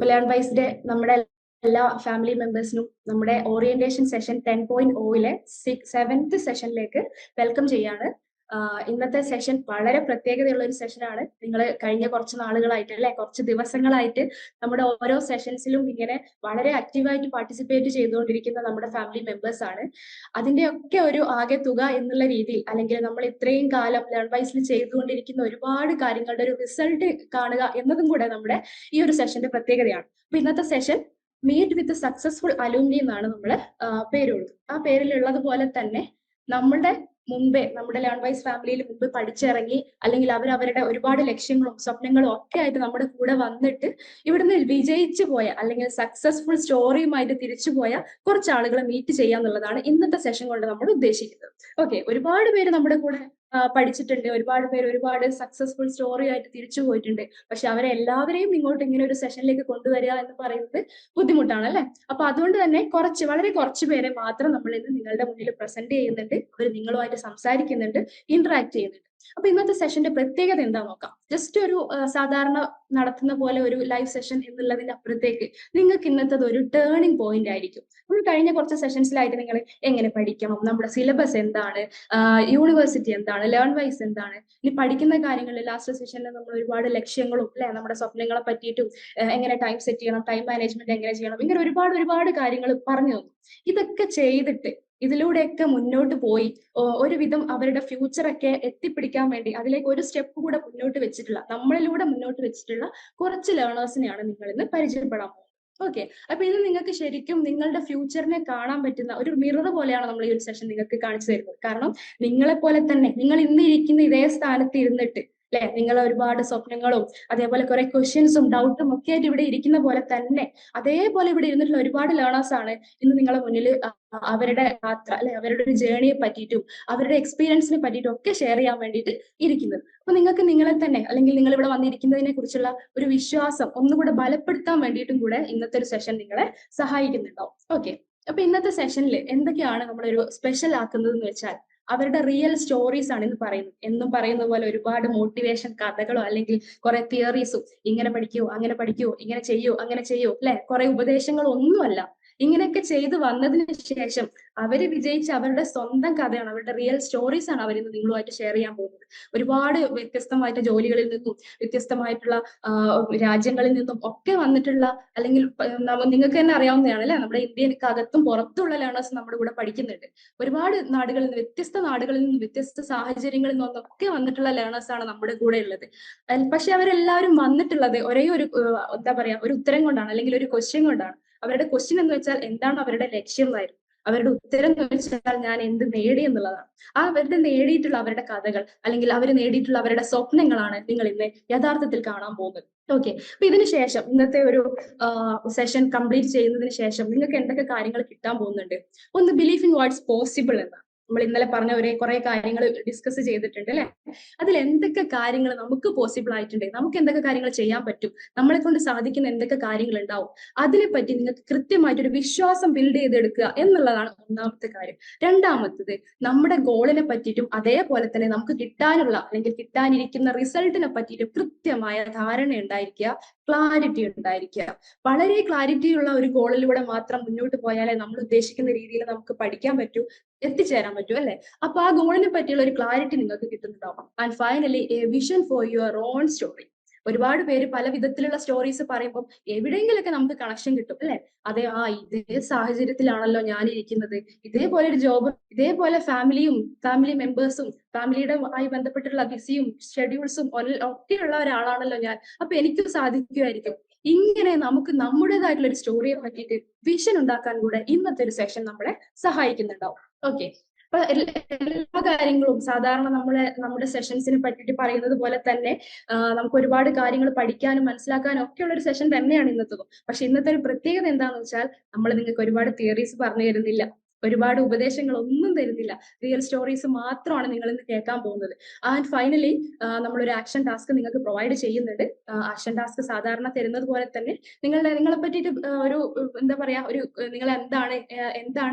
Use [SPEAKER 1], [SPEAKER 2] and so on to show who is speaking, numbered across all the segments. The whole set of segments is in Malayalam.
[SPEAKER 1] ലേൺ വൈസിന്റെ നമ്മുടെ എല്ലാ ഫാമിലി മെമ്പേഴ്സിനും നമ്മുടെ ഓറിയന്റേഷൻ സെഷൻ 10.0 സെവൻത് സെഷനിലേക്ക് വെൽക്കം ചെയ്യാണ്. ഇന്നത്തെ സെഷൻ വളരെ പ്രത്യേകതയുള്ള ഒരു സെഷനാണ്. നിങ്ങൾ കഴിഞ്ഞ കുറച്ച് നാളുകളായിട്ട് അല്ലെ, കുറച്ച് ദിവസങ്ങളായിട്ട് നമ്മുടെ ഓരോ സെഷൻസിലും ഇങ്ങനെ വളരെ ആക്റ്റീവായിട്ട് പാർട്ടിസിപ്പേറ്റ് ചെയ്തുകൊണ്ടിരിക്കുന്ന നമ്മുടെ ഫാമിലി മെമ്പേഴ്സ് ആണ്. അതിന്റെയൊക്കെ ഒരു ആകെ തുക എന്നുള്ള രീതിയിൽ, അല്ലെങ്കിൽ നമ്മൾ ഇത്രയും കാലം ലേൺ വൈസിൽ ചെയ്തുകൊണ്ടിരിക്കുന്ന ഒരുപാട് കാര്യങ്ങളുടെ ഒരു റിസൾട്ട് കാണുക എന്നതും കൂടെ നമ്മുടെ ഈ ഒരു സെഷന്റെ പ്രത്യേകതയാണ്. അപ്പൊ ഇന്നത്തെ session meet with successful alumni എന്നാണ് നമ്മൾ പേര് കൊടുക്കുന്നത്. ആ പേരിലുള്ളത് പോലെ തന്നെ നമ്മുടെ മുമ്പേ നമ്മുടെ ലേൺ വൈസ് ഫാമിലിയിൽ മുമ്പ് പഠിച്ചിറങ്ങി, അല്ലെങ്കിൽ അവരുടെ ഒരുപാട് ലക്ഷ്യങ്ങളും സ്വപ്നങ്ങളും ഒക്കെ ആയിട്ട് നമ്മുടെ കൂടെ വന്നിട്ട് ഇവിടുന്ന് വിജയിച്ചു പോയ, അല്ലെങ്കിൽ സക്സസ്ഫുൾ സ്റ്റോറിയുമായിട്ട് തിരിച്ചുപോയ കുറച്ച് ആളുകളെ മീറ്റ് ചെയ്യാന്നുള്ളതാണ് ഇന്നത്തെ സെഷൻ കൊണ്ട് നമ്മൾ ഉദ്ദേശിക്കുന്നത്. ഓക്കെ, ഒരുപാട് പേര് നമ്മുടെ കൂടെ പഠിച്ചിട്ടുണ്ട്, ഒരുപാട് പേര് ഒരുപാട് സക്സസ്ഫുൾ സ്റ്റോറി ആയിട്ട് തിരിച്ചു പോയിട്ടുണ്ട്. പക്ഷെ അവരെ എല്ലാവരെയും ഇങ്ങോട്ട് ഇങ്ങനെ ഒരു സെഷനിലേക്ക് കൊണ്ടുവരിക എന്ന് പറയുന്നത് ബുദ്ധിമുട്ടാണ് അല്ലെ. അപ്പൊ അതുകൊണ്ട് തന്നെ വളരെ കുറച്ച് പേരെ മാത്രം നമ്മൾ ഇന്ന് നിങ്ങളുടെ മുന്നിൽ പ്രസന്റ് ചെയ്യുന്നുണ്ട്. അവർ നിങ്ങളുമായിട്ട് സംസാരിക്കുന്നുണ്ട്, ഇന്ററാക്ട് ചെയ്യുന്നുണ്ട്. അപ്പൊ ഇന്നത്തെ സെഷന്റെ പ്രത്യേകത എന്താ നോക്കാം. ജസ്റ്റ് ഒരു സാധാരണ നടത്തുന്ന പോലെ ഒരു ലൈവ് സെഷൻ എന്നുള്ളതിന്റെ അപ്പുറത്തേക്ക് നിങ്ങൾക്ക് ഇന്നത്തെ ഒരു ടേണിംഗ് പോയിന്റ് ആയിരിക്കും. നമ്മൾ കഴിഞ്ഞ കുറച്ച് സെഷൻസിലായിട്ട് നിങ്ങൾ എങ്ങനെ പഠിക്കണം, നമ്മുടെ സിലബസ് എന്താണ്, യൂണിവേഴ്സിറ്റി എന്താണ്, ലേൺ വൈസ് എന്താണ്, ഇനി പഠിക്കുന്ന കാര്യങ്ങളിൽ ലാസ്റ്റ് സെഷനിൽ നമ്മൾ ഒരുപാട് ലക്ഷ്യങ്ങളും അല്ലെ, നമ്മുടെ സ്വപ്നങ്ങളെ പറ്റിയിട്ടും എങ്ങനെ ടൈം സെറ്റ് ചെയ്യണം, ടൈം മാനേജ്മെന്റ് എങ്ങനെ ചെയ്യണം, ഇങ്ങനെ ഒരുപാട് കാര്യങ്ങൾ പറഞ്ഞു തന്നു. ഇതൊക്കെ ചെയ്തിട്ട് ഇതിലൂടെയൊക്കെ മുന്നോട്ട് പോയി ഒരുവിധം അവരുടെ ഫ്യൂച്ചറൊക്കെ എത്തിപ്പിടിക്കാൻ വേണ്ടി അതിലേക്ക് ഒരു സ്റ്റെപ്പ് കൂടെ മുന്നോട്ട് വെച്ചിട്ടുള്ള, നമ്മളിലൂടെ മുന്നോട്ട് വെച്ചിട്ടുള്ള കുറച്ച് ലേണേഴ്സിനെയാണ് നിങ്ങൾ ഇന്ന് പരിചയപ്പെടാൻ പോകുന്നത്. ഓക്കെ, അപ്പൊ ഇത് നിങ്ങൾക്ക് ശരിക്കും നിങ്ങളുടെ ഫ്യൂച്ചറിനെ കാണാൻ പറ്റുന്ന ഒരു മിറർ പോലെയാണ് നമ്മൾ ഈ ഒരു സെഷൻ നിങ്ങൾക്ക് കാണിച്ചു തരുന്നത്. കാരണം നിങ്ങളെ പോലെ തന്നെ നിങ്ങൾ ഇന്ന് ഇരിക്കുന്ന ഇതേ സ്ഥാനത്ത് ഇരുന്നിട്ട് അല്ലെ, നിങ്ങൾ ഒരുപാട് സ്വപ്നങ്ങളും അതേപോലെ കുറെ ക്വസ്റ്റ്യൻസും ഡൗട്ടും ഒക്കെ ആയിട്ട് ഇവിടെ ഇരിക്കുന്ന പോലെ തന്നെ അതേപോലെ ഇവിടെ ഇരുന്നിട്ടുള്ള ഒരുപാട് ലേണേഴ്സ് ആണ് ഇന്ന് നിങ്ങളെ മുന്നിൽ അവരുടെ യാത്ര അല്ലെ, അവരുടെ ഒരു ജേണിയെ പറ്റിയിട്ടും അവരുടെ എക്സ്പീരിയൻസിനെ പറ്റിയിട്ടും ഒക്കെ ഷെയർ ചെയ്യാൻ വേണ്ടിയിട്ട് ഇരിക്കുന്നത്. അപ്പൊ നിങ്ങൾക്ക് നിങ്ങളെ തന്നെ, അല്ലെങ്കിൽ നിങ്ങൾ ഇവിടെ വന്നിരിക്കുന്നതിനെ കുറിച്ചുള്ള ഒരു വിശ്വാസം ഒന്നുകൂടെ ബലപ്പെടുത്താൻ വേണ്ടിയിട്ടും കൂടെ ഇന്നത്തെ ഒരു സെഷൻ നിങ്ങളെ സഹായിക്കുന്നുണ്ടാവും. ഓക്കെ, അപ്പൊ ഇന്നത്തെ സെഷനിൽ എന്തൊക്കെയാണ് നമ്മളൊരു സ്പെഷ്യൽ ആക്കുന്നത് എന്ന് വെച്ചാൽ അവരുടെ റിയൽ സ്റ്റോറീസ് ആണ് ഇന്ന് പറയുന്നത്. എന്നും പറയുന്ന പോലെ ഒരുപാട് മോട്ടിവേഷൻ കഥകളോ അല്ലെങ്കിൽ കുറെ തിയറീസും, ഇങ്ങനെ പഠിക്കൂ, അങ്ങനെ പഠിക്കൂ, ഇങ്ങനെ ചെയ്യൂ, അങ്ങനെ ചെയ്യൂ അല്ലെ, കുറെ ഉപദേശങ്ങളോ ഒന്നുമല്ല. ഇങ്ങനെയൊക്കെ ചെയ്തു വന്നതിന് ശേഷം അവര് വിജയിച്ച അവരുടെ സ്വന്തം കഥയാണ്, അവരുടെ റിയൽ സ്റ്റോറീസ് ആണ് അവരിന്ന് നിങ്ങളുമായിട്ട് ഷെയർ ചെയ്യാൻ പോകുന്നത്. ഒരുപാട് വ്യത്യസ്തമായിട്ട് ജോലികളിൽ നിന്നും വ്യത്യസ്തമായിട്ടുള്ള രാജ്യങ്ങളിൽ നിന്നും ഒക്കെ വന്നിട്ടുള്ള, അല്ലെങ്കിൽ നിങ്ങൾക്ക് തന്നെ അറിയാവുന്നതാണ് അല്ലെ, നമ്മുടെ ഇന്ത്യക്കകത്തും പുറത്തുള്ള ലേണേഴ്സ് നമ്മുടെ കൂടെ പഠിക്കുന്നുണ്ട്. ഒരുപാട് നാടുകളിൽ നിന്ന്, വ്യത്യസ്ത നാടുകളിൽ നിന്നും വ്യത്യസ്ത സാഹചര്യങ്ങളിൽ നിന്നൊക്കെ വന്നിട്ടുള്ള ലേണേഴ്സ് ആണ് നമ്മുടെ കൂടെ ഉള്ളത്. പക്ഷെ അവരെല്ലാവരും വന്നിട്ടുള്ളത് ഒരേ ഒരു എന്താ പറയാ, ഒരു ഉത്തരം കൊണ്ടാണ്, അല്ലെങ്കിൽ ഒരു ക്വസ്റ്റ്യൻ കൊണ്ടാണ്. അവരുടെ ക്വസ്റ്റ്യൻ എന്ന് വെച്ചാൽ എന്താണ് അവരുടെ ലക്ഷ്യം എന്നായിരുന്നു. അവരുടെ ഉത്തരം എന്ന് വെച്ചാൽ ഞാൻ എന്ത് നേടി എന്നുള്ളതാണ്. അവരുടെ നേടിയിട്ടുള്ള അവരുടെ കഥകൾ, അല്ലെങ്കിൽ അവർ നേടിയിട്ടുള്ള അവരുടെ സ്വപ്നങ്ങളാണ് നിങ്ങൾ ഇന്ന് യഥാർത്ഥത്തിൽ കാണാൻ പോകുന്നത്. ഓക്കെ, അപ്പൊ ഇതിന് ശേഷം ഇന്നത്തെ ഒരു സെഷൻ കംപ്ലീറ്റ് ചെയ്യുന്നതിന് ശേഷം നിങ്ങൾക്ക് എന്തൊക്കെ കാര്യങ്ങൾ കിട്ടാൻ പോകുന്നുണ്ട്. ഒന്ന്, ബിലീവ് ഇൻ വാട്ട്സ് പോസിബിൾ എന്ന് നമ്മൾ ഇന്നലെ പറഞ്ഞ കുറെ കാര്യങ്ങൾ ഡിസ്കസ് ചെയ്തിട്ടുണ്ട് അല്ലെ. അതിൽ എന്തൊക്കെ കാര്യങ്ങൾ നമുക്ക് പോസിബിൾ ആയിട്ടുണ്ട്, നമുക്ക് എന്തൊക്കെ കാര്യങ്ങൾ ചെയ്യാൻ പറ്റും, നമ്മളെ കൊണ്ട് സാധിക്കുന്ന എന്തൊക്കെ കാര്യങ്ങൾ ഉണ്ടാവും, അതിനെപ്പറ്റി നിങ്ങൾക്ക് കൃത്യമായിട്ടൊരു വിശ്വാസം ബിൽഡ് ചെയ്തെടുക്കുക എന്നുള്ളതാണ് ഒന്നാമത്തെ കാര്യം. രണ്ടാമത്തത്, നമ്മുടെ ഗോളിനെ പറ്റിയിട്ടും അതേപോലെ തന്നെ നമുക്ക് കിട്ടാനുള്ള അല്ലെങ്കിൽ കിട്ടാനിരിക്കുന്ന റിസൾട്ടിനെ പറ്റിയിട്ടും കൃത്യമായ ധാരണ ഉണ്ടായിരിക്കുക, ക്ലാരിറ്റി ഉണ്ടായിരിക്കുക. വളരെ ക്ലാരിറ്റി ഉള്ള ഒരു ഗോളിലൂടെ മാത്രം മുന്നോട്ട് പോയാലേ നമ്മൾ ഉദ്ദേശിക്കുന്ന രീതിയിൽ നമുക്ക് പഠിക്കാൻ പറ്റൂ, എത്തിച്ചേരാൻ പറ്റൂ അല്ലെ. അപ്പൊ ആ ഗോളിനെ പറ്റിയുള്ള ഒരു ക്ലാരിറ്റി നിങ്ങൾക്ക് കിട്ടുന്നുണ്ടാവും. And finally, a vision for your own story. ഒരുപാട് പേര് പല വിധത്തിലുള്ള സ്റ്റോറീസ് പറയുമ്പോൾ എവിടെയെങ്കിലൊക്കെ നമുക്ക് കണക്ഷൻ കിട്ടും അല്ലെ. അതെ, ഇതേ സാഹചര്യത്തിലാണല്ലോ ഞാൻ ഇരിക്കുന്നത്, ഇതേപോലെ ഒരു ജോബ്, ഇതേപോലെ ഫാമിലി മെമ്പേഴ്സും ഫാമിലിയുടെ ആയി ബന്ധപ്പെട്ടുള്ള ബിസിയും ഷെഡ്യൂൾസും ഒക്കെ ഉള്ള ഒരാളാണല്ലോ ഞാൻ, അപ്പൊ എനിക്കും സാധിക്കുമായിരിക്കും. ഇങ്ങനെ നമുക്ക് നമ്മുടേതായിട്ടുള്ള ഒരു സ്റ്റോറിയെ പറ്റിയിട്ട് വിഷൻ ഉണ്ടാക്കാൻ കൂടെ ഇന്നത്തെ ഒരു സെഷൻ നമ്മളെ സഹായിക്കുന്നുണ്ടാവും. ഓക്കെ, അപ്പൊ എല്ലാ കാര്യങ്ങളും സാധാരണ നമ്മുടെ സെഷൻസിനെ പറ്റിയിട്ട് പറയുന്നത് പോലെ തന്നെ നമുക്ക് ഒരുപാട് കാര്യങ്ങൾ പഠിക്കാനും മനസ്സിലാക്കാനും ഒക്കെയുള്ള ഒരു സെഷൻ തന്നെയാണ് ഇന്നത്തതും. പക്ഷെ ഇന്നത്തെ ഒരു പ്രത്യേകത എന്താണെന്ന് വെച്ചാൽ നമ്മൾ നിങ്ങൾക്ക് ഒരുപാട് തിയറീസ് പറഞ്ഞു തരുന്നില്ല, ഒരുപാട് ഉപദേശങ്ങൾ ഒന്നും തരുന്നില്ല. റിയൽ സ്റ്റോറീസ് മാത്രമാണ് നിങ്ങൾ ഇന്ന് കേൾക്കാൻ പോകുന്നത്. ആൻഡ് ഫൈനലി, നമ്മളൊരു ആക്ഷൻ ടാസ്ക് നിങ്ങൾക്ക് പ്രൊവൈഡ് ചെയ്യുന്നുണ്ട്. ആക്ഷൻ ടാസ്ക് സാധാരണ തരുന്നത് പോലെ തന്നെ നിങ്ങളെ പറ്റിയിട്ട് ഒരു എന്താ പറയാ, ഒരു നിങ്ങൾ എന്താണ്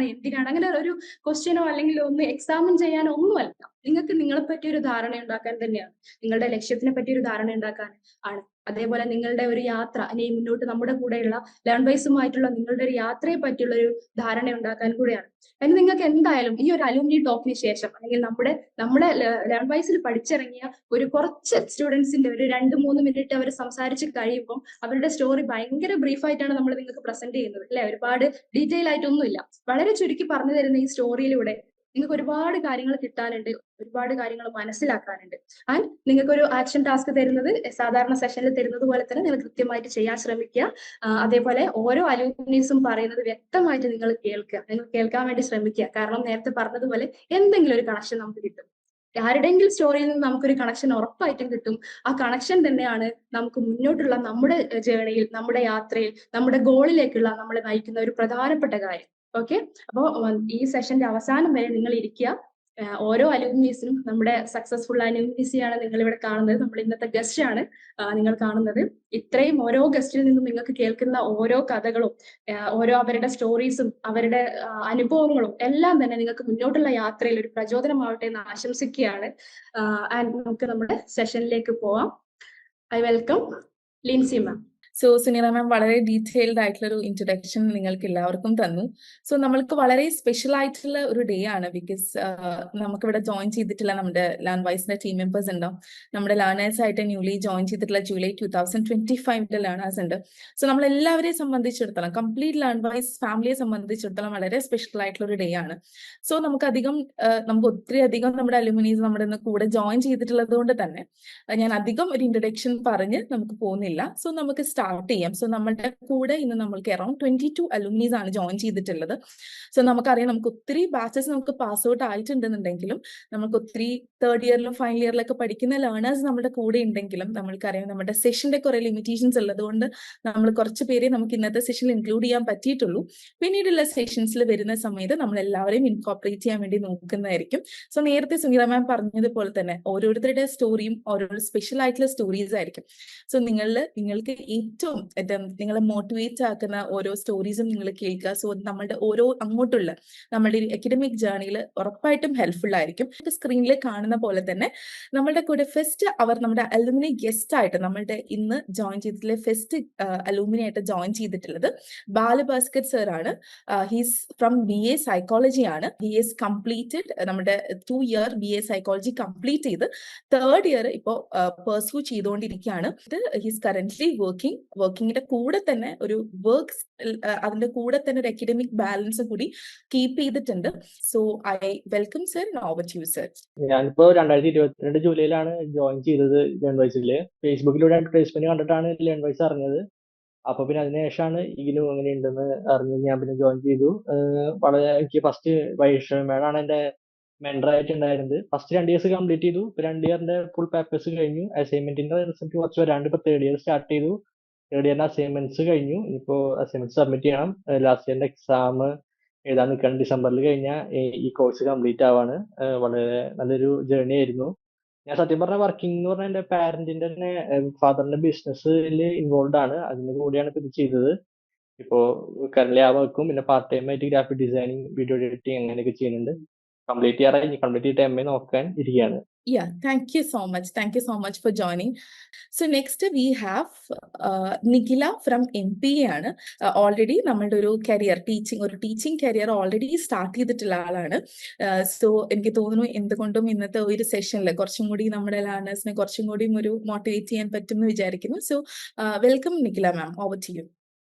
[SPEAKER 1] എന്തിനാണ്, അങ്ങനെ ഒരു ക്വസ്റ്റ്യനോ അല്ലെങ്കിൽ ഒന്ന് എക്സാമിൻ ചെയ്യാനോ ഒന്നുമല്ല. നിങ്ങൾക്ക് നിങ്ങളെ പറ്റി ഒരു ധാരണ ഉണ്ടാക്കാൻ തന്നെയാണ്. നിങ്ങളുടെ ലക്ഷ്യത്തിനെ പറ്റി ഒരു ധാരണ ഉണ്ടാക്കാൻ ആണ്. അതേപോലെ നിങ്ങളുടെ ഒരു യാത്ര, ഇനി മുന്നോട്ട് നമ്മുടെ കൂടെയുള്ള ലേൺ വൈസുമായിട്ടുള്ള നിങ്ങളുടെ ഒരു യാത്രയെ പറ്റിയുള്ള ഒരു ധാരണ ഉണ്ടാക്കാൻ കൂടെയാണ്. അതിന് നിങ്ങൾക്ക് എന്തായാലും ഈ ഒരു അലൂമിനി ടോക്കിന് ശേഷം, അല്ലെങ്കിൽ നമ്മുടെ ലേൺ വൈസിൽ പഠിച്ചിറങ്ങിയ ഒരു കുറച്ച് സ്റ്റുഡൻസിന്റെ ഒരു 2-3 മിനിറ്റ് അവർ സംസാരിച്ച് കഴിയുമ്പോൾ അവരുടെ സ്റ്റോറി ഭയങ്കര ബ്രീഫായിട്ടാണ് നമ്മൾ നിങ്ങൾക്ക് പ്രസന്റ് ചെയ്യുന്നത്, അല്ലെ? ഒരുപാട് ഡീറ്റെയിൽ ആയിട്ടൊന്നുമില്ല. വളരെ ചുരുക്കി പറഞ്ഞു തരുന്ന ഈ സ്റ്റോറിയിലൂടെ നിങ്ങൾക്ക് ഒരുപാട് കാര്യങ്ങൾ കിട്ടാനുണ്ട്, ഒരുപാട് കാര്യങ്ങൾ മനസ്സിലാക്കാനുണ്ട്. ആൻഡ് നിങ്ങൾക്ക് ഒരു ആക്ഷൻ ടാസ്ക് തരുന്നത് സാധാരണ സെഷനിൽ തരുന്നത് പോലെ തന്നെ നിങ്ങൾ കൃത്യമായിട്ട് ചെയ്യാൻ ശ്രമിക്കുക. അതേപോലെ ഓരോ അലൂമിനീസും പറയുന്നത് വ്യക്തമായിട്ട് നിങ്ങൾ കേൾക്കാൻ വേണ്ടി ശ്രമിക്കുക. കാരണം നേരത്തെ പറഞ്ഞതുപോലെ എന്തെങ്കിലും ഒരു കണക്ഷൻ നമുക്ക് കിട്ടും. ആരുടെയെങ്കിലും സ്റ്റോറിയിൽ നിന്ന് നമുക്കൊരു കണക്ഷൻ ഉറപ്പായിട്ടും കിട്ടും. ആ കണക്ഷൻ തന്നെയാണ് നമുക്ക് മുന്നോട്ടുള്ള നമ്മുടെ ജേണിയിൽ, നമ്മുടെ യാത്രയിൽ, നമ്മുടെ ഗോളിലേക്കുള്ള നമ്മളെ നയിക്കുന്ന ഒരു പ്രധാനപ്പെട്ട കാര്യം. ഓക്കെ, അപ്പോ ഈ സെഷന്റെ അവസാനം വരെ നിങ്ങൾ ഇരിക്കുക. ഓരോ അലൂമിനീസിനും നമ്മുടെ സക്സസ്ഫുൾ അലൂമിനീസിയാണ് നിങ്ങൾ ഇവിടെ കാണുന്നത്. നമ്മൾ ഇന്നത്തെ ഗസ്റ്റ് ആണ് നിങ്ങൾ കാണുന്നത്. ഇത്രയും ഓരോ ഗസ്റ്റിൽ നിന്നും നിങ്ങൾക്ക് കേൾക്കുന്ന ഓരോ കഥകളും, ഓരോ അവരുടെ സ്റ്റോറീസും, അവരുടെ അനുഭവങ്ങളും എല്ലാം തന്നെ നിങ്ങൾക്ക് മുന്നോട്ടുള്ള യാത്രയിൽ ഒരു പ്രചോദനമാവട്ടെ എന്ന് ആശംസിക്കുകയാണ്. ആൻഡ് നമുക്ക് നമ്മുടെ സെഷനിലേക്ക് പോവാം. I welcome Lincy ma'am.
[SPEAKER 2] So Sunila ma'am വളരെ ഡീറ്റെയിൽഡ് ആയിട്ടുള്ള ഒരു ഇൻട്രൊഡക്ഷൻ നിങ്ങൾക്ക് എല്ലാവർക്കും തന്നു. സോ നമ്മൾക്ക് വളരെ സ്പെഷ്യൽ ആയിട്ടുള്ള ഒരു ഡേ ആണ്. ബിക്കോസ് നമുക്കിവിടെ ജോയിൻ ചെയ്തിട്ടുള്ള നമ്മുടെ ലേൺ വൈസിന്റെ ടീം മെമ്പേഴ്സ് ഉണ്ടാവും. നമ്മുടെ ലേണേഴ്സ് ആയിട്ട് ന്യൂലി ജോയിൻ ചെയ്തിട്ടുള്ള ജൂലൈ 2025 ലേണേഴ്സ് ഉണ്ട്. സോ നമ്മൾ എല്ലാവരെയും സംബന്ധിച്ചിടത്തോളം, കംപ്ലീറ്റ് ലേൺ വൈസ് ഫാമിലിയെ സംബന്ധിച്ചിടത്തോളം വളരെ സ്പെഷ്യൽ ആയിട്ടുള്ള ഒരു ഡേ ആണ്. സോ നമുക്ക് ഒത്തിരി അധികം നമ്മുടെ അലുമിനീസ് നമ്മുടെ കൂടെ ജോയിൻ ചെയ്തിട്ടുള്ളത് കൊണ്ട് തന്നെ ഞാൻ അധികം ഒരു ഇൻട്രൊഡക്ഷൻ പറഞ്ഞ് നമുക്ക് പോകുന്നില്ല. സോ നമുക്ക് സ്റ്റാർട്ട് ചെയ്യാം. സോ നമ്മുടെ കൂടെ ഇന്ന് നമ്മൾക്ക് അറൌണ്ട് 22 അലുമിനീസ് ആണ് ജോയിൻ ചെയ്തിട്ടുള്ളത്. സോ നമുക്കറിയാം, നമുക്ക് ഒത്തിരി ബാച്ചസ് നമുക്ക് പാസ് ഔട്ട് ആയിട്ടുണ്ടെന്നുണ്ടെങ്കിലും നമുക്ക് ഒത്തിരി തേർഡ് ഇയറിലും ഫൈനൽ ഇയറിലൊക്കെ പഠിക്കുന്ന ലേണേഴ്സ് നമ്മുടെ കൂടെ ഉണ്ടെങ്കിലും നമ്മൾക്കറിയാം നമ്മുടെ സെഷന്റെ കുറെ ലിമിറ്റേഷൻസ് ഉള്ളതുകൊണ്ട് നമ്മൾ കുറച്ച് പേരെ നമുക്ക് ഇന്നത്തെ സെഷനിൽ ഇൻക്ലൂഡ് ചെയ്യാൻ പറ്റിയിട്ടുള്ളൂ. പിന്നീടുള്ള സെഷൻസിൽ വരുന്ന സമയത്ത് നമ്മൾ എല്ലാവരെയും ഇൻകോർപ്പറേറ്റ് ചെയ്യാൻ വേണ്ടി നോക്കുന്നതായിരിക്കും. സോ നേരത്തെ സുനിത മാം പറഞ്ഞതുപോലെ തന്നെ ഓരോരുത്തരുടെ സ്റ്റോറിയും ഓരോ സ്പെഷ്യൽ ആയിട്ടുള്ള സ്റ്റോറീസ് ആയിരിക്കും. സോ നിങ്ങൾക്ക് ഏറ്റവും നിങ്ങളെ മോട്ടിവേറ്റ് ആക്കുന്ന ഓരോ സ്റ്റോറീസും നിങ്ങൾ കേൾക്കുക. സോ നമ്മളുടെ അങ്ങോട്ടുള്ള നമ്മളുടെ അക്കാഡമിക് ജേർണിയിൽ ഉറപ്പായിട്ടും ഹെൽപ്ഫുൾ ആയിരിക്കും. സ്ക്രീനിൽ കാണുന്ന പോലെ തന്നെ നമ്മളുടെ കൂടെ ഫസ്റ്റ് നമ്മുടെ അലുമിനി ഗസ്റ്റ് ആയിട്ട് നമ്മളുടെ ഇന്ന് ജോയിൻ ചെയ്തിട്ടുള്ള ഫസ്റ്റ് അലൂമിനി ആയിട്ട് ജോയിൻ ചെയ്തിട്ടുള്ളത് ബാലഭാസ്കർ സർ ആണ്. ഹീസ് ഫ്രം BA സൈക്കോളജി ആണ്. ഹി ഈസ് കംപ്ലീറ്റഡ് നമ്മുടെ 2 ഇയർ BA സൈക്കോളജി കംപ്ലീറ്റ് ചെയ്ത് തേർഡ് ഇയർ ഇപ്പോൾ പെർസ്യൂ ചെയ്തുകൊണ്ടിരിക്കുകയാണ്. ഹീസ് കറന്റ്ലി വർക്കിങ്ങിന്റെ കൂടെ തന്നെ ഒരു അതിന്റെ കൂടെ തന്നെ ഒരു അക്കാഡമിക് ബാലൻസ് കൂടി കീപ്പ് ചെയ്തിട്ടുണ്ട്. So I welcome sir. Over to you sir.
[SPEAKER 3] ഞാനിപ്പോ 2022 ജൂലൈയിലാണ് ജോയിൻ ചെയ്തത് ലേൺ വൈസില്. ഫേസ്ബുക്കിലൂടെ അഡ്വർടൈസ്മെന്റ് കണ്ടിട്ടാണ് ലേൺ വൈസ് അറിഞ്ഞത്. അപ്പൊ പിന്നെ അതിനുശേഷമാണ് ഇഗ്നു അങ്ങനെ ഉണ്ടെന്ന് അറിഞ്ഞത്. ഞാൻ പിന്നെ ജോയിൻ ചെയ്തു. വളരെ എനിക്ക് ഫസ്റ്റ് വൈഷ്ണവനാണ് എന്റെ മെന്ററായിട്ടുണ്ടായിരുന്നത്. ഫസ്റ്റ് 2 ഇയേഴ്സ് കംപ്ലീറ്റ് ചെയ്തു. ഇപ്പൊ 2 ഇയറിന്റെ ഫുൾ പേപ്പേഴ്സ് കഴിഞ്ഞു. അസൈൻമെന്റിന്റെ റിസൾട്ട് കുറച്ച് വരാണ്ട് ഇപ്പൊ തേർഡ് ഇയർ സ്റ്റാർട്ട് ചെയ്തു. തേർഡ് ഇയറിന്റെ അസൈൻമെന്റ്സ് കഴിഞ്ഞു. ഇനിയിപ്പോ അസൈൻമെന്റ് സബ്മിറ്റ് ചെയ്യണം. ലാസ്റ്റ് ഇയറിന്റെ എക്സാം എഴുതാൻ നിൽക്കണം. ഡിസംബറിൽ കഴിഞ്ഞാൽ ഈ കോഴ്സ് കംപ്ലീറ്റ് ആവാണ്. വളരെ നല്ലൊരു ജേർണി ആയിരുന്നു. ഞാൻ സത്യം പറഞ്ഞ വർക്കിംഗ് എന്ന് പറഞ്ഞാൽ എന്റെ പാരന്റിന്റെ തന്നെ ഫാദറിന്റെ ബിസിനസ്സിൽ ഇൻവോൾവ് ആണ്. അതിന് കൂടിയാണ് ഇപ്പൊ ഇത് ചെയ്തത്. ഇപ്പോ കറന്റ് ആ വർക്കും പിന്നെ പാർട്ട് ടൈം ആയിട്ട് ഗ്രാഫിക് ഡിസൈനിങ്, വീഡിയോ എഡിറ്റിംഗ് അങ്ങനെയൊക്കെ ചെയ്യുന്നുണ്ട്. കംപ്ലീറ്റ് ചെയ്യാറായി. കംപ്ലീറ്റ് ചെയ്തിട്ട് MA നോക്കാൻ ഇരിക്കുകയാണ്.
[SPEAKER 2] Yeah, thank you so much. Thank you so much for joining. So next we have Nikhila from MPA ആണ്. ഓൾറെഡി നമ്മളുടെ ഒരു ടീച്ചിങ് കരിയർ ഓൾറെഡി സ്റ്റാർട്ട് ചെയ്തിട്ടുള്ള ആളാണ്. സോ എനിക്ക് തോന്നുന്നു എന്തുകൊണ്ടും ഇന്നത്തെ ഒരു സെഷനിൽ കുറച്ചും കൂടി നമ്മുടെ ലേണേഴ്സിനെ കുറച്ചും കൂടി ഒരു മോട്ടിവേറ്റ് ചെയ്യാൻ പറ്റും എന്ന് വിചാരിക്കുന്നു. So welcome Nikhila ma'am. Over to you.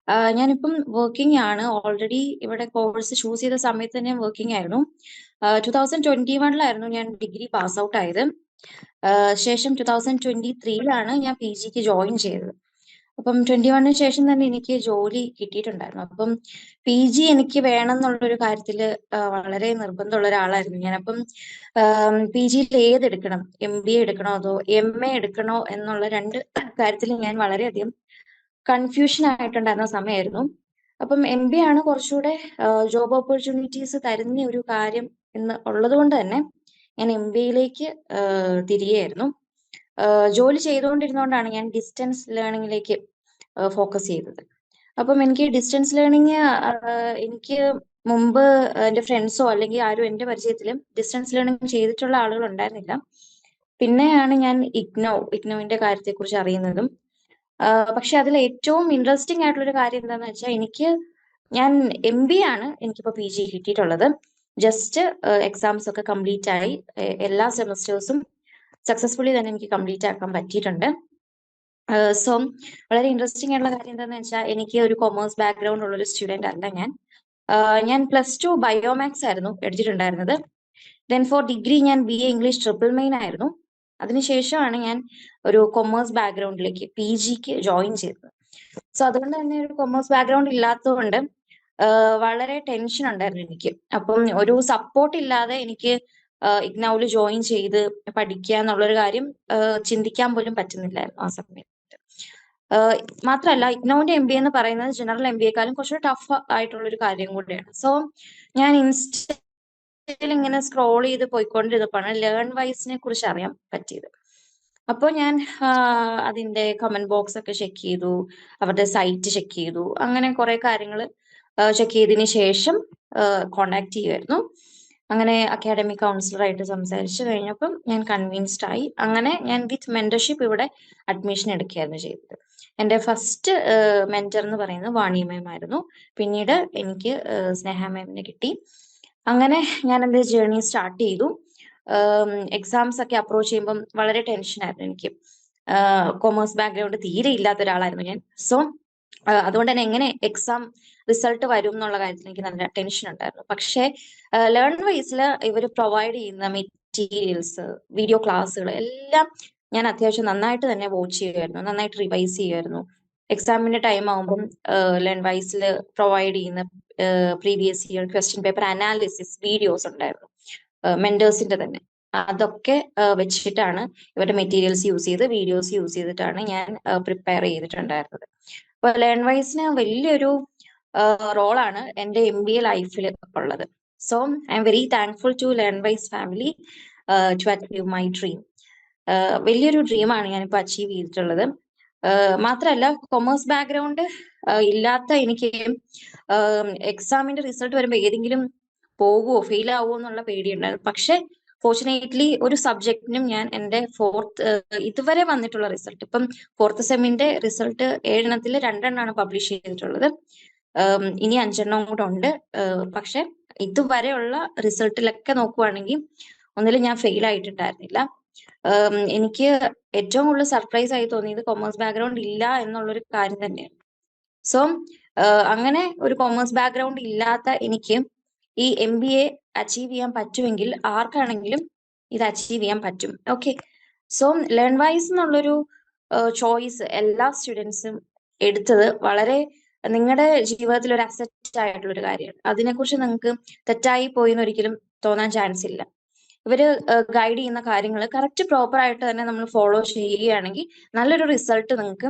[SPEAKER 4] ഞാനിപ്പം വർക്കിംഗ് ആണ്. ഓൾറെഡി ഇവിടെ കോഴ്സ് ചൂസ് ചെയ്ത സമയത്ത് തന്നെ വർക്കിംഗ് ആയിരുന്നു. 2021 ഞാൻ ഡിഗ്രി പാസ് ഔട്ട് ആയത്. ശേഷം 2023 ഞാൻ PGക്ക് ജോയിൻ ചെയ്തത്. അപ്പം 21 ശേഷം തന്നെ എനിക്ക് ജോലി കിട്ടിയിട്ടുണ്ടായിരുന്നു. അപ്പം PG എനിക്ക് വേണം എന്നുള്ളൊരു കാര്യത്തിൽ വളരെ നിർബന്ധമുള്ള ഒരാളായിരുന്നു ഞാൻ. അപ്പം PGയിൽ ഏതെടുക്കണം, MBA എടുക്കണോ അതോ MA എടുക്കണോ എന്നുള്ള 2 കാര്യത്തിൽ ഞാൻ വളരെയധികം കൺഫ്യൂഷൻ ആയിട്ടുണ്ടായിരുന്ന സമയമായിരുന്നു. അപ്പം MBA ആണ് കുറച്ചുകൂടെ ജോബ് ഓപ്പർച്യൂണിറ്റീസ് തരുന്ന ഒരു കാര്യം എന്ന് ഉള്ളത് കൊണ്ട് തന്നെ ഞാൻ MBAയിലേക്ക് തിരികെയായിരുന്നു. ജോലി ചെയ്തുകൊണ്ടിരുന്നതുകൊണ്ടാണ് ഞാൻ ഡിസ്റ്റൻസ് ലേണിംഗിലേക്ക് ഫോക്കസ് ചെയ്തത്. അപ്പം എനിക്ക് ഡിസ്റ്റൻസ് ലേണിംഗ് എനിക്ക് മുമ്പ് എൻ്റെ ഫ്രണ്ട്സോ അല്ലെങ്കിൽ ആരും എൻ്റെ പരിചയത്തിലും ഡിസ്റ്റൻസ് ലേണിംഗ് ചെയ്തിട്ടുള്ള ആളുകൾ ഉണ്ടായിരുന്നില്ല. പിന്നെയാണ് ഞാൻ ഇഗ്നോവിന്റെ കാര്യത്തെക്കുറിച്ച് അറിയുന്നതും. പക്ഷെ അതിൽ ഏറ്റവും ഇൻട്രസ്റ്റിംഗ് ആയിട്ടുള്ളൊരു കാര്യം എന്താണെന്ന് വെച്ചാൽ ഞാൻ MBA ആണ് എനിക്കിപ്പോൾ PG കിട്ടിയിട്ടുള്ളത്. ജസ്റ്റ് എക്സാംസ് ഒക്കെ കംപ്ലീറ്റ് ആയി. എല്ലാ സെമസ്റ്റേഴ്സും സക്സസ്ഫുള്ളി തന്നെ എനിക്ക് കംപ്ലീറ്റ് ആക്കാൻ പറ്റിയിട്ടുണ്ട്. സോ വളരെ ഇൻട്രസ്റ്റിംഗ് ആയിട്ടുള്ള കാര്യം എന്താണെന്ന് വെച്ചാൽ എനിക്ക് ഒരു കൊമേഴ്സ് ബാക്ക്ഗ്രൗണ്ട് ഉള്ളൊരു സ്റ്റുഡന്റ് അല്ല ഞാൻ. ഞാൻ +2 ബയോമാക്സ് ആയിരുന്നു എടുത്തിട്ടുണ്ടായിരുന്നത്. ദെൻ ഫോർ ഡിഗ്രി ഞാൻ BA ഇംഗ്ലീഷ് ട്രിപ്പിൾ മെയിൻ ആയിരുന്നു. അതിനുശേഷമാണ് ഞാൻ ഒരു കൊമേഴ്സ് ബാക്ക്ഗ്രൗണ്ടിലേക്ക് PGക്ക് ജോയിൻ ചെയ്തത്. സോ അതുകൊണ്ട് തന്നെ ഒരു കൊമേഴ്സ് ബാക്ക്ഗ്രൗണ്ട് ഇല്ലാത്തതുകൊണ്ട് വളരെ ടെൻഷൻ ഉണ്ടായിരുന്നു എനിക്ക്. അപ്പം ഒരു സപ്പോർട്ട് ഇല്ലാതെ എനിക്ക് ഇഗ്നൗവിൽ ജോയിൻ ചെയ്ത് പഠിക്കുക എന്നുള്ളൊരു കാര്യം ചിന്തിക്കാൻ പോലും പറ്റുന്നില്ലായിരുന്നു ആ സമയത്ത്. മാത്രമല്ല ഇഗ്നോവിന്റെ MBA എന്ന് പറയുന്നത് ജനറൽ MBAക്കാളും കുറച്ചുകൂടി ടഫ് ആയിട്ടുള്ള ഒരു കാര്യം കൂടിയാണ്. സോ ഞാൻ ഇൻസ്റ്റയിൽ ഇങ്ങനെ സ്ക്രോൾ ചെയ്ത് പോയിക്കൊണ്ടിരുന്നപ്പോഴാണ് ലേൺ വൈസിനെ കുറിച്ച് അറിയാൻ പറ്റിയത്. അപ്പോൾ ഞാൻ അതിന്റെ കമന്റ് ബോക്സ് ഒക്കെ ചെക്ക് ചെയ്തു, അവരുടെ സൈറ്റ് ചെക്ക് ചെയ്തു, അങ്ങനെ കുറെ കാര്യങ്ങൾ ചെക്ക് ചെയ്തതിന് ശേഷം കോണ്ടാക്ട് ചെയ്യുമായിരുന്നു. അങ്ങനെ അക്കാഡമിക് കൗൺസിലറായിട്ട് സംസാരിച്ചു കഴിഞ്ഞപ്പം ഞാൻ കൺവിൻസ്ഡ് ആയി. അങ്ങനെ ഞാൻ വിത്ത് മെന്റർഷിപ്പ് ഇവിടെ അഡ്മിഷൻ എടുക്കുകയായിരുന്നു ചെയ്തത്. എൻ്റെ ഫസ്റ്റ് മെന്റർ എന്ന് പറയുന്നത് വാണി മാം ആയിരുന്നു. പിന്നീട് എനിക്ക് സ്നേഹ മാമിനെ കിട്ടി. അങ്ങനെ ഞാൻ എൻ്റെ ജേർണി സ്റ്റാർട്ട് ചെയ്തു. എക്സാംസ് ഒക്കെ അപ്രോച്ച് ചെയ്യുമ്പം വളരെ ടെൻഷനായിരുന്നു എനിക്ക്. കൊമേഴ്സ് ബാക്ക്ഗ്രൗണ്ട് തീരെ ഇല്ലാത്ത ഒരാളായിരുന്നു ഞാൻ. സോ അതുകൊണ്ട് തന്നെ എങ്ങനെ എക്സാം റിസൾട്ട് വരും എന്നുള്ള കാര്യത്തിൽ എനിക്ക് നല്ല ടെൻഷൻ ഉണ്ടായിരുന്നു. പക്ഷേ ലേൺ വൈസിൽ ഇവർ പ്രൊവൈഡ് ചെയ്യുന്ന മെറ്റീരിയൽസ്, വീഡിയോ ക്ലാസ്സുകൾ എല്ലാം ഞാൻ അത്യാവശ്യം നന്നായിട്ട് തന്നെ വാച്ച് ചെയ്യുമായിരുന്നു, നന്നായിട്ട് റിവൈസ് ചെയ്യുമായിരുന്നു. എക്സാമിന്റെ ടൈം ആകുമ്പം ലേൺ വൈസിൽ പ്രൊവൈഡ് ചെയ്യുന്ന previous year question paper analysis videos ഉണ്ടായിരുന്നു, മെന്റേഴ്സിന്റെ തന്നെ. അതൊക്കെ വെച്ചിട്ടാണ് ഇവരുടെ മെറ്റീരിയൽസ് യൂസ് ചെയ്ത് വീഡിയോസ് യൂസ് ചെയ്തിട്ടാണ് ഞാൻ പ്രിപ്പയർ ചെയ്തിട്ടുണ്ടായിരുന്നത്. അപ്പൊ ലേൺ വൈസിന് വലിയൊരു റോളാണ് എൻ്റെ MBA ലൈഫിൽ ഉള്ളത്. So I am very thankful to Learn vice family to achieve my dream. വലിയൊരു ഡ്രീമാണ് ഞാനിപ്പോൾ അച്ചീവ് ചെയ്തിട്ടുള്ളത്. മാത്രമല്ല കൊമേഴ്സ് ബാക്ക്ഗ്രൗണ്ട് ഇല്ലാത്ത എനിക്ക് എക്സാമിന്റെ റിസൾട്ട് വരുമ്പോൾ ഏതെങ്കിലും പോകുമോ ഫെയിൽ ആവുമോ എന്നുള്ള പേടിയുണ്ടായിരുന്നു. പക്ഷെ ഫോർച്ചുനേറ്റ്ലി ഒരു സബ്ജക്റ്റിനും ഞാൻ എൻ്റെ ഇതുവരെ വന്നിട്ടുള്ള റിസൾട്ട്, ഇപ്പം 4th സെമ്മിന്റെ റിസൾട്ട് 7 എണ്ണത്തിൽ 2 എണ്ണമാണ് പബ്ലിഷ് ചെയ്തിട്ടുള്ളത്. ഇനി 5 എണ്ണം കൂടെ ഉണ്ട്. പക്ഷെ ഇതുവരെയുള്ള റിസൾട്ടിലൊക്കെ നോക്കുവാണെങ്കിൽ ഒന്നിലും ഞാൻ ഫെയിൽ ആയിട്ടുണ്ടായിരുന്നില്ല. എനിക്ക് ഏറ്റവും കൂടുതൽ സർപ്രൈസ് ആയി തോന്നിയത് കൊമേഴ്സ് ബാക്ക്ഗ്രൗണ്ട് ഇല്ല എന്നുള്ളൊരു കാര്യം തന്നെയാണ്. സോ അങ്ങനെ ഒരു കൊമേഴ്സ് ബാക്ക്ഗ്രൗണ്ട് ഇല്ലാത്ത എനിക്ക് ഈ MBA അച്ചീവ് ചെയ്യാൻ പറ്റുമെങ്കിൽ ആർക്കാണെങ്കിലും ഇത് അച്ചീവ് ചെയ്യാൻ പറ്റും. ഓക്കെ, സോ ലേൺ വൈസ് എന്നുള്ളൊരു ചോയ്സ് എല്ലാ സ്റ്റുഡൻസും എടുത്തത് വളരെ നിങ്ങളുടെ ജീവിതത്തിൽ ഒരു അസറ്റ് ആയിട്ടുള്ള ഒരു കാര്യമാണ്. അതിനെക്കുറിച്ച് നിങ്ങൾക്ക് തെറ്റായി പോയി എന്ന് ഒരിക്കലും തോന്നാൻ ചാൻസ് ഇല്ല. ഇവര് ഗൈഡ് ചെയ്യുന്ന കാര്യങ്ങൾ കറക്റ്റ് പ്രോപ്പർ ആയിട്ട് തന്നെ നമ്മൾ ഫോളോ ചെയ്യുകയാണെങ്കിൽ നല്ലൊരു റിസൾട്ട് നിങ്ങൾക്ക്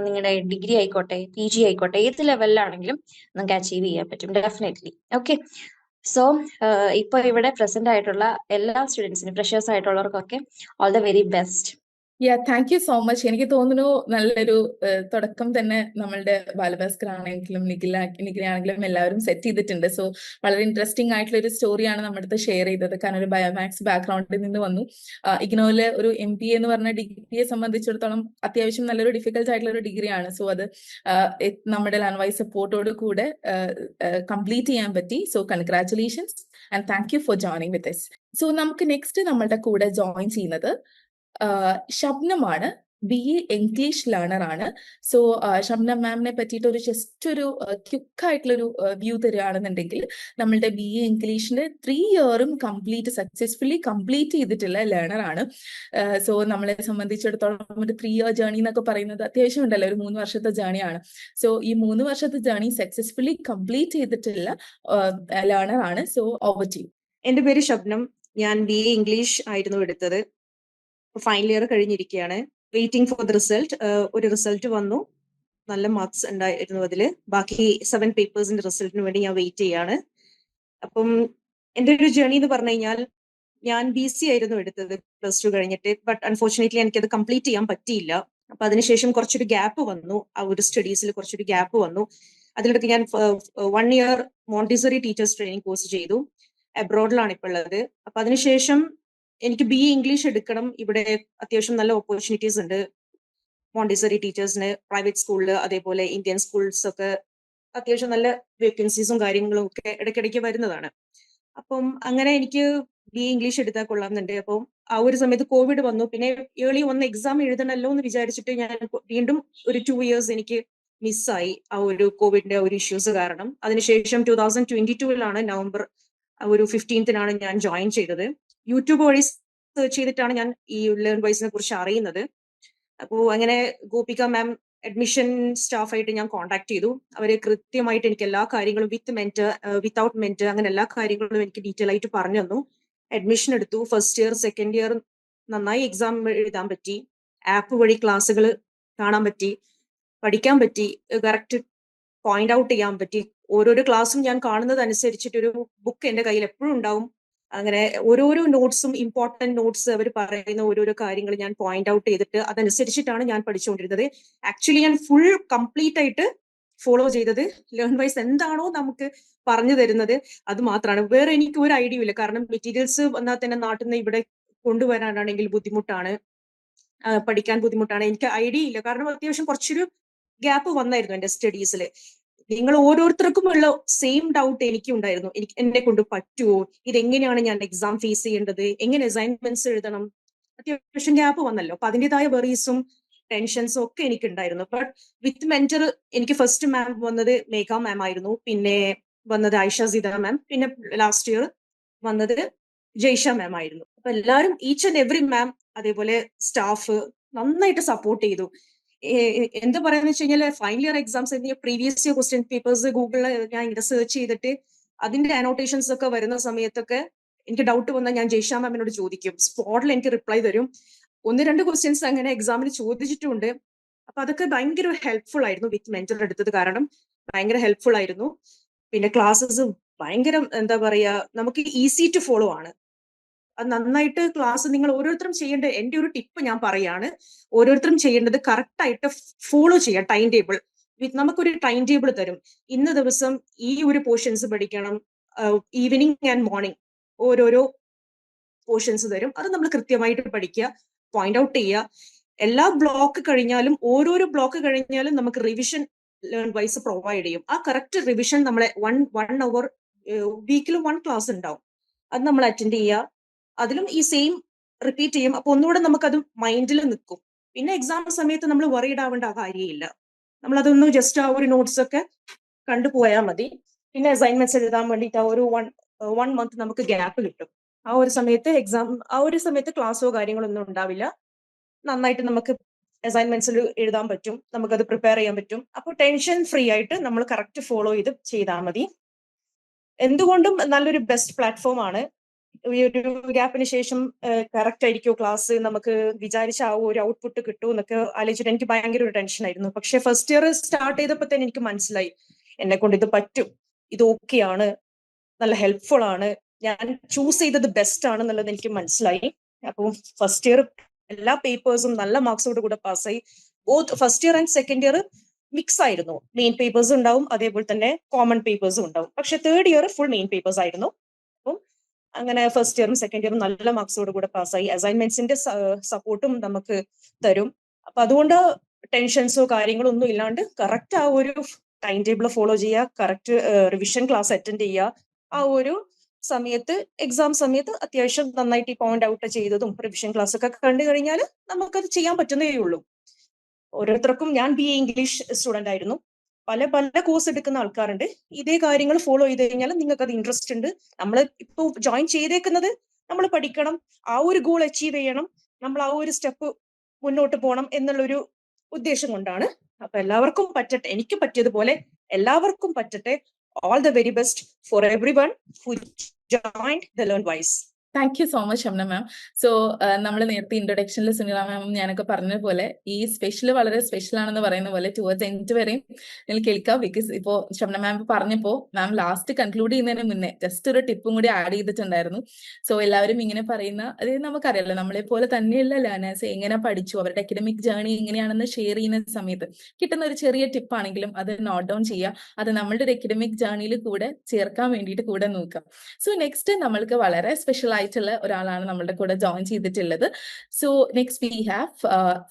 [SPEAKER 4] നിങ്ങളുടെ ഡിഗ്രി ആയിക്കോട്ടെ PG ആയിക്കോട്ടെ ഏത് ലെവലിലാണെങ്കിലും നിങ്ങൾക്ക് അച്ചീവ് ചെയ്യാൻ പറ്റും ഡെഫിനറ്റ്ലി. ഓക്കെ, സോ ഇപ്പൊ ഇവിടെ പ്രസന്റ് ആയിട്ടുള്ള എല്ലാ സ്റ്റുഡൻസിനും ഫ്രഷേഴ്സ് ആയിട്ടുള്ളവർക്കൊക്കെ all the very best.
[SPEAKER 2] Thank you so much. എനിക്ക് തോന്നുന്നു നല്ലൊരു തുടക്കം തന്നെ നമ്മളുടെ ബാലഭാസ്കർ ആണെങ്കിലും നിഖിലാണെങ്കിലും എല്ലാവരും സെറ്റ് ചെയ്തിട്ടുണ്ട്. സോ വളരെ ഇൻട്രസ്റ്റിംഗ് ആയിട്ടുള്ള ഒരു സ്റ്റോറിയാണ് നമ്മുടെ അടുത്ത് ഷെയർ ചെയ്തത്. കാരണം ഒരു ബയോമാക്സ് ബാക്ക്ഗ്രൗണ്ടിൽ നിന്ന് വന്നു. ഇഗ്നോയില് ഒരു MBA എന്ന് പറഞ്ഞ ഡിഗ്രിയെ സംബന്ധിച്ചിടത്തോളം അത്യാവശ്യം നല്ലൊരു ഡിഫിക്കൽട്ട് ആയിട്ടുള്ള ഒരു ഡിഗ്രിയാണ്. സോ അത് നമ്മുടെ ലാൻവൈസ് സപ്പോർട്ടോട് കൂടെ കംപ്ലീറ്റ് ചെയ്യാൻ പറ്റി. So congratulations and thank you for joining with us. So നമുക്ക് നെക്സ്റ്റ് നമ്മളുടെ കൂടെ ജോയിൻ ചെയ്യുന്നത് ഷബ്നമാണ്. BA ഇംഗ്ലീഷ് ലേണർ ആണ്. സോ ഷബ്നം മാമിനെ പറ്റിയിട്ട് ജസ്റ്റ് ഒരു ക്വിക്ക് ആയിട്ടുള്ളൊരു വ്യൂ തരികയാണെന്നുണ്ടെങ്കിൽ നമ്മളുടെ BA ഇംഗ്ലീഷിന്റെ 3 ഇയറും സക്സസ്ഫുള്ളി കംപ്ലീറ്റ് ചെയ്തിട്ടുള്ള ലേണർ ആണ്. സോ നമ്മളെ സംബന്ധിച്ചിടത്തോളം ഒരു 3 ഇയർ ജേർണി എന്നൊക്കെ പറയുന്നത് അത്യാവശ്യം ഉണ്ടല്ലോ, ഒരു 3 വർഷത്തെ ജേർണിയാണ്. സോ ഈ 3 വർഷത്തെ ജേർണി സക്സസ്ഫുള്ളി കംപ്ലീറ്റ് ചെയ്തിട്ടുള്ള ലേണർ ആണ്. So over to you.
[SPEAKER 5] എൻ്റെ പേര് ഷബ്നം. ഞാൻ BA ഇംഗ്ലീഷ് ആയിരുന്നു എടുത്തത്. ഫൈനൽ ഇയർ കഴിഞ്ഞിരിക്കുകയാണ്. Waiting for the result. ഒരു റിസൾട്ട് വന്നു, നല്ല മാർക്സ് ഉണ്ടായിരുന്നു അതിൽ. ബാക്കി 7 പേപ്പേഴ്സിന്റെ റിസൾട്ടിന് വേണ്ടി ഞാൻ വെയിറ്റ് ചെയ്യാണ്. അപ്പം എൻ്റെ ഒരു ജേർണി എന്ന് പറഞ്ഞു കഴിഞ്ഞാൽ ഞാൻ BC ആയിരുന്നു എടുത്തത് +2 കഴിഞ്ഞിട്ട്. ബട്ട് അൺഫോർച്ചുനേറ്റ്ലി എനിക്കത് കംപ്ലീറ്റ് ചെയ്യാൻ പറ്റിയില്ല. അപ്പൊ അതിനുശേഷം കുറച്ചൊരു ഗ്യാപ്പ് വന്നു, ആ ഒരു സ്റ്റഡീസിൽ കുറച്ചൊരു ഗ്യാപ്പ് വന്നു. അതിലിടയ്ക്ക് ഞാൻ 1 year Montessori teachers training course ചെയ്തു. അബ്രോഡിലാണ് ഇപ്പോൾ ഉള്ളത്. അപ്പൊ അതിനുശേഷം എനിക്ക് BA ഇംഗ്ലീഷ് എടുക്കണം. ഇവിടെ അത്യാവശ്യം നല്ല ഓപ്പർച്യൂണിറ്റീസ് ഉണ്ട് മോണ്ടിസറി ടീച്ചേഴ്സിന് പ്രൈവറ്റ് സ്കൂളിൽ, അതേപോലെ ഇന്ത്യൻ സ്കൂൾസ് ഒക്കെ അത്യാവശ്യം നല്ല വേക്കൻസീസും കാര്യങ്ങളും ഒക്കെ ഇടയ്ക്കിടയ്ക്ക് വരുന്നതാണ്. അപ്പം അങ്ങനെ എനിക്ക് BA ഇംഗ്ലീഷ് എടുത്താൽ കൊള്ളാമെന്നുണ്ട്. അപ്പം ആ ഒരു സമയത്ത് കോവിഡ് വന്നു. പിന്നെ ഏർലി ഒന്ന് എക്സാം എഴുതണമല്ലോ എന്ന് വിചാരിച്ചിട്ട് ഞാൻ വീണ്ടും ഒരു 2 ഇയേഴ്സ് എനിക്ക് മിസ്സായി ആ ഒരു കോവിഡിന്റെ ഒരു ഇഷ്യൂസ് കാരണം. അതിനുശേഷം 2022 നവംബർ ഒരു 15 ഞാൻ ജോയിൻ ചെയ്തത്. യൂട്യൂബ് വഴി സെർച്ച് ചെയ്തിട്ടാണ് ഞാൻ ഈ ലേൺ വൈസിനെ കുറിച്ച് അറിയുന്നത്. അപ്പോൾ അങ്ങനെ ഗോപിക മാം അഡ്മിഷൻ സ്റ്റാഫായിട്ട് ഞാൻ കോൺടാക്ട് ചെയ്തു. അവര് കൃത്യമായിട്ട് എനിക്ക് എല്ലാ കാര്യങ്ങളും വിത്ത് മെന്റർ, വിത്തൗട്ട് മെന്റർ, അങ്ങനെ എല്ലാ കാര്യങ്ങളും എനിക്ക് ഡീറ്റെയിൽ ആയിട്ട് പറഞ്ഞു തന്നു. അഡ്മിഷൻ എടുത്തു. ഫസ്റ്റ് ഇയർ സെക്കൻഡ് ഇയർ നന്നായി എക്സാം എഴുതാൻ പറ്റി. ആപ്പ് വഴി ക്ലാസ്സുകൾ കാണാൻ പറ്റി, പഠിക്കാൻ പറ്റി, കറക്റ്റ് പോയിന്റ് ഔട്ട് ചെയ്യാൻ പറ്റി. ഓരോരോ ക്ലാസ്സും ഞാൻ കാണുന്നത് അനുസരിച്ചിട്ടൊരു ബുക്ക് എൻ്റെ കയ്യിൽ എപ്പോഴും ഉണ്ടാവും. അങ്ങനെ ഓരോരോ നോട്ട്സും ഇമ്പോർട്ടന്റ് നോട്ട്സ് അവർ പറയുന്ന ഓരോരോ കാര്യങ്ങൾ ഞാൻ പോയിന്റ് ഔട്ട് ചെയ്തിട്ട് അതനുസരിച്ചിട്ടാണ് ഞാൻ പഠിച്ചുകൊണ്ടിരുന്നത്. ആക്ച്വലി ഞാൻ ഫുൾ കംപ്ലീറ്റ് ആയിട്ട് ഫോളോ ചെയ്തത് ലേൺ വൈസ് എന്താണോ നമുക്ക് പറഞ്ഞു തരുന്നത് അത് മാത്രമാണ്. വേറെ എനിക്ക് ഒരു ഐഡിയ ഇല്ല. കാരണം മെറ്റീരിയൽസ് വന്നാൽ തന്നെ നാട്ടിൽ നിന്ന് ഇവിടെ കൊണ്ടുവരാനാണെങ്കിൽ ബുദ്ധിമുട്ടാണ്, പഠിക്കാൻ ബുദ്ധിമുട്ടാണ്. എനിക്ക് ഐഡിയ ഇല്ല. കാരണം അത്യാവശ്യം കുറച്ചൊരു ഗ്യാപ്പ് വന്നായിരുന്നു എൻ്റെ സ്റ്റഡീസിൽ. നിങ്ങൾ ഓരോരുത്തർക്കും ഉള്ള സെയിം ഡൗട്ട് എനിക്കും ഉണ്ടായിരുന്നു. എന്നെ കൊണ്ട് പറ്റുമോ, ഇതെങ്ങനെയാണ് ഞാൻ എക്സാം ഫേസ് ചെയ്യേണ്ടത്, എങ്ങനെ അസൈൻമെന്റ്സ് എഴുതണം, അത്യാവശ്യം ഗ്യാപ്പ് വന്നല്ലോ. അപ്പൊ അതിൻ്റെതായ വെറീസും ടെൻഷൻസും ഒക്കെ എനിക്ക് ഉണ്ടായിരുന്നു. ബട്ട് വിത്ത് മെന്റർ എനിക്ക് ഫസ്റ്റ് മാം വന്നത് മേഘ മാം ആയിരുന്നു, പിന്നെ വന്നത് ആയിഷ സീത മാം, പിന്നെ ലാസ്റ്റ് ഇയർ വന്നത് ജയ്ഷ മാം ആയിരുന്നു. അപ്പൊ എല്ലാവരും ഈച്ച് ആൻഡ് എവറി മാം, അതേപോലെ സ്റ്റാഫ് നന്നായിട്ട് സപ്പോർട്ട് ചെയ്തു. എന്താ പറയാന്ന് വെച്ച് കഴിഞ്ഞാൽ final year exams previous year question papers ഗൂഗിളിൽ ഞാൻ ഇങ്ങനെ സെർച്ച് ചെയ്തിട്ട് അതിന്റെ അനോട്ടേഷൻസ് ഒക്കെ വരുന്ന സമയത്തൊക്കെ എനിക്ക് ഡൗട്ട് വന്നാൽ ഞാൻ ജയ്ഷ മാമിനോട് ചോദിക്കും. സ്പോട്ടിൽ എനിക്ക് റിപ്ലൈ തരും. 1-2 ക്വസ്റ്റ്യൻസ് അങ്ങനെ എക്സാമിന് ചോദിച്ചിട്ടുണ്ട്. അപ്പൊ അതൊക്കെ ഭയങ്കര ഹെൽപ്ഫുൾ ആയിരുന്നു വിത്ത് മെന്റർ എടുത്തത് കാരണം. ഭയങ്കര ഹെൽപ്ഫുൾ ആയിരുന്നു. പിന്നെ ക്ലാസ്സസ് ഭയങ്കര എന്താ പറയാ, നമുക്ക് ഈസി ടു ഫോളോ ആണ്. അത് നന്നായിട്ട് ക്ലാസ് നിങ്ങൾ ഓരോരുത്തരും ചെയ്യേണ്ടത്, എൻ്റെ ഒരു ടിപ്പ് ഞാൻ പറയാണ്, ഓരോരുത്തരും ചെയ്യേണ്ടത് കറക്റ്റ് ആയിട്ട് ഫോളോ ചെയ്യുക. ടൈം ടേബിൾ നമുക്കൊരു ടൈം ടേബിൾ തരും. ഇന്ന ദിവസം ഈ ഒരു പോർഷൻസ് പഠിക്കണം, ഈവനിങ് ആൻഡ് മോർണിംഗ് ഓരോരോ പോർഷൻസ് തരും. അത് നമ്മൾ കൃത്യമായിട്ട് പഠിക്കുക, പോയിന്റ് ഔട്ട് ചെയ്യുക. എല്ലാ ബ്ലോക്ക് കഴിഞ്ഞാലും ഓരോരോ ബ്ലോക്ക് കഴിഞ്ഞാലും നമുക്ക് റിവിഷൻ ലേൺ വൈസ് പ്രൊവൈഡ് ചെയ്യും. ആ കറക്റ്റ് റിവിഷൻ നമ്മളെ 1 അവർ വീക്കിൽ 1 ക്ലാസ് ഉണ്ടാവും. അത് നമ്മൾ അറ്റൻഡ് ചെയ്യുക. അതിലും ഈ സെയിം റിപ്പീറ്റ് ചെയ്യും. അപ്പൊ ഒന്നുകൂടെ നമുക്കത് മൈൻഡിൽ നിൽക്കും. പിന്നെ എക്സാം സമയത്ത് നമ്മൾ വറീഡ് ആവേണ്ട കാര്യമില്ല. നമ്മൾ അതൊന്ന് ജസ്റ്റ് ആ ഒരു നോട്ട്സ് ഒക്കെ കണ്ടുപോയാൽ മതി. പിന്നെ അസൈൻമെന്റ്സ് എഴുതാൻ വേണ്ടിയിട്ട് ആ ഒരു 1 മന്ത് നമുക്ക് ഗ്യാപ്പ് കിട്ടും. ആ ഒരു സമയത്ത് ക്ലാസ്സോ കാര്യങ്ങളോ ഒന്നും ഉണ്ടാവില്ല. നന്നായിട്ട് നമുക്ക് അസൈൻമെന്റ്സിൽ എഴുതാൻ പറ്റും, നമുക്കത് പ്രിപ്പയർ ചെയ്യാൻ പറ്റും. അപ്പോൾ ടെൻഷൻ ഫ്രീ ആയിട്ട് നമ്മൾ കറക്റ്റ് ഫോളോ ചെയ്താൽ മതി. എന്തുകൊണ്ടും നല്ലൊരു ബെസ്റ്റ് പ്ലാറ്റ്ഫോം ആണ്. ഈ ഒരു ഗ്യാപ്പിന് ശേഷം കറക്റ്റ് ആയിരിക്കുമോ ക്ലാസ്, നമുക്ക് വിചാരിച്ച ആ ഒരു ഔട്ട്പുട്ട് കിട്ടുമോ എന്നൊക്കെ ആലോചിച്ചിട്ട് എനിക്ക് ഭയങ്കര ഒരു ടെൻഷൻ ആയിരുന്നു. പക്ഷെ ഫസ്റ്റ് ഇയർ സ്റ്റാർട്ട് ചെയ്തപ്പോൾ തന്നെ എനിക്ക് മനസ്സിലായി എന്നെ കൊണ്ട് ഇത് പറ്റും, ഇത് ഓക്കെയാണ്, നല്ല ഹെൽപ്ഫുൾ ആണ്, ഞാൻ ചൂസ് ചെയ്തത് ബെസ്റ്റ് ആണെന്നുള്ളത് എനിക്ക് മനസ്സിലായി. അപ്പോൾ ഫസ്റ്റ് ഇയർ എല്ലാ പേപ്പേഴ്സും നല്ല മാർക്സോട് കൂടെ പാസ്സായി. Both first year and second year mix ആയിരുന്നു. മെയിൻ പേപ്പേഴ്സ് ഉണ്ടാവും, അതേപോലെ തന്നെ കോമൺ പേപ്പേഴ്സും ഉണ്ടാവും. പക്ഷെ third year full main papers ആയിരുന്നു. അപ്പം അങ്ങനെ ഫസ്റ്റ് ഇയറും സെക്കൻഡ് ഇയറും നല്ല മാർക്സോട് കൂടെ പാസ്സായി. അസൈൻമെന്റ്സിന്റെ സപ്പോർട്ടും നമുക്ക് തരും. അപ്പൊ അതുകൊണ്ട് ടെൻഷൻസോ കാര്യങ്ങളോ ഒന്നും ഇല്ലാണ്ട് കറക്റ്റ് ആ ഒരു ടൈം ടേബിൾ ഫോളോ ചെയ്യുക, കറക്റ്റ് റിവിഷൻ ക്ലാസ് അറ്റൻഡ് ചെയ്യുക. ആ ഒരു സമയത്ത് എക്സാം സമയത്ത് അത്യാവശ്യം നന്നായിട്ട് ഈ പോയിന്റ് ഔട്ട് ചെയ്തതും റിവിഷൻ ക്ലാസ് ഒക്കെ കണ്ടു കഴിഞ്ഞാൽ നമുക്കത് ചെയ്യാൻ പറ്റുന്നേ ഉള്ളൂ. ഓരോരുത്തർക്കും, ഞാൻ BA ഇംഗ്ലീഷ് സ്റ്റുഡന്റ് ആയിരുന്നു, പല കോഴ്സ് എടുക്കുന്ന ആൾക്കാരുണ്ട്. ഇതേ കാര്യങ്ങൾ ഫോളോ ചെയ്ത് കഴിഞ്ഞാൽ നിങ്ങൾക്ക് അത് ഇൻട്രസ്റ്റ് ഉണ്ട്. നമ്മൾ ഇപ്പോൾ ജോയിൻ ചെയ്തേക്കുന്നത് നമ്മൾ പഠിക്കണം, ആ ഒരു ഗോൾ അച്ചീവ് ചെയ്യണം, നമ്മൾ ആ ഒരു സ്റ്റെപ്പ് മുന്നോട്ട് പോകണം എന്നുള്ളൊരു ഉദ്ദേശം കൊണ്ടാണ്. അപ്പൊ എല്ലാവർക്കും പറ്റട്ടെ, എനിക്ക് പറ്റിയതുപോലെ എല്ലാവർക്കും പറ്റട്ടെ. All the very best for everyone who joined the Learn Wise.
[SPEAKER 2] Thank you so much Shamna ma'am. So നമ്മൾ നേരത്തെ ഇൻട്രൊഡക്ഷനിൽ സുനില മാമും ഞാനൊക്കെ പറഞ്ഞ പോലെ ഈ സ്പെഷ്യൽ വളരെ സ്പെഷ്യൽ ആണെന്ന് പറയുന്ന പോലെ ടുവേർഡ്സ് എൻഡ് വരെയും നിങ്ങൾ കേൾക്കാം. ബിക്കോസ് ഇപ്പോ ഷംന മാം പറഞ്ഞപ്പോൾ മാം ലാസ്റ്റ് കൺക്ലൂഡ് ചെയ്യുന്നതിന് മുന്നേ ജസ്റ്റ് ഒരു ടിപ്പും കൂടി ആഡ് ചെയ്തിട്ടുണ്ടായിരുന്നു. സോ എല്ലാവരും ഇങ്ങനെ പറയുന്ന, അതായത് നമുക്കറിയാലോ നമ്മളെ പോലെ തന്നെയുള്ള ലേണേഴ്സ് എങ്ങനെ പഠിച്ചു, അവരുടെ അക്കാഡമിക് ജേർണി എങ്ങനെയാണെന്ന് ഷെയർ ചെയ്യുന്ന സമയത്ത് കിട്ടുന്ന ഒരു ചെറിയ ടിപ്പാണെങ്കിലും അത് നോട്ട് ഡൗൺ ചെയ്യുക, അത് നമ്മളുടെ ഒരു അക്കാഡമിക് ജേർണിയിൽ കൂടെ ചേർക്കാൻ വേണ്ടിയിട്ട് കൂടെ നോക്കാം. സോ നെക്സ്റ്റ് നമ്മൾക്ക് വളരെ സ്പെഷ്യൽ ആയിട്ടുള്ള ഒരാളാണ് നമ്മളുടെ കൂടെ ജോയിൻ ചെയ്തിട്ടുള്ളത്. So next we have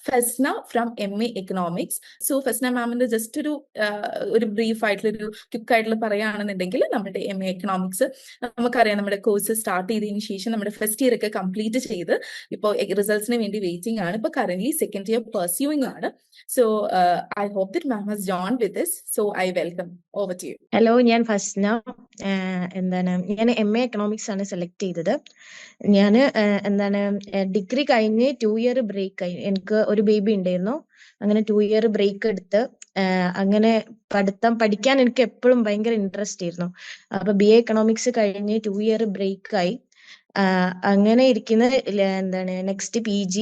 [SPEAKER 2] Fasna from MA economics. So Fasna മാമിന്റെ ജസ്റ്റ് ഒരു ബ്രീഫ് ആയിട്ടുള്ള ഒരു ക്വിക്ക് ആയിട്ടുള്ള പറയുകയാണെന്നുണ്ടെങ്കിൽ നമ്മുടെ MA എക്കണോമിക്സ് നമുക്കറിയാം, നമ്മുടെ കോഴ്സ് സ്റ്റാർട്ട് ചെയ്തതിനു ശേഷം നമ്മുടെ ഫസ്റ്റ് ഇയർ ഒക്കെ കംപ്ലീറ്റ് ചെയ്ത് ഇപ്പോൾ റിസൾട്ട്സിന് വേണ്ടി വെയിറ്റിംഗ് ആണ്. ഇപ്പോൾ കറന്റ് സെക്കൻഡ് ഇയർ പെർസ്യൂയിങ് ആണ്. So I hope that ma'am has join with us. So I welcome. Over to you.
[SPEAKER 6] Hello, ഞാൻ ഫസ്ന. ഞാൻ MA എക്കണോമിക്സ് ആണ് സെലക്ട് ചെയ്തത്. ഞാൻ ഡിഗ്രി കഴിഞ്ഞ് 2 ഇയർ ബ്രേക്ക് ആയി. എനിക്ക് ഒരു ബേബി ഉണ്ടായിരുന്നു. അങ്ങനെ 2 ഇയർ ബ്രേക്ക് എടുത്ത് അങ്ങനെ പഠിക്കാൻ എനിക്ക് എപ്പോഴും ഭയങ്കര ഇൻട്രസ്റ്റ് ആയിരുന്നു. അപ്പൊ BA എക്കണോമിക്സ് കഴിഞ്ഞ് 2 ഇയർ ബ്രേക്ക് ആയി. അങ്ങനെ ഇരിക്കുന്ന നെക്സ്റ്റ് PG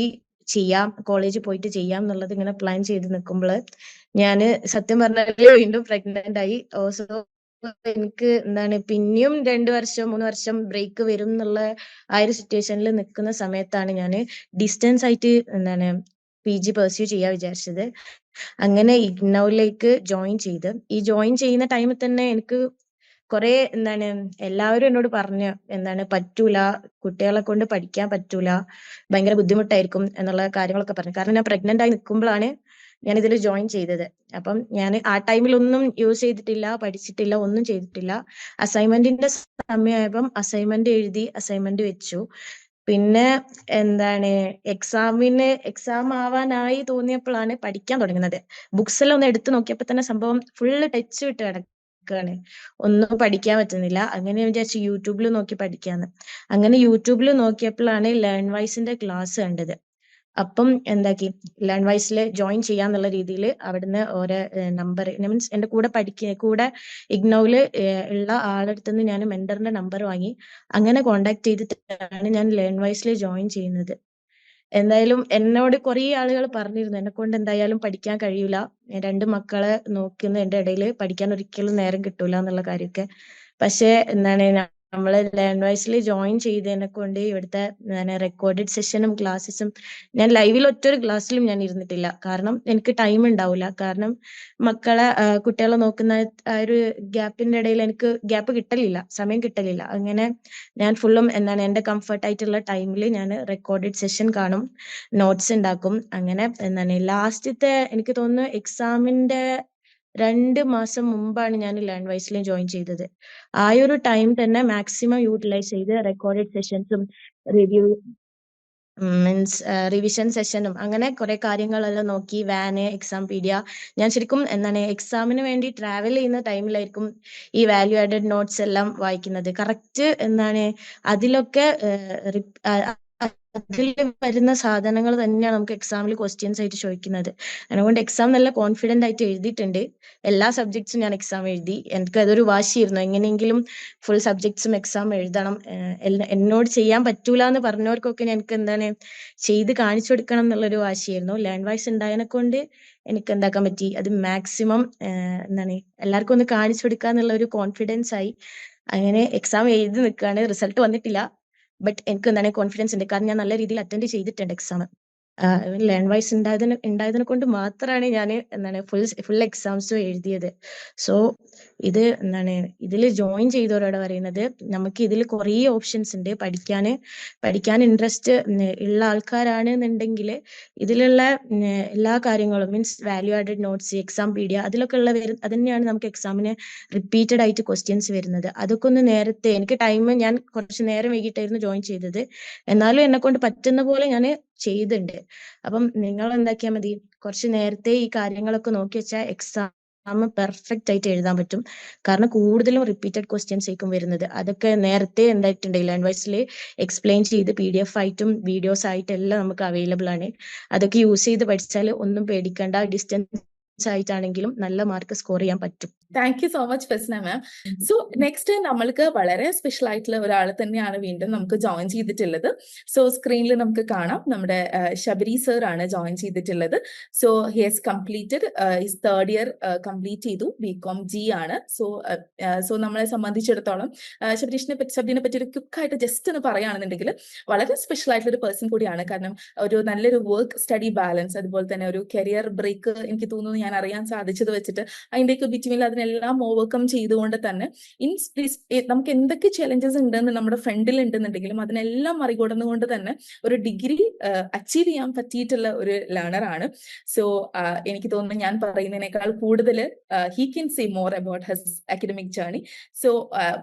[SPEAKER 6] ചെയ്യാം, കോളേജിൽ പോയിട്ട് ചെയ്യാം എന്നുള്ളത് ഇങ്ങനെ പ്ലാൻ ചെയ്ത് നിൽക്കുമ്പോൾ ഞാന് സത്യം പറഞ്ഞാൽ വീണ്ടും പ്രഗ്നന്റ് ആയി. ഓൾസോ എനിക്ക് പിന്നെയും 2 വർഷം 3 വർഷം ബ്രേക്ക് വരും എന്നുള്ള ആ ഒരു സിറ്റുവേഷനിൽ നിൽക്കുന്ന സമയത്താണ് ഞാൻ ഡിസ്റ്റൻസ് ആയിട്ട് PG പെർസ്യൂ ചെയ്യാൻ വിചാരിച്ചത്. അങ്ങനെ ഇഗ്നോയിലേക്ക് ജോയിൻ ചെയ്ത് ഈ ജോയിൻ ചെയ്യുന്ന ടൈമിൽ തന്നെ എനിക്ക് കുറെ എല്ലാവരും എന്നോട് പറഞ്ഞു പറ്റൂല, കുട്ടികളെ കൊണ്ട് പഠിക്കാൻ പറ്റൂല, ഭയങ്കര ബുദ്ധിമുട്ടായിരിക്കും എന്നുള്ള കാര്യങ്ങളൊക്കെ പറഞ്ഞു. കാരണം ഞാൻ പ്രഗ്നന്റ് ആയി നിൽക്കുമ്പോഴാണ് ഞാൻ ഇതിൽ ജോയിൻ ചെയ്തത്. അപ്പം ഞാൻ ആ ടൈമിൽ ഒന്നും യൂസ് ചെയ്തിട്ടില്ല, പഠിച്ചിട്ടില്ല, ഒന്നും ചെയ്തിട്ടില്ല. അസൈൻമെന്റിന്റെ സമയമായപ്പം അസൈൻമെന്റ് എഴുതി, അസൈൻമെന്റ് വെച്ചു. പിന്നെ എക്സാം ആവാനായി തോന്നിയപ്പോഴാണ് പഠിക്കാൻ തുടങ്ങുന്നത്. ബുക്സ് എല്ലാം ഒന്ന് എടുത്തു നോക്കിയപ്പോ തന്നെ സംഭവം ഫുള്ള് ടച്ച് വിട്ട് കിടക്കാണ്, ഒന്നും പഠിക്കാൻ പറ്റുന്നില്ല. അങ്ങനെ വിചാരിച്ചു യൂട്യൂബിൽ നോക്കി പഠിക്കാന്ന്. അങ്ങനെ യൂട്യൂബിൽ നോക്കിയപ്പോഴാണ് ലേൺ വൈസിന്റെ ക്ലാസ് കണ്ടത്. അപ്പം ലേൺ വൈസിൽ ജോയിൻ ചെയ്യാന്നുള്ള രീതിയിൽ അവിടുന്ന് ഓരോ നമ്പർ, മീൻസ് എന്റെ കൂടെ ഇഗ്നോയില് ഉള്ള ആളടുത്ത് നിന്ന് ഞാൻ മെന്ററിന്റെ നമ്പർ വാങ്ങി. അങ്ങനെ കോണ്ടാക്ട് ചെയ്തിട്ടാണ് ഞാൻ ലേൺ വൈസിൽ ജോയിൻ ചെയ്യുന്നത്. എന്തായാലും എന്നോട് കുറേ ആളുകൾ പറഞ്ഞിരുന്നു എന്നെ കൊണ്ട് എന്തായാലും പഠിക്കാൻ കഴിയൂല, 2 മക്കളെ നോക്കുന്നതിന്റെ ഇടയിൽ പഠിക്കാൻ ഒരിക്കലും നേരം കിട്ടൂല എന്നുള്ള കാര്യമൊക്കെ. പക്ഷെ നമ്മള് ലേൺ വൈസിൽ ജോയിൻ ചെയ്തതിനെ കൊണ്ട് ഇവിടുത്തെ റെക്കോർഡഡ് സെഷനും ക്ലാസ്സസും ഞാൻ ലൈവിൽ ഒറ്റൊരു ക്ലാസ്സിലും ഞാൻ ഇരുന്നിട്ടില്ല. കാരണം എനിക്ക് ടൈം ഉണ്ടാവില്ല. കാരണം കുട്ടികളെ നോക്കുന്ന ആ ഒരു ഗ്യാപ്പിന്റെ ഇടയിൽ എനിക്ക് ഗ്യാപ്പ് കിട്ടലില്ല, സമയം കിട്ടലില്ല. അങ്ങനെ ഞാൻ ഫുള്ളും എന്റെ കംഫർട്ട് ആയിട്ടുള്ള ടൈമിൽ ഞാൻ റെക്കോർഡഡ് സെഷൻ കാണും, നോട്ട്സ് ഉണ്ടാക്കും. അങ്ങനെ ലാസ്റ്റത്തെ എനിക്ക് തോന്നുന്നു എക്സാമിന്റെ 2 മാസം മുമ്പാണ് ഞാൻ ലേൺ വൈസിൽ ജോയിൻ ചെയ്തത്. ആ ഒരു ടൈം തന്നെ മാക്സിമം യൂട്ടിലൈസ് ചെയ്ത് റെക്കോർഡഡ് സെഷൻസും റിവിഷൻ സെഷനും അങ്ങനെ കുറെ കാര്യങ്ങളെല്ലാം നോക്കി, എക്സാം പീഡിയ. ഞാൻ ശരിക്കും എക്സാമിന് വേണ്ടി ട്രാവൽ ചെയ്യുന്ന ടൈമിലായിരിക്കും ഈ വാല്യൂ ആഡഡ് നോട്ട്സ് എല്ലാം വായിക്കുന്നത്. കറക്റ്റ് അതിലൊക്കെ അതിൽ വരുന്ന സാധനങ്ങൾ തന്നെയാണ് നമുക്ക് എക്സാമിൽ ക്വസ്റ്റ്യൻസ് ആയിട്ട് ചോദിക്കുന്നത്. അതുകൊണ്ട് എക്സാം നല്ല കോൺഫിഡന്റ് ആയിട്ട് എഴുതിയിട്ടുണ്ട്. എല്ലാ സബ്ജക്ട്സും ഞാൻ എക്സാം എഴുതി. എനിക്ക് അതൊരു വാശിയായിരുന്നു, എങ്ങനെയെങ്കിലും ഫുൾ സബ്ജക്ട്സും എക്സാം എഴുതണം. എന്നോട് ചെയ്യാൻ പറ്റൂല എന്ന് പറഞ്ഞവർക്കൊക്കെ എനിക്ക് ചെയ്ത് കാണിച്ചു കൊടുക്കണം എന്നുള്ളൊരു വാശിയായിരുന്നു. ലേൺ വൈസ് ഉണ്ടായതിനെ കൊണ്ട് എനിക്ക് എന്താക്കാൻ പറ്റി, അത് മാക്സിമം എല്ലാവർക്കും ഒന്ന് കാണിച്ചു കൊടുക്കുക എന്നുള്ള ഒരു കോൺഫിഡൻസ് ആയി. അങ്ങനെ എക്സാം എഴുതി നിൽക്കുകയാണ്. റിസൾട്ട് വന്നിട്ടില്ല, ബട്ട് എനിക്ക് കോൺഫിഡൻസ് ഉണ്ട്. കാരണം ഞാൻ നല്ല രീതിയിൽ അറ്റൻഡ് ചെയ്തിട്ടുണ്ട് എക്സാം. ലേൺ വൈസ് ഉണ്ടായതിനെ കൊണ്ട് മാത്രമാണ് ഞാൻ ഫുൾ എക്സാംസും എഴുതിയത്. സോ ഇത് ഇതിൽ ജോയിൻ ചെയ്തവരോട് പറയുന്നത്, നമുക്ക് ഇതിൽ കുറേ ഓപ്ഷൻസ് ഉണ്ട് പഠിക്കാൻ ഇൻട്രസ്റ്റ് ഉള്ള ആൾക്കാരാണെന്നുണ്ടെങ്കിൽ ഇതിലുള്ള എല്ലാ കാര്യങ്ങളും, means value added notes, exam pedia, അതിലൊക്കെ അത് തന്നെയാണ് നമുക്ക് എക്സാമിന് റിപ്പീറ്റഡ് ആയിട്ട് ക്വസ്റ്റ്യൻസ് വരുന്നത്. അതൊക്കെ ഒന്ന് നേരത്തെ, എനിക്ക് ഞാൻ കുറച്ച് നേരം വൈകിട്ടായിരുന്നു ജോയിൻ ചെയ്തത്, എന്നാലും എന്നെ കൊണ്ട് പറ്റുന്ന പോലെ ഞാൻ ചെയ്തിട്ടുണ്ട്. അപ്പം നിങ്ങൾ എന്താക്കിയാൽ മതി, കുറച്ച് നേരത്തെ ഈ കാര്യങ്ങളൊക്കെ നോക്കി വെച്ചാൽ എക്സാം പെർഫെക്റ്റ് ആയിട്ട് എഴുതാൻ പറ്റും. കാരണം കൂടുതലും റിപ്പീറ്റഡ് ക്വസ്റ്റ്യൻസ് ആയിരിക്കും വരുന്നത്. അതൊക്കെ നേരത്തെ എന്തായിട്ടുണ്ട് ലേൺ വൈസിൽ എക്സ്പ്ലെയിൻ ചെയ്ത് PDF ആയിട്ടും വീഡിയോസ് ആയിട്ടും എല്ലാം നമുക്ക് അവൈലബിൾ ആണ്. അതൊക്കെ യൂസ് ചെയ്ത് പഠിച്ചാൽ ഒന്നും പേടിക്കേണ്ട. ഡിസ്റ്റൻസ് ആയിട്ടാണെങ്കിലും നല്ല മാർക്ക് സ്കോർ ചെയ്യാൻ പറ്റും.
[SPEAKER 2] Thank you so much Fasna ma'am. So next നമ്മൾക്ക് വളരെ സ്പെഷ്യൽ ആയിട്ടുള്ള ഒരാൾ തന്നെയാണ് വീണ്ടും നമുക്ക് ജോയിൻ ചെയ്തിട്ടുള്ളത്. സോ സ്ക്രീനിൽ നമുക്ക് കാണാം നമ്മുടെ ശബരി സർ ആണ് ജോയിൻ ചെയ്തിട്ടുള്ളത്. So he has completed his third year complete ചെയ്തു, BCom G ആണ്. സോ നമ്മളെ സംബന്ധിച്ചിടത്തോളം ശബരീനെ പറ്റി ഒരു ക്വിക്കായിട്ട് ജസ്റ്റ് ഒന്ന് പറയുകയാണെന്നുണ്ടെങ്കിൽ വളരെ സ്പെഷ്യൽ ആയിട്ടുള്ള ഒരു പേഴ്സൺ കൂടിയാണ്. കാരണം ഒരു നല്ലൊരു വർക്ക് സ്റ്റഡി ബാലൻസ്, അതുപോലെ തന്നെ ഒരു കരിയർ ബ്രേക്ക് എനിക്ക് തോന്നുന്നു ഞാൻ അറിയാൻ സാധിച്ചത് വെച്ചിട്ട് അതിൻ്റെയൊക്കെ ബിറ്റ്വീനിൽ അതിനെല്ലാം ഓവർകം ചെയ്തുകൊണ്ട് തന്നെ നമുക്ക് എന്തൊക്കെ ചലഞ്ചസ് ഉണ്ടെന്ന് നമ്മുടെ ഫ്രണ്ടിൽ ഉണ്ടെന്നുണ്ടെങ്കിലും അതിനെല്ലാം മറികടന്നുകൊണ്ട് തന്നെ ഒരു ഡിഗ്രി അച്ചീവ് ചെയ്യാൻ പറ്റിയിട്ടുള്ള ഒരു ലേണർ ആണ്. സോ എനിക്ക് തോന്നുന്നു ഞാൻ പറയുന്നതിനേക്കാൾ കൂടുതൽ he can say more about his academic journey. So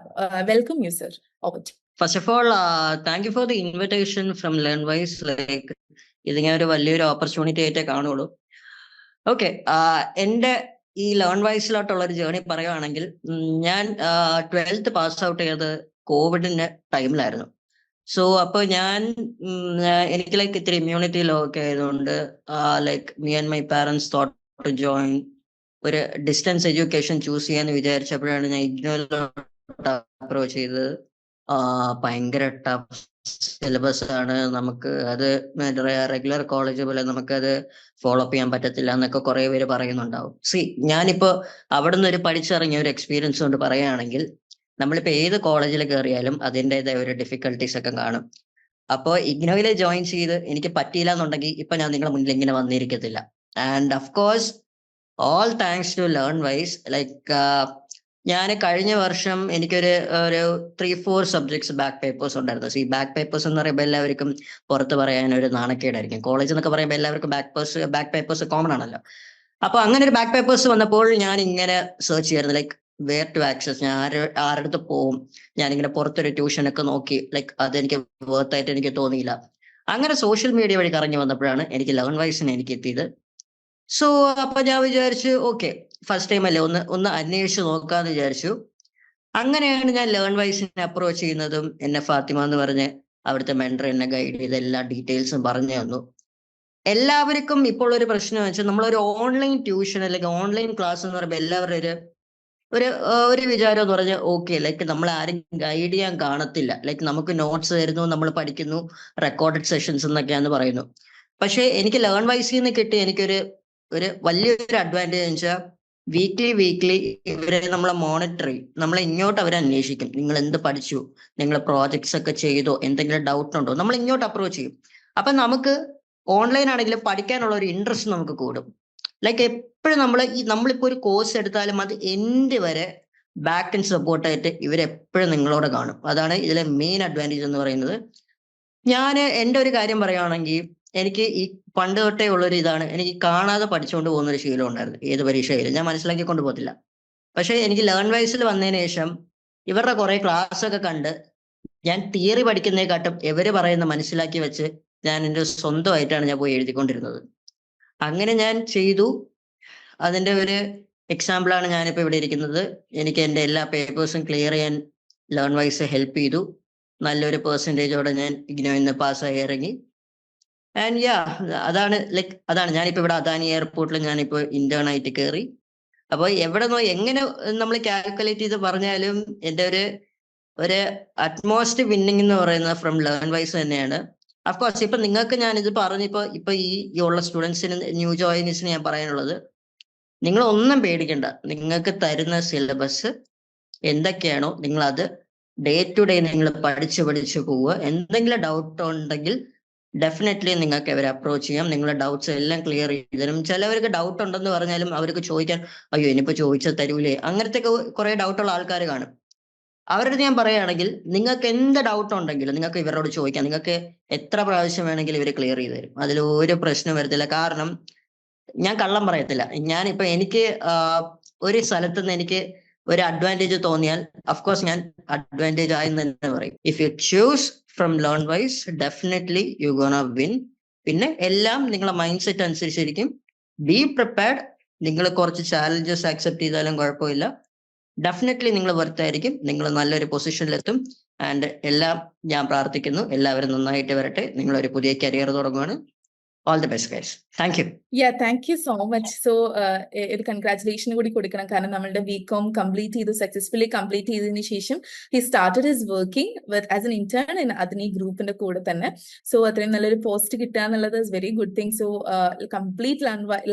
[SPEAKER 2] welcome you sir.
[SPEAKER 7] First of all, thank you for the invitation from LearnWise. ഇത് ഞാൻ ഒരു വലിയൊരു ഓപ്പർച്യൂണിറ്റി ആയിട്ടേ കാണുള്ളൂ. ഓക്കെ, എൻ്റെ ഈ LearnWise-ലോട്ടുള്ള ഒരു ജേർണി പറയുകയാണെങ്കിൽ, ഞാൻ 12th പാസ് ഔട്ട് ചെയ്തത് കോവിഡിന്റെ ടൈമിലായിരുന്നു. സോ അപ്പോൾ എനിക്ക് ഇത്തിരി ഇമ്മ്യൂണിറ്റി ലോ ഒക്കെ ആയതുകൊണ്ട് me and my parents thought to join ഒരു ഡിസ്റ്റൻസ് എഡ്യൂക്കേഷൻ ചൂസ് ചെയ്യാന്ന് വിചാരിച്ചപ്പോഴാണ് ഞാൻ ഇഗ്നോയിലോട്ട് അപ്രോച്ച് ചെയ്തത്. ഭയങ്കര ടഫ് സിലബസ് ആണ്, നമുക്ക് അത് റെഗുലർ കോളേജ് പോലെ നമുക്കത് ഫോളോ അപ്പ് ചെയ്യാൻ പറ്റത്തില്ല എന്നൊക്കെ കുറെ പേര് പറയുന്നുണ്ടാവും. ഞാനിപ്പോ അവിടെ നിന്ന് ഒരു പഠിച്ചിറങ്ങിയ ഒരു എക്സ്പീരിയൻസ് കൊണ്ട് പറയുകയാണെങ്കിൽ, നമ്മളിപ്പോ ഏത് കോളേജിൽ കയറിയാലും അതിൻ്റെതായ ഒരു ഡിഫിക്കൽട്ടീസ് ഒക്കെ കാണും. അപ്പോൾ ഇഗ്നോയിൽ ജോയിൻ ചെയ്ത് എനിക്ക് പറ്റിയില്ല എന്നുണ്ടെങ്കിൽ ഇപ്പൊ ഞാൻ നിങ്ങളുടെ മുന്നിൽ ഇങ്ങനെ വന്നിരിക്കത്തില്ല. And of course all thanks to LearnWise. ഞാൻ കഴിഞ്ഞ വർഷം എനിക്കൊരു 3-4 സബ്ജക്ട്സ് ബാക്ക് പേപ്പേഴ്സ് ഉണ്ടായിരുന്നു. ഈ ബാക്ക് പേപ്പേഴ്സ് എന്ന് പറയുമ്പോൾ എല്ലാവർക്കും പുറത്ത് പറയാൻ ഒരു നാണക്കേടായിരിക്കും. കോളേജ് എന്നൊക്കെ പറയുമ്പോൾ എല്ലാവർക്കും ബാക്ക് പേപ്പേഴ്സ് കോമൺ ആണല്ലോ. അപ്പൊ അങ്ങനെ ഒരു ബാക്ക് പേപ്പേഴ്സ് വന്നപ്പോൾ ഞാൻ ഇങ്ങനെ സെർച്ച് ചെയ്യായിരുന്നു, വേർ ടു ആക്സസ്, ഞാൻ ആരുടെ അടുത്ത് പോവും. ഞാനിങ്ങനെ പുറത്തൊരു ട്യൂഷനൊക്കെ നോക്കി, അതെനിക്ക് വേർത്തായിട്ട് എനിക്ക് തോന്നിയില്ല. അങ്ങനെ സോഷ്യൽ മീഡിയ വഴി കറങ്ങി വന്നപ്പോഴാണ് എനിക്ക് LearnWise-ന് എനിക്ക് എത്തിയത്. സോ അപ്പൊ ഞാൻ വിചാരിച്ചു ഓക്കെ, ഫസ്റ്റ് ടൈം അല്ലേ, ഒന്ന് അന്വേഷിച്ച് നോക്കാന്ന് വിചാരിച്ചു. അങ്ങനെയാണ് ഞാൻ LearnWise-നെ അപ്രോച്ച് ചെയ്യുന്നതും. എന്നെ ഫാത്തിമ എന്ന് പറഞ്ഞ് അവിടുത്തെ മെന്റർ എന്നെ ഗൈഡ് ചെയ്ത് എല്ലാ ഡീറ്റെയിൽസും പറഞ്ഞു തന്നു. എല്ലാവർക്കും ഇപ്പോൾ ഒരു പ്രശ്നം വെച്ചാൽ, നമ്മളൊരു ഓൺലൈൻ ട്യൂഷൻ അല്ലെങ്കിൽ ഓൺലൈൻ ക്ലാസ് എന്ന് പറയുമ്പോൾ എല്ലാവരും ഒരു വിചാരം എന്ന് പറഞ്ഞാൽ ഓക്കെ, നമ്മൾ ആരും ഗൈഡ് ചെയ്യാൻ കാണത്തില്ല, നമുക്ക് നോട്ട്സ് തരുന്നു, നമ്മൾ പഠിക്കുന്നു, റെക്കോർഡഡ് സെഷൻസ് എന്നൊക്കെയാന്ന് പറയുന്നു. പക്ഷെ എനിക്ക് LearnWise-ന്ന് കിട്ടിയ എനിക്കൊരു വലിയൊരു അഡ്വാൻറ്റേജ് എന്ന് വെച്ചാൽ, വീക്ക്ലി ഇവരെ നമ്മളെ മോണിറ്റർ ചെയ്യും, നമ്മളെ ഇങ്ങോട്ട് അവരെ അന്വേഷിക്കും. നിങ്ങൾ എന്ത് പഠിച്ചു, നിങ്ങൾ പ്രോജക്ട്സ് ഒക്കെ ചെയ്തോ, എന്തെങ്കിലും ഡൗട്ട് ഉണ്ടോ, നമ്മൾ ഇങ്ങോട്ട് അപ്രോച്ച് ചെയ്യും. അപ്പൊ നമുക്ക് ഓൺലൈൻ ആണെങ്കിലും പഠിക്കാനുള്ള ഒരു ഇൻട്രസ്റ്റ് നമുക്ക് കൂടും. എപ്പോഴും നമ്മളിപ്പോ ഒരു കോഴ്സ് എടുത്താലും അത് എൻഡ് വരെ ബാക്ക് ആൻഡ് സപ്പോർട്ടായിട്ട് ഇവരെപ്പോഴും നിങ്ങളോട് കാണും. അതാണ് ഇതിലെ മെയിൻ അഡ്വാൻറ്റേജ് എന്ന് പറയുന്നത്. ഞാൻ എൻ്റെ ഒരു കാര്യം പറയുകയാണെങ്കിൽ, എനിക്ക് ഈ പണ്ട് തൊട്ടേ ഉള്ളൊരു ഇതാണ്, എനിക്ക് കാണാതെ പഠിച്ചുകൊണ്ട് പോകുന്നൊരു ശീലം ഉണ്ടായിരുന്നു. ഏത് പരീക്ഷയിലും ഞാൻ മനസ്സിലാക്കി കൊണ്ടുപോകത്തില്ല. പക്ഷെ എനിക്ക് LearnWise-ൽ വന്നതിന് ശേഷം ഇവരുടെ കുറെ ക്ലാസ് ഒക്കെ കണ്ട് ഞാൻ തിയറി പഠിക്കുന്നതിനെക്കാട്ടും ഇവര് പറയുന്ന മനസ്സിലാക്കി വെച്ച് ഞാൻ എൻ്റെ സ്വന്തമായിട്ടാണ് ഞാൻ പോയി എഴുതിക്കൊണ്ടിരുന്നത്. അങ്ങനെ ഞാൻ ചെയ്തു. അതിന്റെ ഒരു എക്സാമ്പിളാണ് ഞാനിപ്പോൾ ഇവിടെ ഇരിക്കുന്നത്. എനിക്ക് എൻ്റെ എല്ലാ പേപ്പേഴ്സും ക്ലിയർ ചെയ്യാൻ LearnWise ഹെൽപ്പ് ചെയ്തു. നല്ലൊരു പെർസെൻറ്റേജോടെ ഞാൻ ഇഗ്നോയിന്ന് പാസ്സായി ഇറങ്ങി. ആൻഡ് അതാണ് ഞാനിപ്പോ ഇവിടെ അദാനി എയർപോർട്ടിൽ ഞാനിപ്പോ ഇന്റേൺ ആയിട്ട് കയറി. അപ്പൊ എങ്ങനെ നമ്മൾ കാൽക്കുലേറ്റ് ചെയ്ത് പറഞ്ഞാലും എൻ്റെ ഒരു അറ്റ്മോസ്റ്റ് വിന്നിങ് എന്ന് പറയുന്നത് ഫ്രം LearnWise തന്നെയാണ്. അഫ്കോഴ്സ് ഇപ്പൊ നിങ്ങൾക്ക് ഞാനിത് ഇപ്പൊ ഈ ഉള്ള സ്റ്റുഡൻസിന്, ന്യൂ ജോയിനേഴ്സിന് ഞാൻ പറയാനുള്ളത്, നിങ്ങൾ ഒന്നും പേടിക്കണ്ട. നിങ്ങൾക്ക് തരുന്ന സിലബസ് എന്തൊക്കെയാണോ നിങ്ങൾ അത് ഡേ ടു ഡേ നിങ്ങൾ പഠിച്ചു പോവുക. എന്തെങ്കിലും ഡൗട്ട് ഉണ്ടെങ്കിൽ ഡെഫിനറ്റ്ലി നിങ്ങൾക്ക് അവരെ അപ്രോച്ച് ചെയ്യാം. നിങ്ങളുടെ ഡൗട്ട്സ് എല്ലാം ക്ലിയർ ചെയ്ത് തരും. ചിലവർക്ക് ഡൗട്ട് ഉണ്ടെന്ന് പറഞ്ഞാലും അവർക്ക് ചോദിക്കാൻ, അയ്യോ ഇനിയിപ്പോ ചോദിച്ചാൽ തരൂലേ, അങ്ങനത്തെ കുറെ ഡൗട്ടുള്ള ആൾക്കാർ കാണും. അവരുടെ ഞാൻ പറയുകയാണെങ്കിൽ, നിങ്ങൾക്ക് എന്ത് ഡൗട്ട് ഉണ്ടെങ്കിലും നിങ്ങൾക്ക് ഇവരോട് ചോദിക്കാം. നിങ്ങൾക്ക് എത്ര പ്രാവശ്യം വേണമെങ്കിലും ഇവർ ക്ലിയർ ചെയ്ത് തരും. അതിൽ ഒരു പ്രശ്നം വരത്തില്ല. കാരണം ഞാൻ കള്ളം പറയത്തില്ല. ഞാനിപ്പോ എനിക്ക് ഒരു സ്ഥലത്ത് നിന്ന് എനിക്ക് ഒരു അഡ്വാൻറ്റേജ് തോന്നിയാൽ അഫ്കോഴ്സ് ഞാൻ അഡ്വാൻറ്റേജ് ആയെന്ന് തന്നെ പറയും. If you choose from LearnWise definitely you gonna win. പിന്നെ എല്ലാം നിങ്ങളെ മൈൻഡ് സെറ്റ് അനുസരിച്ചിരിക്കും. Be prepared. നിങ്ങൾ കുറച്ച് ചാലഞ്ചസ് അക്സെപ്റ്റ് ചെയ്താലും കുഴപ്പമില്ല. ഡെഫിനറ്റ്ലി നിങ്ങൾ വർത്തായിരിക്കും. നിങ്ങൾ നല്ലൊരു പൊസിഷനിലെത്തും. ആൻഡ് എല്ലാം ഞാൻ പ്രാർത്ഥിക്കുന്നു എല്ലാവരും നന്നായിട്ട് വരട്ടെ. നിങ്ങളൊരു പുതിയ കരിയർ തുടങ്ങുകയാണ്. All the best, guys. Thank you.
[SPEAKER 2] Yeah, thank you so much. So, ഒരു കൺഗ്രാറ്റുലേഷൻ കൂടി കൊടുക്കണം, കാരണം നമ്മളുടെ BCom കംപ്ലീറ്റ് ചെയ്തു, സക്സസ്ഫുള്ളി കംപ്ലീറ്റ് ചെയ്തതിന് ശേഷം he started his working with as an intern in അതിനി ഗ്രൂപ്പിന്റെ കൂടെ തന്നെ. സോ അത്രയും നല്ലൊരു പോസ്റ്റ് കിട്ടുക എന്നുള്ളത് is very good thing. So complete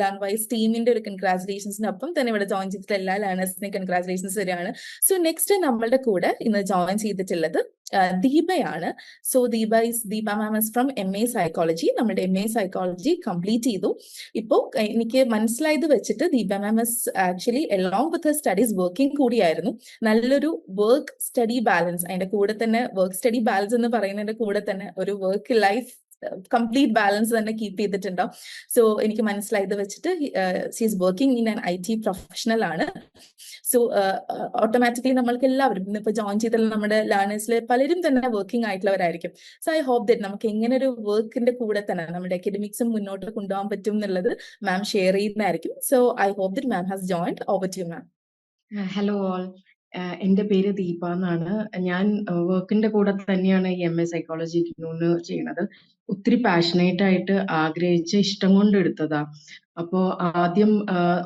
[SPEAKER 2] LearnWise ടീമിന്റെ ഒരു കൺഗ്രാറ്റുലേഷൻസിനൊപ്പം തന്നെ ഇവിടെ ജോയിൻ ചെയ്തിട്ടുള്ള എല്ലാ ലേണേഴ്സിനെയും കൺഗ്രാറ്റുലേഷൻസ് തരികയാണ്. സോ നെക്സ്റ്റ് നമ്മളുടെ കൂടെ ഇന്ന് ജോയിൻ ചെയ്തിട്ടുള്ളത് ദീപയാണ്. So Deepa ma'am is from MA psychology. നമ്മുടെ MA സൈക്കോളജി കംപ്ലീറ്റ് ചെയ്തു. ഇപ്പോ എനിക്ക് മനസ്സിലായത് വെച്ചിട്ട് Deepa ma'am is actually along with studies working കൂടിയായിരുന്നു. നല്ലൊരു വർക്ക് സ്റ്റഡി ബാലൻസ്, അതിന്റെ കൂടെ തന്നെ വർക്ക് സ്റ്റഡി ബാലൻസ് എന്ന് പറയുന്നതിന്റെ കൂടെ തന്നെ ഒരു വർക്ക് ലൈഫ് കംപ്ലീറ്റ് ബാലൻസ് തന്നെ കീപ്പ് ചെയ്തിട്ടുണ്ടാവും. സോ എനിക്ക് മനസ്സിലായത് വെച്ചിട്ട് she is working in an IT professional ആണ്. സോ ഓട്ടോമാറ്റിക്കലി നമ്മൾക്ക് എല്ലാവരും ഇന്നിപ്പോ ജോയിൻ ചെയ്തിട്ടുള്ള നമ്മുടെ ലേണേഴ്സിൽ പലരും തന്നെ വർക്കിംഗ് ആയിട്ടുള്ളവരായിരിക്കും. സോ ഐ ഹോപ്പ് ദറ്റ് നമുക്ക് എങ്ങനെ ഒരു വർക്കിന്റെ കൂടെ തന്നെ നമ്മുടെ അക്കാഡമിക്സും മുന്നോട്ട് കൊണ്ടുപോകാൻ പറ്റും എന്നുള്ളത് മാം ഷെയർ ചെയ്യുന്നതായിരിക്കും. So I hope that ma'am has joined. Over to you ma'am.
[SPEAKER 8] Hello all, എൻ്റെ പേര് ദീപ എന്നാണ്. ഞാൻ വർക്കിന്റെ കൂടെ തന്നെയാണ് ഈ MA സൈക്കോളജി ചെയ്യണത്. ഒത്തിരി പാഷനേറ്റ് ആയിട്ട് ആഗ്രഹിച്ച് ഇഷ്ടം കൊണ്ട് എടുത്തതാ. അപ്പോൾ ആദ്യം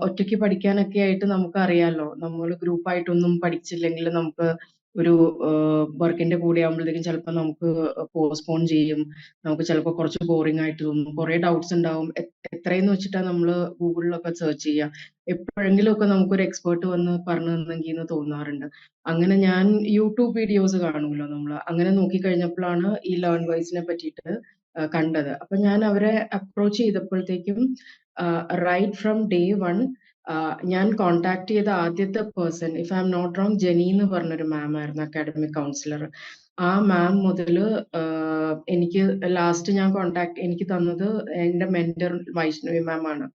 [SPEAKER 8] ഒറ്റയ്ക്ക് പഠിക്കാനൊക്കെ ആയിട്ട് നമുക്കറിയാലോ, നമ്മൾ ഗ്രൂപ്പായിട്ടൊന്നും പഠിച്ചില്ലെങ്കിൽ നമുക്ക് ഒരു വർക്കിന്റെ കൂടെ ആകുമ്പോഴത്തേക്കും ചിലപ്പോൾ നമുക്ക് പോസ്റ്റ്പോൺ ചെയ്യും, നമുക്ക് ചിലപ്പോൾ കുറച്ച് ബോറിംഗ് ആയിട്ട് തോന്നും, കുറെ ഡൗട്ട്സ് ഉണ്ടാവും. എത്രയെന്ന് വെച്ചിട്ടാണ് നമ്മൾ ഗൂഗിളിലൊക്കെ സെർച്ച് ചെയ്യുക, എപ്പോഴെങ്കിലും ഒക്കെ നമുക്കൊരു എക്സ്പേർട്ട് വന്ന് പറഞ്ഞു തന്നെങ്കിൽ എന്ന് തോന്നാറുണ്ട്. അങ്ങനെ ഞാൻ യൂട്യൂബ് വീഡിയോസ് കാണുമല്ലോ നമ്മൾ, അങ്ങനെ നോക്കിക്കഴിഞ്ഞപ്പോഴാണ് ഈ ലേൺ വൈസിനെ പറ്റിയിട്ട് കണ്ടത്. അപ്പൊ ഞാൻ അവരെ അപ്രോച്ച് ചെയ്തപ്പോഴത്തേക്കും റൈറ്റ് ഫ്രം ഡേ 1 ഞാൻ കോണ്ടാക്ട് ചെയ്ത ആദ്യത്തെ person, if I am not wrong, Jenny എന്ന് പറഞ്ഞൊരു മാം ആയിരുന്നു, അക്കാഡമിക് കൗൺസിലർ. ആ മാം മുതല് എനിക്ക് ലാസ്റ്റ് ഞാൻ എനിക്ക് തന്നത് എൻ്റെ മെന്റർ വൈഷ്ണവി മാം ആണ്.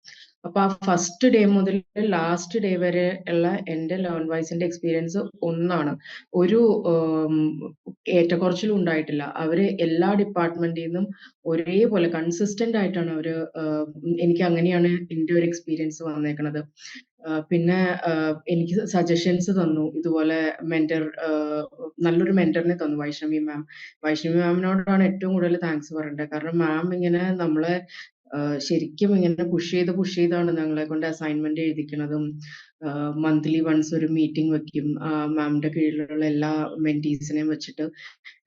[SPEAKER 8] അപ്പൊ ആ ഫസ്റ്റ് ഡേ മുതൽ ലാസ്റ്റ് ഡേ വരെ ഉള്ള എൻ്റെ ലേൺ വൈസിന്റെ എക്സ്പീരിയൻസ് ഒന്നാണ്. ഒരു ഏറ്റക്കുറച്ചിലും ഉണ്ടായിട്ടില്ല. അവര് എല്ലാ ഡിപ്പാർട്ട്മെന്റിൽ നിന്നും ഒരേപോലെ കൺസിസ്റ്റന്റ് ആയിട്ടാണ് അവര്, എനിക്ക് അങ്ങനെയാണ് എൻ്റെ ഒരു എക്സ്പീരിയൻസ് വന്നേക്കണത്. പിന്നെ എനിക്ക് സജഷൻസ് തന്നു, ഇതുപോലെ മെന്റർ, നല്ലൊരു മെന്ററിനെ തന്നു വൈഷ്ണവി മാം. വൈഷ്ണവി മാമിനോടാണ് ഏറ്റവും കൂടുതൽ താങ്ക്സ് പറയേണ്ടത്. കാരണം മാം ഇങ്ങനെ നമ്മളെ ശരിക്കും ഇങ്ങനെ പുഷ് ചെയ്താണ് ഞങ്ങളെ കൊണ്ട് അസൈൻമെന്റ് എഴുതിക്കണതും. മന്ത്ലി വൺസ് ഒരു മീറ്റിംഗ് വെക്കും മാമിന്റെ കീഴിലുള്ള എല്ലാ മെന്റീസിനെയും വെച്ചിട്ട്.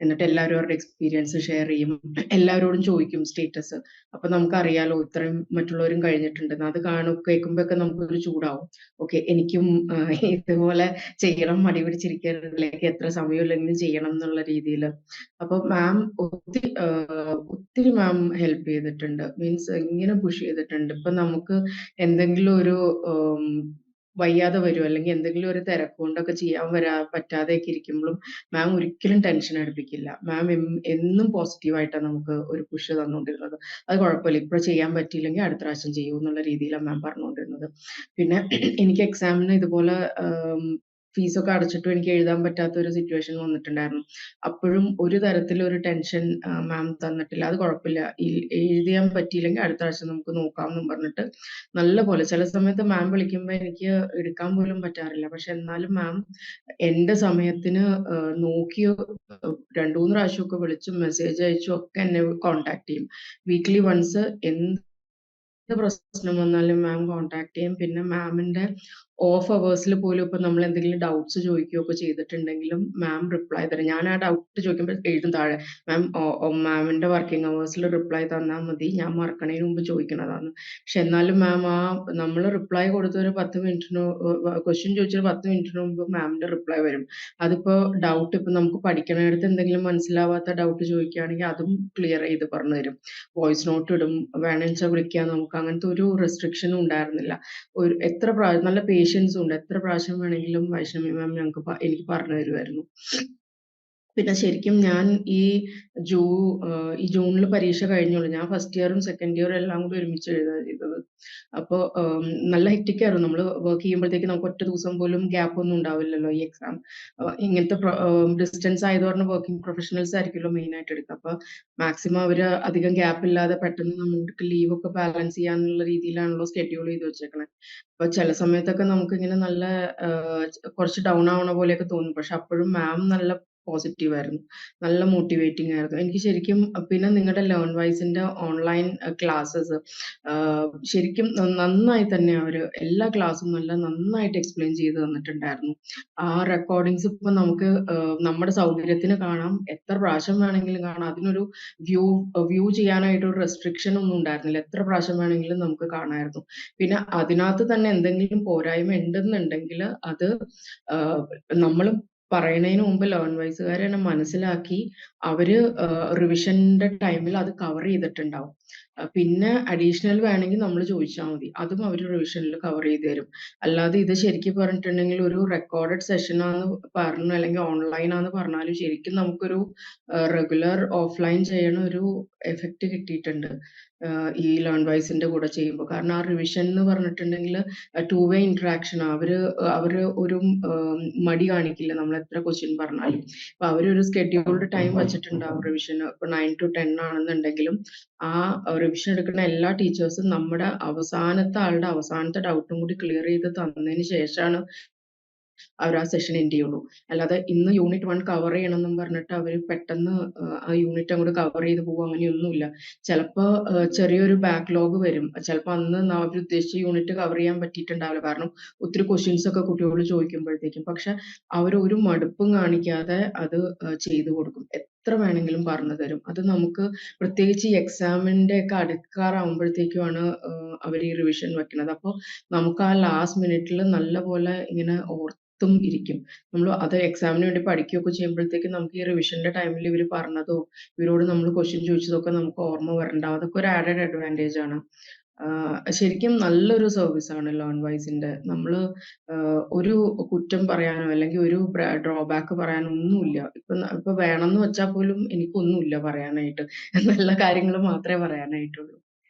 [SPEAKER 8] എന്നിട്ട് എല്ലാവരും അവരുടെ എക്സ്പീരിയൻസ് ഷെയർ ചെയ്യും, എല്ലാവരോടും ചോദിക്കും സ്റ്റേറ്റസ്. അപ്പൊ നമുക്കറിയാലോ ഇത്രയും മറ്റുള്ളവരും കഴിഞ്ഞിട്ടുണ്ടെന്ന്. അത് കേൾക്കുമ്പോഴൊക്കെ നമുക്കൊരു ചൂടാവും. ഓക്കെ, എനിക്കും ഇതുപോലെ ചെയ്യണം, മടി പിടിച്ചിരിക്കാറില്ലെങ്കിൽ എത്ര സമയമില്ലെങ്കിലും ചെയ്യണം എന്നുള്ള രീതിയിൽ. അപ്പൊ മാം ഒത്തിരി മാം ഹെൽപ്പ് ചെയ്തിട്ടുണ്ട്, മീൻസ് ഇങ്ങനെ പുഷ് ചെയ്തിട്ടുണ്ട്. ഇപ്പൊ നമുക്ക് എന്തെങ്കിലും ഒരു വയ്യാതെ വരും, അല്ലെങ്കിൽ എന്തെങ്കിലും ഒരു തിരക്കുകൊണ്ടൊക്കെ ചെയ്യാൻ പറ്റാതെയൊക്കെ ഇരിക്കുമ്പോഴും മാം ഒരിക്കലും ടെൻഷൻ അടുപ്പിക്കില്ല. മാം എന്നും പോസിറ്റീവായിട്ടാണ് നമുക്ക് ഒരു പുഷ് തന്നുകൊണ്ടിരുന്നത്. അത് കുഴപ്പമില്ല, ഇപ്പൊ ചെയ്യാൻ പറ്റിയില്ലെങ്കിൽ അടുത്ത പ്രാവശ്യം ചെയ്യൂ എന്നുള്ള രീതിയിലാണ് മാം പറഞ്ഞുകൊണ്ടിരുന്നത്. പിന്നെ എനിക്ക് എക്സാമിന് ഇതുപോലെ ഫീസൊക്കെ അടച്ചിട്ടും എനിക്ക് എഴുതാൻ പറ്റാത്ത ഒരു സിറ്റുവേഷൻ വന്നിട്ടുണ്ടായിരുന്നു. അപ്പോഴും ഒരു തരത്തിലൊരു ടെൻഷൻ മാം തന്നിട്ടില്ല. അത് കുഴപ്പമില്ല, എഴുതാൻ പറ്റിയില്ലെങ്കിൽ അടുത്ത പ്രാവശ്യം നമുക്ക് നോക്കാമെന്നും പറഞ്ഞിട്ട് നല്ല പോലെ. ചില സമയത്ത് മാം വിളിക്കുമ്പോൾ എനിക്ക് എടുക്കാൻ പോലും പറ്റാറില്ല, പക്ഷെ എന്നാലും മാം എൻ്റെ സമയത്തിന് നോക്കിയോ 2-3 പ്രാവശ്യമൊക്കെ വിളിച്ചും മെസ്സേജ് അയച്ചും ഒക്കെ എന്നെ കോണ്ടാക്ട് ചെയ്യും. വീക്ക്ലി വൺസ് എന്ത് പ്രശ്നം വന്നാലും മാം കോണ്ടാക്ട് ചെയ്യും. പിന്നെ മാമിന്റെ ഓഫ് അവേഴ്സിൽ പോലും ഇപ്പൊ നമ്മൾ എന്തെങ്കിലും ഡൗട്ട്സ് ചോദിക്കുകയൊക്കെ ചെയ്തിട്ടുണ്ടെങ്കിലും മാം റിപ്ലൈ തരും. ഞാൻ ആ ഡൗട്ട് ചോദിക്കുമ്പോൾ എഴുതും താഴെ, മാമിന്റെ വർക്കിംഗ് അവേഴ്സിൽ റിപ്ലൈ തന്നാൽ മതി, ഞാൻ മറക്കണതിന് മുമ്പ് ചോദിക്കണതാണ്. പക്ഷെ എന്നാലും മാം നമ്മൾ റിപ്ലൈ കൊടുത്ത ഒരു 10 മിനിറ്റിന് ക്വസ്റ്റ്യൻ ചോദിച്ചൊരു 10 മിനിറ്റിന് മുമ്പ് മാമിന്റെ റിപ്ലൈ വരും. അതിപ്പോ ഡൗട്ട് ഇപ്പൊ നമുക്ക് പഠിക്കണടുത്ത് എന്തെങ്കിലും മനസ്സിലാവാത്ത ഡൗട്ട് ചോദിക്കുകയാണെങ്കിൽ അതും ക്ലിയർ ചെയ്ത് പറഞ്ഞു തരും. വോയിസ് നോട്ട് ഇടും, വേണമെന്ന് വെച്ചാൽ വിളിക്കാൻ. നമുക്ക് അങ്ങനത്തെ ഒരു റെസ്ട്രിക്ഷനും ഉണ്ടായിരുന്നില്ല. നല്ല പേഷ്യൻസും ഉണ്ട്. എത്ര പ്രാവശ്യം വേണമെങ്കിലും വൈഷ്ണവി മാം എനിക്ക് പറഞ്ഞു തരുമായിരുന്നു. പിന്നെ ശരിക്കും ഞാൻ ഈ ജൂണിൽ പരീക്ഷ കഴിഞ്ഞുള്ളൂ. ഞാൻ ഫസ്റ്റ് ഇയറും സെക്കൻഡ് ഇയറും എല്ലാം കൂടി ഒരുമിച്ച് എഴുതുക ചെയ്തത്. അപ്പോൾ നല്ല ഹെക്റ്റിക് ആയിരുന്നു. നമ്മൾ വർക്ക് ചെയ്യുമ്പോഴത്തേക്ക് നമുക്ക് ഒറ്റ ദിവസം പോലും ഗ്യാപ്പ് ഒന്നും ഉണ്ടാവില്ലല്ലോ ഈ എക്സാം. ഇങ്ങനത്തെ ഡിസ്റ്റൻസ് ആയതുകൊണ്ട് വർക്കിംഗ് പ്രൊഫഷണൽസ് ആയിരിക്കുമല്ലോ മെയിൻ ആയിട്ട് എടുക്കുക. അപ്പൊ മാക്സിമം അവര് അധികം ഗ്യാപ്പ് ഇല്ലാതെ പെട്ടെന്ന് നമുക്ക് ലീവ് ഒക്കെ ബാലൻസ് ചെയ്യാനുള്ള രീതിയിലാണല്ലോ സ്കെഡ്യൂൾ ചെയ്ത് വെച്ചേക്കണേ. അപ്പൊ ചില സമയത്തൊക്കെ നമുക്ക് ഇങ്ങനെ നല്ല കുറച്ച് ഡൗൺ ആവണ പോലെയൊക്കെ തോന്നും. പക്ഷെ അപ്പോഴും മാം നല്ല പോസിറ്റീവ് ആയിരുന്നു. നല്ല മോട്ടിവേറ്റിംഗ് ആയിരുന്നു. എനിക്ക് ശരിക്കും പിന്നെ നിങ്ങളുടെ ലേൺ വൈസിന്റെ ഓൺലൈൻ ക്ലാസ്സസ് ശരിക്കും നന്നായി തന്നെ അവര് എല്ലാ ക്ലാസ്സും നല്ല നന്നായിട്ട് എക്സ്പ്ലെയിൻ ചെയ്ത് തന്നിട്ടുണ്ടായിരുന്നു. ആ റെക്കോർഡിങ്സ് ഇപ്പൊ നമുക്ക് നമ്മുടെ സൗകര്യത്തിന് കാണാം, എത്ര പ്രാവശ്യം വേണമെങ്കിലും കാണാം. അതിനൊരു വ്യൂ ചെയ്യാനായിട്ട് ഒരു റെസ്ട്രിക്ഷൻ ഒന്നും ഉണ്ടായിരുന്നില്ല. എത്ര പ്രാവശ്യം വേണമെങ്കിലും നമുക്ക് കാണാമായിരുന്നു. പിന്നെ അതിനകത്ത് തന്നെ എന്തെങ്കിലും പോരായ്മ ഉണ്ടെന്നുണ്ടെങ്കിൽ അത് നമ്മൾ പറയണതിന് മുമ്പ് ലേൺ വൈസുകാർ തന്നെ മനസ്സിലാക്കി അവര് റിവിഷന്റെ ടൈമിൽ അത് കവർ ചെയ്തിട്ടുണ്ടാവും. പിന്നെ അഡീഷണൽ വേണമെങ്കിൽ നമ്മൾ ചോദിച്ചാൽ മതി, അതും അവർ റിവിഷനിൽ കവർ ചെയ്ത് തരും. അല്ലാതെ ഇത് ശരിക്കും പറഞ്ഞിട്ടുണ്ടെങ്കിൽ ഒരു റെക്കോർഡഡ് സെഷനാന്ന് പറഞ്ഞു അല്ലെങ്കിൽ ഓൺലൈൻ ആന്ന് പറഞ്ഞാലും ശരിക്കും നമുക്കൊരു റെഗുലർ ഓഫ്ലൈൻ ചെയ്യണ ഒരു എഫക്റ്റ് കിട്ടിയിട്ടുണ്ട് ഈ ലേൺ വൈസിന്റെ കൂടെ ചെയ്യുമ്പോൾ. കാരണം ആ റിവിഷൻ എന്ന് പറഞ്ഞിട്ടുണ്ടെങ്കിൽ ടു വേ ഇന്ററാക്ഷൻ. അവര് ഒരു മടി കാണിക്കില്ല നമ്മൾ എത്ര ക്വസ്റ്റ്യൻ പറഞ്ഞാലും. അപ്പൊ അവരൊരു സ്കെഡ്യൂൾഡ് ടൈം വെച്ചിട്ടുണ്ടാവും റിവിഷന്. ഇപ്പൊ 9 to 10 ആണെന്നുണ്ടെങ്കിലും ആ റിവിഷൻ എടുക്കുന്ന എല്ലാ ടീച്ചേഴ്സും നമ്മുടെ ആളുടെ അവസാനത്തെ ഡൗട്ടും കൂടി ക്ലിയർ ചെയ്ത് തന്നതിന് ശേഷമാണ് അവർ ആ സെഷൻ എൻഡ് ചെയ്യുള്ളൂ. അല്ലാതെ ഇന്ന് യൂണിറ്റ് 1 കവർ ചെയ്യണമെന്നും പറഞ്ഞിട്ട് അവർ പെട്ടെന്ന് ആ യൂണിറ്റ് അങ്ങോട്ട് കവർ ചെയ്ത് പോകും, അങ്ങനെയൊന്നുമില്ല. ചിലപ്പോൾ ചെറിയൊരു ബാക്ക്ലോഗ് വരും. ചിലപ്പോൾ അന്ന് അവർ ഉദ്ദേശിച്ച യൂണിറ്റ് കവർ ചെയ്യാൻ പറ്റിയിട്ടുണ്ടാവില്ല, കാരണം ഒത്തിരി ക്വസ്റ്റ്യൻസ് ഒക്കെ കുട്ടികളോട് ചോദിക്കുമ്പോഴത്തേക്കും. പക്ഷെ അവർ ഒരു മടുപ്പും കാണിക്കാതെ അത് ചെയ്തു കൊടുക്കും, എത്ര വേണമെങ്കിലും പറഞ്ഞു തരും. അത് നമുക്ക് പ്രത്യേകിച്ച് ഈ എക്സാമിന്റെ ഒക്കെ അടുക്കാറാവുമ്പോഴത്തേക്കുമാണ് അവർ ഈ റിവിഷൻ വെക്കുന്നത്. അപ്പോൾ നമുക്ക് ആ ലാസ്റ്റ് മിനിറ്റിൽ നല്ല പോലെ ഇങ്ങനെ ഇരിക്കും. നമ്മൾ അത് എക്സാമിന് വേണ്ടി പഠിക്കുകയൊക്കെ ചെയ്യുമ്പോഴത്തേക്കും നമുക്ക് ഈ റിവിഷന്റെ ടൈമിൽ ഇവർ പറഞ്ഞതോ ഇവരോട് നമ്മൾ ക്വസ്റ്റ്യൻ ചോദിച്ചതൊക്കെ നമുക്ക് ഓർമ്മ വരണ്ട. അതൊക്കെ ഒരു ആഡഡ് അഡ്വാൻറ്റേജ് ആണ്. ശരിക്കും നല്ലൊരു സർവീസ് ആണ് ലേൺ വൈസിന്റെ. നമ്മൾ ഒരു കുറ്റം പറയാനോ അല്ലെങ്കിൽ ഒരു ഡ്രോബാക്ക് പറയാനോ ഒന്നുമില്ല. ഇപ്പൊ വേണമെന്ന് വെച്ചാൽ പോലും എനിക്കൊന്നുമില്ല പറയാനായിട്ട്. നല്ല കാര്യങ്ങൾ മാത്രമേ പറയാനായിട്ടുള്ളൂ.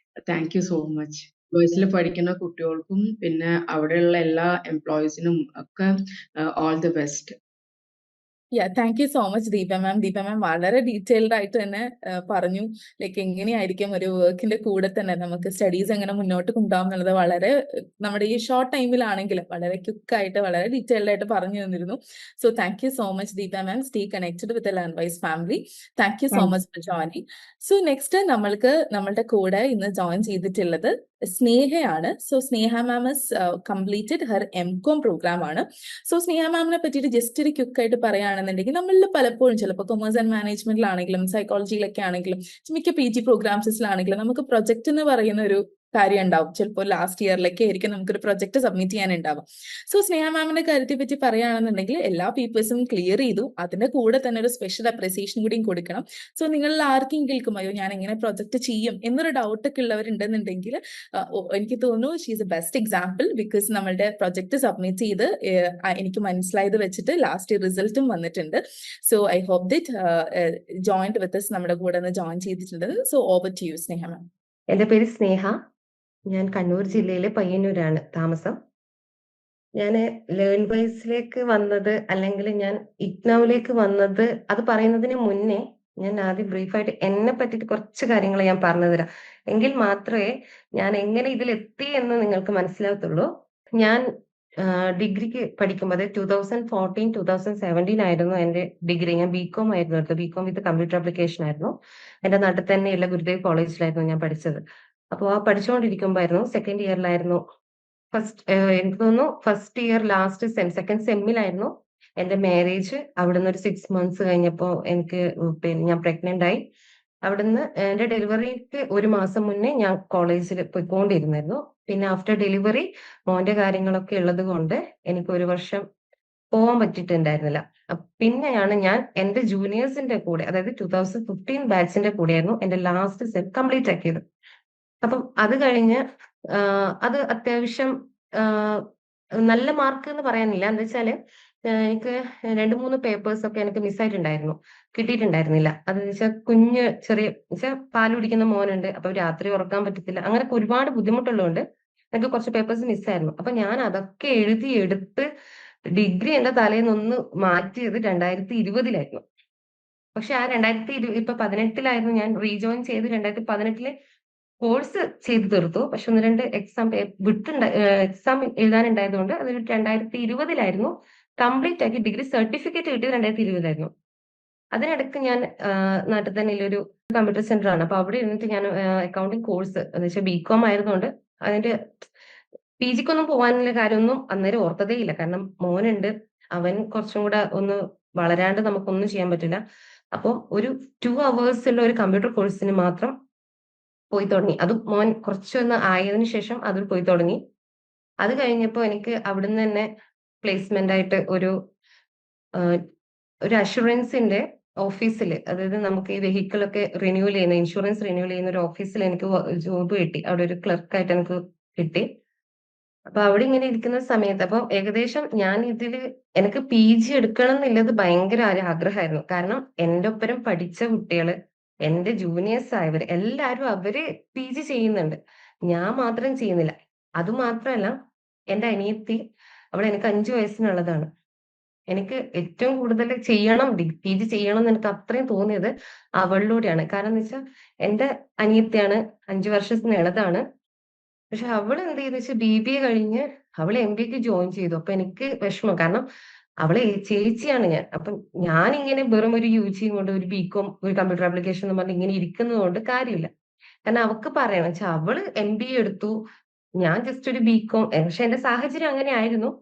[SPEAKER 8] Thank you so much. വോയിസിൽ പഠിക്കുന്ന കുട്ടികൾക്കും പിന്നെ അവിടെയുള്ള എല്ലാ എംപ്ലോയീസിനും ഒക്കെ all the best.
[SPEAKER 2] Thank you so much Deepa ma'am. Deepa ma'am വളരെ ഡീറ്റെയിൽഡ് ആയിട്ട് തന്നെ പറഞ്ഞു, ലൈക്ക് എങ്ങനെയായിരിക്കും ഒരു വർക്കിന്റെ കൂടെ തന്നെ നമുക്ക് സ്റ്റഡീസ് എങ്ങനെ മുന്നോട്ട് കൊണ്ടുപോകാം എന്നുള്ളത് വളരെ നമ്മുടെ ഈ ഷോർട്ട് ടൈമിലാണെങ്കിലും വളരെ ക്വിക്കായിട്ട് വളരെ ഡീറ്റെയിൽഡ് ആയിട്ട് പറഞ്ഞു തന്നിരുന്നു. So thank you so much Deepa ma'am. Stay connected with learn wise family. Thank you so much for joining. So next നമ്മളുടെ കൂടെ ഇന്ന് ജോയിൻ ചെയ്തിട്ടുള്ളത് സ്നേഹയാണ്. So Sneha ma'am is completed her M.Com program ആണ്. സോ സ്നേഹ മാമിനെ പറ്റിയിട്ട് ജസ്റ്റ് ഒരു ക്വിക്കായിട്ട് പറയുകയാണെന്നുണ്ടെങ്കിൽ നമ്മളിൽ പലപ്പോഴും ചിലപ്പോൾ കൊമേഴ്സ് ആൻഡ് മാനേജ്മെന്റിലാണെങ്കിലും സൈക്കോളജിയിലൊക്കെ ആണെങ്കിലും മിക്ക PG പ്രോഗ്രാംസിലാണെങ്കിലും നമുക്ക് പ്രൊജക്ട് എന്ന് പറയുന്ന ഒരു കാര്യം ഉണ്ടാവും. ചിലപ്പോൾ ലാസ്റ്റ് ഇയറിലൊക്കെ ആയിരിക്കും നമുക്കൊരു പ്രൊജക്ട് സബ്മിറ്റ് ചെയ്യാനുണ്ടാവും. സോ സ്നേഹ മാമിന്റെ കാര്യത്തെ പറ്റി പറയുകയാണെന്നുണ്ടെങ്കിൽ എല്ലാ പേപ്പേഴ്സും ക്ലിയർ ചെയ്തു, അതിന്റെ കൂടെ തന്നെ ഒരു സ്പെഷ്യൽ അപ്രിസിയേഷൻ കൂടിയും കൊടുക്കണം. സോ നിങ്ങളിൽ ആർക്കും കേൾക്കും അയ്യോ ഞാൻ എങ്ങനെ പ്രൊജക്ട് ചെയ്യും എന്നൊരു ഡൗട്ടൊക്കെ ഉള്ളവരുണ്ടെന്നുണ്ടെങ്കിൽ എനിക്ക് തോന്നുന്നു she is a best example. Because നമ്മളുടെ പ്രൊജക്ട് സബ്മിറ്റ് ചെയ്ത് എനിക്ക് മനസ്സിലായത് വെച്ചിട്ട് ലാസ്റ്റ് റിസൾട്ടും വന്നിട്ടുണ്ട്. So I hope that joined with നമ്മുടെ കൂടെ ഒന്ന് ജോയിൻ ചെയ്തിട്ടുണ്ട്. So over to you Sneha ma'am.
[SPEAKER 9] എൻ്റെ പേര് സ്നേഹ. ഞാൻ കണ്ണൂർ ജില്ലയിലെ പയ്യന്നൂരാണ് താമസം. ഞാൻ ലേൺ വൈസിലേക്ക് വന്നത് അല്ലെങ്കിൽ ഞാൻ ഇഗ്നോയിലേക്ക് വന്നത് അത് പറയുന്നതിന് മുന്നേ ഞാൻ ആദ്യം ബ്രീഫായിട്ട് എന്നെ പറ്റിയിട്ട് കുറച്ച് കാര്യങ്ങൾ ഞാൻ പറഞ്ഞു തരാം. എങ്കിൽ മാത്രമേ ഞാൻ എങ്ങനെ ഇതിലെത്തി എന്ന് നിങ്ങൾക്ക് മനസ്സിലാകത്തുള്ളൂ. ഞാൻ ഡിഗ്രിക്ക് പഠിക്കുമ്പോൾ 2014-2017 ആയിരുന്നു എൻ്റെ ഡിഗ്രി. ഞാൻ BCom ആയിരുന്നു എടുത്തത്. BCom വിത്ത് കമ്പ്യൂട്ടർ ആപ്ലിക്കേഷൻ ആയിരുന്നു. എൻ്റെ നാട്ടിൽ തന്നെയുള്ള ഗുരുദേവ് കോളേജിലായിരുന്നു ഞാൻ പഠിച്ചത്. അപ്പോൾ ആ പഠിച്ചുകൊണ്ടിരിക്കുമ്പോഴായിരുന്നു സെക്കൻഡ് ഇയറിലായിരുന്നു എനിക്ക് തോന്നുന്നു ഫസ്റ്റ് ഇയർ ലാസ്റ്റ് സെക്കൻഡ് സെമ്മിലായിരുന്നു എൻ്റെ മാരേജ്. അവിടുന്ന് ഒരു 6 months കഴിഞ്ഞപ്പോൾ എനിക്ക് ഞാൻ പ്രഗ്നന്റ് ആയി. അവിടുന്ന് എൻ്റെ ഡെലിവറിക്ക് 1 മാസം മുന്നേ ഞാൻ കോളേജിൽ പോയിക്കൊണ്ടിരുന്നായിരുന്നു. പിന്നെ ആഫ്റ്റർ ഡെലിവറി മോന്റെ കാര്യങ്ങളൊക്കെ ഉള്ളത് കൊണ്ട് എനിക്ക് 1 വർഷം പോകാൻ പറ്റിയിട്ടുണ്ടായിരുന്നില്ല. പിന്നെയാണ് ഞാൻ എൻ്റെ ജൂനിയേഴ്സിന്റെ കൂടെ, അതായത് 2015 ബാച്ചിന്റെ കൂടെയായിരുന്നു എൻ്റെ ലാസ്റ്റ് സെം കംപ്ലീറ്റ് ആക്കിയത്. അപ്പം അത് കഴിഞ്ഞ് അത് അത്യാവശ്യം നല്ല മാർക്ക് എന്ന് പറയാനില്ല. എന്താ വെച്ചാല് എനിക്ക് 2-3 പേപ്പേഴ്സ് ഒക്കെ എനിക്ക് മിസ്സായിട്ടുണ്ടായിരുന്നു, കിട്ടിയിട്ടുണ്ടായിരുന്നില്ല. അതെന്ന് വെച്ചാൽ ചെറിയ പാല് കുടിക്കുന്ന മോനുണ്ട്, അപ്പൊ രാത്രി ഉറക്കാൻ പറ്റത്തില്ല, അങ്ങനെ ഒരുപാട് ബുദ്ധിമുട്ടുള്ളതുകൊണ്ട് എനിക്ക് കുറച്ച് പേപ്പേഴ്സ് മിസ്സായിരുന്നു. അപ്പൊ ഞാൻ അതൊക്കെ എഴുതിയെടുത്ത് ഡിഗ്രി എന്റെ തലേന്നൊന്ന് മാറ്റിയത് 2020-ലായിരുന്നു. പക്ഷെ ആ 2018-ലായിരുന്നു ഞാൻ റീജോയിൻ ചെയ്ത് 2018 കോഴ്സ് ചെയ്ത് തീർത്തു. പക്ഷെ 1-2 എക്സാം എഴുതാനുണ്ടായതുകൊണ്ട് അത് 2020-ലായിരുന്നു കംപ്ലീറ്റ് ആക്കി. ഡിഗ്രി സർട്ടിഫിക്കറ്റ് കിട്ടിയത് 2020-ലായിരുന്നു. അതിനിടയ്ക്ക് ഞാൻ നാട്ടിൽ തന്നെ ഒരു കമ്പ്യൂട്ടർ സെന്റർ ആണ്. അപ്പൊ അവിടെ ഇരുന്നിട്ട് ഞാൻ അക്കൗണ്ടിങ് കോഴ്സ് എന്ന് വെച്ചാൽ ബികോം ആയതുകൊണ്ട് അതിന്റെ PGക്കൊന്നും പോകാനുള്ള കാര്യമൊന്നും അന്നേരം ഓർത്തതേ ഇല്ല. കാരണം മോനുണ്ട്, അവൻ കുറച്ചും കൂടെ ഒന്ന് വളരാണ്ട് നമുക്കൊന്നും ചെയ്യാൻ പറ്റില്ല. അപ്പോൾ ഒരു 2 hours ഉള്ള ഒരു കമ്പ്യൂട്ടർ കോഴ്സിന് മാത്രം പോയി തുടങ്ങി. അതും മോൻ കുറച്ചൊന്ന് ആയതിനു ശേഷം അതിൽ പോയി തുടങ്ങി. അത് കഴിഞ്ഞപ്പോൾ എനിക്ക് അവിടുന്ന് തന്നെ പ്ലേസ്മെന്റ് ആയിട്ട് ഒരു അഷുറൻസിന്റെ ഓഫീസിൽ, അതായത് നമുക്ക് ഈ വെഹിക്കിൾ ഒക്കെ റിന്യൂവൽ ചെയ്യുന്ന, ഇൻഷുറൻസ് റിന്യൂവൽ ചെയ്യുന്ന ഒരു ഓഫീസിൽ എനിക്ക് ജോബ് കിട്ടി. അവിടെ ഒരു ക്ലർക്കായിട്ട് എനിക്ക് കിട്ടി. അപ്പൊ അവിടെ ഇങ്ങനെ ഇരിക്കുന്ന സമയത്ത് അപ്പം ഏകദേശം ഞാൻ എനിക്ക് PG എടുക്കണം എന്നുള്ളത് ഭയങ്കര ഒരു ആഗ്രഹമായിരുന്നു. കാരണം എന്റെ ഒപ്പരം പഠിച്ച കുട്ടികള്, എന്റെ ജൂനിയേഴ്സ് ആയവര് എല്ലാരും അവര് PG ചെയ്യുന്നുണ്ട്, ഞാൻ മാത്രം ചെയ്യുന്നില്ല. അതുമാത്രമല്ല, എന്റെ അനിയത്തി, അവൾ എനിക്ക് 5 വയസ്സിനുള്ളതാണ്. എനിക്ക് ഏറ്റവും കൂടുതൽ PG ചെയ്യണം എന്ന് എനിക്ക് അത്രയും തോന്നിയത് അവളിലൂടെയാണ്. കാരണം എന്ന് വെച്ചാൽ എന്റെ അനിയത്തിയാണ്, 5 വർഷത്തിന് ഇളതാണ്. പക്ഷെ അവൾ എന്ത് ചെയ്തെന്ന് വെച്ചാൽ BBA കഴിഞ്ഞ് അവൾ MBAക്ക് ജോയിൻ ചെയ്തു. അപ്പൊ എനിക്ക് വിഷമം, കാരണം അവളെ ചേച്ചിയാണ് ഞാൻ. അപ്പം ഞാൻ ഇങ്ങനെ വെറും ഒരു UG കൊണ്ട് ഒരു BCom ഒരു കമ്പ്യൂട്ടർ ആപ്ലിക്കേഷൻ എന്ന് പറഞ്ഞ് ഇങ്ങനെ ഇരിക്കുന്നത് കൊണ്ട് കാര്യമില്ല. കാരണം അവൾക്ക് പറയണം വെച്ചാൽ അവള് MBA എടുത്തു, ഞാൻ ജസ്റ്റ് ഒരു BCom. പക്ഷെ എന്റെ സാഹചര്യം അങ്ങനെ ആയിരുന്നു.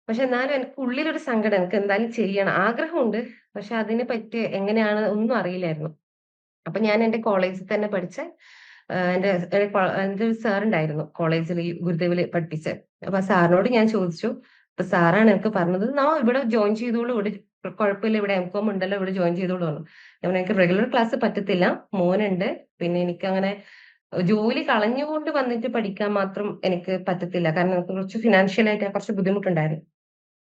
[SPEAKER 9] പക്ഷെ എന്നാലും എനിക്ക് ഉള്ളിലൊരു സങ്കടം, എനിക്ക് എന്തായാലും ചെയ്യണം, ആഗ്രഹമുണ്ട്. പക്ഷെ അതിനെ പറ്റി എങ്ങനെയാണ് ഒന്നും അറിയില്ലായിരുന്നു. അപ്പൊ ഞാൻ എന്റെ കോളേജിൽ തന്നെ പഠിച്ച എന്റെ ഒരു സാർ ഉണ്ടായിരുന്നു കോളേജിൽ, ഈ ഗുരുദേവില് പഠിപ്പിച്ച. അപ്പൊ സാറിനോട് ഞാൻ ചോദിച്ചു. അപ്പൊ സാറാണ് എനിക്ക് പറഞ്ഞത്, ഇവിടെ ജോയിൻ ചെയ്തോളൂ, ഇവിടെ കുഴപ്പമില്ല, ഇവിടെ MCom ഉണ്ടല്ലോ, ഇവിടെ ജോയിൻ ചെയ്തോളൂ പറഞ്ഞു. എനിക്ക് റെഗുലർ ക്ലാസ് പറ്റത്തില്ല, മോനുണ്ട്, പിന്നെ എനിക്ക് അങ്ങനെ ജോലി കളഞ്ഞുകൊണ്ട് വന്നിട്ട് പഠിക്കാൻ മാത്രം എനിക്ക് പറ്റത്തില്ല. കാരണം എനിക്ക് കുറച്ച് ഫിനാൻഷ്യലായിട്ട് കുറച്ച് ബുദ്ധിമുട്ടുണ്ടായിരുന്നു.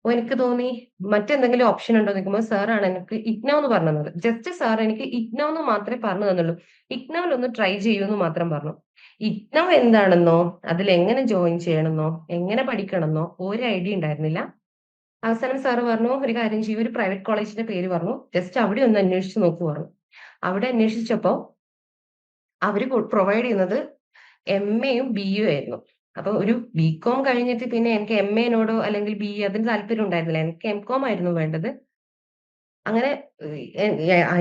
[SPEAKER 9] അപ്പൊ എനിക്ക് തോന്നി മറ്റെന്തെങ്കിലും ഓപ്ഷൻ ഉണ്ടോ എന്ന് നോക്കുമ്പോൾ സാറാണ് എനിക്ക് IGNOU എന്ന് പറഞ്ഞു തന്നത്. ജസ്റ്റ് സാർ എനിക്ക് IGNOU എന്ന് മാത്രമേ പറഞ്ഞു തന്നുള്ളൂ. IGNOUൽ ഒന്ന് ട്രൈ ചെയ്യൂന്ന് മാത്രം പറഞ്ഞു. IGNOU എന്താണെന്നോ അതിൽ എങ്ങനെ ജോയിൻ ചെയ്യണമെന്നോ എങ്ങനെ പഠിക്കണമെന്നോ ഒരു ഐഡിയ ഉണ്ടായിരുന്നില്ല. അവസാനം സാറ് പറഞ്ഞു, ഒരു കാര്യം ചെയ്യും, ഒരു പ്രൈവറ്റ് കോളേജിന്റെ പേര് പറഞ്ഞു, ജസ്റ്റ് അവിടെ ഒന്ന് അന്വേഷിച്ച് നോക്കു പറഞ്ഞു. അവിടെ അന്വേഷിച്ചപ്പോ അവര് പ്രൊവൈഡ് ചെയ്യുന്നത് MAയും BA ആയിരുന്നു. അപ്പൊ ഒരു BCom കഴിഞ്ഞിട്ട് പിന്നെ എനിക്ക് MAനോടോ അല്ലെങ്കിൽ BA അതിന് താല്പര്യം ഉണ്ടായിരുന്നില്ല. എനിക്ക് MCom ആയിരുന്നു വേണ്ടത്. അങ്ങനെ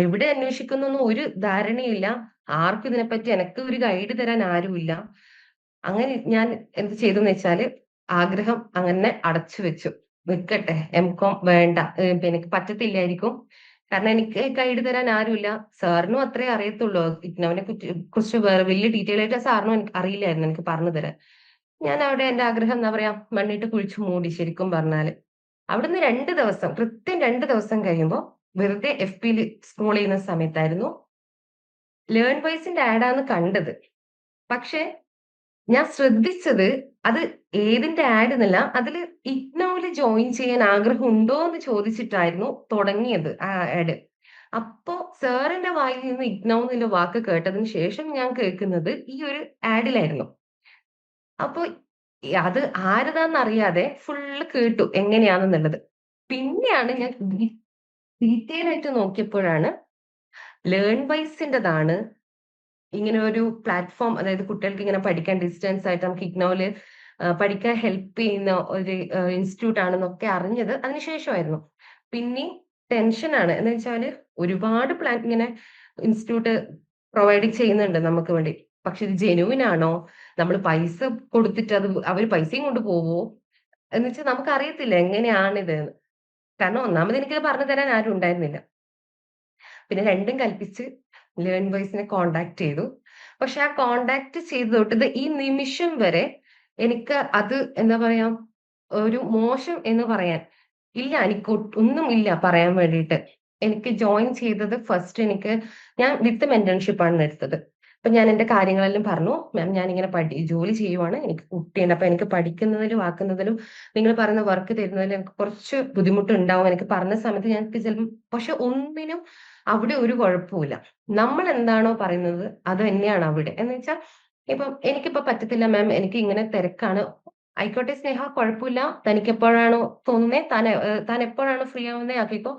[SPEAKER 9] ഇവിടെ അന്വേഷിക്കുന്നൊന്നും ഒരു ധാരണയില്ല, ആർക്കും ഇതിനെപ്പറ്റി എനിക്ക് ഒരു ഗൈഡ് തരാൻ ആരുമില്ല. അങ്ങനെ ഞാൻ എന്ത് ചെയ്തെന്ന് വെച്ചാല് ആഗ്രഹം അങ്ങനെ അടച്ചു വെച്ചു. വെക്കട്ടെ, MCom വേണ്ട, എനിക്ക് പറ്റത്തില്ലായിരിക്കും, കാരണം എനിക്ക് ഗൈഡ് തരാൻ ആരുമില്ല. സാറിനും അത്രേ അറിയത്തുള്ളൂ, IGNOUവിനെ കുറിച്ച് വേറെ വലിയ ഡീറ്റെയിൽ ആയിട്ട് സാറിനും എനിക്ക് അറിയില്ലായിരുന്നു എനിക്ക് പറഞ്ഞു തരാൻ. ഞാൻ അവിടെ എന്റെ ആഗ്രഹം എന്താ പറയാ മണ്ണിട്ട് കുഴിച്ചു മൂടി. ശരിക്കും പറഞ്ഞാല് അവിടുന്ന് 2 ദിവസം, കൃത്യം 2 ദിവസം കഴിയുമ്പോൾ വെറുതെ FBയിൽ സ്ക്രോൾ ചെയ്യുന്ന സമയത്തായിരുന്നു ലേൺവൈസിന്റെ ആഡാണ് കണ്ടത്. പക്ഷെ ഞാൻ ശ്രദ്ധിച്ചത് അത് ഏതിന്റെ ആഡ് എന്നല്ല, അതിൽ IGNOUവിൽ ജോയിൻ ചെയ്യാൻ ആഗ്രഹം ഉണ്ടോ എന്ന് ചോദിച്ചിട്ടായിരുന്നു തുടങ്ങിയത് ആ ആഡ്. അപ്പോ സാറിന്റെ വായിൽ നിന്ന് IGNOU എന്നുള്ള വാക്ക് കേട്ടതിന് ശേഷം ഞാൻ കേൾക്കുന്നത് ഈ ഒരു ആഡിലായിരുന്നു. അപ്പൊ അത് ആരതാന്നറിയാതെ ഫുള്ള് കേട്ടു എങ്ങനെയാണെന്നുള്ളത്. പിന്നെയാണ് ഞാൻ ഡീറ്റെയിൽ ആയിട്ട് നോക്കിയപ്പോഴാണ് ലേൺവൈസിൻ്റെതാണ് ഇങ്ങനെ ഒരു പ്ലാറ്റ്ഫോം, അതായത് കുട്ടികൾക്ക് ഇങ്ങനെ പഠിക്കാൻ ഡിസ്റ്റൻസ് ആയിട്ട് നമുക്ക് IGNOUവിൽ പഠിക്കാൻ ഹെൽപ്പ് ചെയ്യുന്ന ഒരു ഇൻസ്റ്റിറ്റ്യൂട്ട് ആണെന്നൊക്കെ അറിഞ്ഞത് അതിനുശേഷമായിരുന്നു. പിന്നെ ടെൻഷനാണ് എന്ന് വെച്ചാല് ഒരുപാട് ഇങ്ങനെ ഇൻസ്റ്റിറ്റ്യൂട്ട് പ്രൊവൈഡ് ചെയ്യുന്നുണ്ട് നമുക്ക് വേണ്ടി. പക്ഷെ ഇത് ജെനുവിൻ ആണോ, നമ്മൾ പൈസ കൊടുത്തിട്ട് അത് അവർ പൈസയും കൊണ്ട് പോവോ എന്ന് വെച്ചാൽ നമുക്ക് അറിയത്തില്ല എങ്ങനെയാണിത്. കാരണം ഒന്നാമത് എനിക്കത് പറഞ്ഞു തരാൻ ആരും ഉണ്ടായിരുന്നില്ല. പിന്നെ രണ്ടും കൽപ്പിച്ച് ലേൺവൈസിനെ കോണ്ടാക്ട് ചെയ്തു. പക്ഷെ ആ കോണ്ടാക്ട് ചെയ്ത് തൊട്ട് ഈ നിമിഷം വരെ എനിക്ക് അത് എന്താ പറയാ ഒരു മോശം എന്ന് പറയാൻ ഇല്ല, എനിക്ക് ഒന്നും ഇല്ല പറയാൻ വേണ്ടിയിട്ട്. എനിക്ക് ജോയിൻ ചെയ്തത് ഫസ്റ്റ് ഞാൻ വിത്ത് മെന്റർഷിപ്പ് ആണ് എടുത്തത്. അപ്പൊ ഞാൻ എന്റെ കാര്യങ്ങളെല്ലാം പറഞ്ഞു, മാം ഞാൻ ഇങ്ങനെ ജോലി ചെയ്യുവാണ്, എനിക്ക് കുട്ടിയുണ്ട്, അപ്പൊ എനിക്ക് പഠിക്കുന്നതിലും ആക്കുന്നതിലും നിങ്ങൾ പറയുന്ന വർക്ക് തരുന്നതിലും എനിക്ക് കുറച്ച് ബുദ്ധിമുട്ടുണ്ടാവും. എനിക്ക് പറഞ്ഞ സമയത്ത് ഞങ്ങൾക്ക് ചിലപ്പോൾ, പക്ഷെ ഒന്നിനും അവിടെ ഒരു കുഴപ്പമില്ല. നമ്മൾ എന്താണോ പറയുന്നത് അത് തന്നെയാണ് അവിടെ. എന്ന് വെച്ചാൽ എനിക്കിപ്പോ പറ്റത്തില്ല മാം, എനിക്ക് ഇങ്ങനെ തിരക്കാണ്, ആയിക്കോട്ടെ സ്നേഹ, കുഴപ്പമില്ല, തനിക്ക് എപ്പോഴാണോ തോന്നുന്നേ താൻ എപ്പോഴാണോ ഫ്രീ ആവുന്നേ ആക്കിക്കോ.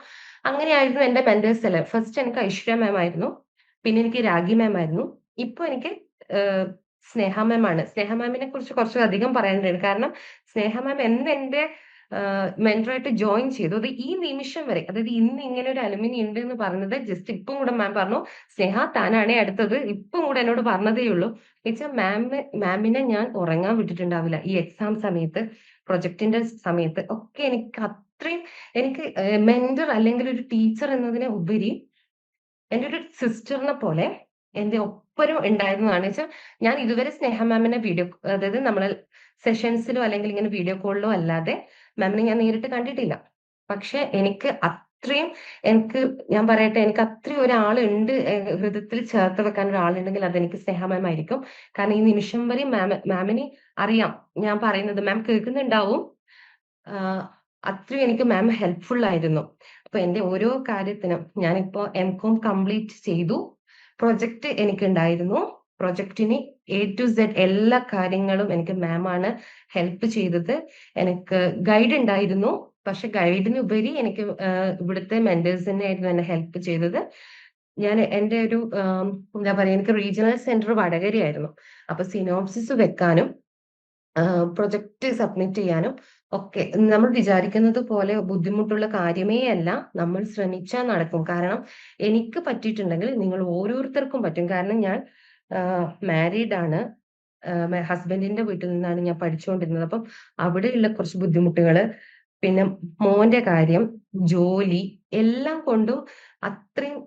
[SPEAKER 9] അങ്ങനെയായിരുന്നു എന്റെ മെന്റേഴ്സ് എല്ലാം. ഫസ്റ്റ് എനിക്ക് ഐശ്വര്യ മാം ആയിരുന്നു, പിന്നെ എനിക്ക് രാഗി മാം ആയിരുന്നു, ഇപ്പൊ എനിക്ക് സ്നേഹ മാം ആണ്. സ്നേഹ മാമിനെ കുറിച്ച് കുറച്ച് അധികം പറയാനുണ്ട്. കാരണം സ്നേഹ മാം എന്റെ മെന്ററായിട്ട് ജോയിൻ ചെയ്തു. അത് ഈ നിമിഷം വരെ, അതായത് ഇന്ന് ഇങ്ങനെ ഒരു അലുമിനി ഉണ്ട് എന്ന് പറഞ്ഞത് ജസ്റ്റ് ഇപ്പം കൂടെ മാം പറഞ്ഞു, സ്നേഹ താനാണേ അടുത്തത്, ഇപ്പം കൂടെ എന്നോട് പറഞ്ഞതേ ഉള്ളൂ. വെച്ചാൽ മാമിനെ ഞാൻ ഉറങ്ങാൻ വിട്ടിട്ടുണ്ടാവില്ല ഈ എക്സാം സമയത്ത്, പ്രൊജക്ടിന്റെ സമയത്ത് ഒക്കെ. എനിക്ക് മെന്റർ അല്ലെങ്കിൽ ഒരു ടീച്ചർ എന്നതിനെ ഉപരി എൻ്റെ ഒരു സിസ്റ്ററിനെ പോലെ എന്റെ ഒപ്പരം ഉണ്ടായിരുന്നതാണ്. വെച്ചാൽ ഞാൻ ഇതുവരെ സ്നേഹ മാമിനെ അതായത് നമ്മളെ സെഷൻസിലോ അല്ലെങ്കിൽ ഇങ്ങനെ വീഡിയോ കോളിലോ അല്ലാതെ മാമിനെ ഞാൻ നേരിട്ട് കണ്ടിട്ടില്ല. പക്ഷെ ഞാൻ പറയട്ടെ, എനിക്ക് അത്രയും ഒരാളുണ്ട്, ഹൃദയത്തിൽ ചേർത്ത് വെക്കാൻ ഒരാളുണ്ടെങ്കിൽ അതെനിക്ക് സ്നേഹ മാം ആയിരിക്കും. കാരണം ഈ നിമിഷം വരെ മാമിനെ അറിയാം ഞാൻ പറയുന്നത്, മാം കേൾക്കുന്നുണ്ടാവും. അത്രയും എനിക്ക് മാം ഹെൽപ്ഫുൾ ആയിരുന്നു. അപ്പൊ എന്റെ ഓരോ കാര്യത്തിനും ഞാനിപ്പോ M.Com കംപ്ലീറ്റ് ചെയ്തു. പ്രൊജക്ട് എനിക്കുണ്ടായിരുന്നു. പ്രൊജക്ടിന് A to Z എല്ലാ കാര്യങ്ങളും എനിക്ക് മാം ആണ് ഹെൽപ്പ് ചെയ്തത്. എനിക്ക് ഗൈഡ് ഉണ്ടായിരുന്നു, പക്ഷെ ഗൈഡിന് ഉപരി എനിക്ക് ഇവിടുത്തെ മെന്റേഴ്സിനെ ആയിരുന്നു എന്നെ ഹെൽപ്പ് ചെയ്തത്. എന്റെ ഒരു എന്താ പറയാ, എനിക്ക് റീജിയണൽ സെന്റർ വടകരയായിരുന്നു. അപ്പൊ സിനോപ്സിസ് വെക്കാനും പ്രൊജക്ട് സബ്മിറ്റ് ചെയ്യാനും ഒക്കെ നമ്മൾ വിചാരിക്കുന്നത് പോലെ ബുദ്ധിമുട്ടുള്ള കാര്യമേ അല്ല. നമ്മൾ ശ്രമിച്ചാൽ നടക്കും. കാരണം എനിക്ക് പറ്റിയിട്ടുണ്ടെങ്കിൽ നിങ്ങൾ ഓരോരുത്തർക്കും പറ്റും. കാരണം ഞാൻ മാരീഡ് ആണ്, ഹസ്ബൻഡിന്റെ വീട്ടിൽ നിന്നാണ് ഞാൻ പഠിച്ചുകൊണ്ടിരുന്നത്. അപ്പം അവിടെയുള്ള കുറച്ച് ബുദ്ധിമുട്ടുകള്, പിന്നെ മോന്റെ കാര്യം, ജോലി, എല്ലാം കൊണ്ടും അത്രയും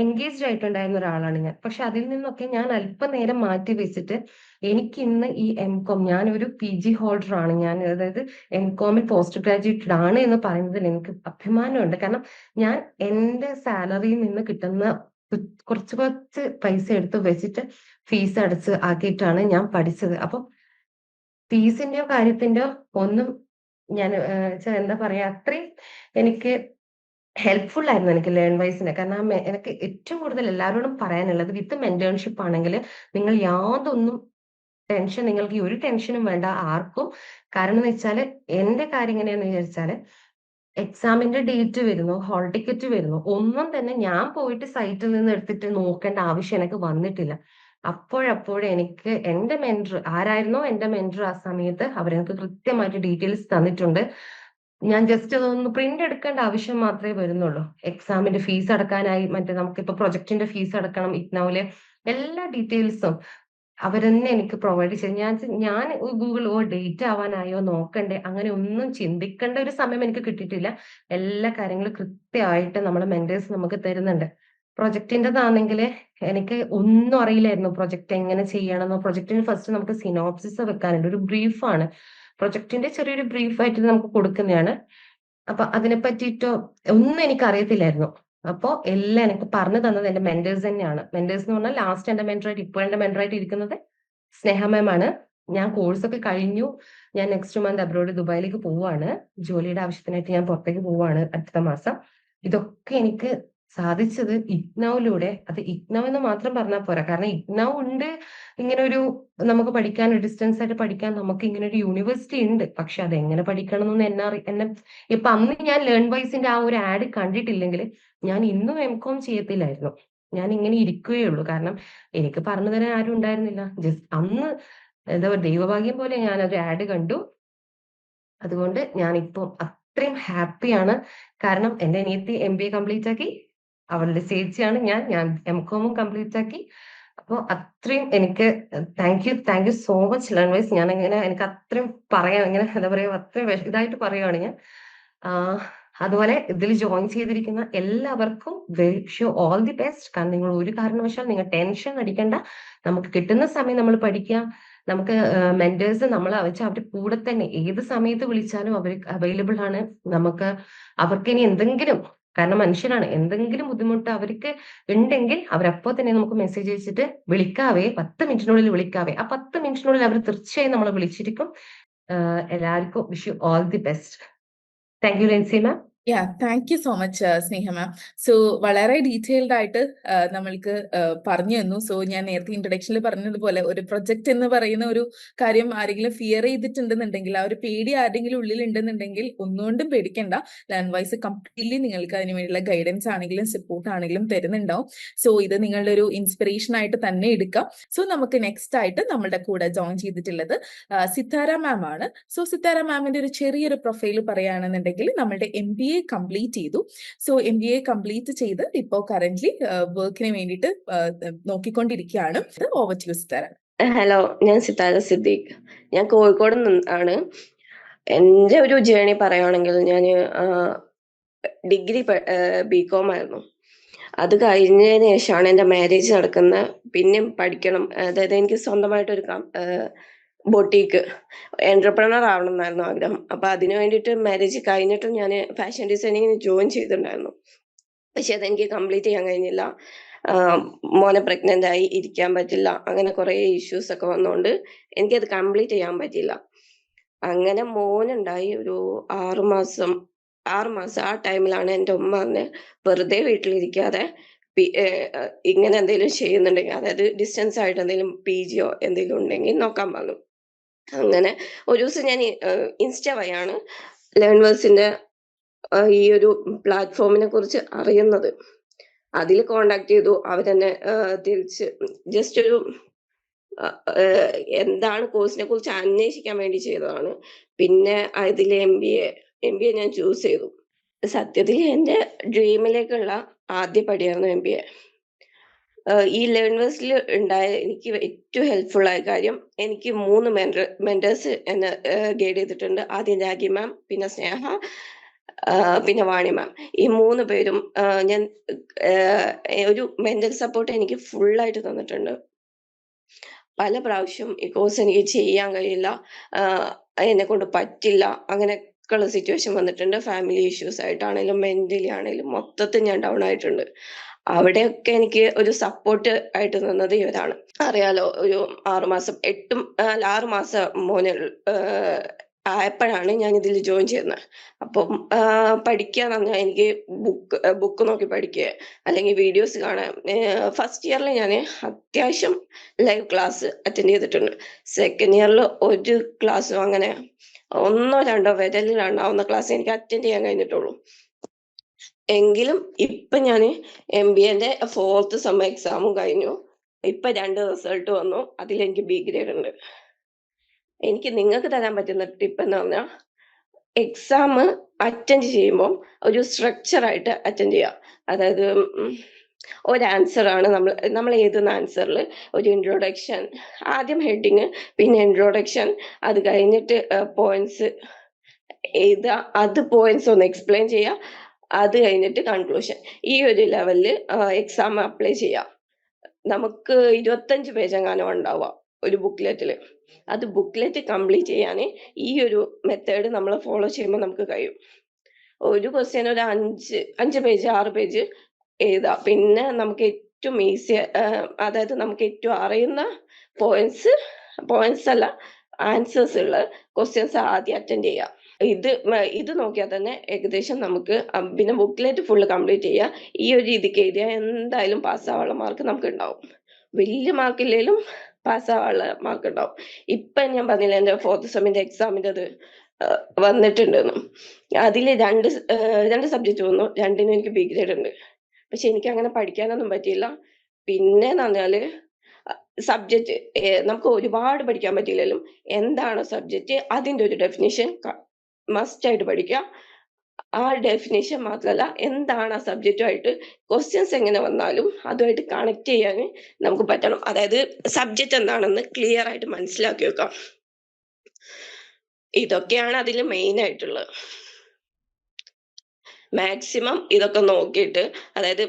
[SPEAKER 9] എൻഗേജ്ഡ് ആയിട്ടുണ്ടായിരുന്ന ഒരാളാണ് ഞാൻ. പക്ഷെ അതിൽ നിന്നൊക്കെ ഞാൻ അല്പനേരം മാറ്റി വെച്ചിട്ട് എനിക്ക് ഇന്ന് ഈ M.Com, ഞാനൊരു PG ഹോൾഡർ ആണ്, ഞാൻ അതായത് M.Com പോസ്റ്റ് ഗ്രാജുവേറ്റഡ് ആണ് എന്ന് പറയുന്നതിൽ എനിക്ക് അഭിമാനമുണ്ട്. കാരണം ഞാൻ എന്റെ സാലറിയിൽ നിന്ന് കിട്ടുന്ന കുറച്ച് പൈസ എടുത്ത് വെച്ചിട്ട് ഫീസ് അടച്ച് ആക്കിയിട്ടാണ് ഞാൻ പഠിച്ചത്. അപ്പൊ ഫീസിന്റെയോ കാര്യത്തിന്റെയോ ഒന്നും ഞാൻ എന്താ പറയാ, അത്രയും എനിക്ക് ഹെൽപ്ഫുൾ ആയിരുന്നു എനിക്ക് ലേൺ വൈസിന്. കാരണം എനിക്ക് ഏറ്റവും കൂടുതൽ എല്ലാവരോടും പറയാനുള്ളത്, വിത്ത് മെന്റേൺഷിപ്പ് ആണെങ്കിൽ നിങ്ങൾ യാതൊന്നും നിങ്ങൾക്ക് ഒരു ടെൻഷനും വേണ്ട ആർക്കും. കാരണം എന്ന് വെച്ചാൽ എന്റെ കാര്യം എങ്ങനെയാന്ന് വിചാരിച്ചാല്, എക്സാമിന്റെ ഡേറ്റ് വരുന്നു, ഹോൾ ടിക്കറ്റ് വരുന്നു, ഒന്നും തന്നെ ഞാൻ പോയിട്ട് സൈറ്റിൽ നിന്ന് എടുത്തിട്ട് നോക്കേണ്ട ആവശ്യം എനിക്ക് വന്നിട്ടില്ല. അപ്പോഴപ്പോഴും എനിക്ക് എന്റെ മെന്റർ ആരായിരുന്നോ, എന്റെ മെന്റർ ആ സമയത്ത് അവരെനിക്ക് കൃത്യമായിട്ട് ഡീറ്റെയിൽസ് തന്നിട്ടുണ്ട്. ഞാൻ ജസ്റ്റ് അതൊന്ന് പ്രിന്റ് എടുക്കേണ്ട ആവശ്യം മാത്രമേ വരുന്നുള്ളൂ. എക്സാമിന്റെ ഫീസ് അടക്കാനായി, നമുക്കിപ്പോ പ്രൊജക്ടിന്റെ ഫീസ് അടക്കണം, ഇഗ്നോയിലെ എല്ലാ ഡീറ്റെയിൽസും അവരെന്നെ എനിക്ക് പ്രൊവൈഡ് ചെയ്ത്, ഞാൻ ഗൂഗിൾ ഡേറ്റ് ആവാനായോ നോക്കണ്ടേ, അങ്ങനെ ഒന്നും ചിന്തിക്കേണ്ട ഒരു സമയം എനിക്ക് കിട്ടിയിട്ടില്ല. എല്ലാ കാര്യങ്ങളും കൃത്യമായിട്ട് നമ്മളെ മെന്റേഴ്സ് നമുക്ക് തരുന്നുണ്ട്. പ്രൊജക്ടിൻ്റെതാണെങ്കിൽ എനിക്ക് ഒന്നും അറിയില്ലായിരുന്നു പ്രൊജക്ട് എങ്ങനെ ചെയ്യണമെന്നോ. പ്രൊജക്ടിന് ഫസ്റ്റ് നമുക്ക് സിനോപ്സിസ് വെക്കാനുണ്ട്, ഒരു ബ്രീഫാണ് പ്രൊജക്ടിന്റെ, ചെറിയൊരു ബ്രീഫായിട്ട് നമുക്ക് കൊടുക്കുന്നതാണ്. അപ്പൊ അതിനെ പറ്റിയിട്ടോ ഒന്നും എനിക്ക് അറിയത്തില്ലായിരുന്നു. അപ്പോ എല്ലാം എനിക്ക് പറഞ്ഞു തന്നത് എന്റെ മെന്റേഴ്സ് തന്നെയാണ്. മെന്റേഴ്സ് എന്ന് പറഞ്ഞാൽ ലാസ്റ്റ് എന്റെ മെന്ററായിട്ട്, ഇപ്പോൾ എന്റെ മെന്ററായിട്ട് ഇരിക്കുന്നത് സ്നേഹ മാം ആണ്. ഞാൻ കോഴ്സൊക്കെ കഴിഞ്ഞു. ഞാൻ നെക്സ്റ്റ് മന്ത് അബ്രോഡ് ദുബായിലേക്ക് പോവാണ്. ജോലിയുടെ ആവശ്യത്തിനായിട്ട് ഞാൻ പുറത്തേക്ക് പോവാണ് അടുത്ത മാസം. ഇതൊക്കെ എനിക്ക് സാധിച്ചത് ഇഗ്നോയിലൂടെ. അത് ഇഗ്നോ എന്ന് മാത്രം പറഞ്ഞാൽ പോരാ, കാരണം ഇഗ്നോ ഉണ്ട്, ഇങ്ങനെ ഒരു നമുക്ക് പഠിക്കാൻ, ഡിസ്റ്റൻസ് ആയിട്ട് പഠിക്കാൻ നമുക്ക് ഇങ്ങനെ ഒരു യൂണിവേഴ്സിറ്റി ഉണ്ട്. പക്ഷെ അത് എങ്ങനെ പഠിക്കണം എന്ന് എന്നെ ഇപ്പൊ അന്ന് ഞാൻ ലേൺ വൈസിന്റെ ആ ഒരു ആഡ് കണ്ടിട്ടില്ലെങ്കിൽ ഞാൻ ഇന്നും M.Com ചെയ്യത്തില്ലായിരുന്നു. ഞാൻ ഇങ്ങനെ ഇരിക്കുകയുള്ളൂ. കാരണം എനിക്ക് പറഞ്ഞു തരാൻ ആരും ഉണ്ടായിരുന്നില്ല. ജസ്റ്റ് അന്ന് എന്താ ദൈവഭാഗ്യം പോലെ ഞാൻ ഒരു ആഡ് കണ്ടു. അതുകൊണ്ട് ഞാനിപ്പോ അത്രയും ഹാപ്പിയാണ്. കാരണം എന്റെ അനിയത്തി MBA കംപ്ലീറ്റ് ആക്കി, അവളുടെ ചേച്ചിയാണ് ഞാൻ M.Com കംപ്ലീറ്റ് ആക്കി. അപ്പോൾ അത്രയും എനിക്ക് thank you so much Learn Wise. ഞാൻ എനിക്ക് അത്രയും പറയാൻ, ഇങ്ങനെ എന്താ പറയാ, അത്രയും ഇതായിട്ട് പറയുകയാണ് ഞാൻ. അതുപോലെ ഇതിൽ ജോയിൻ ചെയ്തിരിക്കുന്ന എല്ലാവർക്കും wish you all the best. കാരണം നിങ്ങൾ ഒരു കാരണവശാൽ നിങ്ങൾ ടെൻഷൻ അടിക്കേണ്ട. നമുക്ക് കിട്ടുന്ന സമയം നമ്മൾ പഠിക്കുക. നമുക്ക് മെന്റേഴ്സ് നമ്മളെ വെച്ചാൽ അവർ കൂടെ തന്നെ ഏത് സമയത്ത് വിളിച്ചാലും അവർ അവൈലബിൾ ആണ്. അവർക്ക് ഇനി എന്തെങ്കിലും, കാരണം മനുഷ്യരാണ്, എന്തെങ്കിലും ബുദ്ധിമുട്ട് അവർക്ക് ഉണ്ടെങ്കിൽ അവരപ്പോ തന്നെ നമുക്ക് മെസ്സേജ് അയച്ചിട്ട് വിളിക്കാവേ, 10 മിനിറ്റിനുള്ളിൽ വിളിക്കാവേ. ആ 10 മിനിറ്റിനുള്ളിൽ അവർ തീർച്ചയായും നമ്മളെ വിളിച്ചിരിക്കും. എല്ലാവർക്കും wish you all the best. Thank U Lency ma'am.
[SPEAKER 2] Thank you so much Sneha ma'am. So വളരെ ഡീറ്റെയിൽഡ് ആയിട്ട് നമ്മൾക്ക് പറഞ്ഞു തന്നു. സോ ഞാൻ നേരത്തെ ഇൻട്രൊഡക്ഷനിൽ പറഞ്ഞതുപോലെ ഒരു പ്രൊജക്ട് എന്ന് പറയുന്ന ഒരു കാര്യം ആരെങ്കിലും ഫിയർ ചെയ്തിട്ടുണ്ടെന്നുണ്ടെങ്കിൽ, ആ ഒരു പേടി ആരെങ്കിലും ഉള്ളിൽ ഉണ്ടെന്നുണ്ടെങ്കിൽ ഒന്നുകൊണ്ടും പേടിക്കണ്ട. ലേൺവൈസ് കംപ്ലീറ്റ്ലി നിങ്ങൾക്ക് അതിന് വേണ്ടിയുള്ള ഗൈഡൻസ് ആണെങ്കിലും സപ്പോർട്ട് ആണെങ്കിലും തരുന്നുണ്ടാവും. സോ ഇത് നിങ്ങളുടെ ഒരു ഇൻസ്പിറേഷൻ ആയിട്ട് തന്നെ എടുക്കാം. സോ നമുക്ക് നെക്സ്റ്റ് ആയിട്ട് നമ്മുടെ കൂടെ ജോയിൻ ചെയ്തിട്ടുള്ളത് സിത്താര മാം ആണ്. സോ സിത്താര മാമിന്റെ ഒരു ചെറിയൊരു പ്രൊഫൈൽ പറയുകയാണെന്നുണ്ടെങ്കിൽ നമ്മളുടെ MBA കംപ്ലീറ്റ് ചെയ്തു. സോ MBA കംപ്ലീറ്റ് ചെയ്ത് ഇപ്പോൾ കറന്റ്ലി വർക്കിന് വേണ്ടിയിട്ട് നോക്കിക്കൊണ്ടിരിക്കുകയാണ്. Over to you Sithara.
[SPEAKER 10] Hello, ഞാൻ സിത്താര സിദ്ദീഖ്. ഞാൻ കോഴിക്കോട് ആണ്. എൻ്റെ ഒരു ജേണി പറയുകയാണെങ്കിൽ ഞാൻ ഡിഗ്രി BCom ആയിരുന്നു. അത് കഴിഞ്ഞതിന് ശേഷമാണ് എൻ്റെ മാരേജ് നടക്കുന്നത്. പിന്നെയും പഠിക്കണം, അതായത് എനിക്ക് സ്വന്തമായിട്ടൊരു ബൊട്ടീക്ക് എന്റർപ്രണർ ആവണം എന്നായിരുന്നു ആഗ്രഹം. അപ്പൊ അതിനു വേണ്ടിയിട്ട് മാരേജ് കഴിഞ്ഞിട്ടും ഞാൻ ഫാഷൻ ഡിസൈനിങ്ങിന് ജോയിൻ ചെയ്തിട്ടുണ്ടായിരുന്നു. പക്ഷെ അതെനിക്ക് കംപ്ലീറ്റ് ചെയ്യാൻ കഴിഞ്ഞില്ല. മോനെ പ്രഗ്നന്റ് ആയി, ഇരിക്കാൻ പറ്റില്ല, അങ്ങനെ കുറെ ഇഷ്യൂസ് ഒക്കെ വന്നുകൊണ്ട് എനിക്കത് കംപ്ലീറ്റ് ചെയ്യാൻ പറ്റില്ല. അങ്ങനെ മോനുണ്ടായി ഒരു 6 മാസം ആ ടൈമിലാണ് എൻ്റെ ഉമ്മ പറഞ്ഞ് വെറുതെ വീട്ടിലിരിക്കാതെ ഇങ്ങനെ എന്തെങ്കിലും ചെയ്യുന്നുണ്ടെങ്കിൽ, അതായത് ഡിസ്റ്റൻസ് ആയിട്ട് എന്തെങ്കിലും PG എന്തെങ്കിലും ഉണ്ടെങ്കിൽ നോക്കാൻ പറഞ്ഞു. അങ്ങനെ ഒരു ദിവസം ഞാൻ ഇൻസ്റ്റ വഴിയാണ് ലേൺവേഴ്സിന്റെ ഈ ഒരു പ്ലാറ്റ്ഫോമിനെ കുറിച്ച് അറിയുന്നത്. അതിൽ കോണ്ടാക്ട് ചെയ്തു. അവരെന്നെ തിരിച്ച് ജസ്റ്റ് ഒരു എന്താണ് കോഴ്സിനെ കുറിച്ച് അന്വേഷിക്കാൻ വേണ്ടി ചെയ്തതാണ്. പിന്നെ അതിൽ MBA ഞാൻ ചൂസ് ചെയ്തു. സത്യത്തിൽ എൻ്റെ ഡ്രീമിലേക്കുള്ള ആദ്യ പടിയായിരുന്നു MBA. ഈ ലേൺവേഴ്സിൽ ഉണ്ടായ എനിക്ക് ഏറ്റവും ഹെൽപ്ഫുൾ ആയ കാര്യം, എനിക്ക് 3 മെന്റേഴ്സ് എന്നെ ഗൈഡ് ചെയ്തിട്ടുണ്ട്. ആദ്യം രാഗി മാം, പിന്നെ സ്നേഹ, പിന്നെ വാണി മാം. ഈ 3 പേരും ഞാൻ ഒരു മെന്റൽ സപ്പോർട്ട് എനിക്ക് ഫുള്ളായിട്ട് തന്നിട്ടുണ്ട്. പല പ്രാവശ്യം ഈ കോഴ്സ് എനിക്ക് ചെയ്യാൻ കഴിയില്ല, എന്നെ കൊണ്ട് പറ്റില്ല, അങ്ങനെയൊക്കെയുള്ള സിറ്റുവേഷൻ വന്നിട്ടുണ്ട്. ഫാമിലി ഇഷ്യൂസ് ആയിട്ടാണെങ്കിലും മെന്റലി ആണെങ്കിലും മൊത്തത്തിൽ ഞാൻ ഡൗൺ ആയിട്ടുണ്ട്. അവിടെയൊക്കെ എനിക്ക് ഒരു സപ്പോർട്ട് ആയിട്ട് നിന്നത് ഇവരാണ്. അറിയാലോ, ഒരു 6 മാസം മോനെ ആയപ്പോഴാണ് ഞാൻ ഇതിൽ ജോയിൻ ചെയ്യുന്നത്. അപ്പം പഠിക്കാൻ പറഞ്ഞാൽ എനിക്ക് ബുക്ക് നോക്കി പഠിക്കുക, അല്ലെങ്കിൽ വീഡിയോസ് കാണാൻ. ഫസ്റ്റ് ഇയറിൽ ഞാൻ അത്യാവശ്യം ലൈവ് ക്ലാസ് അറ്റൻഡ് ചെയ്തിട്ടുണ്ട്. സെക്കൻഡ് ഇയറിൽ ഒരു ക്ലാസ്സും അങ്ങനെ 1 or 2 വിരലിലുണ്ടാവുന്ന ക്ലാസ് എനിക്ക് അറ്റൻഡ് ചെയ്യാൻ കഴിഞ്ഞിട്ടുള്ളൂ. എങ്കിലും ഇപ്പൊ ഞാൻ MBAന്റെ 4th സെം എക്സാമും കഴിഞ്ഞു. ഇപ്പൊ 2 റിസൾട്ട് വന്നു. അതിലെനിക്ക് B ഗ്രേഡ് ഉണ്ട്. എനിക്ക് നിങ്ങൾക്ക് തരാൻ പറ്റുന്ന ടിപ്പ് എന്ന് പറഞ്ഞാൽ, എക്സാം അറ്റൻഡ് ചെയ്യുമ്പോൾ ഒരു സ്ട്രക്ചർ ആയിട്ട് അറ്റൻഡ് ചെയ്യുക. അതായത് ഒരു ആൻസർ ആണ് നമ്മൾ എഴുതുന്ന ആൻസറിൽ ഒരു ഇൻട്രൊഡക്ഷൻ, ആദ്യം ഹെഡിങ്, പിന്നെ ഇൻട്രൊഡക്ഷൻ, അത് കഴിഞ്ഞിട്ട് പോയിന്റ്സ് എഴുതുക, അത് പോയിന്റ്സ് ഒന്ന് എക്സ്പ്ലെയിൻ ചെയ്യുക, അത് കഴിഞ്ഞിട്ട് കൺക്ലൂഷൻ. ഈ ഒരു ലെവലിൽ എക്സാം അപ്ലൈ ചെയ്യാം. നമുക്ക് 25 പേജ് എങ്ങാനും ഉണ്ടാവുക ഒരു ബുക്ക്ലെറ്റിൽ. അത് ബുക്ക്ലെറ്റ് കംപ്ലീറ്റ് ചെയ്യാൻ ഈ ഒരു മെത്തേഡ് നമ്മൾ ഫോളോ ചെയ്യുമ്പോൾ നമുക്ക് കഴിയും. ഒരു ക്വസ്റ്റ്യൻ ഒരു 5 പേജ് 6 പേജ് എഴുതാം. പിന്നെ നമുക്ക് ഏറ്റവും ഈസി, അതായത് നമുക്ക് ഏറ്റവും അറിയുന്ന പോയിന്റ്സ് അല്ല, ആൻസേഴ്സ് ഉള്ള ക്വസ്റ്റ്യൻസ് ആദ്യം അറ്റൻഡ് ചെയ്യാം. ഇത് നോക്കിയാൽ തന്നെ ഏകദേശം നമുക്ക്, പിന്നെ ബുക്ക്ലെറ്റ് ഫുള്ള് കംപ്ലീറ്റ് ചെയ്യുക. ഈ ഒരു രീതിക്ക് എഴുതിയാൽ എന്തായാലും പാസ്സാവാനുള്ള മാർക്ക് നമുക്ക് ഉണ്ടാവും. വലിയ മാർക്കില്ലെങ്കിലും പാസ്സാവാനുള്ള മാർക്ക് ഉണ്ടാവും. ഇപ്പൊ ഞാൻ പറഞ്ഞില്ല, എൻ്റെ 4th സെമ്മിന്റെ എക്സാമിൻ്റെ അത് വന്നിട്ടുണ്ടെന്ന്. അതിൽ 2 സബ്ജക്റ്റ് വന്നു. 2നും എനിക്ക് B ഗ്രേഡ് ഉണ്ട്. പക്ഷെ എനിക്ക് അങ്ങനെ പഠിക്കാനൊന്നും പറ്റിയില്ല. പിന്നെ എന്ന് പറഞ്ഞാല് സബ്ജക്റ്റ് നമുക്ക് ഒരുപാട് പഠിക്കാൻ പറ്റിയില്ലെങ്കിലും എന്താണ് സബ്ജക്റ്റ്, അതിന്റെ ഒരു ഡെഫിനിഷൻ മസ്റ്റ് ആയിട്ട് പഠിക്കുക. ആ ഡെഫിനേഷൻ മാത്രമല്ല, എന്താണ് ആ സബ്ജക്റ്റുമായിട്ട് ക്വസ്റ്റ്യൻസ് എങ്ങനെ വന്നാലും അതുമായിട്ട് കണക്ട് ചെയ്യാൻ നമുക്ക് പറ്റണം. അതായത് സബ്ജക്റ്റ് എന്താണെന്ന് ക്ലിയർ ആയിട്ട് മനസ്സിലാക്കി വെക്കാം. ഇതൊക്കെയാണ് അതിൽ മെയിൻ ആയിട്ടുള്ളത്. മാക്സിമം ഇതൊക്കെ നോക്കിയിട്ട്, അതായത്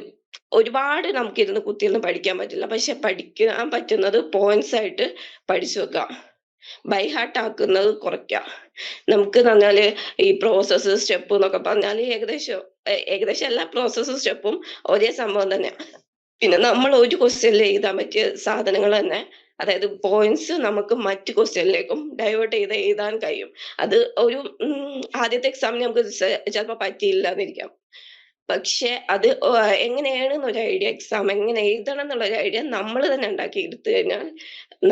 [SPEAKER 10] ഒരുപാട് നമുക്കിരുന്ന് കുത്തിയിരുന്ന് പഠിക്കാൻ പറ്റില്ല, പക്ഷെ പഠിക്കാൻ പറ്റുന്നത് പോയിന്റ്സ് ആയിട്ട് പഠിച്ചു വെക്കാം. ബൈ ഹാർട്ട് ആക്കുന്നത് കുറയ്ക്കാം. നമുക്ക് പറഞ്ഞാല് ഈ പ്രോസസ്സ് സ്റ്റെപ്പ് എന്നൊക്കെ പറഞ്ഞാല് ഏകദേശം എല്ലാ പ്രോസസ്സും സ്റ്റെപ്പും ഒരേ സംഭവം തന്നെയാണ്. പിന്നെ നമ്മൾ ഒരു ക്വസ്റ്റ്യനിൽ എഴുതാൻ പറ്റിയ സാധനങ്ങൾ തന്നെ അതായത് പോയിന്റ്സ് നമുക്ക് മറ്റു ക്വസ്റ്റ്യനിലേക്കും ഡൈവേർട്ട് ചെയ്ത് എഴുതാൻ കഴിയും. അത് ഒരു ആദ്യത്തെ എക്സാമിന് നമുക്ക് ചിലപ്പോൾ പറ്റിയില്ല എന്നിരിക്കാം. പക്ഷെ അത് എങ്ങനെയാണെന്നൊരു ഐഡിയ, എക്സാം എങ്ങനെ എഴുതണം എന്നുള്ളൊരു ഐഡിയ നമ്മൾ തന്നെ ഉണ്ടാക്കി എടുത്തു കഴിഞ്ഞാൽ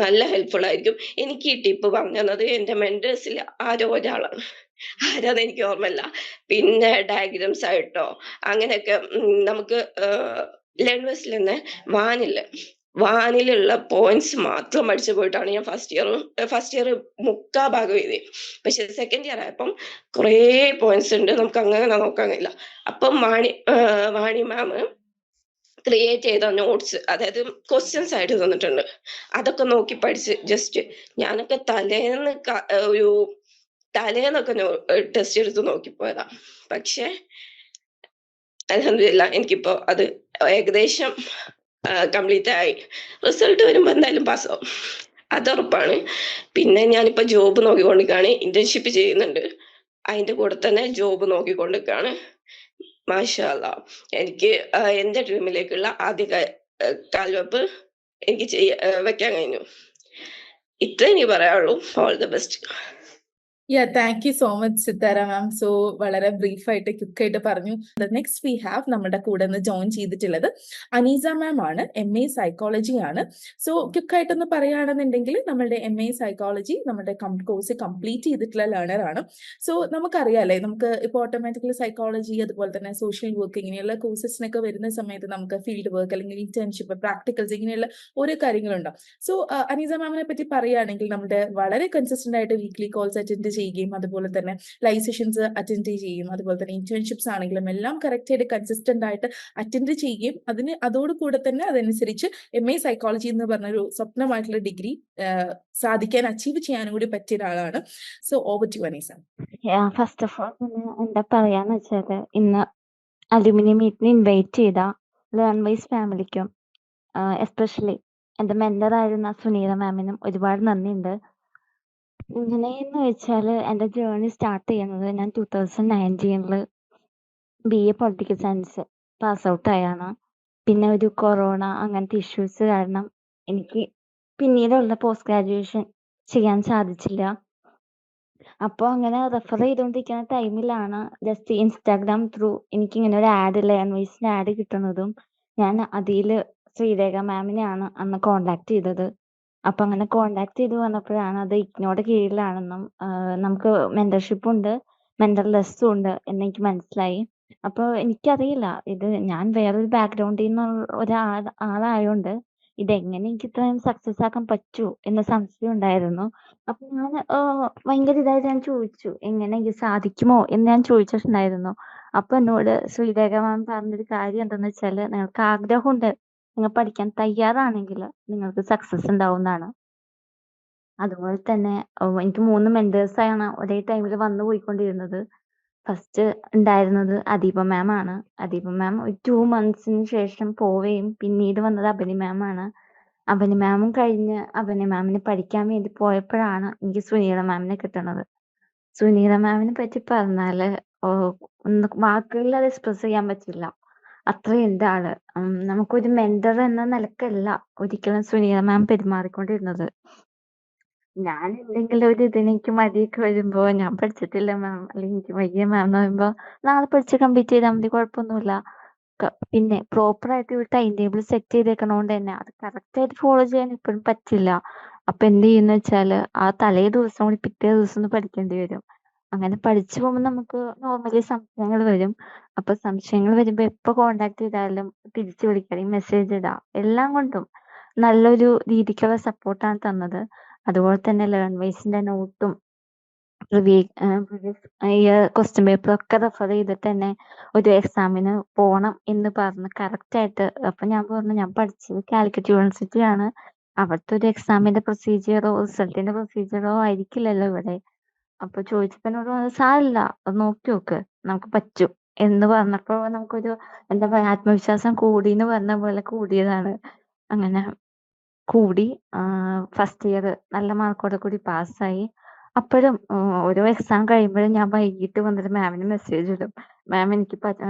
[SPEAKER 10] നല്ല ഹെൽപ്ഫുൾ ആയിരിക്കും. എനിക്ക് ഈ ടിപ്പ് പറഞ്ഞു തന്നത് എന്റെ മെന്റേഴ്സിൽ ആരോ ഒരാളാണ്. ആരാന്ന് എനിക്ക് ഓർമ്മയില്ല. പിന്നെ ഡയഗ്രാംസ് ആയിട്ടോ അങ്ങനെയൊക്കെ നമുക്ക് ലേണേഴ്സിൽ തന്നെ വാനിലുള്ള പോയിന്റ്സ് മാത്രം പഠിച്ചു പോയിട്ടാണ് ഞാൻ ഫസ്റ്റ് ഇയർ മുക്കാ ഭാഗം എഴുതി. പക്ഷെ സെക്കൻഡ് ഇയർ ആയപ്പം കുറേ പോയിന്റ്സ് ഉണ്ട്, നമുക്ക് അങ്ങനെ നോക്കാൻ കഴിയില്ല. അപ്പം വാണി മാം ക്രിയേറ്റ് ചെയ്ത നോട്ട്സ്, അതായത് ക്വസ്റ്റ്യൻസ് ആയിട്ട് തന്നിട്ടുണ്ട്. അതൊക്കെ നോക്കി പഠിച്ച് ജസ്റ്റ് ഞാനൊക്കെ തലേന്നൊക്കെ ടെസ്റ്റ് എടുത്ത് നോക്കിപ്പോയതാ. പക്ഷെ അൽഹംദുലില്ലാ എനിക്കിപ്പോ അത് ഏകദേശം കംപ്ലീറ്റ് ആയി. റിസൾട്ട് വരുമ്പോ എന്തായാലും പാസ്സാവും, അതുറപ്പാണ്. പിന്നെ ഞാനിപ്പോ ജോബ് നോക്കിക്കൊണ്ടിരിക്കുകയാണ്, ഇന്റേൺഷിപ്പ് ചെയ്യുന്നുണ്ട്, അതിന്റെ കൂടെ തന്നെ ജോബ് നോക്കിക്കൊണ്ടിരിക്കുകയാണ്. മാഷാ അല്ലാ, എനിക്ക് എന്റെ ഡ്രീമിലേക്കുള്ള ആദ്യ കാൽവെപ്പ് എനിക്ക് വെക്കാൻ കഴിഞ്ഞു. ഇത്രേ എനിക്ക് പറയാനുള്ളൂ. All the best.
[SPEAKER 2] Thank you so much Sithara ma'am. So വളരെ ബ്രീഫായിട്ട് ക്വിക്കായിട്ട് പറഞ്ഞു. നെക്സ്റ്റ് വി ഹാവ് നമ്മുടെ കൂടെ നിന്ന് ജോയിൻ ചെയ്തിട്ടുള്ളത് അനീസ മാം ആണ്. MA സൈക്കോളജി ആണ്. സോ ക്വിക്കായിട്ടൊന്ന് പറയുകയാണെന്നുണ്ടെങ്കിൽ നമ്മളുടെ MA സൈക്കോളജി നമ്മുടെ കോഴ്സ് കംപ്ലീറ്റ് ചെയ്തിട്ടുള്ള ലേണർ ആണ്. സോ നമുക്കറിയാമല്ലേ, നമുക്ക് ഇപ്പോൾ ഓട്ടോമാറ്റിക്കലി സൈക്കോളജി അതുപോലെ തന്നെ സോഷ്യൽ വർക്ക് ഇങ്ങനെയുള്ള കോഴ്സസിനൊക്കെ വരുന്ന സമയത്ത് നമുക്ക് ഫീൽഡ് വർക്ക് അല്ലെങ്കിൽ ഇന്റേൺഷിപ്പ്, പ്രാക്ടിക്കൽസ് ഇങ്ങനെയുള്ള ഓരോ കാര്യങ്ങളുണ്ടാവും. സോ അനീസ മാമിനെ പറ്റി പറയുകയാണെങ്കിൽ നമ്മുടെ വളരെ കൺസിസ്റ്റന്റ് ആയിട്ട് വീക്ക്ലി കോൾസ് അറ്റൻഡ് ചെയ്യുകയും അതുപോലെ തന്നെ ലൈവ് സെഷൻസ് അറ്റൻഡ് ചെയ്യും, അതുപോലെ തന്നെ ഇന്റേൺഷിപ്സ് ആണെങ്കിലും എല്ലാം കറക്റ്റ് ആയിട്ട് കൺസിസ്റ്റന്റ് ആയിട്ട് അറ്റൻഡ് ചെയ്യുകയും അതോടുകൂടെ തന്നെ അതനുസരിച്ച് MA സൈക്കോളജി എന്ന് പറഞ്ഞൊരു സ്വപ്നമായിട്ടുള്ള ഡിഗ്രി സാധിക്കാൻ അച്ചീവ് ചെയ്യാനും കൂടി പറ്റിയ ഒരാളാണ്. So over to Aneesa.
[SPEAKER 11] First of all എന്താ പറയാന്ന് വെച്ചാല്, ഇന്ന് അലുമിനി മീറ്റിന് ഇൻവൈറ്റ് ചെയ്ത ലേൺ വൈസ് ഫാമിലിക്കും എസ്പെഷ്യലി എൻ്റെ മെന്ററായിരുന്ന സുനീത മാമിനും ഒരുപാട് നന്ദിയുണ്ട്. ഇങ്ങനെയെന്ന് വെച്ചാൽ എൻ്റെ ജേർണി സ്റ്റാർട്ട് ചെയ്യുന്നത് ഞാൻ 2019 BA political science pass out ആയാണ്. പിന്നെ ഒരു കൊറോണ അങ്ങനത്തെ ഇഷ്യൂസ് കാരണം എനിക്ക് പിന്നീടുള്ള പോസ്റ്റ് ഗ്രാജുവേഷൻ ചെയ്യാൻ സാധിച്ചില്ല. അപ്പോൾ അങ്ങനെ റെഫർ ചെയ്തുകൊണ്ടിരിക്കുന്ന ടൈമിലാണ് ജസ്റ്റ് ഇൻസ്റ്റാഗ്രാം ത്രൂ എനിക്കിങ്ങനെ ഒരു ആഡ്, ലേൺ വൈസിൻ്റെ ആഡ് കിട്ടുന്നതും ഞാൻ അതിൽ ശ്രീരേഖ മാമിനെയാണ് അന്ന് കോണ്ടാക്ട് ചെയ്തത്. അപ്പം അങ്ങനെ കോണ്ടാക്ട് ചെയ്ത് വന്നപ്പോഴാണ് അത് ഇഗ്നോയുടെ കീഴിലാണെന്നും നമുക്ക് മെന്റർഷിപ്പും ഉണ്ട്, മെന്റർലെസ്സും ഉണ്ട് എന്നെനിക്ക് മനസ്സിലായി. അപ്പോൾ എനിക്കറിയില്ല, ഇത് ഞാൻ വേറൊരു ബാക്ക്ഗ്രൗണ്ടിൽ നിന്ന് ആളായതുകൊണ്ട് ഇതെങ്ങനെ എനിക്ക് ഇത്രയും സക്സസ് ആക്കാൻ പറ്റൂ എന്ന സംശയം ഉണ്ടായിരുന്നു. അപ്പൊ ഞാൻ ഭയങ്കര ഇതായിട്ട് ഞാൻ ചോദിച്ചു, എങ്ങനെ ഇത് സാധിക്കുമോ എന്ന് ഞാൻ ചോദിച്ചിട്ടുണ്ടായിരുന്നു. അപ്പൊ എന്നോട് ശ്രീരേഖ മാം പറഞ്ഞൊരു കാര്യം എന്താണെന്ന് വെച്ചാൽ, നിങ്ങൾക്ക് ആഗ്രഹമുണ്ട്, നിങ്ങൾ പഠിക്കാൻ തയ്യാറാണെങ്കിൽ നിങ്ങൾക്ക് സക്സസ് ഉണ്ടാവുന്നതാണ്. അതുപോലെ തന്നെ എനിക്ക് 3 മെന്റേഴ്സാണ് ഒരേ ടൈമിൽ വന്നു പോയിക്കൊണ്ടിരുന്നത്. ഫസ്റ്റ് ഉണ്ടായിരുന്നത് അദീപ മാം ആണ്. അദീപ മാം ഒരു 2 monthsന് ശേഷം പോവുകയും പിന്നീട് വന്നത് അഭിനി മാം ആണ്. അഭിനി മാമും കഴിഞ്ഞ് അഭിനി മാമിന് പഠിക്കാൻ വേണ്ടി പോയപ്പോഴാണ് എനിക്ക് സുനീത മാമിനെ കിട്ടുന്നത്. സുനീത മാമിനെ പറ്റി പറഞ്ഞാല് വാക്കുകളിൽ അത് എക്സ്പ്രസ് ചെയ്യാൻ പറ്റില്ല, അത്രയും ആള്. നമുക്കൊരു മെന്റർ എന്ന നിലക്കല്ല ഒരിക്കലും സുനീത മാം പെരുമാറിക്കൊണ്ടിരുന്നത്. ഞാൻ എന്തെങ്കിലും ഒരു ഇതിനെനിക്ക് മടിയൊക്കെ വരുമ്പോ ഞാൻ പഠിച്ചിട്ടില്ല മാം, അല്ലെങ്കിൽ എനിക്ക് വയ്യ മാം എന്ന് പറയുമ്പോ നാളെ പഠിച്ച് കംപ്ലീറ്റ് ചെയ്താൽ മതി, കുഴപ്പമൊന്നുമില്ല. പിന്നെ പ്രോപ്പർ ആയിട്ട് ഒരു ടൈം ടേബിൾ സെറ്റ് ചെയ്തേക്കണോണ്ട് തന്നെ അത് കറക്റ്റ് ആയിട്ട് ഫോളോ ചെയ്യാൻ ഇപ്പോഴും പറ്റില്ല. അപ്പൊ എന്ത് ചെയ്യുന്ന വെച്ചാല് ആ തലേ ദിവസം കൂടി പിറ്റേ ദിവസം ഒന്ന് പഠിക്കേണ്ടി വരും. അങ്ങനെ പഠിച്ചു പോകുമ്പോൾ നമുക്ക് നോർമലി സംശയങ്ങൾ വരും. അപ്പൊ സംശയങ്ങൾ വരുമ്പോ എപ്പോ കോണ്ടാക്ട് ചെയ്താലും തിരിച്ചു വിളിക്കണം, മെസ്സേജ് ഇടാം, എല്ലാം കൊണ്ടും നല്ലൊരു രീതിക്കുള്ള സപ്പോർട്ടാണ് തന്നത്. അതുപോലെ തന്നെ ലേൺ വൈസിന്റെ നോട്ടും ക്വസ്റ്റ്യൻ പേപ്പർ ഒക്കെ റെഫർ ചെയ്തിട്ട് തന്നെ ഒരു എക്സാമിന് പോണം എന്ന് പറഞ്ഞ് കറക്റ്റ് ആയിട്ട്. അപ്പൊ ഞാൻ പറഞ്ഞു, ഞാൻ പഠിച്ചത് കാലിക്കറ്റ് യൂണിവേഴ്സിറ്റി ആണ്, അവിടുത്തെ ഒരു എക്സാമിന്റെ പ്രൊസീജിയറോ റിസൾട്ടിന്റെ പ്രൊസീജിയറോ ആയിരിക്കില്ലല്ലോ ഇവിടെ. അപ്പൊ ചോദിച്ചപ്പോ എന്നോട് സാരില്ല, അത് നോക്കി നോക്ക്, നമുക്ക് പറ്റും എന്ന് പറഞ്ഞപ്പോ നമുക്കൊരു എന്താ പറയാ ആത്മവിശ്വാസം കൂടി എന്ന് പറഞ്ഞ പോലെ കൂടിയതാണ്. അങ്ങനെ കൂടി ഫസ്റ്റ് ഇയർ നല്ല മാർക്കോടെ കൂടി പാസ്സായി. അപ്പോഴും ഓരോ എക്സാം കഴിയുമ്പോഴും ഞാൻ വൈകിട്ട് വന്നിട്ട് മാമിന് മെസ്സേജ് ഇടും, മാം എനിക്ക്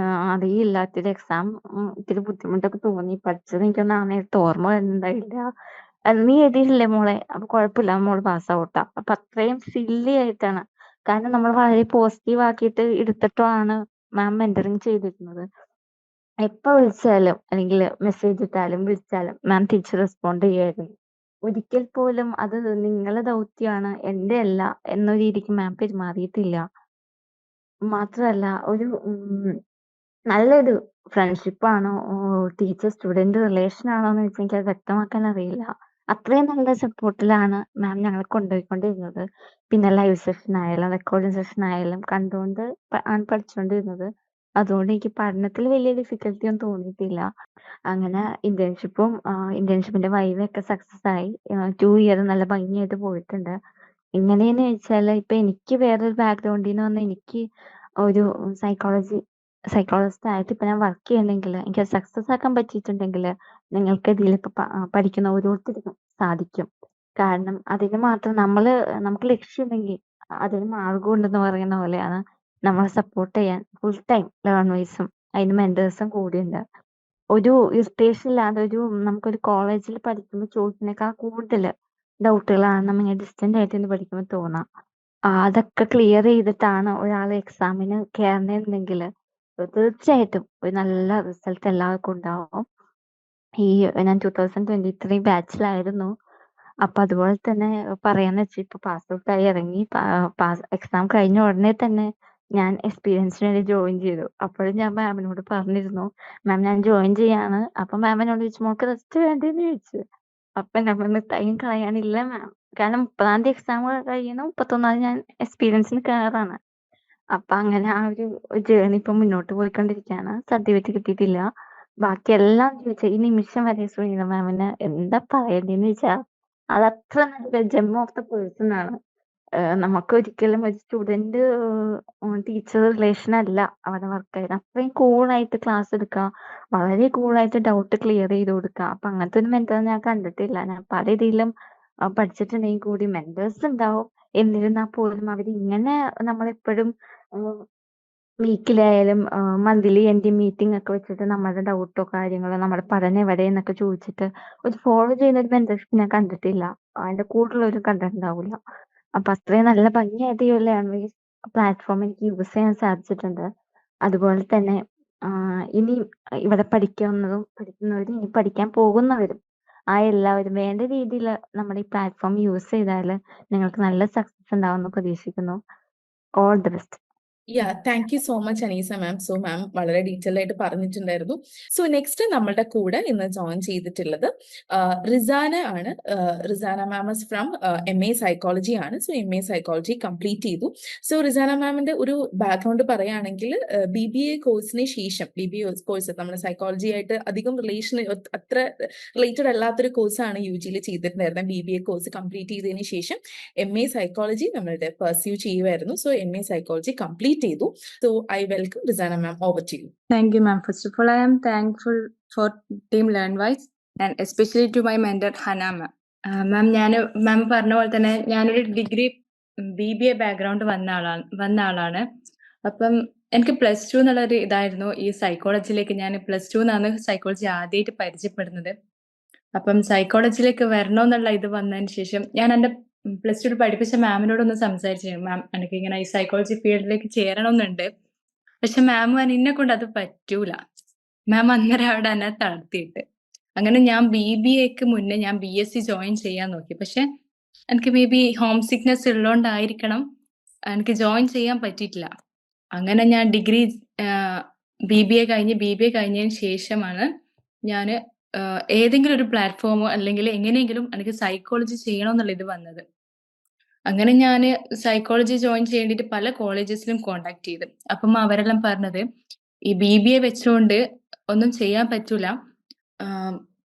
[SPEAKER 11] അറിയില്ല, ഇത്തിരി എക്സാം ഇത്തിരി ബുദ്ധിമുട്ടൊക്കെ തോന്നി, പഠിച്ചത് എനിക്കൊന്നും ആ നേരത്തെ ഓർമ്മ വരുന്നുണ്ടായില്ല, നീ എഴുതിയില്ലേ മോളെ, അപ്പൊ കുഴപ്പമില്ല മോള് പാസ് ഔട്ടാ. അപ്പൊ അത്രയും സില്ലി ആയിട്ടാണ്. കാരണം നമ്മൾ വളരെ പോസിറ്റീവ് ആക്കിയിട്ട് എടുത്തിട്ടാണ് മാം മെന്ററിങ് ചെയ്തിരുന്നത്. എപ്പോ വിളിച്ചാലും അല്ലെങ്കിൽ മെസ്സേജ് ഇട്ടാലും വിളിച്ചാലും മാം തിരിച്ച് റെസ്പോണ്ട് ചെയ്യുമായിരുന്നു. ഒരിക്കൽ പോലും അത് നിങ്ങളുടെ ദൗത്യമാണ് എന്റെ അല്ല എന്ന രീതിക്ക് മാം പെരുമാറിയിട്ടില്ല. മാത്രമല്ല ഒരു നല്ലൊരു ഫ്രണ്ട്ഷിപ്പാണോ ടീച്ചർ സ്റ്റുഡന്റ് റിലേഷൻ ആണോ എന്ന് വെച്ചാൽ എനിക്ക് അത് വ്യക്തമാക്കാൻ അറിയില്ല. അത്രയും നല്ല സപ്പോർട്ടിലാണ് മാം ഞങ്ങളെ കൊണ്ടുപോയിക്കൊണ്ടിരുന്നത്. പിന്നെ ലൈവ് സെഷൻ ആയാലും റെക്കോർഡിംഗ് സെഷൻ ആയാലും കണ്ടുകൊണ്ട് ആണ് പഠിച്ചുകൊണ്ടിരുന്നത്. അതുകൊണ്ട് എനിക്ക് പഠനത്തിൽ വലിയ ഡിഫിക്കൽറ്റി ഒന്നും തോന്നിയിട്ടില്ല. അങ്ങനെ ഇന്റേൺഷിപ്പിന്റെ വൈവയൊക്കെ സക്സസ് ആയി. 2 ഇയർ നല്ല ഭംഗിയായിട്ട് പോയിട്ടുണ്ട്. എങ്ങനെയെന്ന് വെച്ചാൽ ഇപ്പൊ എനിക്ക് വേറൊരു ബാക്ക്ഗ്രൗണ്ടിൽ നിന്ന് വന്ന എനിക്ക് ഒരു സൈക്കോളജിസ്റ്റ് ആയിട്ട് ഇപ്പൊ ഞാൻ വർക്ക് ചെയ്യണമെങ്കിൽ എനിക്ക് സക്സസ് ആക്കാൻ പറ്റിയിട്ടുണ്ടെങ്കിൽ നിങ്ങൾക്ക് ഇതിൽ ഇപ്പൊ പഠിക്കുന്ന ഓരോരുത്തർക്കും സാധിക്കും. കാരണം അതിന് മാത്രം നമുക്ക് ലക്ഷ്യമുണ്ടെങ്കിൽ അതിന് മാർഗം ഉണ്ടെന്ന് പറയുന്ന പോലെയാണ് നമ്മളെ സപ്പോർട്ട് ചെയ്യാൻ ഫുൾ ടൈം ലേൺവേഴ്സും അതിന് മെന്റേഴ്സും കൂടിയുണ്ട്. ഒരു ഇറിറ്റേഷൻ ഇല്ലാതെ നമുക്കൊരു കോളേജിൽ പഠിക്കുമ്പോൾ ചോദിക്കുന്നതിനേക്കാൾ കൂടുതൽ ഡൗട്ടുകളാണ് നമ്മൾ ഡിസ്റ്റന്റ് ആയിട്ട് ഇരുന്ന് പഠിക്കുമ്പോൾ തോന്നാം. അതൊക്കെ ക്ലിയർ ചെയ്തിട്ടാണ് ഒരാൾ എക്സാമിന് കയറണമെന്നുണ്ടെങ്കിൽ തീർച്ചയായിട്ടും ഒരു നല്ല റിസൾട്ട് എല്ലാവർക്കും ഉണ്ടാവും. ഞാൻ 2023 ബാച്ചിലായിരുന്നു. അപ്പൊ അതുപോലെ തന്നെ പറയാന്ന് വെച്ചാൽ ഇപ്പൊ പാസ് ഔട്ട് ആയി ഇറങ്ങി എക്സാം കഴിഞ്ഞ ഉടനെ തന്നെ ഞാൻ എക്സ്പീരിയൻസിന് വേണ്ടി ജോയിൻ ചെയ്തു. അപ്പോഴും ഞാൻ മാമിനോട് പറഞ്ഞിരുന്നു, മാം ഞാൻ ജോയിൻ ചെയ്യാണ്. അപ്പൊ മാം എന്നോട് ചോദിച്ചു മോൾക്ക് റെസ്റ്റ് വേണ്ടേന്ന് ചോദിച്ചു. അപ്പൊ നമ്മൾ ടൈം കളയാനില്ല മാം, കാരണം 30-ാം തീയതി എക്സാം കഴിയുന്നു, 31-ാം തീയതി ഞാൻ എക്സ്പീരിയൻസിന് കയറാണ്. അപ്പൊ അങ്ങനെ ആ ഒരു ജേർണി ഇപ്പൊ മുന്നോട്ട് പോയിക്കൊണ്ടിരിക്കുകയാണ്. സർട്ടിഫിക്കറ്റ് കിട്ടിയിട്ടില്ല. ബാക്കിയെല്ലാം ചോദിച്ചാൽ ഈ നിമിഷം വരെ സുനീത മാമിന് എന്താ പറയണ്ടേന്ന് വെച്ചാൽ അതത്ര നല്ല ജെം ഓഫ് ദ പേഴ്സൺ ആണ്. നമുക്ക് ഒരിക്കലും ഒരു സ്റ്റുഡന്റ് ടീച്ചർ റിലേഷൻ അല്ല അവിടെ വർക്ക് ചെയ്യുന്നത്. അത്രയും കൂളായിട്ട് ക്ലാസ് എടുക്കുക, വളരെ കൂളായിട്ട് ഡൗട്ട് ക്ലിയർ ചെയ്ത് കൊടുക്കുക. അപ്പൊ അങ്ങനത്തെ ഒരു മെന്റർ ഞാൻ കണ്ടിട്ടില്ല. ഞാൻ പല രീതിയിലും പഠിച്ചിട്ടുണ്ടെങ്കിൽ കൂടി മെന്റേഴ്സ് ഉണ്ടാവും. എന്നിരുന്നാൽ പോലും അവർ ഇങ്ങനെ നമ്മളെപ്പോഴും വീക്കിലായാലും മന്ത്ലി എൻഡ് മീറ്റിംഗ് ഒക്കെ വെച്ചിട്ട് നമ്മുടെ ഡൗട്ടോ കാര്യങ്ങളോ നമ്മുടെ പഠനം എവിടെ എന്നൊക്കെ ചോദിച്ചിട്ട് ഒരു ഫോളോ ചെയ്യുന്ന ഒരു മെന്റർഷിപ്പ് ഞാൻ കണ്ടിട്ടില്ല. അതിന്റെ കൂടുതലൊരു കണ്ടിട്ടുണ്ടാവില്ല. അപ്പൊ അത്രയും നല്ല ഭംഗിയായിട്ട് ഈ ലേൺവേസ് പ്ലാറ്റ്ഫോം എനിക്ക് യൂസ് ചെയ്യാൻ സാധിച്ചിട്ടുണ്ട്. അതുപോലെ തന്നെ ഇനി ഇവിടെ പഠിക്കുന്നവരും ഇനി പഠിക്കാൻ പോകുന്നവരും എല്ലാവരും വേണ്ട രീതിയിൽ നമ്മുടെ ഈ പ്ലാറ്റ്ഫോം യൂസ് ചെയ്താൽ നിങ്ങൾക്ക് നല്ല സക്സസ് ഉണ്ടാവുമെന്ന് പ്രതീക്ഷിക്കുന്നു. All the best.
[SPEAKER 2] Thank you so much Aneesa ma'am. So ma'am വളരെ ഡീറ്റെയിൽ ആയിട്ട് പറഞ്ഞിട്ടുണ്ടായിരുന്നു. സോ നെക്സ്റ്റ് നമ്മളുടെ കൂടെ ഇന്ന് ജോയിൻ ചെയ്തിട്ടുള്ളത് റിസാന ആണ്. റിസാന മാം ഇസ് ഫ്രം MA സൈക്കോളജി ആണ്. സോ MA സൈക്കോളജി കംപ്ലീറ്റ് ചെയ്തു. സോ റിസാന മാമിന്റെ ഒരു ബാക്ക്ഗ്രൗണ്ട് പറയുകയാണെങ്കിൽ BBA കോഴ്സിന് ശേഷം BBA കോഴ്സ് നമ്മുടെ സൈക്കോളജി ആയിട്ട് അധികം അത്ര റിലേറ്റഡ് അല്ലാത്തൊരു കോഴ്സാണ് UG ചെയ്തിട്ടുണ്ടായിരുന്നത്. BBA കോഴ്സ് കംപ്ലീറ്റ് ചെയ്തതിന് ശേഷം MA സൈക്കോളജി നമ്മളുടെ പെർസ്യൂ ചെയ്യുമായിരുന്നു. സോ MA സൈക്കോളജി കംപ്ലീറ്റ് ചെയ്തു. So I welcome Rizana ma'am. Over to you.
[SPEAKER 12] Thank you, ma'am. First of all, I am thankful for Team LearnWise and especially to my mentor Hana ma'am. മാം പറഞ്ഞ പോലെ തന്നെ ഞാനൊരു ഡിഗ്രി BBA ബാക്ക്ഗ്രൗണ്ട് വന്ന ആളാണ്. അപ്പം എനിക്ക് +2 എന്നുള്ളൊരു ഇതായിരുന്നു ഈ സൈക്കോളജിയിലേക്ക്. ഞാൻ +2 എന്നാണ് സൈക്കോളജി ആദ്യമായിട്ട് പരിചയപ്പെടുന്നത്. അപ്പം സൈക്കോളജിയിലേക്ക് വരണമെന്നുള്ള ഇത് വന്നതിന് ശേഷം ഞാൻ എൻ്റെ +2 പഠിപ്പിച്ച മാമിനോടൊന്ന് സംസാരിച്ചു. മാം എനിക്ക് ഇങ്ങനെ ഈ സൈക്കോളജി ഫീൽഡിലേക്ക് ചേരണമെന്നുണ്ട്, പക്ഷെ മാം എന്നെ കൊണ്ട് അത് പറ്റൂല. മാം അന്നേരം അവിടെ എന്നെ തളർത്തിയിട്ട് അങ്ങനെ ഞാൻ BBAക്ക് മുന്നേ ഞാൻ BSc ജോയിൻ ചെയ്യാൻ നോക്കി. പക്ഷെ എനിക്ക് മേ ബി ഹോം സിക്നെസ് ഉള്ളതുകൊണ്ടായിരിക്കണം എനിക്ക് ജോയിൻ ചെയ്യാൻ പറ്റിയിട്ടില്ല. അങ്ങനെ ഞാൻ ഡിഗ്രി BBA കഴിഞ്ഞതിന് ശേഷമാണ് ഞാൻ ഏതെങ്കിലും ഒരു പ്ലാറ്റ്ഫോമോ അല്ലെങ്കിൽ എങ്ങനെയെങ്കിലും എനിക്ക് സൈക്കോളജി ചെയ്യണമെന്നുള്ള ഇത് വന്നത്. അങ്ങനെ ഞാൻ സൈക്കോളജി ജോയിൻ ചെയ്യേണ്ടിയിട്ട് പല കോളേജസിലും കോണ്ടാക്ട് ചെയ്തു. അപ്പം അവരെല്ലാം പറഞ്ഞത് ഈ BBA വെച്ചുകൊണ്ട് ഒന്നും ചെയ്യാൻ പറ്റൂല,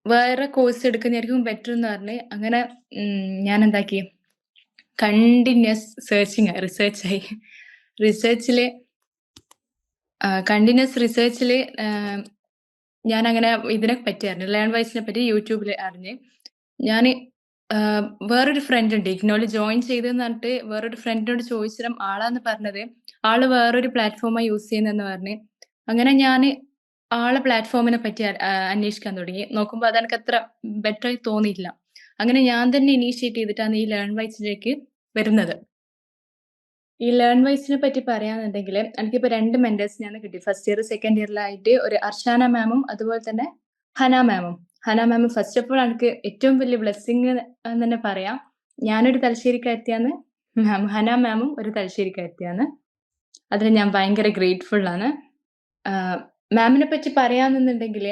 [SPEAKER 12] വേറെ കോഴ്സ് എടുക്കുന്നതായിരിക്കും ബെറ്റർ എന്ന് പറഞ്ഞ് അങ്ങനെ ഞാൻ എന്താക്കി, കണ്ടിന്യൂസ് റിസർച്ചിൽ ഞാൻ അങ്ങനെ ഇതിനെ പറ്റി അറിഞ്ഞു, ലേൺവൈസിനെ പറ്റി യൂട്യൂബിൽ അറിഞ്ഞ് ഞാൻ വേറൊരു ഫ്രണ്ട് ഉണ്ട് ഇഗ്നോയിൽ ജോയിൻ ചെയ്തെന്ന് പറഞ്ഞിട്ട് വേറൊരു ഫ്രണ്ടിനോട് ചോദിച്ചിട്ടും ആളാന്ന് പറഞ്ഞത് ആള് വേറൊരു പ്ലാറ്റ്ഫോമാണ് യൂസ് ചെയ്യുന്നതെന്ന് പറഞ്ഞ് അങ്ങനെ ഞാൻ ആളെ പ്ലാറ്റ്ഫോമിനെ പറ്റി അന്വേഷിക്കാൻ തുടങ്ങി. നോക്കുമ്പോൾ അതെനിക്ക് അത്ര ബെറ്റർ ആയി തോന്നിയില്ല. അങ്ങനെ ഞാൻ തന്നെ ഇനീഷ്യേറ്റ് ചെയ്തിട്ടാണ് ഈ ലേൺ വൈസിലേക്ക് വരുന്നത്. ഈ ലേൺ വൈസിനെ പറ്റി പറയാന്നുണ്ടെങ്കിൽ എനിക്കിപ്പോൾ 2 മെന്റേഴ്സ് ഞാൻ കിട്ടി. ഫസ്റ്റ് ഇയർ സെക്കൻഡ് ഇയറിലായിട്ട് ഒരു അർഷാന മാമും അതുപോലെ തന്നെ ഹന മാമും. Hana ma'am first of all എനിക്ക് ഏറ്റവും വലിയ ബ്ലെസ്സിങ് എന്ന് തന്നെ പറയാം. ഞാനൊരു തലശ്ശേരിക്കാരത്തിയാണ്, ഹന മാമും ഒരു തലശ്ശേരിക്കാരത്തിയാണ്. അതിന് ഞാൻ ഭയങ്കര ഗ്രേറ്റ്ഫുൾ ആണ്. മാമിനെ പറ്റി പറയാന്നുണ്ടെങ്കിൽ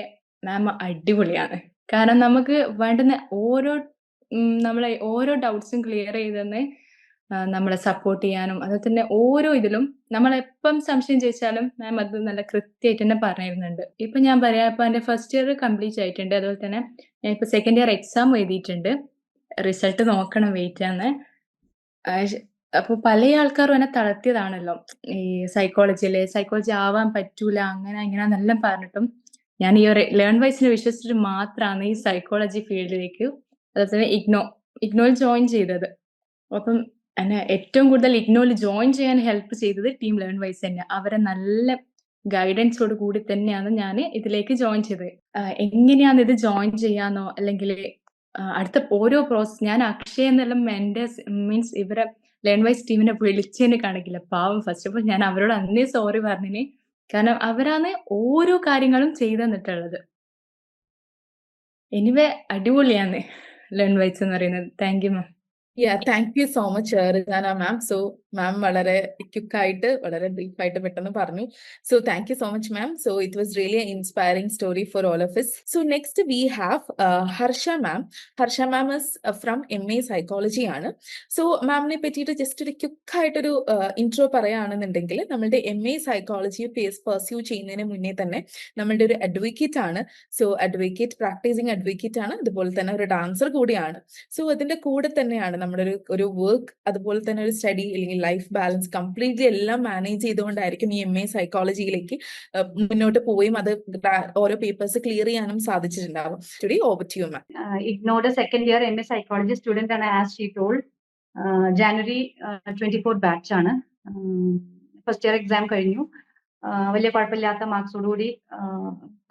[SPEAKER 12] മാം അടിപൊളിയാണ്. കാരണം നമുക്ക് വേണ്ടുന്ന നമ്മളെ ഓരോ ഡൗട്ട്സും ക്ലിയർ ചെയ്തെന്ന് നമ്മളെ സപ്പോർട്ട് ചെയ്യാനും അതുപോലെ തന്നെ ഓരോ ഇതിലും നമ്മളെപ്പം സംശയം ചോദിച്ചാലും മാം അത് നല്ല കൃത്യമായിട്ട് തന്നെ പറഞ്ഞിരുന്നുണ്ട്. ഇപ്പൊ ഞാൻ പറയാം, ഇപ്പൊ എൻ്റെ ഫസ്റ്റ് ഇയർ കംപ്ലീറ്റ് ആയിട്ടുണ്ട്. അതുപോലെ തന്നെ ഞാൻ ഇപ്പൊ സെക്കൻഡ് ഇയർ എക്സാം എഴുതിയിട്ടുണ്ട്. റിസൾട്ട് നോക്കണം, വെയിറ്റ് ആണ്. അപ്പൊ പല ആൾക്കാരും എന്നെ തളർത്തിയതാണല്ലോ, ഈ സൈക്കോളജി ആവാൻ പറ്റൂല അങ്ങനെ ഇങ്ങനെന്നെല്ലാം പറഞ്ഞിട്ടും ഞാൻ ഈ ഒരു ലേൺ വൈസിനെ വിശ്വസിച്ചിട്ട് മാത്രമാണ് ഈ സൈക്കോളജി ഫീൽഡിലേക്ക് അതുപോലെ തന്നെ ഇഗ്നോയിൽ ജോയിൻ ചെയ്തത്. അപ്പം എന്നെ ഏറ്റവും കൂടുതൽ ഇഗ്നോയിൽ ജോയിൻ ചെയ്യാൻ ഹെൽപ്പ് ചെയ്തത് ടീം ലേൺ വൈസ് തന്നെ. അവരെ നല്ല ഗൈഡൻസോട് കൂടി തന്നെയാണ് ഞാൻ ഇതിലേക്ക് ജോയിൻ ചെയ്തത്. എങ്ങനെയാണ് ഇത് ജോയിൻ ചെയ്യാന്നോ അല്ലെങ്കിൽ അടുത്ത ഓരോ പ്രോസസ് ഞാൻ അക്ഷയ എന്നെല്ലാം മെന്റേഴ്സ് മീൻസ് ഇവരെ ലേൺ വൈസ് ടീമിനെ വിളിച്ചതിന് കാണിക്കില്ല. പാവം ഫസ്റ്റ് ഓഫ് ഓൾ ഞാൻ അവരോട് അന്നേ സോറി പറഞ്ഞിന്. കാരണം അവരാണ് ഓരോ കാര്യങ്ങളും ചെയ്തു തന്നിട്ടുള്ളത്. എനിവേ അടിപൊളിയാണ് ലേൺ വൈസ് എന്ന് പറയുന്നത്. Thank you ma'am.
[SPEAKER 2] Thank you so much Rijana ma'am. So ma'am വളരെ ക്വിക്കായിട്ട് വളരെ ബ്രീഫായിട്ട് പെട്ടെന്ന് പറഞ്ഞു. So thank you so much ma'am. So it was really inspiring story for all of us. So next we have Harsha ma'am. Harsha ma'am is from MA psychology ആണ്. സോ മാമിനെ പറ്റിയിട്ട് ജസ്റ്റ് ഒരു ക്വിക്കായിട്ടൊരു ഇൻട്രോ പറയുകയാണെന്നുണ്ടെങ്കിൽ, നമ്മളുടെ MA സൈക്കോളജി പെർസ്യൂ ചെയ്യുന്നതിന് മുന്നേ തന്നെ നമ്മളുടെ ഒരു അഡ്വക്കേറ്റ് ആണ്. സോ അഡ്വക്കേറ്റ്, പ്രാക്ടീസിങ് അഡ്വക്കേറ്റ് ആണ്, അതുപോലെ തന്നെ ഒരു ഡാൻസർ കൂടിയാണ്. സോ അതിന്റെ കൂടെ തന്നെയാണ് നമ്മുടെ ഒരു വർക്ക്, അതുപോലെ തന്നെ ഒരു സ്റ്റഡി അല്ലെങ്കിൽ ലൈഫ് ബാലൻസ് കംപ്ലീറ്റ്ലി എല്ലാം മാനേജ് ചെയ്തുകൊണ്ടായിരിക്കും ഈ MA സൈക്കോളജിയിലേക്ക് മുന്നോട്ട് പോയും അത് ഓരോ പേപ്പേഴ്സ് ക്ലിയർ ചെയ്യാനും സാധിച്ചിട്ടുണ്ടാവും. Today over to you ma'am.
[SPEAKER 13] ഇഗ്നോയുടെ second year MA psychology student ആണ്. As she told, January 24 batch ആണ്. ഫസ്റ്റ് ഇയർ എക്സാം കഴിഞ്ഞു, വലിയ കുഴപ്പമില്ലാത്ത മാർക്സോടുകൂടി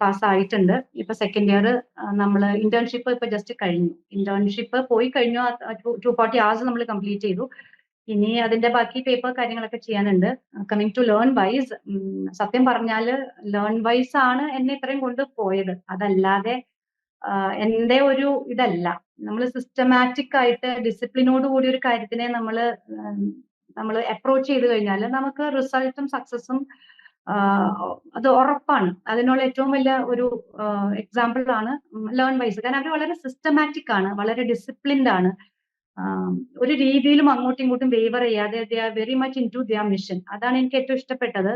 [SPEAKER 13] പാസ്സായിട്ടുണ്ട്. ഇപ്പൊ സെക്കൻഡ് ഇയർ നമ്മൾ ഇന്റേൺഷിപ്പ് ഇപ്പൊ ജസ്റ്റ് കഴിഞ്ഞു. ഇന്റേൺഷിപ്പ് പോയി കഴിഞ്ഞു. 240 hours നമ്മൾ കംപ്ലീറ്റ് ചെയ്തു. ഇനി അതിന്റെ ബാക്കി പേപ്പർ കാര്യങ്ങളൊക്കെ ചെയ്യാനുണ്ട്. കമ്മിങ് ടു ലേൺ വൈസ്, സത്യം പറഞ്ഞാൽ ലേൺ വൈസ് ആണ് എന്നെ ഇത്രയും കൊണ്ട് പോയത്. അതല്ലാതെ എന്റെ ഒരു ഇതല്ല. നമ്മൾ സിസ്റ്റമാറ്റിക് ആയിട്ട് ഡിസിപ്ലിനോട് കൂടി ഒരു കാര്യത്തിനെ നമ്മൾ അപ്രോച്ച് ചെയ്ത് കഴിഞ്ഞാൽ നമുക്ക് റിസൾട്ടും സക്സസും അത് ഉറപ്പാണ്. അതിനുള്ള ഏറ്റവും വലിയ ഒരു എക്സാമ്പിൾ ആണ് ലേൺ വൈസ്. കാരണം അവർ വളരെ സിസ്റ്റമാറ്റിക് ആണ്, വളരെ ഡിസിപ്ലിൻഡ് ആണ്. ഒരു രീതിയിലും അങ്ങോട്ടും ഇങ്ങോട്ടും വേവർ ചെയ്യാതെ they are very much into their mission. അതാണ് എനിക്ക് ഏറ്റവും ഇഷ്ടപ്പെട്ടത്.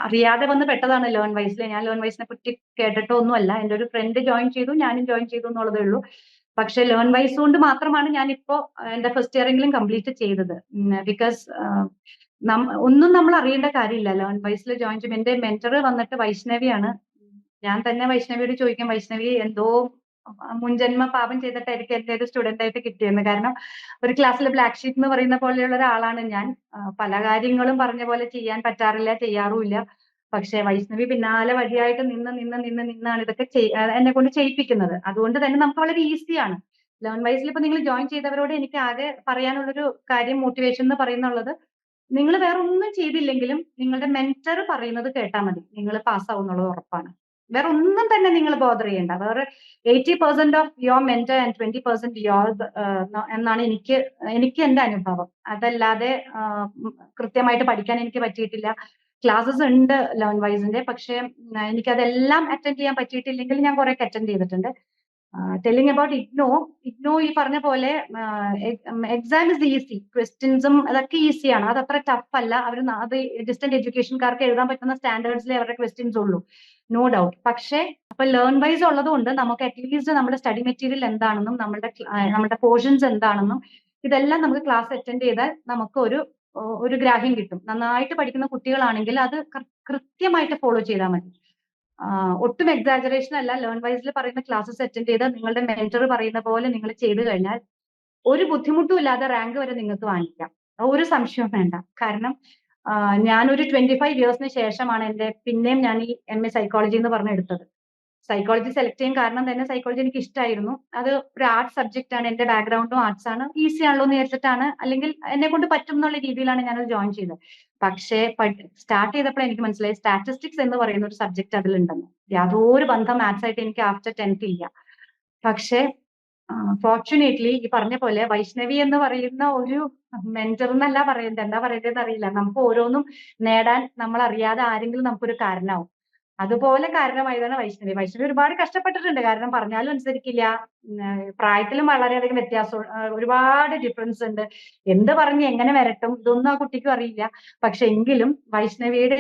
[SPEAKER 13] അറിയാതെ വന്ന് പെട്ടതാണ് ലേൺ വൈസിൽ. ഞാൻ ലേൺ വൈസിനെ പറ്റി കേട്ടിട്ടോ ഒന്നുമല്ല. എൻ്റെ ഒരു ഫ്രണ്ട് ജോയിൻ ചെയ്തു, ഞാനും ജോയിൻ ചെയ്തു എന്നുള്ളതേ ഉള്ളൂ. പക്ഷെ ലേൺ വൈസ് കൊണ്ട് മാത്രമാണ് ഞാൻ ഇപ്പോ എന്റെ ഫസ്റ്റ് ഇയറെങ്കിലും കംപ്ലീറ്റ് ചെയ്തത്. ബിക്കോസ് ഒന്നും നമ്മൾ അറിയേണ്ട കാര്യമില്ല ലേൺ വൈസിൽ ജോയിൻ ചെയ്യും. എന്റെ മെന്റർ വന്നിട്ട് വൈഷ്ണവിയാണ്. ഞാൻ തന്നെ വൈഷ്ണവിയോട് ചോദിക്കും, വൈഷ്ണവി എന്തോ മുൻജന്മ പാപം ചെയ്തിട്ടായിരിക്കും എന്റെ ഒരു സ്റ്റുഡന്റ് ആയിട്ട് കിട്ടിയെന്ന്. കാരണം ഒരു ക്ലാസ്സിൽ ബ്ലാക്ക് ഷീറ്റ് എന്ന് പറയുന്ന പോലെയുള്ള ഒരാളാണ് ഞാൻ. പല കാര്യങ്ങളും പറഞ്ഞ പോലെ ചെയ്യാൻ പറ്റാറില്ല, ചെയ്യാറുമില്ല. പക്ഷെ വൈഷ്ണവി പിന്നാലെ വഴിയായിട്ട് നിന്നാണ് ഇതൊക്കെ എന്നെ കൊണ്ട് ചെയ്യിപ്പിക്കുന്നത്. അതുകൊണ്ട് തന്നെ നമുക്ക് വളരെ ഈസിയാണ്. ലേൺ വൈസിൽ ഇപ്പൊ നിങ്ങൾ ജോയിൻ ചെയ്തവരോട് എനിക്ക് ആകെ പറയാനുള്ളൊരു കാര്യം, മോട്ടിവേഷൻ എന്ന് പറയുന്നുള്ളത്, നിങ്ങൾ വേറെ ഒന്നും ചെയ്തില്ലെങ്കിലും നിങ്ങളുടെ മെന്റർ പറയുന്നത് കേട്ടാൽ മതി, നിങ്ങൾ പാസ്സാവും എന്നുള്ളത് ഉറപ്പാണ്. വേറെ ഒന്നും തന്നെ നിങ്ങൾ ബോധർ ചെയ്യണ്ട. വേറെ 80% of your mentor and 20% your എന്നാണ് എനിക്ക് എന്റെ അനുഭവം. അതല്ലാതെ കൃത്യമായിട്ട് പഠിക്കാൻ എനിക്ക് പറ്റിയിട്ടില്ല. ക്ലാസ്സസ് ഉണ്ട് ലേൺ വൈസിന്റെ, പക്ഷെ എനിക്കതെല്ലാം അറ്റൻഡ് ചെയ്യാൻ പറ്റിയിട്ടില്ലെങ്കിൽ ഞാൻ കുറെ അറ്റൻഡ് ചെയ്തിട്ടുണ്ട്. ടെല്ലിങ് അബൌട്ട് ഇഗ്നോ ഈ പറഞ്ഞ പോലെ എക്സാം ഇസ് ഈസി, ക്വസ്റ്റ്യൻസും അതൊക്കെ ഈസിയാണ്, അത് അത്ര ടഫ് അല്ല. അത് ഡിസ്റ്റന്റ് എഡ്യൂക്കേഷൻകാർക്ക് എഴുതാൻ പറ്റുന്ന സ്റ്റാൻഡേർഡ്സിലെ അവരുടെ ക്വസ്റ്റ്യൻസ് ഉള്ളൂ, നോ ഡൗട്ട്. പക്ഷേ അപ്പൊ ലേൺ വൈസ് ഉള്ളത് കൊണ്ട് നമുക്ക് അറ്റ്ലീസ്റ്റ് നമ്മുടെ സ്റ്റഡി മെറ്റീരിയൽ എന്താണെന്നും നമ്മുടെ പോർഷൻസ് എന്താണെന്നും ഇതെല്ലാം നമുക്ക് ക്ലാസ് അറ്റൻഡ് ചെയ്താൽ നമുക്ക് ഒരു ഗ്രാഹ്യം കിട്ടും. നന്നായിട്ട് പഠിക്കുന്ന കുട്ടികളാണെങ്കിൽ അത് കൃത്യമായിട്ട് ഫോളോ ചെയ്താൽ മതി. ഒട്ടും എക്സാജറേഷൻ അല്ല. ലേൺ വൈസിൽ പറയുന്ന ക്ലാസ്സസ് അറ്റൻഡ് ചെയ്ത് നിങ്ങളുടെ മെന്റർ പറയുന്ന പോലെ നിങ്ങൾ ചെയ്തു കഴിഞ്ഞാൽ ഒരു ബുദ്ധിമുട്ടും ഇല്ലാതെ റാങ്ക് വരെ നിങ്ങൾക്ക് വാങ്ങിക്കാം, ഒരു സംശയവും വേണ്ട. കാരണം ഞാനൊരു 25 yearsന് ശേഷമാണ് പിന്നെയും ഞാൻ ഈ MA സൈക്കോളജി എന്ന് പറഞ്ഞെടുത്തത്. സൈക്കോളജി സെലക്ട് ചെയ്യാൻ കാരണം തന്നെ സൈക്കോളജി എനിക്ക് ഇഷ്ടമായിരുന്നു. അത് ഒരു ആർട്സ് സബ്ജക്റ്റ് ആണ്, എന്റെ ബാക്ക്ഗ്രൗണ്ടും ആർട്സ് ആണ്, ഈസി ആണല്ലോ എന്ന് വിചാരിച്ചിട്ടാണ്, അല്ലെങ്കിൽ എന്നെ കൊണ്ട് പറ്റും എന്നുള്ള രീതിയിലാണ് ഞാനത് ജോയിൻ ചെയ്തത്. പക്ഷേ സ്റ്റാർട്ട് ചെയ്തപ്പോൾ എനിക്ക് മനസ്സിലായി സ്റ്റാറ്റിസ്റ്റിക്സ് എന്ന് പറയുന്ന ഒരു സബ്ജക്ട് അതിലുണ്ടെന്ന്. യാതൊരു ബന്ധം മാത്സ് ആയിട്ട് എനിക്ക് ആഫ്റ്റർ 10th ഇല്ല. പക്ഷേ ഫോർച്ചുനേറ്റ്ലി ഈ പറഞ്ഞ പോലെ വൈഷ്ണവി എന്ന് പറയുന്ന ഒരു മെന്റർ എന്നല്ല പറയുന്നത്, എന്താ പറയേണ്ടതെന്ന് അറിയില്ല. നമുക്ക് ഓരോന്നും നേടാൻ നമ്മൾ അറിയാതെ ആരെങ്കിലും നമുക്കൊരു കാരണമാവും. അതുപോലെ കാരണമായതാണ് വൈഷ്ണവി. വൈഷ്ണവി ഒരുപാട് കഷ്ടപ്പെട്ടിട്ടുണ്ട്, കാരണം പറഞ്ഞാലും അനുസരിക്കില്ല, പ്രായത്തിലും വളരെയധികം വ്യത്യാസം, ഒരുപാട് ഡിഫറൻസ് ഉണ്ട്. എന്ത് പറഞ്ഞ് എങ്ങനെ വരട്ടും ഇതൊന്നും ആ കുട്ടിക്കും അറിയില്ല. പക്ഷെ എങ്കിലും വൈഷ്ണവിയുടെ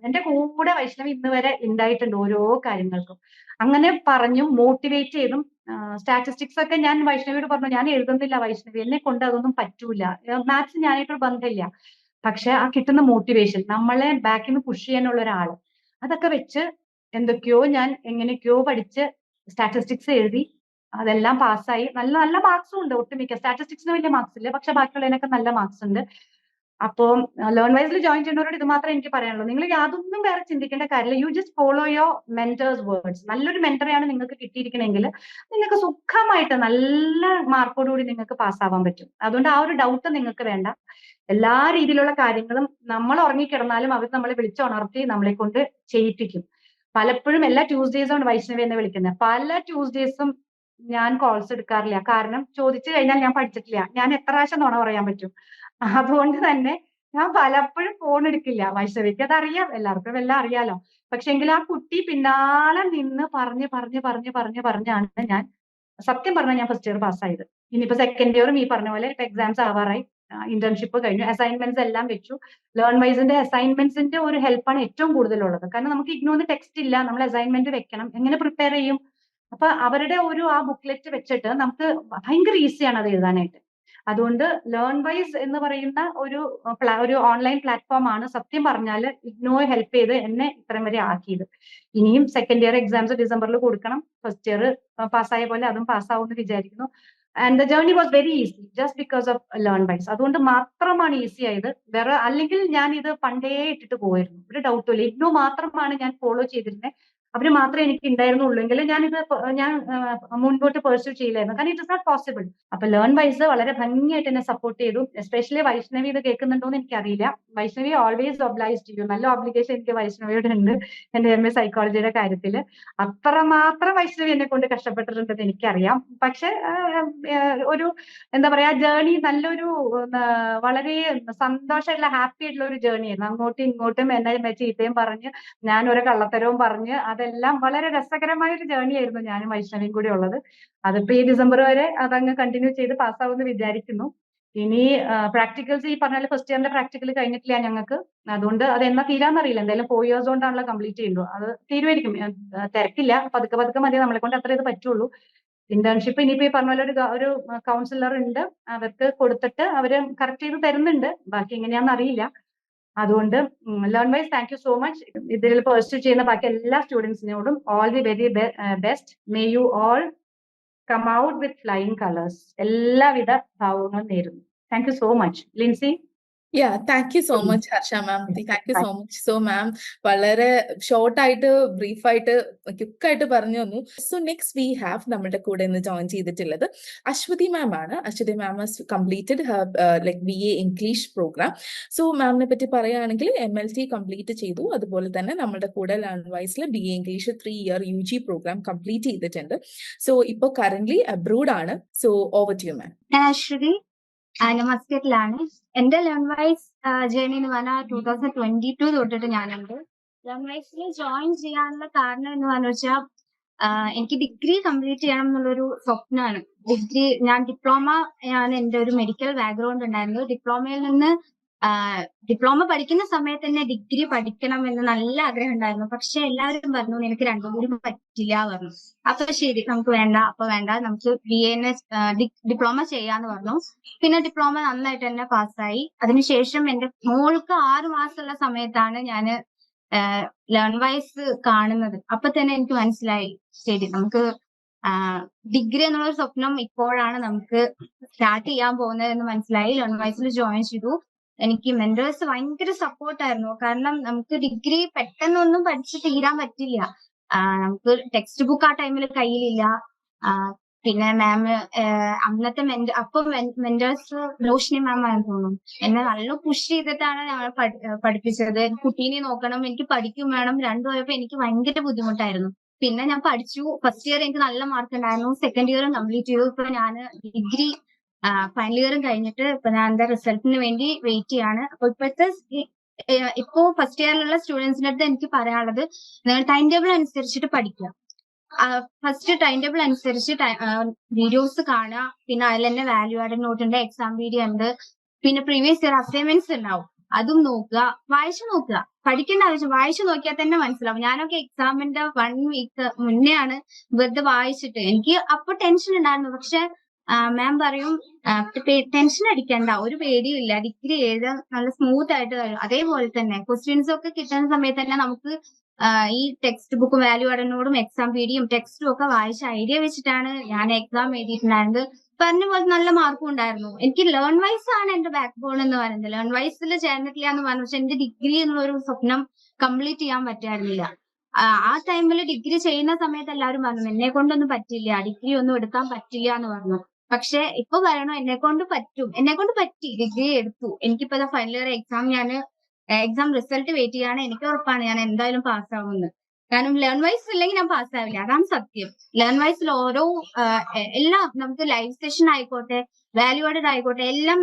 [SPEAKER 13] എന്റെ കൂടെ വൈഷ്ണവി ഇന്ന് വരെ ഉണ്ടായിട്ടുണ്ട് ഓരോ കാര്യങ്ങൾക്കും. അങ്ങനെ പറഞ്ഞും മോട്ടിവേറ്റ് ചെയ്തും സ്റ്റാറ്റിസ്റ്റിക്സ് ഒക്കെ ഞാൻ വൈഷ്ണവിയോട് പറഞ്ഞു, ഞാൻ എഴുതുന്നില്ല വൈഷ്ണവി, എന്നെ കൊണ്ട് അതൊന്നും പറ്റൂല, മാത്സ് ഞാനായിട്ടൊരു ബന്ധമില്ല. പക്ഷെ ആ കിട്ടുന്ന മോട്ടിവേഷൻ, നമ്മളെ ബാക്കിൽ നിന്ന് പുഷ് ചെയ്യാനുള്ള ഒരാള്, അതൊക്കെ വെച്ച് എന്തൊക്കെയോ ഞാൻ എങ്ങനെയൊക്കെയോ പഠിച്ച് സ്റ്റാറ്റിസ്റ്റിക്സ് എഴുതി, അതെല്ലാം പാസ്സായി. നല്ല നല്ല മാർക്സും ഉണ്ട്. ഒട്ടുമിക്ക സ്റ്റാറ്റിസ്റ്റിക്സിന് വലിയ മാർക്സ് ഇല്ല, പക്ഷെ ബാക്കിയുള്ളതിനൊക്കെ നല്ല മാർക്സ് ഉണ്ട്. അപ്പോൾ ലേൺ വൈസിൽ ജോയിൻ ചെയ്യുന്നവരോട് ഇത് മാത്രമേ എനിക്ക് പറയാനുള്ളൂ, നിങ്ങൾ യാതൊന്നും വേറെ ചിന്തിക്കേണ്ട കാര്യമില്ല. You just follow your mentors words. നല്ലൊരു മെന്ററെയാണ് നിങ്ങൾക്ക് കിട്ടിയിരിക്കണമെങ്കിൽ നിങ്ങൾക്ക് സുഖമായിട്ട് നല്ല മാർക്കോടുകൂടി നിങ്ങൾക്ക് പാസ്സാവാൻ പറ്റും. അതുകൊണ്ട് ആ ഒരു ഡൗട്ട് നിങ്ങൾക്ക് വേണ്ട. എല്ലാ രീതിയിലുള്ള കാര്യങ്ങളും നമ്മൾ ഉറങ്ങിക്കിടന്നാലും അവർ നമ്മളെ വിളിച്ചുണർത്തി നമ്മളെ കൊണ്ട് ചെയ്യിപ്പിക്കും. പലപ്പോഴും എല്ലാ ട്യൂസ്ഡേയ്സും വൈഷ്ണവി എന്നെ വിളിക്കുന്നത്. പല ട്യൂസ്ഡേയ്സും ഞാൻ കോൾസ് എടുക്കാറില്ല, കാരണം ചോദിച്ചു കഴിഞ്ഞാൽ ഞാൻ പഠിച്ചിട്ടില്ല, ഞാൻ എത്ര പ്രാവശ്യം നുണ പറയാൻ പറ്റും. അതുകൊണ്ട് തന്നെ ഞാൻ പലപ്പോഴും ഫോൺ എടുക്കില്ല. വൈഷ്ണവിക്ക് അതറിയാം, എല്ലാവർക്കും എല്ലാം അറിയാലോ. പക്ഷെ എങ്കിൽ ആ കുട്ടി പിന്നാലെ നിന്ന് പറഞ്ഞാണ് ഞാൻ സത്യം പറഞ്ഞാൽ ഞാൻ ഫസ്റ്റ് ഇയർ പാസ്സായത്. ഇനിയിപ്പോ സെക്കൻഡ് ഇയറും ഈ പറഞ്ഞ പോലെ എക്സാംസ് ആവാറായി, ഇന്റേൺഷിപ്പ് കഴിഞ്ഞു, അസൈൻമെന്റ്സ് എല്ലാം വെച്ചു. ലേൺ വൈസിന്റെ അസൈൻമെന്റ്സിന്റെ ഒരു ഹെൽപ്പാണ് ഏറ്റവും കൂടുതലുള്ളത്. കാരണം നമുക്ക് ഇഗ്നോന്ന് ടെക്സ്റ്റ് ഇല്ല, നമ്മൾ അസൈൻമെന്റ് വെക്കണം, എങ്ങനെ പ്രിപ്പയർ ചെയ്യും? അപ്പൊ അവരുടെ ആ ബുക്ക്ലെറ്റ് വെച്ചിട്ട് നമുക്ക് ഭയങ്കര ഈസിയാണ് അത് എഴുതാനായിട്ട്. അതുകൊണ്ട് ലേൺ വൈസ് എന്ന് പറയുന്ന ഒരു ഓൺലൈൻ പ്ലാറ്റ്ഫോം ആണ് സത്യം പറഞ്ഞാൽ ഇഗ്നോയെ ഹെൽപ്പ് ചെയ്ത് എന്നെ ഇത്രയും വരെ ആക്കിയത്. ഇനിയും സെക്കൻഡ് ഇയർ എക്സാംസ് ഡിസംബറിൽ കൊടുക്കണം. ഫസ്റ്റ് ഇയർ പാസ്സായ പോലെ അതും പാസ്സാവും എന്ന് വിചാരിക്കുന്നു. And the journey was very easy just because of Learn Wise. അതുകൊണ്ട് മാത്രമാണ് ഈസി ആയത്. വേറെ അല്ലെങ്കിൽ ഞാൻ ഇത് പണ്ടേ ഇട്ടിട്ട് പോയിരുന്നു, ഒരു ഡൗട്ടും ഇല്ല. ഇഗ്നോ മാത്രമാണ് ഞാൻ ഫോളോ ചെയ്തിരുന്നത്, അവര് മാത്രമേ എനിക്ക് ഉണ്ടായിരുന്നുള്ളൂ എങ്കിൽ ഞാൻ മുൻപോട്ട് പെർസ്യൂ ചെയ്യില്ലായിരുന്നു, കാരണം ഇറ്റ് ഇസ് നോട്ട് പോസിബിൾ. അപ്പൊ ലേൺ വൈസ് വളരെ ഭംഗിയായിട്ട് എന്നെ സപ്പോർട്ട് ചെയ്തു. എസ്പെഷ്യലി വൈഷ്ണവി ഇത് കേൾക്കുന്നുണ്ടോ എന്ന് എനിക്കറിയില്ല. വൈഷ്ണവി ഓൾവേസ് ഒബ്ലൈസ്ഡ് ചെയ്യും. നല്ല ഒബ്ലിഗേഷൻ എനിക്ക് വൈഷ്ണവിയോട് ഉണ്ട് എന്റെ MA സൈക്കോളജിയുടെ കാര്യത്തിൽ. അത്രമാത്രം വൈഷ്ണവി എന്നെ കൊണ്ട് കഷ്ടപ്പെട്ടിട്ടുണ്ടെന്ന് എനിക്കറിയാം. പക്ഷെ എന്താ പറയാ, ജേർണി നല്ലൊരു വളരെ സന്തോഷമായിട്ടുള്ള ഹാപ്പി ആയിട്ടുള്ള ഒരു ജേർണി ആയിരുന്നു. അങ്ങോട്ടും ഇങ്ങോട്ടും എന്നെ ചീത്തയും പറഞ്ഞ് ഞാൻ ഒരു കള്ളത്തരവും പറഞ്ഞ് അതെല്ലാം വളരെ രസകരമായ ഒരു ജേർണി ആയിരുന്നു ഞാനും വൈഷ്ണവിയും കൂടി ഉള്ളത്. അതിപ്പോ ഈ ഡിസംബർ വരെ അതങ്ങ് കണ്ടിന്യൂ ചെയ്ത് പാസ്സാവുമെന്ന് വിചാരിക്കുന്നു. ഇനി പ്രാക്ടിക്കൽസ് ഈ പറഞ്ഞ ഫസ്റ്റ് ഇയറിന്റെ പ്രാക്ടിക്കൽ കഴിഞ്ഞിട്ടില്ല ഞങ്ങൾക്ക്. അതുകൊണ്ട് അത് എന്നാ തീരാന്നറിയില്ല. എന്തായാലും 4 years കൊണ്ടാണല്ലോ കംപ്ലീറ്റ് ചെയ്യുന്നത്. അത് തീരുമായിരിക്കും, തിരക്കില്ല, പതുക്കെ മതി, നമ്മളെ കൊണ്ട് അത്ര ഇത് പറ്റുള്ളൂ. ഇന്റേൺഷിപ്പ് ഇനിയിപ്പോ ഈ പറഞ്ഞ പോലെ ഒരു കൗൺസിലർ ഉണ്ട്, അവർക്ക് കൊടുത്തിട്ട് അവര് കറക്റ്റ് ചെയ്ത് തരുന്നുണ്ട്. ബാക്കി എങ്ങനെയാണെന്ന് അറിയില്ല. അതുകൊണ്ട് LearnWise thank you so much. ഇതിൽ പെർസ്യൂ ചെയ്യുന്ന ബാക്കി എല്ലാ സ്റ്റുഡൻസിനോടും all the very best. May you all come out with flying colours. എല്ലാവിധ ഭാവങ്ങളും നേരുന്നു. Thank you so much. Lincy.
[SPEAKER 2] Yeah, thank you so much, Harsha ma'am. Thank you so much. So ma'am, വളരെ ഷോർട്ട് ആയിട്ട് ബ്രീഫ് ആയിട്ട് ക്വിക്ക് ആയിട്ട് പറഞ്ഞു തന്നു. സോ നെക്സ്റ്റ് വി ഹാവ് നമ്മുടെ കൂടെ ഇന്ന് ജോയിൻ ചെയ്തിട്ടുള്ളത് അശ്വതി മാം ആണ്. Aswathy ma'am has completed like BA English program. So മാമിനെ പറ്റി പറയുകയാണെങ്കിൽ MLT കംപ്ലീറ്റ് ചെയ്തു. അതുപോലെ തന്നെ നമ്മുടെ കൂടെ ലേൺ വൈസിൽ BA English 3 year UG program complete ചെയ്തിട്ടുണ്ട്. സോ ഇപ്പോൾ കറന്റ് അബ്രോഡ് ആണ്. So over to you ma'am.
[SPEAKER 14] Aswathy നമസ്കാരത്തിലാണ്. എന്റെ ലേൺ വൈസ് ജേർണി എന്ന് പറഞ്ഞാൽ 2022 തൊട്ടിട്ട് ഞാനുണ്ട്. ലേൺ വൈസിൽ ജോയിൻ ചെയ്യാനുള്ള കാരണം എന്ന് പറഞ്ഞു വെച്ചാൽ എനിക്ക് ഡിഗ്രി കംപ്ലീറ്റ് ചെയ്യണം എന്നുള്ളൊരു സ്വപ്നമാണ്. ഞാൻ ഡിപ്ലോമ ആണ്, എന്റെ ഒരു മെഡിക്കൽ ബാക്ക്ഗ്രൗണ്ട് ഉണ്ടായിരുന്നു. ഡിപ്ലോമ പഠിക്കുന്ന സമയത്ത് തന്നെ ഡിഗ്രി പഠിക്കണം എന്ന് നല്ല ആഗ്രഹം ഉണ്ടായിരുന്നു. പക്ഷെ എല്ലാവരും പറഞ്ഞു നിനക്ക് രണ്ടും കൂടി പറ്റില്ല പറഞ്ഞു. അപ്പൊ ശരി, നമുക്ക് വേണ്ട, നമുക്ക് ഡിപ്ലോമ ചെയ്യാന്ന് പറഞ്ഞു. പിന്നെ ഡിപ്ലോമ നന്നായിട്ട് തന്നെ പാസ്സായി. അതിനുശേഷം എന്റെ മോൾക്ക് 6 മാസമുള്ള സമയത്താണ് ഞാൻ ലേൺ വൈസ് കാണുന്നത്. അപ്പൊ തന്നെ എനിക്ക് മനസ്സിലായി, ശരി, നമുക്ക് ഡിഗ്രി എന്നുള്ള ഒരു സ്വപ്നം ഇപ്പോഴാണ് നമുക്ക് സ്റ്റാർട്ട് ചെയ്യാൻ പോകുന്നത് എന്ന് മനസ്സിലായി. ലേൺ വൈസിൽ ജോയിൻ ചെയ്തു. എനിക്ക് മെന്റേഴ്സ് ഭയങ്കര സപ്പോർട്ടായിരുന്നു. കാരണം നമുക്ക് ഡിഗ്രി പെട്ടെന്നൊന്നും പഠിച്ച് തീരാൻ പറ്റില്ല. നമുക്ക് ടെക്സ്റ്റ് ബുക്ക് ആ ടൈമിൽ കയ്യിലില്ല. പിന്നെ മാം അന്നത്തെ മെന്റേഴ്സ് റോഷിനി മാം ആണെന്ന് തോന്നുന്നു, എന്നെ നല്ല പുഷ് ചെയ്തിട്ടാണ് ഞങ്ങൾ പഠിപ്പിച്ചത്. കുട്ടീനെ നോക്കണം, എനിക്ക് പഠിക്കും വേണം, രണ്ടും ആയപ്പോ എനിക്ക് ഭയങ്കര ബുദ്ധിമുട്ടായിരുന്നു. പിന്നെ ഞാൻ പഠിച്ചു. ഫസ്റ്റ് ഇയർ എനിക്ക് നല്ല മാർക്ക് ഉണ്ടായിരുന്നു, സെക്കൻഡ് ഇയറും കംപ്ലീറ്റ് ചെയ്തു. ഇപ്പൊ ഞാൻ ഡിഗ്രി ഫൈനൽ ഇയറും കഴിഞ്ഞിട്ട് ഇപ്പൊ ഞാൻ എന്റെ റിസൾട്ടിന് വേണ്ടി വെയിറ്റ് ചെയ്യാണ്. അപ്പൊ ഇപ്പോ ഫസ്റ്റ് ഇയറിലുള്ള സ്റ്റുഡൻസിന്റെ അടുത്ത് എനിക്ക് പറയാനുള്ളത്, നിങ്ങൾ ടൈം ടേബിൾ അനുസരിച്ചിട്ട് പഠിക്കുക. ഫസ്റ്റ് ടൈം ടേബിൾ അനുസരിച്ച് വീഡിയോസ് കാണുക. പിന്നെ അതിൽ തന്നെ വാല്യൂ ആഡഡ് നോട്ട് ഉണ്ട്, എക്സാം വീഡിയോ ഉണ്ട്, പിന്നെ പ്രീവിയസ് ഇയർ അസൈൻമെന്റ്സ് ഉണ്ടാവും, അതും നോക്കുക. വായിച്ചു നോക്കുക, പഠിക്കേണ്ട ആവശ്യം വായിച്ചു നോക്കിയാൽ തന്നെ മനസ്സിലാവും. ഞാനൊക്കെ എക്സാമിന്റെ 1 വീക്ക് മുന്നേ ആണ് വെറുതെ വായിച്ചിട്ട്, എനിക്ക് അപ്പൊ ടെൻഷൻ ഉണ്ടായിരുന്നു. പക്ഷെ മാം പറയും ടെൻഷൻ അടിക്കണ്ട, ഒരു പേടിയും ഇല്ല, ഡിഗ്രി എഴുതാൻ നല്ല സ്മൂത്ത് ആയിട്ട് കഴിയും. അതേപോലെ തന്നെ ക്വസ്റ്റ്യൻസ് ഒക്കെ കിട്ടുന്ന സമയത്ത് തന്നെ നമുക്ക് ഈ ടെക്സ്റ്റ് ബുക്കും വാല്യൂ ആഡഡിനോടും എക്സാം പീഡിയും ടെക്സ്റ്റും ഒക്കെ വായിച്ച ഐഡിയ വെച്ചിട്ടാണ് ഞാൻ എക്സാം എഴുതിയിട്ടുണ്ടായിരുന്നത്. പറഞ്ഞ പോലെ നല്ല മാർക്കും ഉണ്ടായിരുന്നു. എനിക്ക് ലേൺ വൈസ് ആണ് എന്റെ ബാക്ക് ബോൺ എന്ന് പറയുന്നത്. ലേൺ വൈസിൽ ചേർന്നിട്ടില്ല എന്ന് പറഞ്ഞു, പക്ഷെ എന്റെ ഡിഗ്രി എന്നുള്ളൊരു സ്വപ്നം കംപ്ലീറ്റ് ചെയ്യാൻ പറ്റായിരുന്നില്ല. ആ ടൈമിൽ ഡിഗ്രി ചെയ്യുന്ന സമയത്ത് എല്ലാവരും പറഞ്ഞു എന്നെ കൊണ്ടൊന്നും പറ്റില്ല, ഡിഗ്രി ഒന്നും എടുക്കാൻ പറ്റില്ല എന്ന് പറഞ്ഞു. പക്ഷെ ഇപ്പൊ പറയണു എന്നെ കൊണ്ട് പറ്റും, എന്നെ കൊണ്ട് പറ്റി, ഡിഗ്രി എടുത്തു. എനിക്കിപ്പോ final year exam result wait ചെയ്യാണ്. എനിക്ക് ഉറപ്പാണ് ഞാൻ എന്തായാലും പാസ്സാവുമെന്ന്. കാരണം ലേൺ വൈസ് ഇല്ലെങ്കിൽ ഞാൻ പാസ്സാവില്ല, അതാണ് സത്യം. ലേൺ വൈസിൽ ഓരോ എല്ലാം നമുക്ക് ലൈവ് സെഷൻ ആയിക്കോട്ടെ, വാല്യൂ ആഡഡ് ആയിക്കോട്ടെ, എല്ലാം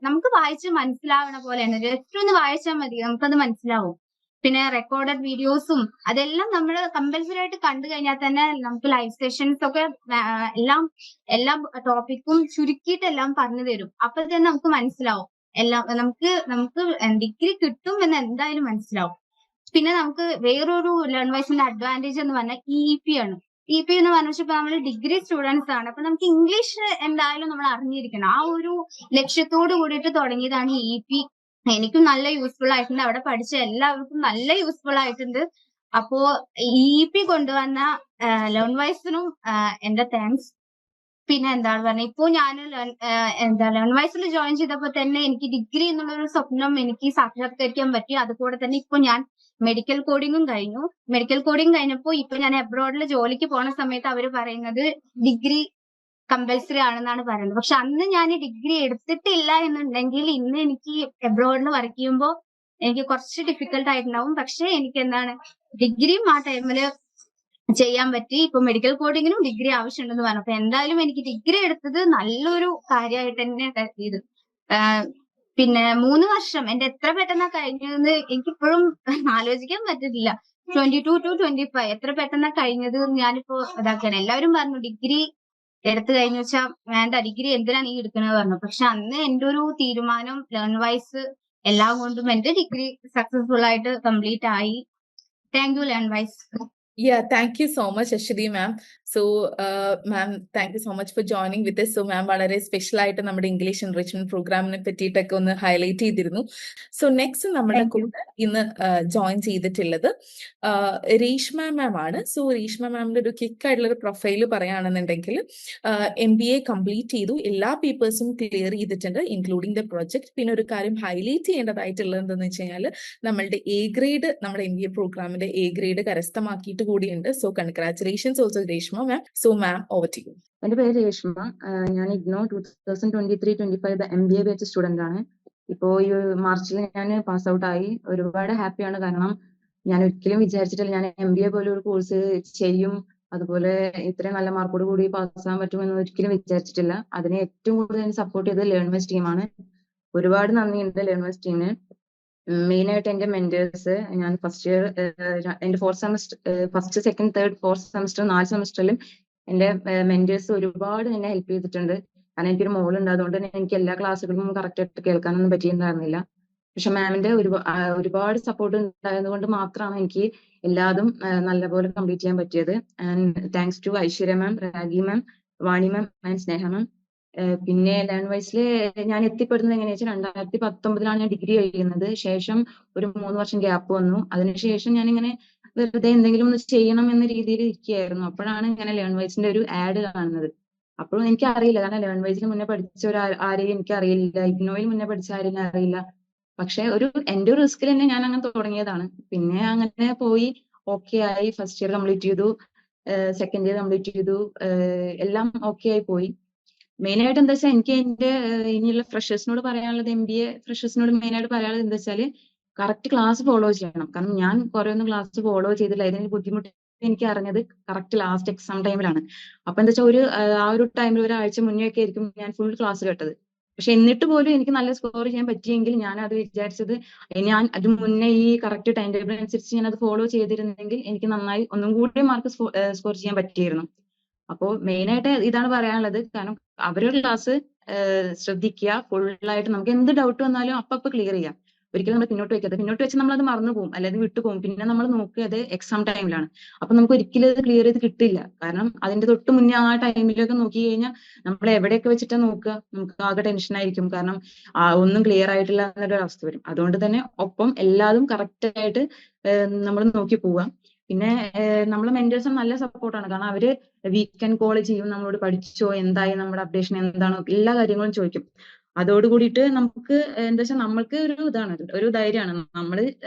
[SPEAKER 14] നമുക്ക് വായിച്ച് മനസ്സിലാവണ പോലെയാണ്. ജസ്റ്റ് ഒന്ന് വായിച്ചാൽ മതി, നമുക്കത് മനസ്സിലാവും. പിന്നെ റെക്കോർഡഡ് വീഡിയോസും അതെല്ലാം നമ്മൾ കമ്പൽസറി ആയിട്ട് കണ്ടു കഴിഞ്ഞാൽ തന്നെ നമുക്ക് ലൈവ് സെഷൻസ് ഒക്കെ എല്ലാ ടോപ്പിക്കും ചുരുക്കിയിട്ട് എല്ലാം പറഞ്ഞു തരും. അപ്പൊ തന്നെ നമുക്ക് മനസ്സിലാവും എല്ലാം. നമുക്ക് ഡിഗ്രി കിട്ടും എന്ന് എന്തായാലും മനസ്സിലാവും. പിന്നെ നമുക്ക് വേറൊരു ലേൺ വൈസിന്റെ അഡ്വാൻറ്റേജ് എന്ന് പറഞ്ഞാൽ EEP ആണ്. EEP എന്ന് പറഞ്ഞാൽ ഇപ്പൊ നമ്മൾ ഡിഗ്രി സ്റ്റുഡൻസ് ആണ്, അപ്പൊ നമുക്ക് ഇംഗ്ലീഷ് എന്തായാലും നമ്മൾ അറിഞ്ഞിരിക്കണം. ആ ഒരു ലക്ഷ്യത്തോട് കൂടിയിട്ട് തുടങ്ങിയതാണ് EEP. എനിക്കും നല്ല യൂസ്ഫുൾ ആയിട്ടുണ്ട്, അവിടെ പഠിച്ച എല്ലാവർക്കും നല്ല യൂസ്ഫുൾ ആയിട്ടുണ്ട്. അപ്പോ EEP കൊണ്ടുവന്ന ലേൺ വൈസിനും എന്റെ താങ്ക്സ്. പിന്നെ എന്താണ് പറഞ്ഞത്, ഇപ്പോ ഞാൻ ലേൺ വൈസിൽ ജോയിൻ ചെയ്തപ്പോ തന്നെ എനിക്ക് ഡിഗ്രി എന്നുള്ളൊരു സ്വപ്നം എനിക്ക് സാക്ഷാത്കരിക്കാൻ പറ്റി. അതുകൂടെ തന്നെ ഇപ്പൊ ഞാൻ മെഡിക്കൽ കോഡിങ്ങും കഴിഞ്ഞു. മെഡിക്കൽ കോഡിങ് കഴിഞ്ഞപ്പോ ഇപ്പൊ ഞാൻ അബ്രോഡിൽ ജോലിക്ക് പോണ സമയത്ത് അവർ പറയുന്നത് ഡിഗ്രി കമ്പൽസറി ആണെന്നാണ് പറയുന്നത്. പക്ഷെ അന്ന് ഞാൻ ഡിഗ്രി എടുത്തിട്ടില്ല എന്നുണ്ടെങ്കിൽ ഇന്ന് എനിക്ക് അബ്രോഡിൽ വർക്ക് ചെയ്യുമ്പോൾ എനിക്ക് കുറച്ച് ഡിഫിക്കൽട്ട് ആയിട്ടുണ്ടാവും. പക്ഷെ എനിക്ക് എന്താണ് ഡിഗ്രിയും ആ ടൈമില് ചെയ്യാൻ പറ്റി. ഇപ്പൊ മെഡിക്കൽ കോഡിങ്ങിനും ഡിഗ്രി ആവശ്യമുണ്ടെന്ന് പറഞ്ഞു. അപ്പൊ എന്തായാലും എനിക്ക് ഡിഗ്രി എടുത്തത് നല്ലൊരു കാര്യമായിട്ട് തന്നെ ഇത്. പിന്നെ 3 വർഷം എന്റെ എത്ര പെട്ടെന്നാ കഴിഞ്ഞതെന്ന് എനിക്കിപ്പോഴും ആലോചിക്കാൻ പറ്റുന്നില്ല. 22 to 25 എത്ര പെട്ടെന്നാ കഴിഞ്ഞത് ഞാനിപ്പോ ഇതാക്കാണ്. എല്ലാവരും പറഞ്ഞു ഡിഗ്രി എടുത്തു കഴിഞ്ഞു വെച്ചാൽ വേണ്ട, ഡിഗ്രി എന്തിനാ നീ എടുക്കണെന്ന് പറഞ്ഞു. പക്ഷെ അന്ന് എന്റെ ഒരു തീരുമാനം ലേൺ വൈസ് എല്ലാം കൊണ്ടും എന്റെ ഡിഗ്രി സക്സസ്ഫുൾ ആയിട്ട് കംപ്ലീറ്റ് ആയി. Thank you Learn Wise.
[SPEAKER 2] Yeah, thank you so much, Ashwini ma'am. So, ma'am, thank you so much for joining with us. So, ma'am, വളരെ സ്പെഷ്യൽ ആയിട്ട് നമ്മുടെ ഇംഗ്ലീഷ് എൻറിച്ച്മെന്റ് പ്രോഗ്രാമിനെ പറ്റിയിട്ടൊക്കെ ഒന്ന് ഹൈലൈറ്റ് ചെയ്തിരുന്നു. സോ നെക്സ്റ്റ് നമ്മുടെ കൂടെ ഇന്ന് ജോയിൻ ചെയ്തിട്ടുള്ളത് രേഷ്മ മാം ആണ്. സോ രേഷ്മ മാമിന്റെ ഒരു ക്വിക്ക് ആയിട്ടുള്ള ഒരു പ്രൊഫൈൽ പറയുകയാണെന്നുണ്ടെങ്കിൽ MBA കംപ്ലീറ്റ് ചെയ്തു, എല്ലാ പേപ്പേഴ്സും ക്ലിയർ ചെയ്തിട്ടുണ്ട് ഇൻക്ലൂഡിംഗ് ദ പ്രൊജക്ട്. പിന്നെ ഒരു കാര്യം ഹൈലൈറ്റ് ചെയ്യേണ്ടതായിട്ടുള്ളത് എന്താണെന്ന് വെച്ച് കഴിഞ്ഞാൽ നമ്മളുടെ നമ്മുടെ MBA പ്രോഗ്രാമിന്റെ A ഗ്രേഡ് കരസ്ഥമാക്കിയിട്ട് കൂടിയുണ്ട്. So congratulations also Reshma ma'am. So ma'am, over to you.
[SPEAKER 15] എന്റെ പേര് രേഷ്മ. ഞാൻ ഇഗ്നോ 2023-25 MBA ബാച്ച് സ്റ്റുഡന്റ് ആണ്. ഇപ്പോ ഈ മാർച്ചിൽ ഞാൻ പാസ് ഔട്ട് ആയി. ഒരുപാട് ഹാപ്പിയാണ്, കാരണം ഞാൻ ഒരിക്കലും വിചാരിച്ചിട്ടില്ല ഞാൻ MBA പോലെ ഒരു കോഴ്സ് ചെയ്യും, അതുപോലെ ഇത്രയും നല്ല മാർക്കോട് കൂടി പാസ്സാകാൻ പറ്റുമെന്ന് ഒരിക്കലും വിചാരിച്ചിട്ടില്ല. അതിനെ ഏറ്റവും കൂടുതൽ സപ്പോർട്ട് ചെയ്തത് ലേൺ വൈസ് ടീമാണ്. ഒരുപാട് നന്ദിയുണ്ട് ലേൺ വൈസ് ടീമിന്. മെയിൻ ആയിട്ട് എന്റെ മെന്റേഴ്സ്, ഞാൻ ഫസ്റ്റ് ഇയർ എന്റെ first second third fourth semester 4 സെമസ്റ്ററിലും എന്റെ മെന്റേഴ്സ് ഒരുപാട് എന്നെ ഹെൽപ്പ് ചെയ്തിട്ടുണ്ട്. കാരണം എനിക്കൊരു മോളുണ്ട്, അതുകൊണ്ട് തന്നെ എനിക്ക് എല്ലാ ക്ലാസ്സുകളും കറക്റ്റ് ആയിട്ട് കേൾക്കാനൊന്നും പറ്റിയിട്ടുണ്ടായിരുന്നില്ല. പക്ഷെ മാമിന്റെ ഒരുപാട് സപ്പോർട്ട് ഉണ്ടായത് കൊണ്ട് മാത്രമാണ് എനിക്ക് എല്ലാതും നല്ലപോലെ കംപ്ലീറ്റ് ചെയ്യാൻ പറ്റിയത്. And thanks to Aishwarya ma'am, Ragi ma'am, Vani ma'am and Sneha ma'am. പിന്നെ ലേൺ വൈസില് ഞാൻ എത്തിപ്പെടുന്നത് എങ്ങനെയാ വെച്ചാൽ 2019 ഞാൻ ഡിഗ്രി കഴിയുന്നത്. ശേഷം ഒരു 3 വർഷം ഗ്യാപ്പ് വന്നു. അതിനുശേഷം ഞാൻ ഇങ്ങനെ വെറുതെ എന്തെങ്കിലും ഒന്ന് ചെയ്യണം എന്ന രീതിയിൽ ഇരിക്കുകയായിരുന്നു. അപ്പോഴാണ് ഇങ്ങനെ ലേൺ വൈസിന്റെ ഒരു ആഡ് കാണുന്നത്. അപ്പോഴും എനിക്ക് അറിയില്ല, കാരണം ലേൺ വൈസിന് മുന്നേ പഠിച്ച ആരെയും എനിക്ക് അറിയില്ല, ഇഗ്നോയിൽ മുന്നേ പഠിച്ച ആരെയും അറിയില്ല. പക്ഷെ എന്റെ ഒരു റിസ്കിൽ തന്നെ ഞാൻ അങ്ങനെ തുടങ്ങിയതാണ്. പിന്നെ അങ്ങനെ പോയി ഓക്കെ ആയി. ഫസ്റ്റ് ഇയർ കംപ്ലീറ്റ് ചെയ്തു, സെക്കൻഡ് ഇയർ കംപ്ലീറ്റ് ചെയ്തു, എല്ലാം ഓക്കെ ആയി പോയി. മെയിൻ ആയിട്ട് എന്താ വെച്ചാൽ എനിക്ക് എന്റെ ഇനിയുള്ള ഫ്രഷേഴ്സിനോട് പറയാനുള്ളത്, MBA ഫ്രഷേഴ്സിനോട് മെയിൻ ആയിട്ട് പറയാനുള്ളത് എന്താ വെച്ചാല് കറക്റ്റ് ക്ലാസ് ഫോളോ ചെയ്യണം. കാരണം ഞാൻ കുറെ ഒന്നും ക്ലാസ് ഫോളോ ചെയ്തില്ല. ഇതിന് ബുദ്ധിമുട്ട് എനിക്ക് അറിഞ്ഞത് കറക്റ്റ് ലാസ്റ്റ് എക്സാം ടൈമിലാണ്. അപ്പൊ എന്താ വെച്ചാൽ ആ ഒരു ടൈമിൽ ഒരാഴ്ച മുന്നേ ഒക്കെ ആയിരിക്കും ഞാൻ ഫുൾ ക്ലാസ് കേട്ടത്. പക്ഷെ എന്നിട്ട് പോലും എനിക്ക് നല്ല സ്കോർ ചെയ്യാൻ പറ്റിയെങ്കിൽ ഞാൻ അത് വിചാരിച്ചത് ഞാൻ അത് മുന്നേ ഈ കറക്റ്റ് ടൈം ടേബിൾ അനുസരിച്ച് ഞാൻ അത് ഫോളോ ചെയ്തിരുന്നെങ്കിൽ എനിക്ക് നന്നായി ഒന്നും കൂടി മാർക്ക് സ്കോർ ചെയ്യാൻ പറ്റിയിരുന്നു. അപ്പോ മെയിൻ ആയിട്ട് ഇതാണ് പറയാനുള്ളത്. കാരണം അവരുടെ ക്ലാസ് ശ്രദ്ധിക്കുക, ഫുള്ളായിട്ട് നമുക്ക് എന്ത് ഡൗട്ട് വന്നാലും അപ്പൊ ക്ലിയർ ചെയ്യാം. ഒരിക്കലും നമ്മൾ പിന്നോട്ട് വെക്കാതെ, പിന്നോട്ട് വെച്ച് നമ്മൾ അത് മറന്നു പോകും, അല്ലെങ്കിൽ വിട്ടുപോകും. പിന്നെ നമ്മൾ നോക്കുക അത് എക്സാം ടൈമിലാണ്. അപ്പൊ നമുക്ക് ഒരിക്കലും അത് ക്ലിയർ ചെയ്ത് കിട്ടില്ല. കാരണം അതിന്റെ തൊട്ട് മുന്നേ ആ ടൈമിലൊക്കെ നോക്കി കഴിഞ്ഞാൽ നമ്മൾ എവിടെയൊക്കെ വെച്ചിട്ടാ നോക്കുക, നമുക്ക് ആകെ ടെൻഷൻ ആയിരിക്കും. കാരണം ഒന്നും ക്ലിയർ ആയിട്ടില്ല എന്നൊരു അവസ്ഥ വരും. അതുകൊണ്ട് തന്നെ ഒപ്പം എല്ലാതും കറക്റ്റ് ആയിട്ട് നമ്മൾ നോക്കി പോവുക. പിന്നെ നമ്മളെ മെന്റേഴ്സും നല്ല സപ്പോർട്ടാണ്. കാരണം അവര് വീക്കെൻഡ് കോൾ ചെയ്യും, നമ്മളോട് പഠിച്ചോ, എന്തായി, നമ്മുടെ അപ്ഡേഷൻ എന്താണോ, എല്ലാ കാര്യങ്ങളും ചോദിക്കും. അതോടുകൂടിയിട്ട് നമുക്ക് എന്താ വെച്ചാൽ നമ്മൾക്ക് ഒരു ധൈര്യമാണ്. നമ്മൾ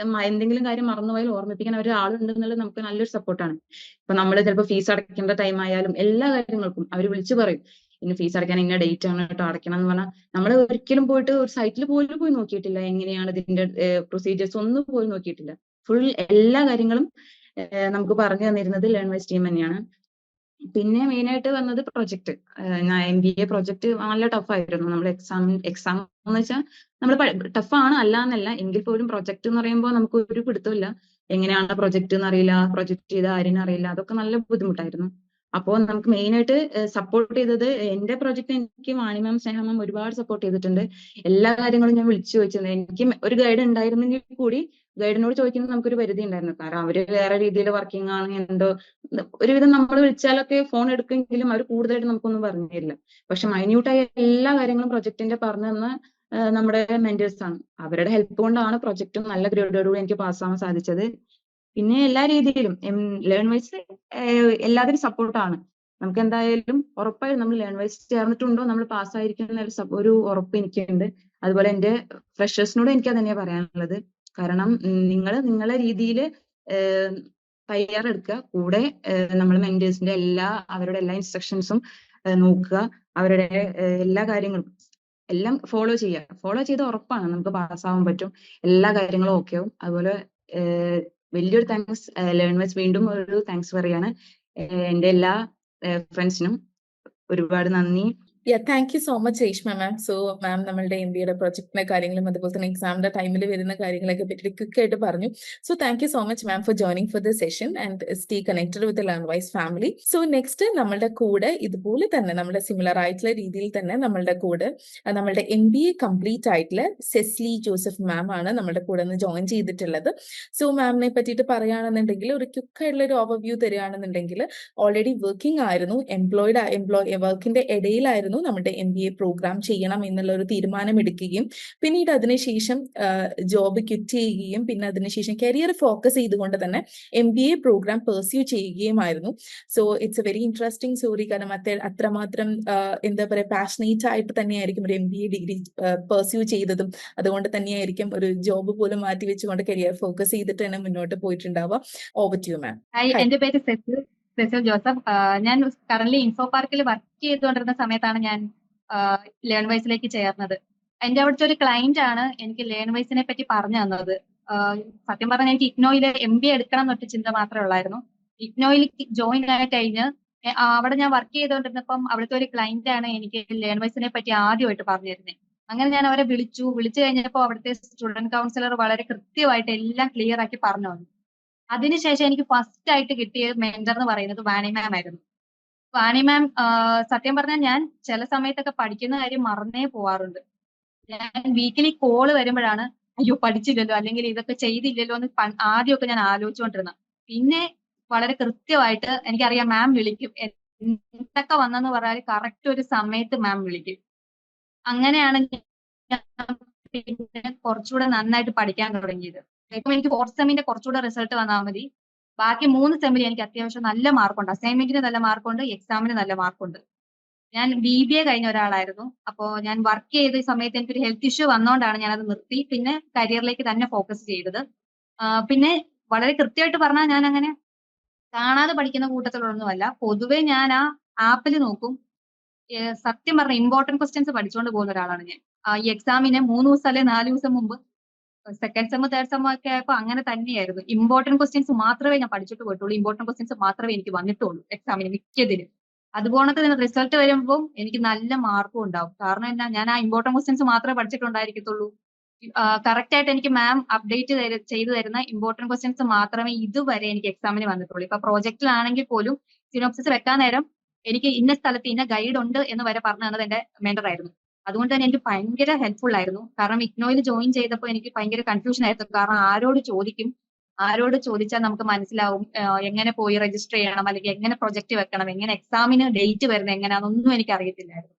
[SPEAKER 15] എന്തെങ്കിലും കാര്യം മറന്നുപോയാൽ ഓർമ്മിപ്പിക്കാൻ ഒരാളുണ്ടെന്നുള്ളത് നമുക്ക് നല്ലൊരു സപ്പോർട്ടാണ്. ഇപ്പൊ നമ്മൾ ചിലപ്പോൾ ഫീസ് അടയ്ക്കേണ്ട ടൈം ആയാലും എല്ലാ കാര്യങ്ങൾക്കും അവർ വിളിച്ചു പറയും, ഇന്ന് ഫീസ് അടയ്ക്കാൻ ഇന്ന ഡേറ്റ് ആണ് കേട്ടോ അടയ്ക്കണം എന്ന് പറഞ്ഞാൽ നമ്മൾ ഒരിക്കലും പോയിട്ട് ഒരു സൈറ്റിൽ പോലും പോയി നോക്കിയിട്ടില്ല, എങ്ങനെയാണ് ഇതിന്റെ പ്രൊസീജിയേഴ്സ് ഒന്നും പോയി നോക്കിയിട്ടില്ല. ഫുൾ എല്ലാ കാര്യങ്ങളും നമുക്ക് പറഞ്ഞു തന്നിരുന്നത് ലേൺവൈസ് ടീം തന്നെയാണ്. പിന്നെ മെയിൻ ആയിട്ട് വന്നത് പ്രൊജക്ട്. MBA പ്രൊജക്ട് നല്ല ടഫായിരുന്നു. നമ്മൾ എക്സാം എന്ന് വെച്ചാൽ നമ്മൾ ടഫാണ് അല്ല എന്നല്ല, എങ്കിൽ പോലും പ്രൊജക്ട് എന്ന് പറയുമ്പോൾ നമുക്ക് ഒരു പിടുത്തമില്ല, എങ്ങനെയാണ് പ്രൊജക്ട് എന്നറിയില്ല, പ്രൊജക്ട് ചെയ്ത ആരെയും അറിയില്ല, അതൊക്കെ നല്ല ബുദ്ധിമുട്ടായിരുന്നു. അപ്പോൾ നമുക്ക് മെയിൻ ആയിട്ട് സപ്പോർട്ട് ചെയ്തത് എന്റെ പ്രൊജക്ട് എനിക്ക് വാണി മാം, സ്നേഹ മാം ഒരുപാട് സപ്പോർട്ട് ചെയ്തിട്ടുണ്ട്. എല്ലാ കാര്യങ്ങളും ഞാൻ വിളിച്ചു ചോദിച്ചിട്ടുണ്ട്. എനിക്ക് ഒരു ഗൈഡ് ഉണ്ടായിരുന്നെങ്കിൽ കൂടി ഗൈഡിനോട് ചോദിക്കുന്നത് നമുക്കൊരു പരിധി ഉണ്ടായിരുന്നു. കാരണം അവര് വേറെ രീതിയിൽ വർക്കിംഗ് ആണ്, എന്തോ ഒരുവിധം നമ്മൾ വിളിച്ചാലൊക്കെ ഫോൺ എടുക്കുമെങ്കിലും അവർ കൂടുതലായിട്ട് നമുക്കൊന്നും പറഞ്ഞു തരില്ല. പക്ഷെ മൈന്യൂട്ടായ എല്ലാ കാര്യങ്ങളും പ്രൊജക്ടിന്റെ പറഞ്ഞു തന്ന നമ്മുടെ മെന്റേഴ്സ് ആണ്. അവരുടെ ഹെൽപ്പ് കൊണ്ടാണ് പ്രൊജക്റ്റും നല്ല ഗ്രേഡോടുകൂടി എനിക്ക് പാസ്സാവാൻ സാധിച്ചത്. പിന്നെ എല്ലാ രീതിയിലും ലേൺവൈസ് എല്ലാത്തിനും സപ്പോർട്ടാണ്. നമുക്ക് എന്തായാലും ഉറപ്പായും നമ്മൾ ലേൺവൈസ് ചേർന്നിട്ടുണ്ടോ നമ്മൾ പാസ്സായിരിക്കുന്ന ഒരു ഉറപ്പ് എനിക്കുണ്ട്. അതുപോലെ എന്റെ ഫ്രഷേഴ്സിനോട് എനിക്ക് അത് തന്നെയാണ് പറയാനുള്ളത്. കാരണം നിങ്ങൾ നിങ്ങളെ രീതിയിൽ തയ്യാറെടുക്കുക, കൂടെ നമ്മൾ മെന്റേഴ്സിന്റെ അവരുടെ എല്ലാ ഇൻസ്ട്രക്ഷൻസും നോക്കുക, അവരുടെ എല്ലാ കാര്യങ്ങളും എല്ലാം ഫോളോ ചെയ്ത് ഉറപ്പാണ് നമുക്ക് പാസ്സാവാൻ പറ്റും, എല്ലാ കാര്യങ്ങളും ഓക്കെ ആവും. അതുപോലെ വലിയൊരു താങ്ക്സ് ലേൺവൈസ്, വീണ്ടും ഒരു താങ്ക്സ് പറയാണ് എന്റെ എല്ലാ ഫ്രണ്ട്സിനും. ഒരുപാട് നന്ദി.
[SPEAKER 2] Thank you so much Reshma ma'am. So മാം നമ്മളുടെ MBAയുടെ പ്രൊജക്ടിന്റെ കാര്യങ്ങളും അതുപോലെ തന്നെ എക്സാമിന്റെ ടൈമിൽ വരുന്ന കാര്യങ്ങളൊക്കെ പറ്റി ക്വിക്ക് ആയിട്ട് പറഞ്ഞു. So thank you so much ma'am for joining for this session and stay connected with Learnwise family. So next നമ്മളുടെ കൂടെ ഇതുപോലെ തന്നെ നമ്മുടെ സിമിലർ ആയിട്ടുള്ള രീതിയിൽ തന്നെ നമ്മളുടെ കൂടെ നമ്മളുടെ MBA കംപ്ലീറ്റ് ആയിട്ടുള്ള സെസ്ലി ജോസഫ് മാം ആണ് നമ്മുടെ കൂടെ ഒന്ന് ജോയിൻ ചെയ്തിട്ടുള്ളത്. സോ മാമിനെ പറ്റിയിട്ട് പറയുകയാണെന്നുണ്ടെങ്കിൽ ഒരു ക്വിക്ക് ആയിട്ടുള്ള ഒരു ഓവർവ്യൂ തരികയാണെന്നുണ്ടെങ്കിൽ ഓൾറെഡി വർക്കിംഗ് ആയിരുന്നു, വർക്കിന്റെ ഇടയിലായിരുന്നു നമ്മുടെ MBA പ്രോഗ്രാം ചെയ്യണം എന്നുള്ള ഒരു തീരുമാനം എടുക്കുകയും പിന്നീട് അതിനുശേഷം ജോബ് ക്വിറ്റ് ചെയ്യുകയും പിന്നെ അതിനുശേഷം കരിയർ ഫോക്കസ് ചെയ്തുകൊണ്ട് തന്നെ MBA പ്രോഗ്രാം പെർസ്യൂ ചെയ്യുകയുമായിരുന്നു. So it's a very interesting story. കാരണം അത്രമാത്രം എന്താ പറയുക പാഷനേറ്റ് ആയിട്ട് തന്നെയായിരിക്കും ഒരു MBA ഡിഗ്രി പെർസ്യൂ ചെയ്തതും. അതുകൊണ്ട് തന്നെയായിരിക്കും ഒരു ജോബ് പോലും മാറ്റി വെച്ചുകൊണ്ട് കരിയർ ഫോക്കസ് ചെയ്തിട്ട് തന്നെ മുന്നോട്ട് പോയിട്ടുണ്ടാവുക. Over to you ma'am.
[SPEAKER 13] എന്റെ പേര് സെസിൽ ജോസഫ്. ഞാൻ കറന്റ് ഇൻഫോ പാർക്കിൽ വർക്ക് ചെയ്തുകൊണ്ടിരുന്ന സമയത്താണ് ഞാൻ ലേൺവൈസിലേക്ക് ചേർന്നത്. എന്റെ അവിടുത്തെ ഒരു ക്ലയന്റ് ആണ് എനിക്ക് ലേൺവൈസിനെ പറ്റി പറഞ്ഞു തന്നത്. സത്യം പറഞ്ഞാൽ എനിക്ക് ഇഗ്നോയില് MBA എടുക്കണം എന്നൊരു ചിന്ത മാത്രമേ ഉള്ളായിരുന്നു. ഇഗ്നോയിൽ ജോയിൻ ആയി കഴിഞ്ഞ് അവിടെ ഞാൻ വർക്ക് ചെയ്തുകൊണ്ടിരുന്നപ്പം അവിടുത്തെ ഒരു ക്ലയന്റ് ആണ് എനിക്ക് ലേൺവൈസിനെ പറ്റി ആദ്യമായിട്ട് പറഞ്ഞു തരുന്നത്. അങ്ങനെ ഞാൻ അവരെ വിളിച്ചു കഴിഞ്ഞപ്പോൾ അവിടുത്തെ സ്റ്റുഡന്റ് കൗൺസിലർ വളരെ കൃത്യമായിട്ട് എല്ലാം ക്ലിയർ ആക്കി പറഞ്ഞു തന്നു. അതിനുശേഷം എനിക്ക് ഫസ്റ്റ് ആയിട്ട് കിട്ടിയ മെന്റർ എന്ന് പറയുന്നത് വാണി മാം ആയിരുന്നു. വാണി മാം സത്യം പറഞ്ഞാൽ ഞാൻ ചില സമയത്തൊക്കെ പഠിക്കുന്ന കാര്യം മറന്നേ പോവാറുണ്ട്. ഞാൻ വീക്കിലി കോള് വരുമ്പോഴാണ് അയ്യോ പഠിച്ചില്ലല്ലോ അല്ലെങ്കിൽ ഇതൊക്കെ ചെയ്തില്ലല്ലോ എന്ന് ആദ്യമൊക്കെ ഞാൻ ആലോചിച്ചുകൊണ്ടിരുന്നത്. പിന്നെ വളരെ കൃത്യമായിട്ട് എനിക്കറിയാം മാം വിളിക്കും, എന്തൊക്കെ വന്നെന്ന് പറഞ്ഞാൽ കറക്റ്റ് ഒരു സമയത്ത് മാം വിളിക്കും. അങ്ങനെയാണ് ഞാൻ പിന്നെ കുറച്ചുകൂടെ നന്നായിട്ട് പഠിക്കാൻ തുടങ്ങിയത്. ഇപ്പം എനിക്ക് 4th സെമ്മിന്റെ കുറച്ചുകൂടെ റിസൾട്ട് വന്നാൽ മതി. ബാക്കി 3 സെമ്മിൽ എനിക്ക് അത്യാവശ്യം നല്ല മാർക്കുണ്ട്. അസൈൻമെന്റിന് നല്ല മാർക്കുണ്ട്, എക്സാമിന് നല്ല മാർക്കുണ്ട്. ഞാൻ BBA കഴിഞ്ഞ ഒരാളായിരുന്നു. അപ്പോൾ ഞാൻ വർക്ക് ചെയ്ത സമയത്ത് എനിക്കൊരു ഹെൽത്ത് ഇഷ്യൂ വന്നോണ്ടാണ് ഞാനത് നിർത്തി പിന്നെ കരിയറിലേക്ക് തന്നെ ഫോക്കസ് ചെയ്തത്. പിന്നെ വളരെ കൃത്യമായിട്ട് പറഞ്ഞാൽ ഞാൻ അങ്ങനെ കാണാതെ പഠിക്കുന്ന കൂട്ടത്തിലൊന്നുമല്ല. പൊതുവെ ഞാൻ ആ ആപ്പിൽ നോക്കും. സത്യം പറഞ്ഞ ഇമ്പോർട്ടന്റ് ക്വസ്റ്റ്യൻസ് പഠിച്ചുകൊണ്ട് പോകുന്ന ഒരാളാണ് ഞാൻ. ഈ എക്സാമിന് 3 ദിവസം അല്ലെ 4 ദിവസം മുമ്പ് സെക്കൻഡ് സെം തേർഡ് സെം ഒക്കെ ആയപ്പോൾ അങ്ങനെ തന്നെയായിരുന്നു. ഇമ്പോർട്ടന്റ് ക്വസ്റ്റ്യൻസ് മാത്രമേ ഞാൻ പഠിച്ചിട്ട് പോയിട്ടുള്ളൂ. ഇമ്പോർട്ടന്റ് ക്വസ്റ്റ്യൻസ് മാത്രമേ എനിക്ക് വന്നിട്ടുള്ളൂ എക്സാമിന് മിക്കതിനും. അതുപോലെ തന്നെ റിസൾട്ട് വരുമ്പോൾ എനിക്ക് നല്ല മാർക്കും ഉണ്ടാവും. കാരണം എന്നാ, ഞാൻ ആ ഇമ്പോർട്ടന്റ് ക്വസ്റ്റ്യൻസ് മാത്രമേ പഠിച്ചിട്ടുണ്ടായിരിക്കത്തുള്ളൂ. കറക്റ്റ് ആയിട്ട് എനിക്ക് മാം അപ്ഡേറ്റ് ചെയ്തു തരുന്ന ഇമ്പോർട്ടന്റ് ക്വസ്റ്റ്യൻസ് മാത്രമേ ഇതുവരെ എനിക്ക് എക്സാമിന് വന്നിട്ടുള്ളൂ. ഇപ്പൊ പ്രോജക്റ്റിലാണെങ്കിൽ പോലും സിനോപ്സിസ് വെക്കാൻ നേരം എനിക്ക് ഇന്ന സ്ഥലത്ത് ഇന്ന ഗൈഡ് ഉണ്ട് എന്ന് വരെ പറഞ്ഞു തന്നത് എന്റെ മെന്റർ ആയിരുന്നു. അതുകൊണ്ട് തന്നെ എനിക്ക് ഭയങ്കര ഹെൽപ്ഫുൾ ആയിരുന്നു. കാരണം ഇഗ്നോയിൽ ജോയിൻ ചെയ്തപ്പോൾ എനിക്ക് ഭയങ്കര കൺഫ്യൂഷൻ ആയിരുന്നു. കാരണം ആരോട് ചോദിക്കും, ആരോട് ചോദിച്ചാൽ നമുക്ക് മനസ്സിലാവും എങ്ങനെ പോയി രജിസ്റ്റർ ചെയ്യണം, അല്ലെങ്കിൽ എങ്ങനെ പ്രൊജക്ട് വെക്കണം, എങ്ങനെ എക്സാമിന് ഡേറ്റ് വരുന്നത് എങ്ങനെയാണെന്നൊന്നും എനിക്ക് അറിയത്തില്ലായിരുന്നു.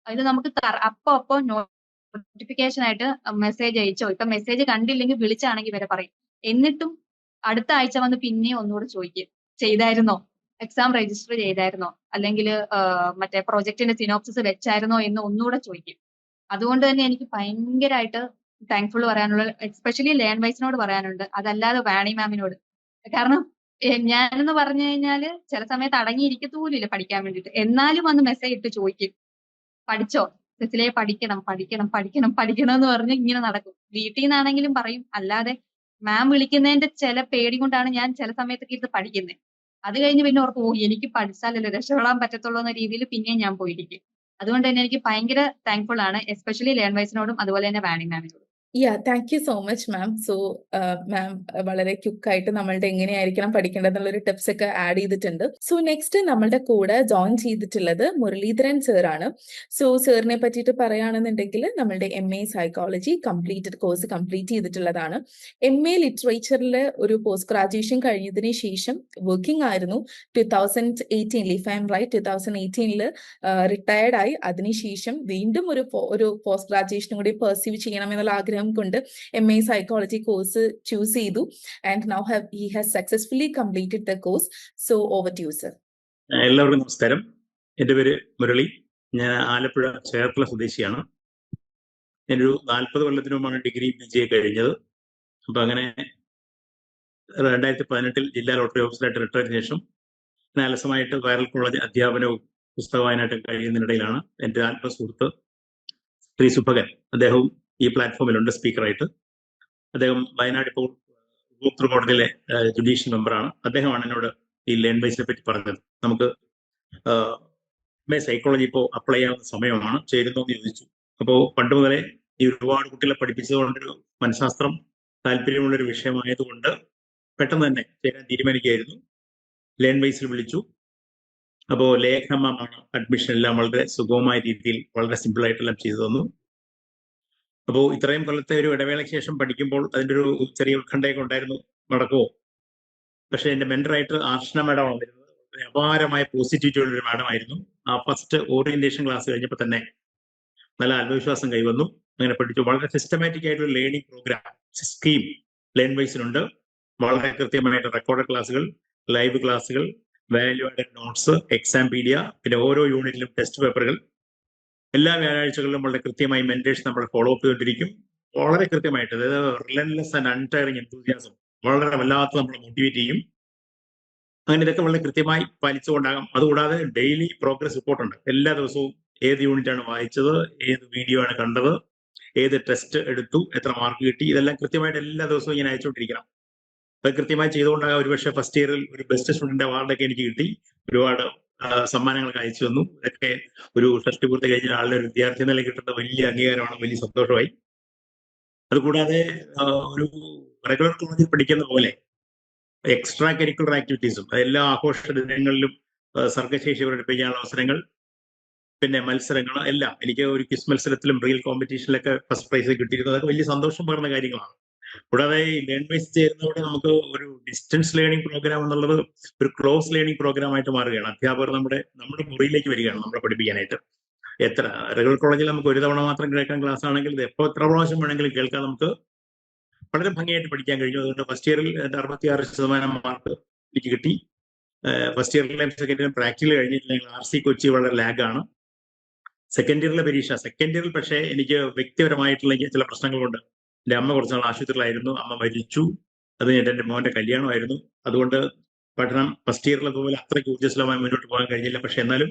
[SPEAKER 13] അത് നമുക്ക് അപ്പൊ നോട്ടിഫിക്കേഷൻ ആയിട്ട് മെസ്സേജ് അയച്ചോ, ഇപ്പൊ മെസ്സേജ് കണ്ടില്ലെങ്കിൽ വിളിച്ചാണെങ്കിൽ വരെ പറയും. എന്നിട്ടും അടുത്ത ആഴ്ച വന്ന് പിന്നെയും ഒന്നുകൂടെ ചോദിക്കും, ചെയ്തായിരുന്നോ, എക്സാം രജിസ്റ്റർ ചെയ്തായിരുന്നോ, അല്ലെങ്കിൽ മറ്റേ പ്രൊജക്ടിന്റെ സിനോപ്സിസ് വെച്ചായിരുന്നോ എന്ന് ഒന്നുകൂടെ ചോദിക്കും. അതുകൊണ്ട് തന്നെ എനിക്ക് ഭയങ്കരമായിട്ട് താങ്ക്ഫുൾ പറയാനുള്ള, എസ്പെഷ്യലി ലേൺ വൈസിനോട് പറയാനുണ്ട്. അതല്ലാതെ വാണി മാമിനോട്. കാരണം ഞാനെന്ന് പറഞ്ഞു കഴിഞ്ഞാല് ചില സമയത്ത് അടങ്ങിയിരിക്കത്തൂലില്ല പഠിക്കാൻ വേണ്ടിയിട്ട്. എന്നാലും വന്ന് മെസ്സേജ് ഇട്ട് ചോദിക്കും, പഠിച്ചോ സെസിലെ, പഠിക്കണം പഠിക്കണം പഠിക്കണം പഠിക്കണം എന്ന് പറഞ്ഞ് ഇങ്ങനെ നടക്കും. വീട്ടിൽ നിന്നാണെങ്കിലും പറയും. അല്ലാതെ മാം വിളിക്കുന്നതിന്റെ ചില പേടി കൊണ്ടാണ് ഞാൻ ചില സമയത്തൊക്കെ ഇരുന്ന് പഠിക്കുന്നത്. അത് കഴിഞ്ഞ് പിന്നെ ഓർക്കും, എനിക്ക് പഠിച്ചാലല്ലേ രക്ഷപ്പെടാൻ പറ്റത്തുള്ളൂ എന്ന രീതിയിൽ പിന്നെയും ഞാൻ പോയിരിക്കും. അതുകൊണ്ട് തന്നെ എനിക്ക് ഭയങ്കര താങ്ക്ഫുൾ ആണ്, എസ്പെഷ്യലി ലേൺ വൈസിനോടും അതുപോലെ തന്നെ വാണി മാമിനോടും.
[SPEAKER 2] Thank you so much ma'am. So ma'am വളരെ ക്വിക്കായിട്ട് നമ്മളുടെ എങ്ങനെയായിരിക്കണം പഠിക്കേണ്ടതെന്നുള്ളൊരു ടിപ്സ് ഒക്കെ ആഡ് ചെയ്തിട്ടുണ്ട്. സോ നെക്സ്റ്റ് നമ്മളുടെ കൂടെ ജോയിൻ ചെയ്തിട്ടുള്ളത് മുരളീധരൻ സർ ആണ്. സോ സാറിനെ പറ്റിയിട്ട് പറയുകയാണെന്നുണ്ടെങ്കിൽ നമ്മളുടെ MA സൈക്കോളജി കോഴ്സ് കംപ്ലീറ്റ് ചെയ്തിട്ടുള്ളതാണ്. MA ലിറ്ററേച്ചറിൽ ഒരു പോസ്റ്റ് ഗ്രാജുവേഷൻ കഴിഞ്ഞതിന് ശേഷം വർക്കിംഗ് ആയിരുന്നു. 2018 if I am right 2018 retired ആയി. അതിനുശേഷം വീണ്ടും ഒരു പോസ്റ്റ് ഗ്രാജുവേഷനും കൂടി പെർസീവ് ചെയ്യണം എന്നുള്ള ആഗ്രഹം കൊണ്ട് MA സൈക്കോളജി കോഴ്സ് ചൂസ് ചെയ്തു. And now he has successfully completed the course. So over to you, sir.
[SPEAKER 16] എല്ലാവർക്കും നമസ്കാരം. എൻ്റെ പേര് മുരളി. ഞാൻ ആലപ്പുഴ ചേർത്തല സ്വദേശിയാണ്. ഞാനൊരു 40 കൊല്ലത്തിന് മുമ്പാണ് ഡിഗ്രി PG കഴിഞ്ഞത്. അപ്പൊ അങ്ങനെ 2018 ജില്ലാ ലോട്ടറി ഓഫീസറായിട്ട് റിട്ടയറിന് ശേഷം അലസമായിട്ട് വൈറൽ കോളേജ് അധ്യാപനവും പുസ്തക വായനയായിട്ടും കഴിയുന്നതിനിടയിലാണ് എൻ്റെ ആത്മസുഹൃത്ത് ശ്രീ സുഭകൻ, അദ്ദേഹവും ഈ പ്ലാറ്റ്ഫോമിലുണ്ട് സ്പീക്കറായിട്ട്. അദ്ദേഹം വയനാട് ഇപ്പോൾ ഉപഭോക്തൃ കോടതിയിലെ ജുഡീഷ്യൽ മെമ്പറാണ്. അദ്ദേഹമാണ് എന്നോട് ഈ ലേൺ വൈസിനെ പറ്റി പറഞ്ഞത്. നമുക്ക് MA സൈക്കോളജി ഇപ്പോൾ അപ്ലൈ ചെയ്യാവുന്ന സമയമാണ്, ചേരുന്നോ എന്ന് ചോദിച്ചു. അപ്പോൾ പണ്ട് മുതലേ ഈ ഒരുപാട് കുട്ടികളെ പഠിപ്പിച്ചതുകൊണ്ടൊരു മനഃശാസ്ത്രം താല്പര്യമുള്ളൊരു വിഷയമായതുകൊണ്ട് പെട്ടെന്ന് തന്നെ ചേരാൻ തീരുമാനിക്കുകയായിരുന്നു. ലേൺ വൈസിൽ വിളിച്ചു. അപ്പോൾ ലേഖനമാണ് അഡ്മിഷൻ എല്ലാം വളരെ സുഗമമായ രീതിയിൽ വളരെ സിമ്പിളായിട്ടെല്ലാം ചെയ്തു തന്നു. അപ്പോൾ ഇത്രയും കൊല്ലത്തെ ഒരു ഇടവേളയ്ക്ക് ശേഷം പഠിക്കുമ്പോൾ അതിൻ്റെ ഒരു ചെറിയ ഉത്കണ്ഠയൊക്കെ ഉണ്ടായിരുന്നു, നടക്കുമോ. പക്ഷെ എൻ്റെ മെന്ററായിട്ട് ആർഷന മാഡം വന്നിരുന്നത് അപാരമായ പോസിറ്റിവിറ്റി ഉള്ളൊരു മാഡം ആയിരുന്നു. ആ ഫസ്റ്റ് ഓറിയന്റേഷൻ ക്ലാസ് കഴിഞ്ഞപ്പോൾ തന്നെ നല്ല ആത്മവിശ്വാസം കൈവന്നു. അങ്ങനെ പഠിച്ചു. വളരെ സിസ്റ്റമാറ്റിക് ആയിട്ടുള്ള ലേണിംഗ് പ്രോഗ്രാം സ്കീം ലേൺ വൈസിനുണ്ട്. വളരെ കൃത്യമായിട്ട് റെക്കോർഡഡ് ക്ലാസ്സുകൾ, ലൈവ് ക്ലാസ്സുകൾ, value added notes, exam pedia, പിന്നെ ഓരോ യൂണിറ്റിലും ടെസ്റ്റ് പേപ്പറുകൾ. എല്ലാ വ്യാഴാഴ്ചകളിലും വളരെ കൃത്യമായി മെന്റേഴ്സ് നമ്മൾ ഫോളോ അപ്പ് ചെയ്തിരിക്കും. വളരെ കൃത്യമായിട്ട്, അതായത് റിലൻലെസ് ആൻഡ് അൺടയറിംഗ് എന്തൂസിയാസം, വളരെ വല്ലാത്ത നമ്മൾ മോട്ടിവേറ്റ് ചെയ്യും. അങ്ങനെ ഇതൊക്കെ വളരെ കൃത്യമായി പാലിച്ചുകൊണ്ടാകാം. അതുകൂടാതെ ഡെയിലി പ്രോഗ്രസ് റിപ്പോർട്ട് ഉണ്ട്. എല്ലാ ദിവസവും ഏത് യൂണിറ്റ് ആണ് വായിച്ചത്, ഏത് വീഡിയോ ആണ് കണ്ടത്, ഏത് ടെസ്റ്റ് എടുത്തു, എത്ര മാർക്ക് കിട്ടി, ഇതെല്ലാം കൃത്യമായിട്ട് എല്ലാ ദിവസവും ഇങ്ങനെ അയച്ചുകൊണ്ടിരിക്കണം. അത് കൃത്യമായി ചെയ്തുകൊണ്ടാകാം ഒരുപക്ഷെ ഫസ്റ്റ് ഇയറിൽ ഒരു ബെസ്റ്റ് സ്റ്റുഡന്റ് അവാർഡൊക്കെ എനിക്ക് കിട്ടി. ഒരുപാട് സമ്മാനങ്ങളൊക്കെ അയച്ചു തന്നു. ഇതൊക്കെ ഒരു ഷഷ്ടി പൂർത്തി കഴിഞ്ഞ ആളുടെ ഒരു വിദ്യാർത്ഥി നില കിട്ടുന്ന വലിയ അംഗീകാരമാണ്, വലിയ സന്തോഷമായി. അതുകൂടാതെ ഒരു റെഗുലർ കോളേജിൽ പഠിക്കുന്ന പോലെ എക്സ്ട്രാ കരിക്കുലർ ആക്ടിവിറ്റീസും എല്ലാ ആഘോഷ ദിനങ്ങളിലും സർഗശേഷി പ്രകടിപ്പിക്കാനുള്ള അവസരങ്ങൾ, പിന്നെ മത്സരങ്ങൾ എല്ലാം. എനിക്ക് ഒരു ക്വിസ് മത്സരത്തിലും റിയൽ കോമ്പറ്റീഷനിലൊക്കെ ഫസ്റ്റ് പ്രൈസ് കിട്ടിയിരുന്നത്. അതൊക്കെ വലിയ സന്തോഷം പകർന്ന കാര്യങ്ങളാണ്. കൂടാതെ ഈ ലേൺ വൈസ് ചേരുന്നതോടെ നമുക്ക് ഒരു ഡിസ്റ്റൻസ് ലേണിംഗ് പ്രോഗ്രാം എന്നുള്ളത് ഒരു ക്ലോസ് ലേണിംഗ് പ്രോഗ്രാം ആയിട്ട് മാറുകയാണ്. അധ്യാപകർ നമ്മുടെ മുറിയിലേക്ക് വരികയാണ് നമ്മളെ പഠിപ്പിക്കാനായിട്ട്. എത്ര റെഗുലർ കോളേജിൽ നമുക്ക് ഒരു തവണ മാത്രം കേൾക്കാൻ ക്ലാസ് ആണെങ്കിൽ ഇത് എത്ര പ്രാവശ്യം വേണമെങ്കിലും കേൾക്കാൻ നമുക്ക് വളരെ ഭംഗിയായിട്ട് പഠിക്കാൻ കഴിഞ്ഞു. അതുകൊണ്ട് ഫസ്റ്റ് ഇയറിൽ 66% മാർക്ക് എനിക്ക് കിട്ടി. ഫസ്റ്റ് ഇയറിലെയും സെക്കൻഡ് ഇയറിലും പ്രാക്ടിക്കൽ കഴിഞ്ഞിട്ടില്ലെങ്കിൽ RC കൊച്ചി വളരെ ലാഗാണ്. സെക്കൻഡ് ഇയറിലെ പരീക്ഷ, സെക്കൻഡ് ഇയറിൽ പക്ഷേ എനിക്ക് വ്യക്തിപരമായിട്ടുള്ള ചില പ്രശ്നങ്ങളുണ്ട്. എൻ്റെ അമ്മ കുറച്ച് നാൾ ആശുപത്രിയിലായിരുന്നു. അമ്മ മരിച്ചു. അത് കഴിഞ്ഞിട്ട് എൻ്റെ മോൻ്റെ കല്യാണമായിരുന്നു. അതുകൊണ്ട് പഠനം ഫസ്റ്റ് ഇയറിലെ പോലെ അത്രയ്ക്ക് ഊർജ്ജസ്വലമായി മുന്നോട്ട് പോകാൻ കഴിഞ്ഞില്ല. പക്ഷെ എന്നാലും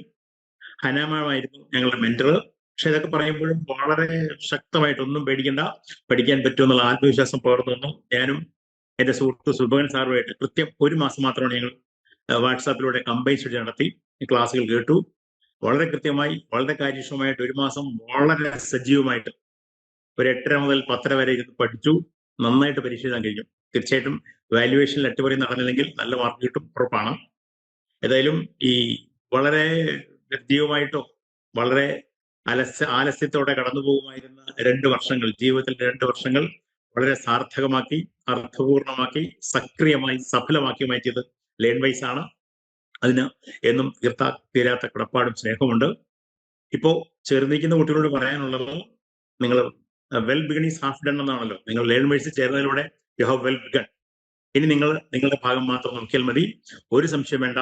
[SPEAKER 16] ഹനാമായിരുന്നു ഞങ്ങളുടെ മെന്റർ. പക്ഷെ ഇതൊക്കെ പറയുമ്പോഴും വളരെ ശക്തമായിട്ടൊന്നും പേടിക്കണ്ട, പഠിക്കാൻ പറ്റുമെന്നുള്ള ആത്മവിശ്വാസം പകർന്നു തന്നു. ഞാനും എൻ്റെ സുഹൃത്ത് സുഭകൻ സാറുമായിട്ട് കൃത്യം 1 മാസം മാത്രമാണ് ഞങ്ങൾ വാട്സാപ്പിലൂടെ കമ്പൈൻ സ്റ്റഡി നടത്തി ക്ലാസ്സുകൾ കേട്ടു. വളരെ കൃത്യമായി, വളരെ കാര്യക്ഷമമായിട്ട് 1 മാസം വളരെ സജീവമായിട്ട് ഒരു 8:30 മുതൽ 10:30 വരെ ഇരുന്ന് പഠിച്ചു. നന്നായിട്ട് പരീക്ഷ എഴുതാൻ കഴിഞ്ഞു. തീർച്ചയായിട്ടും വാല്യുവേഷനിൽ അട്ടിമറി നടന്നില്ലെങ്കിൽ നല്ല മാർക്ക് കിട്ടും, ഉറപ്പാണ്. ഏതായാലും ഈ വളരെ ഗദ്യവുമായിട്ടോ വളരെ ആലസ്യത്തോടെ കടന്നു പോകുമായിരുന്ന 2 വർഷങ്ങൾ, ജീവിതത്തിൽ 2 വർഷങ്ങൾ വളരെ സാർത്ഥകമാക്കി, അർത്ഥപൂർണമാക്കി, സക്രിയമായി, സഫലമാക്കി മാറ്റിയത് ലേൺവൈസ് ആണ്. അതിന് എന്നും തീരാത്ത കടപ്പാടും സ്നേഹമുണ്ട്. ഇപ്പോ ചേർന്നിരിക്കുന്ന കുട്ടികളോട് പറയാനുള്ളത്, നിങ്ങൾ well begun is half done എന്നാണല്ലോ. നിങ്ങൾ ലേൺവൈസിൽ ചേർന്നതിലൂടെ യു ഹാവ് വെൽ ബിഗൺ. ഇനി നിങ്ങൾ നിങ്ങളുടെ ഭാഗം മാത്രം നോക്കിയാൽ മതി. ഒരു സംശയം വേണ്ട.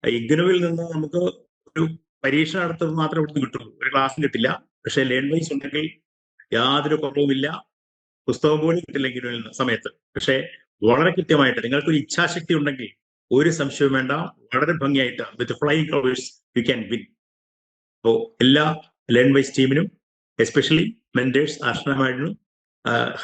[SPEAKER 16] ഇഗ്നുവിൽ നിന്ന് നമുക്ക് ഒരു പരീക്ഷ നടത്തുന്നത് മാത്രമേ ഇവിടുന്ന് കിട്ടുള്ളൂ, ഒരു ക്ലാസ്സും കിട്ടില്ല. പക്ഷെ ലേൺവൈസ് ഉണ്ടെങ്കിൽ യാതൊരു കുറവുമില്ല. പുസ്തകം പോലും കിട്ടില്ല ഇഗ്നുവിൽ നിന്ന് സമയത്ത്. പക്ഷെ വളരെ കൃത്യമായിട്ട് നിങ്ങൾക്കൊരു ഇച്ഛാശക്തി ഉണ്ടെങ്കിൽ ഒരു സംശയവും വേണ്ട, വളരെ ഭംഗിയായിട്ട് with flying colours you can win. അപ്പോൾ എല്ലാ ലേൺവൈസ് ടീമിനും, എസ്പെഷ്യലി മെന്റേഴ്സ് അർച്ചന മാമിനും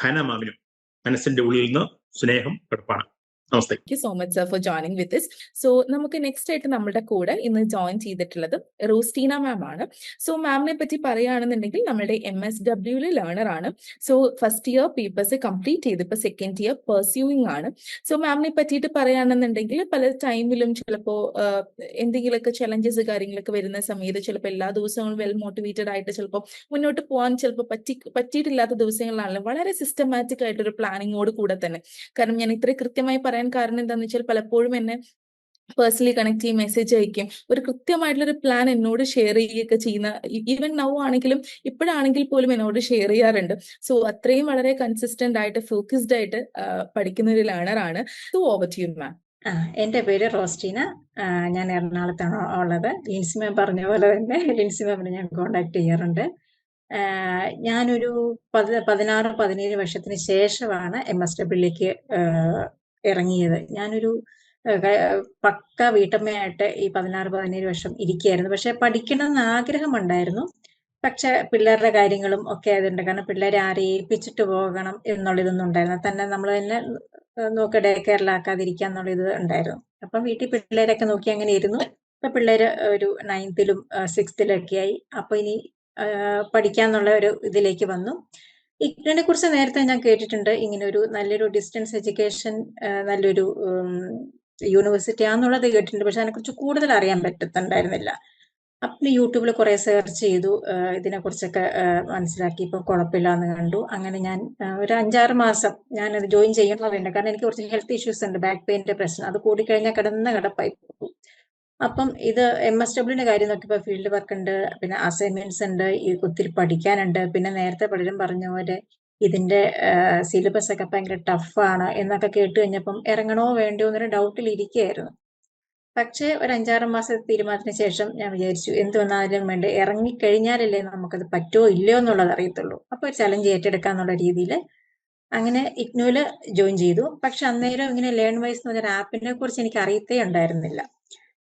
[SPEAKER 16] ഹന മാമിനും മനസ്സിന്റെ ഉള്ളിൽ നിന്ന് സ്നേഹം, കടപ്പാണ്. നമസ്തേ.
[SPEAKER 2] Thank you so much sir for joining with this. So നമുക്ക് നെക്സ്റ്റ് ആയിട്ട് നമ്മുടെ കൂടെ ഇന്ന് ജോയിൻ ചെയ്തിട്ടുള്ളത് റോസ്റ്റീന മാം ആണ്. സോ മാമിനെ പറ്റി പറയുകയാണെന്നുണ്ടെങ്കിൽ നമ്മുടെ MSW ലേണർ ആണ്. So first year papers complete ചെയ്ത് ഇപ്പോൾ സെക്കൻഡ് ഇയർ പെർസ്യൂയിങ് ആണ്. സോ മാമിനെ പറ്റിയിട്ട് പറയുകയാണെന്നുണ്ടെങ്കിൽ പല ടൈമിലും ചിലപ്പോൾ എന്തെങ്കിലുമൊക്കെ ചലഞ്ചസ് കാര്യങ്ങളൊക്കെ വരുന്ന സമയത്ത് ചിലപ്പോൾ എല്ലാ ദിവസങ്ങളും വെൽ മോട്ടിവേറ്റഡ് ആയിട്ട് ചിലപ്പോൾ മുന്നോട്ട് പോകാൻ ചിലപ്പോൾ പറ്റിയിട്ടില്ലാത്ത ദിവസങ്ങളിലാണല്ലോ വളരെ സിസ്റ്റമാറ്റിക് ആയിട്ടൊരു പ്ലാനിങ്ങോട് കൂടെ തന്നെ. കാരണം ഞാൻ ഇത്രയും കൃത്യമായി പറയാൻ കാരണം എന്താണെന്ന് വെച്ചാൽ പലപ്പോഴും എന്നെ പേഴ്സണലി കണക്ട് ചെയ്യും, മെസ്സേജ് അയക്കും, ഒരു കൃത്യമായിട്ടുള്ളൊരു പ്ലാൻ എന്നോട് ഷെയർ ചെയ്യുകയൊക്കെ ചെയ്യുന്ന, ഈവൻ നൗ ആണെങ്കിലും ഇപ്പോഴാണെങ്കിൽ പോലും എന്നോട് ഷെയർ ചെയ്യാറുണ്ട്. സോ അത്രയും വളരെ കൺസിസ്റ്റന്റ് ആയിട്ട് ഫോക്കസ്ഡ് ആയിട്ട് പഠിക്കുന്ന ഒരു ലേണറാണ്. So over to you ma'am.
[SPEAKER 17] എൻ്റെ പേര് റോസ്റ്റീന. ഞാൻ എറണാകുളത്താണ് ഉള്ളത്. ലിൻസി മാം പറഞ്ഞ പോലെ തന്നെ ലിൻസി മാമിനെ ഞാൻ കോണ്ടാക്ട് ചെയ്യാറുണ്ട്. ഞാനൊരു 16-17 വർഷത്തിന് ശേഷമാണ് MSWയിലേക്ക് ഇറങ്ങിയത്. ഞാനൊരു പക്ക വീട്ടമ്മയായിട്ട് ഈ 16-17 വർഷം ഇരിക്കുകയായിരുന്നു. പക്ഷെ പഠിക്കണം എന്ന് ആഗ്രഹമുണ്ടായിരുന്നു. പക്ഷെ പിള്ളേരുടെ കാര്യങ്ങളും ഒക്കെ ആയതുകൊണ്ട്, കാരണം പിള്ളേരെ ആരെ ഏൽപ്പിച്ചിട്ട് പോകണം എന്നുള്ളതൊന്നും ഉണ്ടായിരുന്നു. തന്നെ നമ്മൾ തന്നെ നോക്കി ഡേ കെയറിലാക്കാതിരിക്കുക എന്നുള്ള ഇത് ഉണ്ടായിരുന്നു. അപ്പം വീട്ടിൽ പിള്ളേരൊക്കെ നോക്കി അങ്ങനെ ഇരുന്നു. ഇപ്പൊ പിള്ളേര് ഒരു 9th-ലും 6th-ലൊക്കെ ആയി. അപ്പൊ ഇനി പഠിക്കാന്നുള്ള ഒരു ഇതിലേക്ക് വന്നു. ഇഗ്നുവിനെ കുറിച്ച് നേരത്തെ ഞാൻ കേട്ടിട്ടുണ്ട്. ഇങ്ങനെ ഒരു നല്ലൊരു ഡിസ്റ്റൻസ് എഡ്യൂക്കേഷൻ നല്ലൊരു യൂണിവേഴ്സിറ്റി ആണെന്നുള്ളത് കേട്ടിട്ടുണ്ട്. പക്ഷെ അതിനെക്കുറിച്ച് കൂടുതൽ അറിയാൻ പറ്റത്തുണ്ടായിരുന്നില്ല. അപ്പം യൂട്യൂബിൽ കുറെ സെർച്ച് ചെയ്തു, ഇതിനെക്കുറിച്ചൊക്കെ മനസ്സിലാക്കി. ഇപ്പം കുഴപ്പമില്ല എന്ന് കണ്ടു. അങ്ങനെ ഞാൻ ഒരു 5-6 മാസം ഞാനത് ജോയിൻ ചെയ്യണമെന്നുണ്ട്. കാരണം എനിക്ക് കുറച്ച് ഹെൽത്ത് ഇഷ്യൂസ് ഉണ്ട്, ബാക്ക് പെയിൻ്റെ പ്രശ്നം. അത് കൂടിക്കഴിഞ്ഞാൽ കിടപ്പായി പോകും. അപ്പം ഇത് MSWന്റെ കാര്യം നോക്കിയപ്പോൾ ഫീൽഡ് വർക്ക് ഉണ്ട്, പിന്നെ അസൈൻമെന്റ്സ് ഉണ്ട്, ഒത്തിരി പഠിക്കാനുണ്ട്. പിന്നെ നേരത്തെ പലരും പറഞ്ഞ പോലെ ഇതിന്റെ സിലബസ് ഒക്കെ ഭയങ്കര ടഫാണ് എന്നൊക്കെ കേട്ട് കഴിഞ്ഞപ്പം ഇറങ്ങണോ വേണ്ടോ എന്നൊരു ഡൗട്ടിൽ ഇരിക്കുകയായിരുന്നു. പക്ഷെ ഒരു 5-6 മാസത്തെ തീരുമാനത്തിന് ശേഷം ഞാൻ വിചാരിച്ചു, എന്ത് വന്നാലും വേണ്ട, ഇറങ്ങിക്കഴിഞ്ഞാലല്ലേ നമുക്കത് പറ്റുമോ ഇല്ലയോ എന്നുള്ളത് അറിയത്തുള്ളൂ. അപ്പോൾ ഒരു ചലഞ്ച് ഏറ്റെടുക്കാന്നുള്ള രീതിയിൽ അങ്ങനെ ഇഗ്നുവില് ജോയിൻ ചെയ്തു. പക്ഷെ അന്നേരം ഇങ്ങനെ ലേൺവൈസ് എന്ന് പറഞ്ഞ ആപ്പിനെ കുറിച്ച് എനിക്ക് അറിയത്തേ ഉണ്ടായിരുന്നില്ല.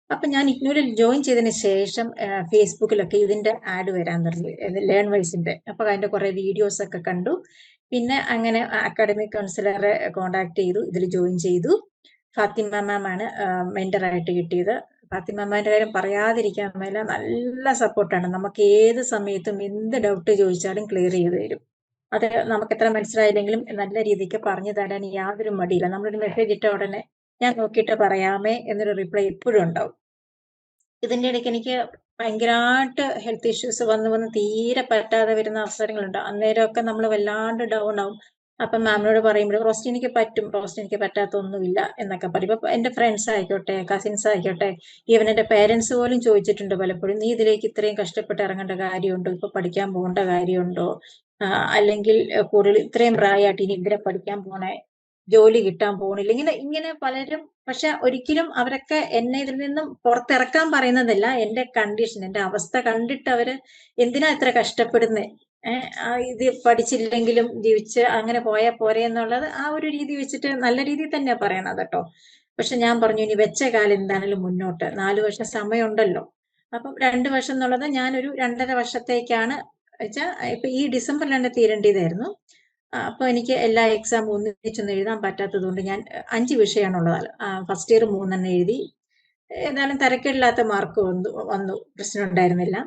[SPEAKER 17] അപ്പൊ ഞാൻ ഇഗ്നുവിൽ ജോയിൻ ചെയ്തതിന് ശേഷം ഫേസ്ബുക്കിലൊക്കെ ഇതിന്റെ ആഡ് വരാൻ തുടങ്ങി, ലേൺവൈസിന്റെ. അപ്പൊ അതിന്റെ കുറെ വീഡിയോസ് ഒക്കെ കണ്ടു. പിന്നെ അങ്ങനെ അക്കാഡമിക് കൗൺസിലറെ കോണ്ടാക്ട് ചെയ്തു, ഇതിൽ ജോയിൻ ചെയ്തു. ഫാത്തിമ മാം ആണ് മെന്ററായിട്ട് കിട്ടിയത്. ഫാത്തിമ മാമിന്റെ കാര്യം പറയാതിരിക്കാൻ മേല, നല്ല സപ്പോർട്ടാണ്. നമുക്ക് ഏത് സമയത്തും എന്ത് ഡൗട്ട് ചോദിച്ചാലും ക്ലിയർ ചെയ്ത് തരും. അത് നമുക്ക് എത്ര മനസ്സിലായില്ലെങ്കിലും നല്ല രീതിക്ക് പറഞ്ഞു തരാൻ യാതൊരു മടിയില്ല. നമ്മളൊരു മെസ്സേജ് ഇട്ട ഉടനെ ഞാൻ നോക്കിയിട്ട് പറയാമേ എന്നൊരു റിപ്ലൈ എപ്പോഴും ഉണ്ടാവും. ഇതിന്റെ ഇടയ്ക്ക് എനിക്ക് ഭയങ്കരമായിട്ട് ഹെൽത്ത് ഇഷ്യൂസ് വന്ന് തീരെ പറ്റാതെ വരുന്ന അവസരങ്ങളുണ്ട്. അന്നേരമൊക്കെ നമ്മൾ വല്ലാണ്ട് ഡൗൺ ആവും. അപ്പം മാമിനോട് പറയുമ്പോൾ റോസ്റ്റീനിക്ക് പറ്റും, റോസ്റ്റീനിക്ക് പറ്റാത്തൊന്നുമില്ല എന്നൊക്കെ പറയും. ഇപ്പൊ എന്റെ ഫ്രണ്ട്സ് ആയിക്കോട്ടെ, കസിൻസ് ആയിക്കോട്ടെ, ഈവൻ എന്റെ പേരൻസ് പോലും ചോദിച്ചിട്ടുണ്ട് പലപ്പോഴും, നീ ഇതിലേക്ക് ഇത്രയും കഷ്ടപ്പെട്ട് ഇറങ്ങേണ്ട കാര്യമുണ്ടോ, ഇപ്പൊ പഠിക്കാൻ പോകേണ്ട കാര്യമുണ്ടോ, അല്ലെങ്കിൽ കൂടുതൽ ഇത്രയും പ്രായമായിട്ട് ഇനി ഇതിനെ പഠിക്കാൻ പോണേ, ജോലി കിട്ടാൻ പോണില്ല, ഇങ്ങനെ പലരും. പക്ഷെ ഒരിക്കലും അവരൊക്കെ എന്നെ ഇതിൽ നിന്നും പുറത്തിറക്കാൻ പറയുന്നതല്ല, എന്റെ കണ്ടീഷൻ, എന്റെ അവസ്ഥ കണ്ടിട്ട് അവര് എന്തിനാ ഇത്ര കഷ്ടപ്പെടുന്നത്, ഇത് പഠിച്ചില്ലെങ്കിലും ജീവിച്ച് അങ്ങനെ പോയാൽ പോരെ എന്നുള്ളത് ആ ഒരു രീതി വെച്ചിട്ട് നല്ല രീതിയിൽ തന്നെ പറയണത് കേട്ടോ. പക്ഷെ ഞാൻ പറഞ്ഞു ഇനി വെച്ച കാലം എന്താണെങ്കിലും മുന്നോട്ട് 4 വർഷം സമയമുണ്ടല്ലോ. അപ്പം 2 വർഷം എന്നുള്ളത് ഞാനൊരു 2.5 വർഷത്തേക്കാണ് വെച്ചാൽ ഇപ്പൊ ഈ ഡിസംബറിലാണ് തീരേണ്ടതായിരുന്നു. അപ്പൊ എനിക്ക് എല്ലാ എക്സാം ഒന്നിച്ചൊന്നും എഴുതാൻ പറ്റാത്തത് കൊണ്ട് ഞാൻ 5 വിഷയമാണുള്ളത്. ഫസ്റ്റ് ഇയർ 3 എഴുതി. ഏതായാലും തരക്കേടില്ലാത്ത മാർക്ക് വന്നു, പ്രശ്നം ഉണ്ടായിരുന്നില്ല.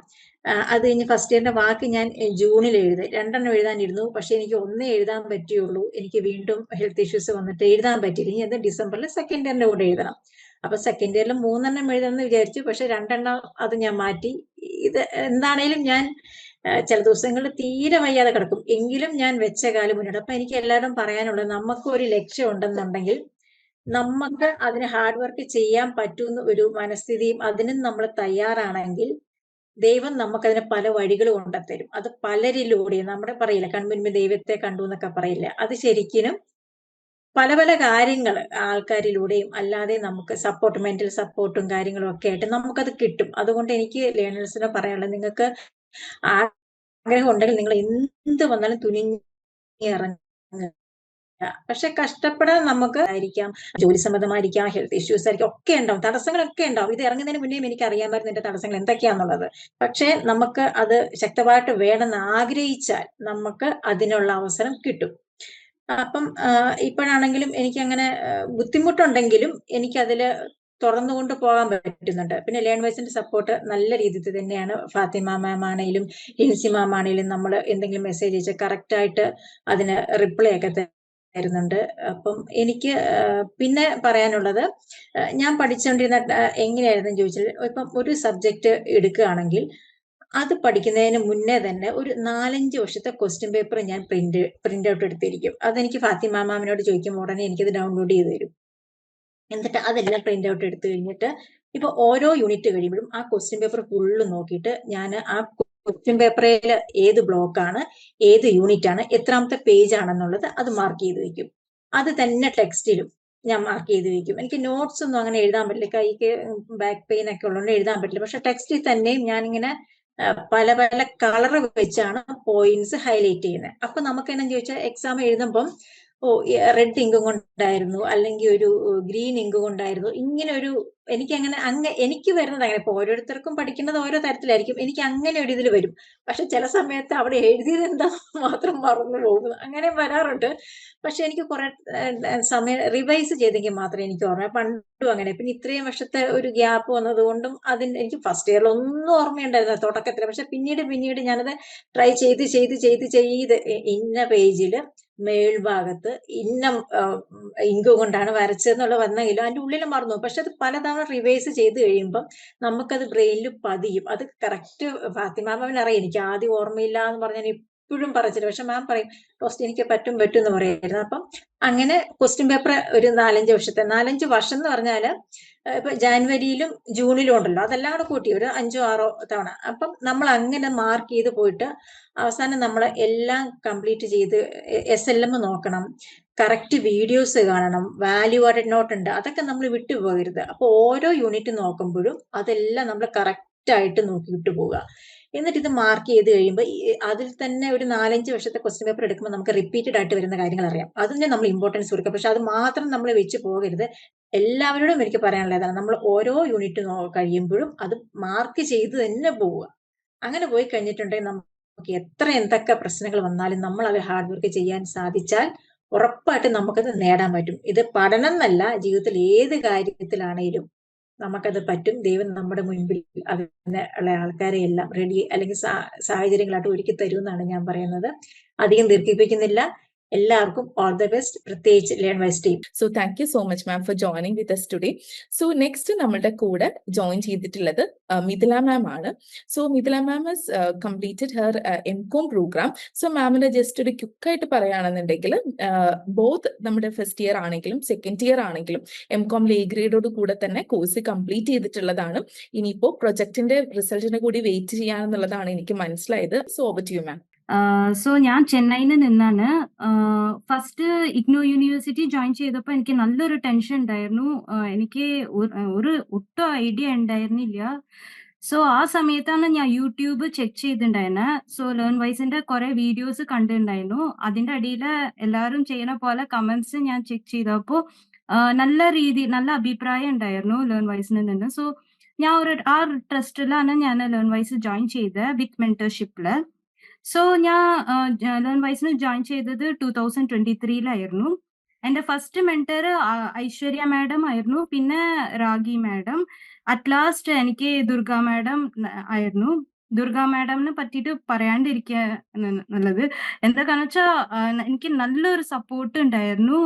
[SPEAKER 17] അത് കഴിഞ്ഞ് ഫസ്റ്റ് ഇയറിന്റെ ബാക്കി ഞാൻ ജൂണിൽ എഴുതി. 2 എഴുതാനിരുന്നു, പക്ഷെ എനിക്ക് 1 എഴുതാൻ പറ്റിയുള്ളൂ. എനിക്ക് വീണ്ടും ഹെൽത്ത് ഇഷ്യൂസ് വന്നിട്ട് എഴുതാൻ പറ്റിയില്ല. ഇനി അത് ഡിസംബറിൽ സെക്കൻഡ് ഇയറിന്റെ കൂടെ എഴുതണം. അപ്പൊ സെക്കൻഡ് ഇയറിൽ 3 എഴുതണമെന്ന് വിചാരിച്ചു, പക്ഷെ 2 അത് ഞാൻ മാറ്റി. ഇത് എന്താണേലും ഞാൻ ചില ദിവസങ്ങളിൽ തീരെ വയ്യാതെ കിടക്കും, എങ്കിലും ഞാൻ വെച്ച കാലം മുന്നോട്ട്. അപ്പൊ എനിക്ക് എല്ലാവരും പറയാനുള്ളത്, നമുക്ക് ഒരു ലക്ഷ്യം ഉണ്ടെന്നുണ്ടെങ്കിൽ നമുക്ക് അതിന് ഹാർഡ് വർക്ക് ചെയ്യാൻ പറ്റുന്ന ഒരു മനസ്ഥിതിയും അതിനും നമ്മൾ തയ്യാറാണെങ്കിൽ ദൈവം നമുക്കതിന് പല വഴികൾ കൊണ്ടുത്തരും. അത് പലരിലൂടെ, നമ്മുടെ പറയില്ല കൺമുൻപിൽ ദൈവത്തെ കണ്ടു എന്നൊക്കെ പറയില്ല, അത് ശരിക്കും പല പല കാര്യങ്ങൾ ആൾക്കാരിലൂടെയും അല്ലാതെ നമുക്ക് സപ്പോർട്ട്, മെന്റൽ സപ്പോർട്ടും കാര്യങ്ങളും ഒക്കെ ആയിട്ട് നമുക്കത് കിട്ടും. അതുകൊണ്ട് എനിക്ക് ലേണേഴ്സിനെ പറയാനുള്ളത്, നിങ്ങൾക്ക് ആഗ്രഹം ഉണ്ടെങ്കിൽ നിങ്ങൾ എന്ത് വന്നാലും തുനിഞ്ഞിറങ്ങുക. പക്ഷെ കഷ്ടപ്പെടാൻ നമുക്ക് ആയിരിക്കാം, ജോലി സംബന്ധമായിരിക്കാം, ഹെൽത്ത് ഇഷ്യൂസ് ആയിരിക്കും, ഒക്കെ ഉണ്ടാവും, തടസ്സങ്ങളൊക്കെ ഉണ്ടാവും. ഇത് ഇറങ്ങുന്നതിന് മുന്നേ എനിക്ക് അറിയാമായിരുന്നു എന്റെ തടസ്സങ്ങൾ എന്തൊക്കെയാന്നുള്ളത്. പക്ഷെ നമുക്ക് അത് ശക്തമായിട്ട് വേണമെന്ന് ആഗ്രഹിച്ചാൽ നമുക്ക് അതിനുള്ള അവസരം കിട്ടും. അപ്പം ഇപ്പോഴാണെങ്കിലും എനിക്ക് അങ്ങനെ ബുദ്ധിമുട്ടുണ്ടെങ്കിലും എനിക്കതില് തുറന്നുകൊണ്ട് പോകാൻ പറ്റുന്നുണ്ട്. പിന്നെ ലേൺവൈസിന്റെ സപ്പോർട്ട് നല്ല രീതിയിൽ തന്നെയാണ്. ഫാത്തിമ മാം ആണെങ്കിലും ലിൻസി മാം ആണെങ്കിലും നമ്മൾ എന്തെങ്കിലും മെസ്സേജ് അയച്ച് കറക്റ്റ് ആയിട്ട് അതിന് റിപ്ലൈ ഒക്കെ തരുന്നുണ്ട്. അപ്പം എനിക്ക് പിന്നെ പറയാനുള്ളത്, ഞാൻ പഠിച്ചുകൊണ്ടിരുന്ന എങ്ങനെയായിരുന്നു ചോദിച്ചാൽ, ഇപ്പം ഒരു സബ്ജക്റ്റ് എടുക്കുകയാണെങ്കിൽ അത് പഠിക്കുന്നതിന് മുന്നേ തന്നെ ഒരു 4-5 വർഷത്തെ ക്വസ്റ്റ്യൻ പേപ്പർ ഞാൻ പ്രിന്റ് ഔട്ട് എടുത്തിരിക്കും. അതെനിക്ക് ഫാത്തിമ മാമിനോട് ചോദിക്കുമ്പോൾ ഉടനെ എനിക്കത് ഡൗൺലോഡ് ചെയ്ത് തരും. എന്നിട്ട് അതെല്ലാം പ്രിന്റ് ഔട്ട് എടുത്തു കഴിഞ്ഞിട്ട് ഇപ്പൊ ഓരോ യൂണിറ്റ് കഴിയുമ്പോഴും ആ ക്വസ്റ്റ്യൻ പേപ്പർ ഫുള്ള് നോക്കിയിട്ട് ഞാൻ ആ ക്വസ്റ്റ്യൻ പേപ്പറിൽ ഏത് ബ്ലോക്കാണ്, ഏത് യൂണിറ്റ് ആണ്, എത്രാമത്തെ പേജ് ആണെന്നുള്ളത് അത് മാർക്ക് ചെയ്ത് വെക്കും. അത് തന്നെ ടെക്സ്റ്റിലും ഞാൻ മാർക്ക് ചെയ്ത് വെക്കും. എനിക്ക് നോട്ട്സ് ഒന്നും അങ്ങനെ എഴുതാൻ പറ്റില്ല, കൈക്ക് ബാക്ക് പെയിൻ ഒക്കെ ഉള്ളതുകൊണ്ട് എഴുതാൻ പറ്റില്ല. പക്ഷെ ടെക്സ്റ്റിൽ തന്നെയും ഞാനിങ്ങനെ പല പല കളർ വെച്ചാണ് പോയിന്റ്സ് ഹൈലൈറ്റ് ചെയ്യുന്നത്. അപ്പൊ നമുക്ക് എന്നാ ചോദിച്ചാൽ എക്സാം എഴുതുമ്പം റെഡ് ഇങ്ക് കൊണ്ടായിരുന്നു, അല്ലെങ്കിൽ ഒരു ഗ്രീൻ ഇങ്ക് കൊണ്ടായിരുന്നു, ഇങ്ങനെ ഒരു എനിക്ക് വരുന്നത് അങ്ങനെ. ഇപ്പൊ ഓരോരുത്തർക്കും പഠിക്കുന്നത് ഓരോ തരത്തിലായിരിക്കും. എനിക്ക് അങ്ങനെ ഒരു ഇതിൽ വരും. പക്ഷെ ചില സമയത്ത് അവിടെ എഴുതിയത് എന്താ മാത്രം മറന്നു പോകും, അങ്ങനെ വരാറുണ്ട്. പക്ഷെ എനിക്ക് കുറെ സമയം റിവൈസ് ചെയ്തെങ്കിൽ മാത്രമേ എനിക്ക് ഓർമ്മ. പണ്ടും അങ്ങനെ. പിന്നെ ഇത്രയും വർഷത്തെ ഒരു ഗ്യാപ്പ് വന്നത് കൊണ്ടും എനിക്ക് ഫസ്റ്റ് ഇയറിൽ ഒന്നും ഓർമ്മയുണ്ടായിരുന്നില്ല തുടക്കത്തിൽ. പക്ഷെ പിന്നീട് ഞാനത് ട്രൈ ചെയ്ത് ഇന്ന പേജില് മേൽഭാഗത്ത് ഇന്ന ഇങ്ക് കൊണ്ടാണ് വരച്ചതെന്നുള്ള വന്നെങ്കിലും അതിന്റെ ഉള്ളിൽ മറന്നു. പക്ഷെ അത് പലതവണ റിവൈസ് ചെയ്ത് കഴിയുമ്പം നമുക്കത് ബ്രെയിനിൽ പതിയും. അത് കറക്റ്റ് ഫാത്തിമ മാമിന് അറിയാം. എനിക്ക് ആദ്യം ഓർമ്മയില്ല എന്ന് പറഞ്ഞാൽ ഇപ്പോഴും പറച്ചില്ല. പക്ഷെ മാം പറയും ഫസ്റ്റ് എനിക്ക് പറ്റും എന്ന് പറയായിരുന്നു. അപ്പം അങ്ങനെ ക്വസ്റ്റ്യൻ പേപ്പർ ഒരു 4-5 വർഷം എന്ന് പറഞ്ഞാല് ഇപ്പൊ ജാനുവരിയിലും ജൂണിലും ഉണ്ടല്ലോ, അതെല്ലാം കൂടെ കൂട്ടി ഒരു 5-6 തവണ. അപ്പം നമ്മൾ അങ്ങനെ മാർക്ക് ചെയ്ത് പോയിട്ട് അവസാനം നമ്മൾ എല്ലാം കംപ്ലീറ്റ് ചെയ്ത് SLM നോക്കണം, കറക്റ്റ് വീഡിയോസ് കാണണം, വാല്യൂ ആഡഡ് നോട്ട് ഉണ്ട്, അതൊക്കെ നമ്മൾ വിട്ടുപോകരുത്. അപ്പൊ ഓരോ യൂണിറ്റ് നോക്കുമ്പോഴും അതെല്ലാം നമ്മൾ കറക്റ്റ് ആയിട്ട് നോക്കിയിട്ട് പോവുക. എന്നിട്ട് ഇത് മാർക്ക് ചെയ്ത് കഴിയുമ്പോൾ അതിൽ തന്നെ ഒരു 4-5 വർഷത്തെ ക്വസ്റ്റ്യൻ പേപ്പർ എടുക്കുമ്പോൾ നമുക്ക് റിപ്പീറ്റഡ് ആയിട്ട് വരുന്ന കാര്യങ്ങൾ അറിയാം. അതിന് നമ്മൾ ഇമ്പോർട്ടൻസ് കൊടുക്കുക. പക്ഷെ അത് മാത്രം നമ്മൾ വെച്ച് പോകരുത്. എല്ലാവരോടും എനിക്ക് പറയാനുള്ളതാണ്, നമ്മൾ ഓരോ യൂണിറ്റ് കഴിയുമ്പോഴും അത് മാർക്ക് ചെയ്ത് തന്നെ പോവുക. അങ്ങനെ പോയി കഴിഞ്ഞിട്ടുണ്ടെങ്കിൽ നമുക്ക് എന്തൊക്കെ പ്രശ്നങ്ങൾ വന്നാലും നമ്മൾ അത് ഹാർഡ് വർക്ക് ചെയ്യാൻ സാധിച്ചാൽ ഉറപ്പായിട്ടും നമുക്കത് നേടാൻ പറ്റും. ഇത് പഠനം എന്നല്ല, ജീവിതത്തിൽ ഏത് കാര്യത്തിലാണേലും നമുക്കത് പറ്റും. ദൈവം നമ്മുടെ മുൻപിൽ അതിനുള്ള ആൾക്കാരെ എല്ലാം റെഡി അല്ലെങ്കിൽ സാഹചര്യങ്ങളായിട്ട് ഒരുക്കി തരുമെന്നാണ് ഞാൻ പറയുന്നത്. അധികം ദീർഘിപ്പിക്കുന്നില്ല. എല്ലാവർക്കും ഓൾ ദ ബെസ്റ്റ്, പ്രത്യേകിച്ച് Learnwise team.
[SPEAKER 2] So thank you so much ma'am four joining with us today. So next നമ്മളുടെ കൂടെ ജോയിൻ ചെയ്തിട്ടുള്ളത് മിഥില മാം ആണ്. So Mithila ma'am has completed her MCOM program. So മാമിന് ജസ്റ്റ് ഒരു ക്വിക്കായിട്ട് പറയുകയാണെന്നുണ്ടെങ്കിൽ ബോത്ത് നമ്മുടെ ഫസ്റ്റ് ഇയർ ആണെങ്കിലും സെക്കൻഡ് ഇയർ ആണെങ്കിലും MCOM എ ഗ്രേഡോട് കൂടെ തന്നെ കോഴ്സ് കംപ്ലീറ്റ് ചെയ്തിട്ടുള്ളതാണ്. ഇനിയിപ്പോ പ്രൊജക്ടിന്റെ റിസൾട്ടിനെ കൂടി വെയിറ്റ് ചെയ്യാന്നുള്ളതാണ് എനിക്ക് മനസ്സിലായത്. So over to you ma'am.
[SPEAKER 18] So ഞാൻ ചെന്നൈയിൽ നിന്നാണ്. ഫസ്റ്റ് ഇഗ്നോ യൂണിവേഴ്സിറ്റി ജോയിൻ ചെയ്തപ്പോൾ എനിക്ക് നല്ലൊരു ടെൻഷൻ ഉണ്ടായിരുന്നു. എനിക്ക് ഒട്ടും ഐഡിയ ഉണ്ടായിരുന്നില്ല. സോ ആ സമയത്താണ് ഞാൻ യൂട്യൂബ് ചെക്ക് ചെയ്തിട്ടുണ്ടായിരുന്നെ. സോ ലേൺ വൈസിന്റെ കുറെ വീഡിയോസ് കണ്ടിട്ടുണ്ടായിരുന്നു. അതിന്റെ അടിയിൽ എല്ലാവരും ചെയ്യുന്ന പോലെ കമന്റ്സ് ഞാൻ ചെക്ക് ചെയ്തപ്പോ നല്ല അഭിപ്രായം ഉണ്ടായിരുന്നു ലേൺ വൈസിൽ നിന്ന്. സോ ഞാൻ ആ ട്രസ്റ്റിലാണ് ഞാൻ ലേൺ വൈസ് ജോയിൻ ചെയ്തത് വിത്ത് മെന്റർഷിപ്പില്. സോ ഞാൻ ലേൺ വൈസിന് ജോയിൻ ചെയ്തത് 2023 എന്റെ ഫസ്റ്റ് മെന്റർ ഐശ്വര്യ മാഡം ആയിരുന്നു, പിന്നെ രാഗി മാഡം. അറ്റ് ലാസ്റ്റ് എനിക്ക് ദുർഗ മാഡം ആയിരുന്നു. ദുർഗ മാഡമിനെ പറ്റിയിട്ട് പറയാണ്ടിരിക്കുക നല്ലത്. എന്താ കാരണം വെച്ചാൽ എനിക്ക് നല്ലൊരു സപ്പോർട്ട് ഉണ്ടായിരുന്നു.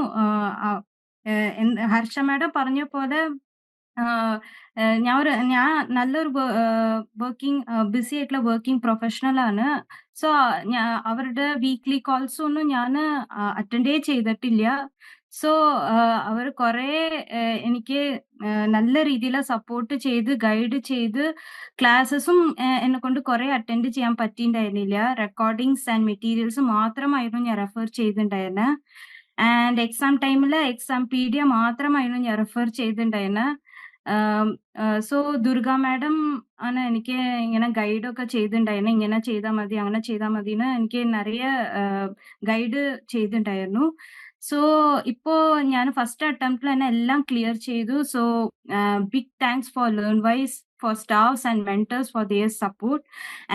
[SPEAKER 18] ഹർഷ മാഡം പറഞ്ഞ പോലെ ഞാൻ നല്ലൊരു ബിസി ആയിട്ടുള്ള വർക്കിംഗ് പ്രൊഫഷണൽ ആണ്. സോ അവരുടെ വീക്ക്ലി കോൾസ് ഒന്നും ഞാൻ അറ്റൻഡേ ചെയ്തിട്ടില്ല. സോ അവർ കുറെ എനിക്ക് നല്ല രീതിയിൽ സപ്പോർട്ട് ചെയ്ത് ഗൈഡ് ചെയ്ത് ക്ലാസ്സസും എന്നെ കൊണ്ട് കുറെ അറ്റൻഡ് ചെയ്യാൻ പറ്റിയിട്ടുണ്ടായിരുന്നില്ല. റെക്കോർഡിങ്സ് ആൻഡ് മെറ്റീരിയൽസ് മാത്രമായിരുന്നു ഞാൻ റെഫർ ചെയ്തിട്ടുണ്ടായിരുന്നത്. ആൻഡ് എക്സാം ടൈമിൽ എക്സാം പീഡിയ മാത്രമായിരുന്നു ഞാൻ റെഫർ ചെയ്തിട്ടുണ്ടായിരുന്നത്. സോ ദുർഗ മാഡം ആണ് എനിക്ക് ഇങ്ങനെ ഗൈഡൊക്കെ ചെയ്തിട്ടുണ്ടായിരുന്നു. ഇങ്ങനെ ചെയ്താൽ മതി, അങ്ങനെ ചെയ്താൽ മതി എന്ന് എനിക്ക് നിറയെ ഗൈഡ് ചെയ്തിട്ടുണ്ടായിരുന്നു. സോ ഇപ്പോ ഞാൻ ഫസ്റ്റ് അറ്റംപ്റ്റിൽ തന്നെ എല്ലാം ക്ലിയർ ചെയ്തു. So big thanks for Learnwise, for staffs and mentors for their support,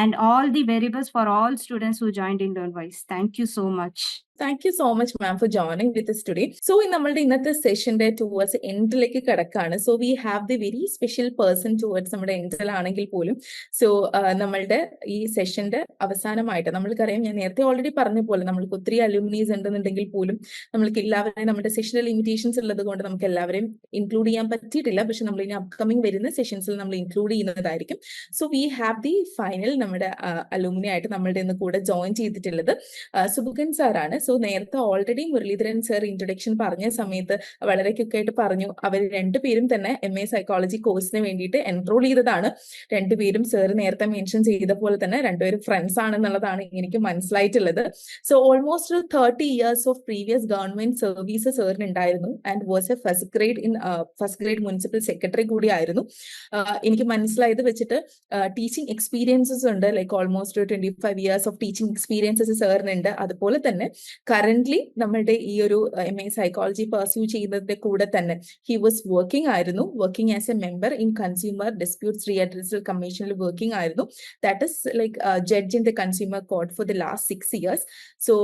[SPEAKER 18] and all the very best for all students who joined in LearnWise. Thank you so much.
[SPEAKER 2] Thank you so much ma'am four joining with us today. So നമ്മളുടെ ഇന്നത്തെ സെഷന്റെ ടുവേർഡ്സ് എൻഡിലേക്ക് കിടക്കാണ്. So we have the very special person towards നമ്മുടെ എൻഡിലാണെങ്കിൽ പോലും. സോ നമ്മളുടെ ഈ സെഷന്റെ അവസാനമായിട്ട് നമ്മൾക്കറിയാം, ഞാൻ നേരത്തെ ഓൾറെഡി പറഞ്ഞ പോലെ നമ്മൾക്ക് ഒത്തിരി അലൂമിനീസ് ഉണ്ടെന്നുണ്ടെങ്കിൽ പോലും നമ്മൾക്ക് എല്ലാവരെയും നമ്മുടെ സെഷനിൽ ലിമിറ്റേഷൻസ് ഉള്ളത് കൊണ്ട് നമുക്ക് എല്ലാവരെയും ഇൻക്ലൂഡ് ചെയ്യാൻ പറ്റിയിട്ടില്ല. പക്ഷെ നമ്മൾ ഇനി അപ്കമിങ് വരുന്ന സെഷൻസിൽ നമ്മൾ ഇൻക്ലൂഡ് ചെയ്യുന്നതായിരിക്കും. So we have the final നമ്മുടെ അലൂമിനി ആയിട്ട് നമ്മളുടെ ഇന്ന് കൂടെ ജോയിൻ ചെയ്തിട്ടുള്ളത് സുബുഗൻ സാറാണ്. സോ നേരത്തെ ഓൾറെഡി മുരളീധരൻ സർ ഇൻട്രൊഡക്ഷൻ പറഞ്ഞ സമയത്ത് വളരെ ക്വിക്കായിട്ട് പറഞ്ഞു, അവർ രണ്ടുപേരും തന്നെ MA സൈക്കോളജി കോഴ്സിന് വേണ്ടിയിട്ട് എൻറോൾ ചെയ്തതാണ്. രണ്ടുപേരും സർ നേരത്തെ മെൻഷൻ ചെയ്ത പോലെ തന്നെ രണ്ടുപേരും ഫ്രണ്ട്സ് ആണെന്നുള്ളതാണ് എനിക്ക് മനസ്സിലായിട്ടുള്ളത്. So almost 30 years of previous government service സാറിന് ഉണ്ടായിരുന്നു. And was a first grade municipal secretary കൂടി ആയിരുന്നു. എനിക്ക് മനസ്സിലായത് വെച്ചിട്ട് ടീച്ചിങ് എക്സ്പീരിയൻസസ് ഉണ്ട്, like almost 25 years of teaching experiences സാറിനുണ്ട്. അതുപോലെ തന്നെ കറന്റ്ലി നമ്മളുടെ ഈ ഒരു MA സൈക്കോളജി പെർസ്യൂ ചെയ്യുന്നതിന്റെ കൂടെ തന്നെ he was working as a member in consumer disputes redressal കമ്മീഷനിൽ വർക്കിംഗ് ആയിരുന്നു. That is like judge in the consumer court for the last 6 years. So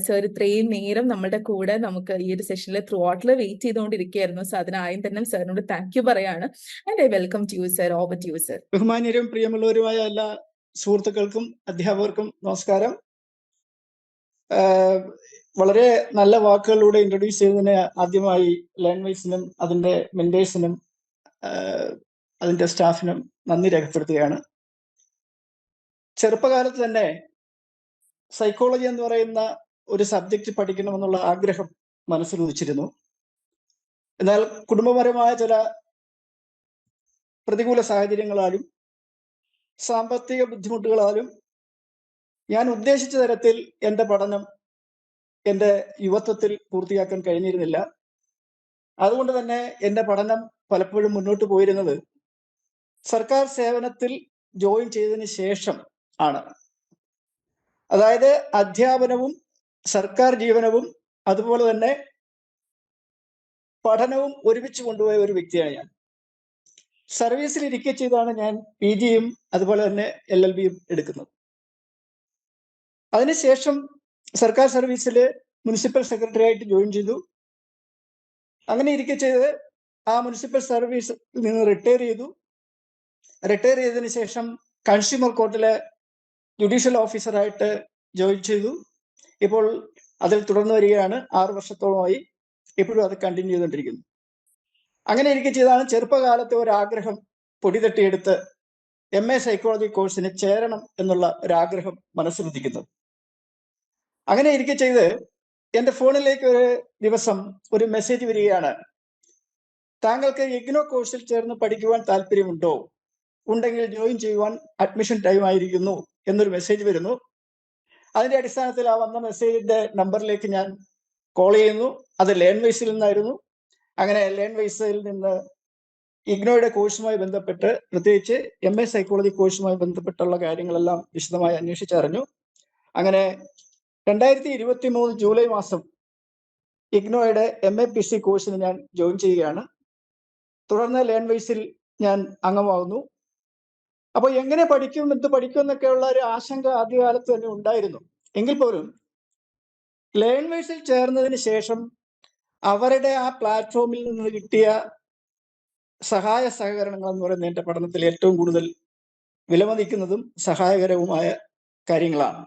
[SPEAKER 2] sir ഇത്രയും നേരം നമ്മുടെ കൂടെ നമുക്ക് ഈ ഒരു സെഷനിൽ ത്രൂ ഔട്ടിൽ വെയിറ്റ് ചെയ്തുകൊണ്ടിരിക്കുകയായിരുന്നു. സോ അതിനായും തന്നെ സാറിനോട് താങ്ക് യു പറയാണ്. And I welcome to you sir. Over to you sir.
[SPEAKER 19] ബഹുമാന്യരും പ്രിയമുള്ളവരുമായ എല്ലാ സുഹൃത്തുക്കൾക്കും അധ്യാപകർക്കും നമസ്കാരം. വളരെ നല്ല വാക്കുകളിലൂടെ ഇൻട്രൊഡ്യൂസ് ചെയ്തതിന് ആദ്യമായി ലേൺവൈസിനും അതിൻ്റെ മെന്റേഴ്സിനും അതിൻ്റെ സ്റ്റാഫിനും നന്ദി രേഖപ്പെടുത്തുകയാണ്. ചെറുപ്പകാലത്ത് തന്നെ സൈക്കോളജി എന്ന് പറയുന്ന ഒരു സബ്ജക്റ്റ് പഠിക്കണമെന്നുള്ള ആഗ്രഹം മനസ്സിൽ ഉദിച്ചിരുന്നു. എന്നാൽ കുടുംബപരമായ ചില പ്രതികൂല സാഹചര്യങ്ങളാലും സാമ്പത്തിക ബുദ്ധിമുട്ടുകളാലും ഞാൻ ഉദ്ദേശിച്ച തരത്തിൽ എൻ്റെ പഠനം എൻ്റെ യുവത്വത്തിൽ പൂർത്തിയാക്കാൻ കഴിഞ്ഞിരുന്നില്ല. അതുകൊണ്ട് തന്നെ എൻ്റെ പഠനം പലപ്പോഴും മുന്നോട്ട് പോയിരുന്നത് സർക്കാർ സേവനത്തിൽ ജോയിൻ ചെയ്തതിന് ശേഷം ആണ്. അതായത് അധ്യാപനവും സർക്കാർ ജീവനവും അതുപോലെ തന്നെ പഠനവും ഒരുമിച്ച് കൊണ്ടുപോയ ഒരു വ്യക്തിയാണ് ഞാൻ. സർവീസിൽ ഇരിക്കെ ചെയ്താണ് ഞാൻ PGയും അതുപോലെ തന്നെ LLBയും എടുക്കുന്നത്. അതിനുശേഷം സർക്കാർ സർവീസിൽ മുനിസിപ്പൽ സെക്രട്ടറി ആയിട്ട് ജോയിൻ ചെയ്തു. അങ്ങനെ ഇരിക്കെ ചെയ്ത് ആ മുനിസിപ്പൽ സർവീസിൽ നിന്ന് റിട്ടയർ ചെയ്തു. റിട്ടയർ ചെയ്തതിനു ശേഷം കൺസ്യൂമർ കോർട്ടിലെ ജുഡീഷ്യൽ ഓഫീസറായിട്ട് ജോയിൻ ചെയ്തു. ഇപ്പോൾ അതിൽ തുടർന്നു വരികയാണ്. 6 വർഷത്തോളമായി ഇപ്പോഴും അത് കണ്ടിന്യൂ ചെയ്തുകൊണ്ടിരിക്കുന്നു. അങ്ങനെ ഇരിക്കെ ചെയ്താണ് ചെറുപ്പകാലത്തെ ഒരാഗ്രഹം പൊടി തട്ടിയെടുത്ത് MA സൈക്കോളജി കോഴ്സിന് ചേരണം എന്നുള്ള ഒരാഗ്രഹം മനസ്സിലുദിക്കുന്നത്. അങ്ങനെ ഇരിക്കെ ചെയ്ത് എൻ്റെ ഫോണിലേക്ക് ഒരു ദിവസം ഒരു മെസ്സേജ് വരികയാണ്, താങ്കൾക്ക് IGNOU കോഴ്സിൽ ചേർന്ന് പഠിക്കുവാൻ താല്പര്യമുണ്ടോ? ഉണ്ടെങ്കിൽ ജോയിൻ ചെയ്യുവാൻ അഡ്മിഷൻ ടൈം ആയിരിക്കുന്നു എന്നൊരു മെസ്സേജ് വരുന്നു. അതിന്റെ അടിസ്ഥാനത്തിൽ ആ വന്ന മെസ്സേജിന്റെ നമ്പറിലേക്ക് ഞാൻ കോൾ ചെയ്യുന്നു. അത് ലേൺവൈസിൽ നിന്നായിരുന്നു. അങ്ങനെ ലേൺവൈസിൽ നിന്ന് ഇഗ്നോയുടെ കോഴ്സുമായി ബന്ധപ്പെട്ട്, പ്രത്യേകിച്ച് MA സൈക്കോളജി കോഴ്സുമായി ബന്ധപ്പെട്ടുള്ള കാര്യങ്ങളെല്ലാം വിശദമായി അന്വേഷിച്ചറിഞ്ഞു. അങ്ങനെ 2023 ജൂലൈ മാസം ഇഗ്നോയുടെ MAPC കോഴ്സിന് ഞാൻ ജോയിൻ ചെയ്യുകയാണ്. തുടർന്ന് ലേൺവൈസിൽ ഞാൻ അംഗമാകുന്നു. അപ്പോൾ എങ്ങനെ പഠിക്കും, എന്ത് പഠിക്കും എന്നൊക്കെയുള്ള ഒരു ആശങ്ക ആദ്യകാലത്ത് തന്നെ ഉണ്ടായിരുന്നു. എങ്കിൽ പോലും ലേൺവൈസിൽ ചേർന്നതിന് ശേഷം അവരുടെ ആ പ്ലാറ്റ്ഫോമിൽ നിന്ന് കിട്ടിയ സഹായ സഹകരണങ്ങൾ എന്ന് പറയുന്നത് എൻ്റെ പഠനത്തിൽ ഏറ്റവും കൂടുതൽ വിലമതിക്കുന്നതും സഹായകരവുമായ കാര്യങ്ങളാണ്.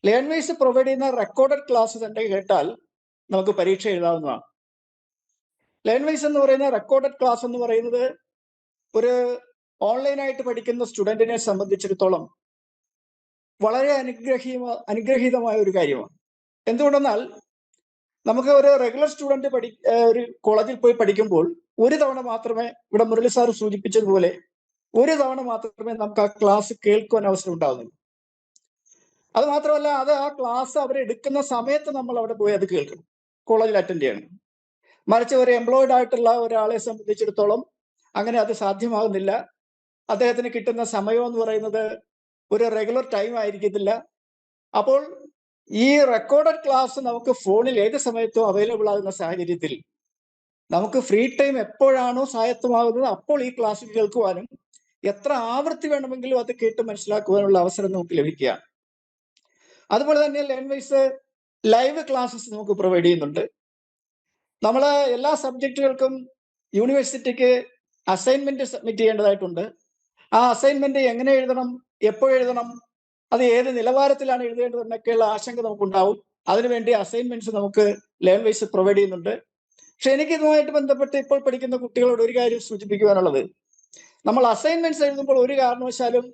[SPEAKER 19] ലേൺവൈസ് പ്രൊവൈഡ് ചെയ്യുന്ന റെക്കോർഡഡ് ക്ലാസ് തന്നെ കേട്ടാൽ നമുക്ക് പരീക്ഷ എഴുതാവുന്നതാണ്. ലേൺവൈസ് എന്ന് പറയുന്ന റെക്കോർഡഡ് ക്ലാസ് എന്ന് പറയുന്നത് ഒരു ഓൺലൈനായിട്ട് പഠിക്കുന്ന സ്റ്റുഡൻറ്റിനെ സംബന്ധിച്ചിടത്തോളം വളരെ അനുഗ്രഹീതമായ ഒരു കാര്യമാണ്. എന്തുകൊണ്ടെന്നാൽ നമുക്ക് ഒരു റെഗുലർ സ്റ്റുഡൻറ്റ് ഒരു കോളേജിൽ പോയി പഠിക്കുമ്പോൾ ഒരു തവണ മാത്രമേ, ഇവിടെ മുരളി സാർ സൂചിപ്പിച്ചതുപോലെ, ഒരു തവണ മാത്രമേ നമുക്ക് ആ ക്ലാസ് കേൾക്കുവാൻ അവസരം ഉണ്ടാകുന്നുള്ളൂ. അത് മാത്രമല്ല, അത് ആ ക്ലാസ് അവരെടുക്കുന്ന സമയത്ത് നമ്മൾ അവിടെ പോയി അത് കേൾക്കണം, കോളേജിൽ അറ്റൻഡ് ചെയ്യണം. മറിച്ച് ഒരു എംപ്ലോയിഡ് ആയിട്ടുള്ള ഒരാളെ സംബന്ധിച്ചിടത്തോളം അങ്ങനെ അത് സാധ്യമാകുന്നില്ല. അദ്ദേഹത്തിന് കിട്ടുന്ന സമയം എന്ന് പറയുന്നത് ഒരു റെഗുലർ ടൈം ആയിരിക്കത്തില്ല. അപ്പോൾ ഈ റെക്കോർഡഡ് ക്ലാസ് നമുക്ക് ഫോണിൽ ഏത് സമയത്തും അവൈലബിൾ ആകുന്ന സാഹചര്യത്തിൽ നമുക്ക് ഫ്രീ ടൈം എപ്പോഴാണോ സ്വായത്തമാകുന്നത് അപ്പോൾ ഈ ക്ലാസ് കേൾക്കുവാനും എത്ര ആവൃത്തി വേണമെങ്കിലും അത് കേട്ട് മനസ്സിലാക്കുവാനുള്ള അവസരം നമുക്ക് ലഭിക്കുകയാണ്. അതുപോലെ തന്നെ ലേൺവൈസ് ലൈവ് ക്ലാസ്സസ് നമുക്ക് പ്രൊവൈഡ് ചെയ്യുന്നുണ്ട്. നമ്മൾ എല്ലാ സബ്ജക്റ്റുകൾക്കും യൂണിവേഴ്സിറ്റിക്ക് അസൈൻമെന്റ് സബ്മിറ്റ് ചെയ്യേണ്ടതായിട്ടുണ്ട്. ആ അസൈൻമെന്റ് എങ്ങനെ എഴുതണം, എപ്പോഴെഴുതണം, അത് ഏത് നിലവാരത്തിലാണ് എഴുതേണ്ടതെന്നൊക്കെയുള്ള ആശങ്ക നമുക്കുണ്ടാവും. അതിനുവേണ്ടി അസൈൻമെന്റ്സ് നമുക്ക് ലേൺവൈസ് പ്രൊവൈഡ് ചെയ്യുന്നുണ്ട്. പക്ഷെ എനിക്ക് ഇതുമായിട്ട് ബന്ധപ്പെട്ട് ഇപ്പോൾ പഠിക്കുന്ന കുട്ടികളോട് ഒരു കാര്യം സൂചിപ്പിക്കുവാനുള്ളത്, നമ്മൾ അസൈൻമെന്റ്സ് എഴുതുമ്പോൾ ഒരു കാരണവശാലും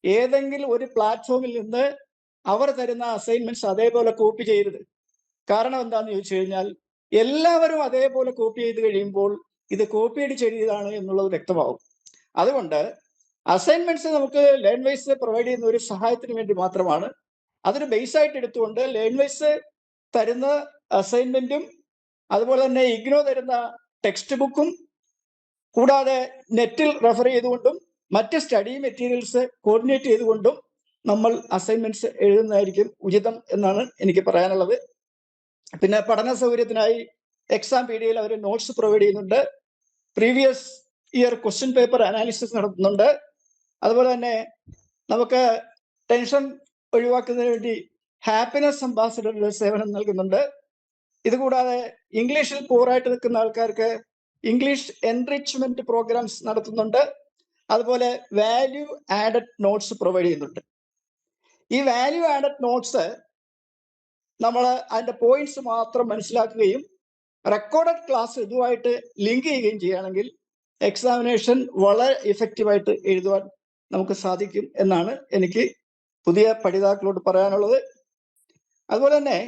[SPEAKER 19] ഏതെങ്കിലും ഒരു പ്ലാറ്റ്ഫോമിൽ നിന്ന് അവർ തരുന്ന അസൈൻമെന്റ്സ് അതേപോലെ കോപ്പി ചെയ്യരുത്. കാരണം എന്താണെന്ന് ചോദിച്ചു കഴിഞ്ഞാൽ എല്ലാവരും അതേപോലെ കോപ്പി ചെയ്ത് കഴിയുമ്പോൾ ഇത് കോപ്പി അടിച്ച് എഴുതിയതാണ് എന്നുള്ളത് വ്യക്തമാവും. അതുകൊണ്ട് അസൈൻമെന്റ്സ് നമുക്ക് ലേൺവൈസ് പ്രൊവൈഡ് ചെയ്യുന്ന ഒരു സഹായത്തിന് വേണ്ടി മാത്രമാണ്. അതൊരു ബേസ് ആയിട്ട് എടുത്തുകൊണ്ട് ലേൺവൈസ് തരുന്ന അസൈൻമെന്റും അതുപോലെ തന്നെ ഇഗ്നോ തരുന്ന ടെക്സ്റ്റ് ബുക്കും കൂടാതെ നെറ്റിൽ റെഫർ ചെയ്തുകൊണ്ടും മറ്റ് സ്റ്റഡി മെറ്റീരിയൽസ് കോർഡിനേറ്റ് ചെയ്തുകൊണ്ടും നമ്മൾ അസൈൻമെന്റ്സ് എഴുതുന്നതായിരിക്കും ഉചിതം എന്നാണ് എനിക്ക് പറയാനുള്ളത്. പിന്നെ പഠന സൗകര്യത്തിനായി എക്സാം പീരിയഡിൽ അവർ നോട്ട്സ് പ്രൊവൈഡ് ചെയ്യുന്നുണ്ട്. Previous year question paper analysis നടത്തുന്നുണ്ട്. അതുപോലെ തന്നെ നമുക്ക് ടെൻഷൻ ഒഴിവാക്കുന്നതിന് വേണ്ടി ഹാപ്പിനെസ് അംബാസിഡറുടെ സേവനം നൽകുന്നുണ്ട്. ഇതുകൂടാതെ ഇംഗ്ലീഷിൽ പൂറായിട്ട് നിൽക്കുന്ന ആൾക്കാർക്ക് ഇംഗ്ലീഷ് എൻറിച്ച്മെന്റ് പ്രോഗ്രാംസ് നടത്തുന്നുണ്ട്. അതുപോലെ വാല്യൂ ആഡഡ് നോട്ട്സ് പ്രൊവൈഡ് ചെയ്യുന്നുണ്ട്. ഈ വാല്യൂ ആഡഡ് നോട്ട്സ് നമ്മൾ അതിൻ്റെ പോയിന്റ്സ് മാത്രം മനസ്സിലാക്കുകയും റെക്കോർഡഡ് ക്ലാസ് ഇതുമായിട്ട് ലിങ്ക് ചെയ്യുകയും ചെയ്യുകയാണെങ്കിൽ എക്സാമിനേഷൻ വളരെ ഇഫക്റ്റീവായിട്ട് എഴുതുവാൻ നമുക്ക് സാധിക്കും എന്നാണ് എനിക്ക് പുതിയ പഠിതാക്കളോട് പറയാനുള്ളത്. അതുപോലെ തന്നെ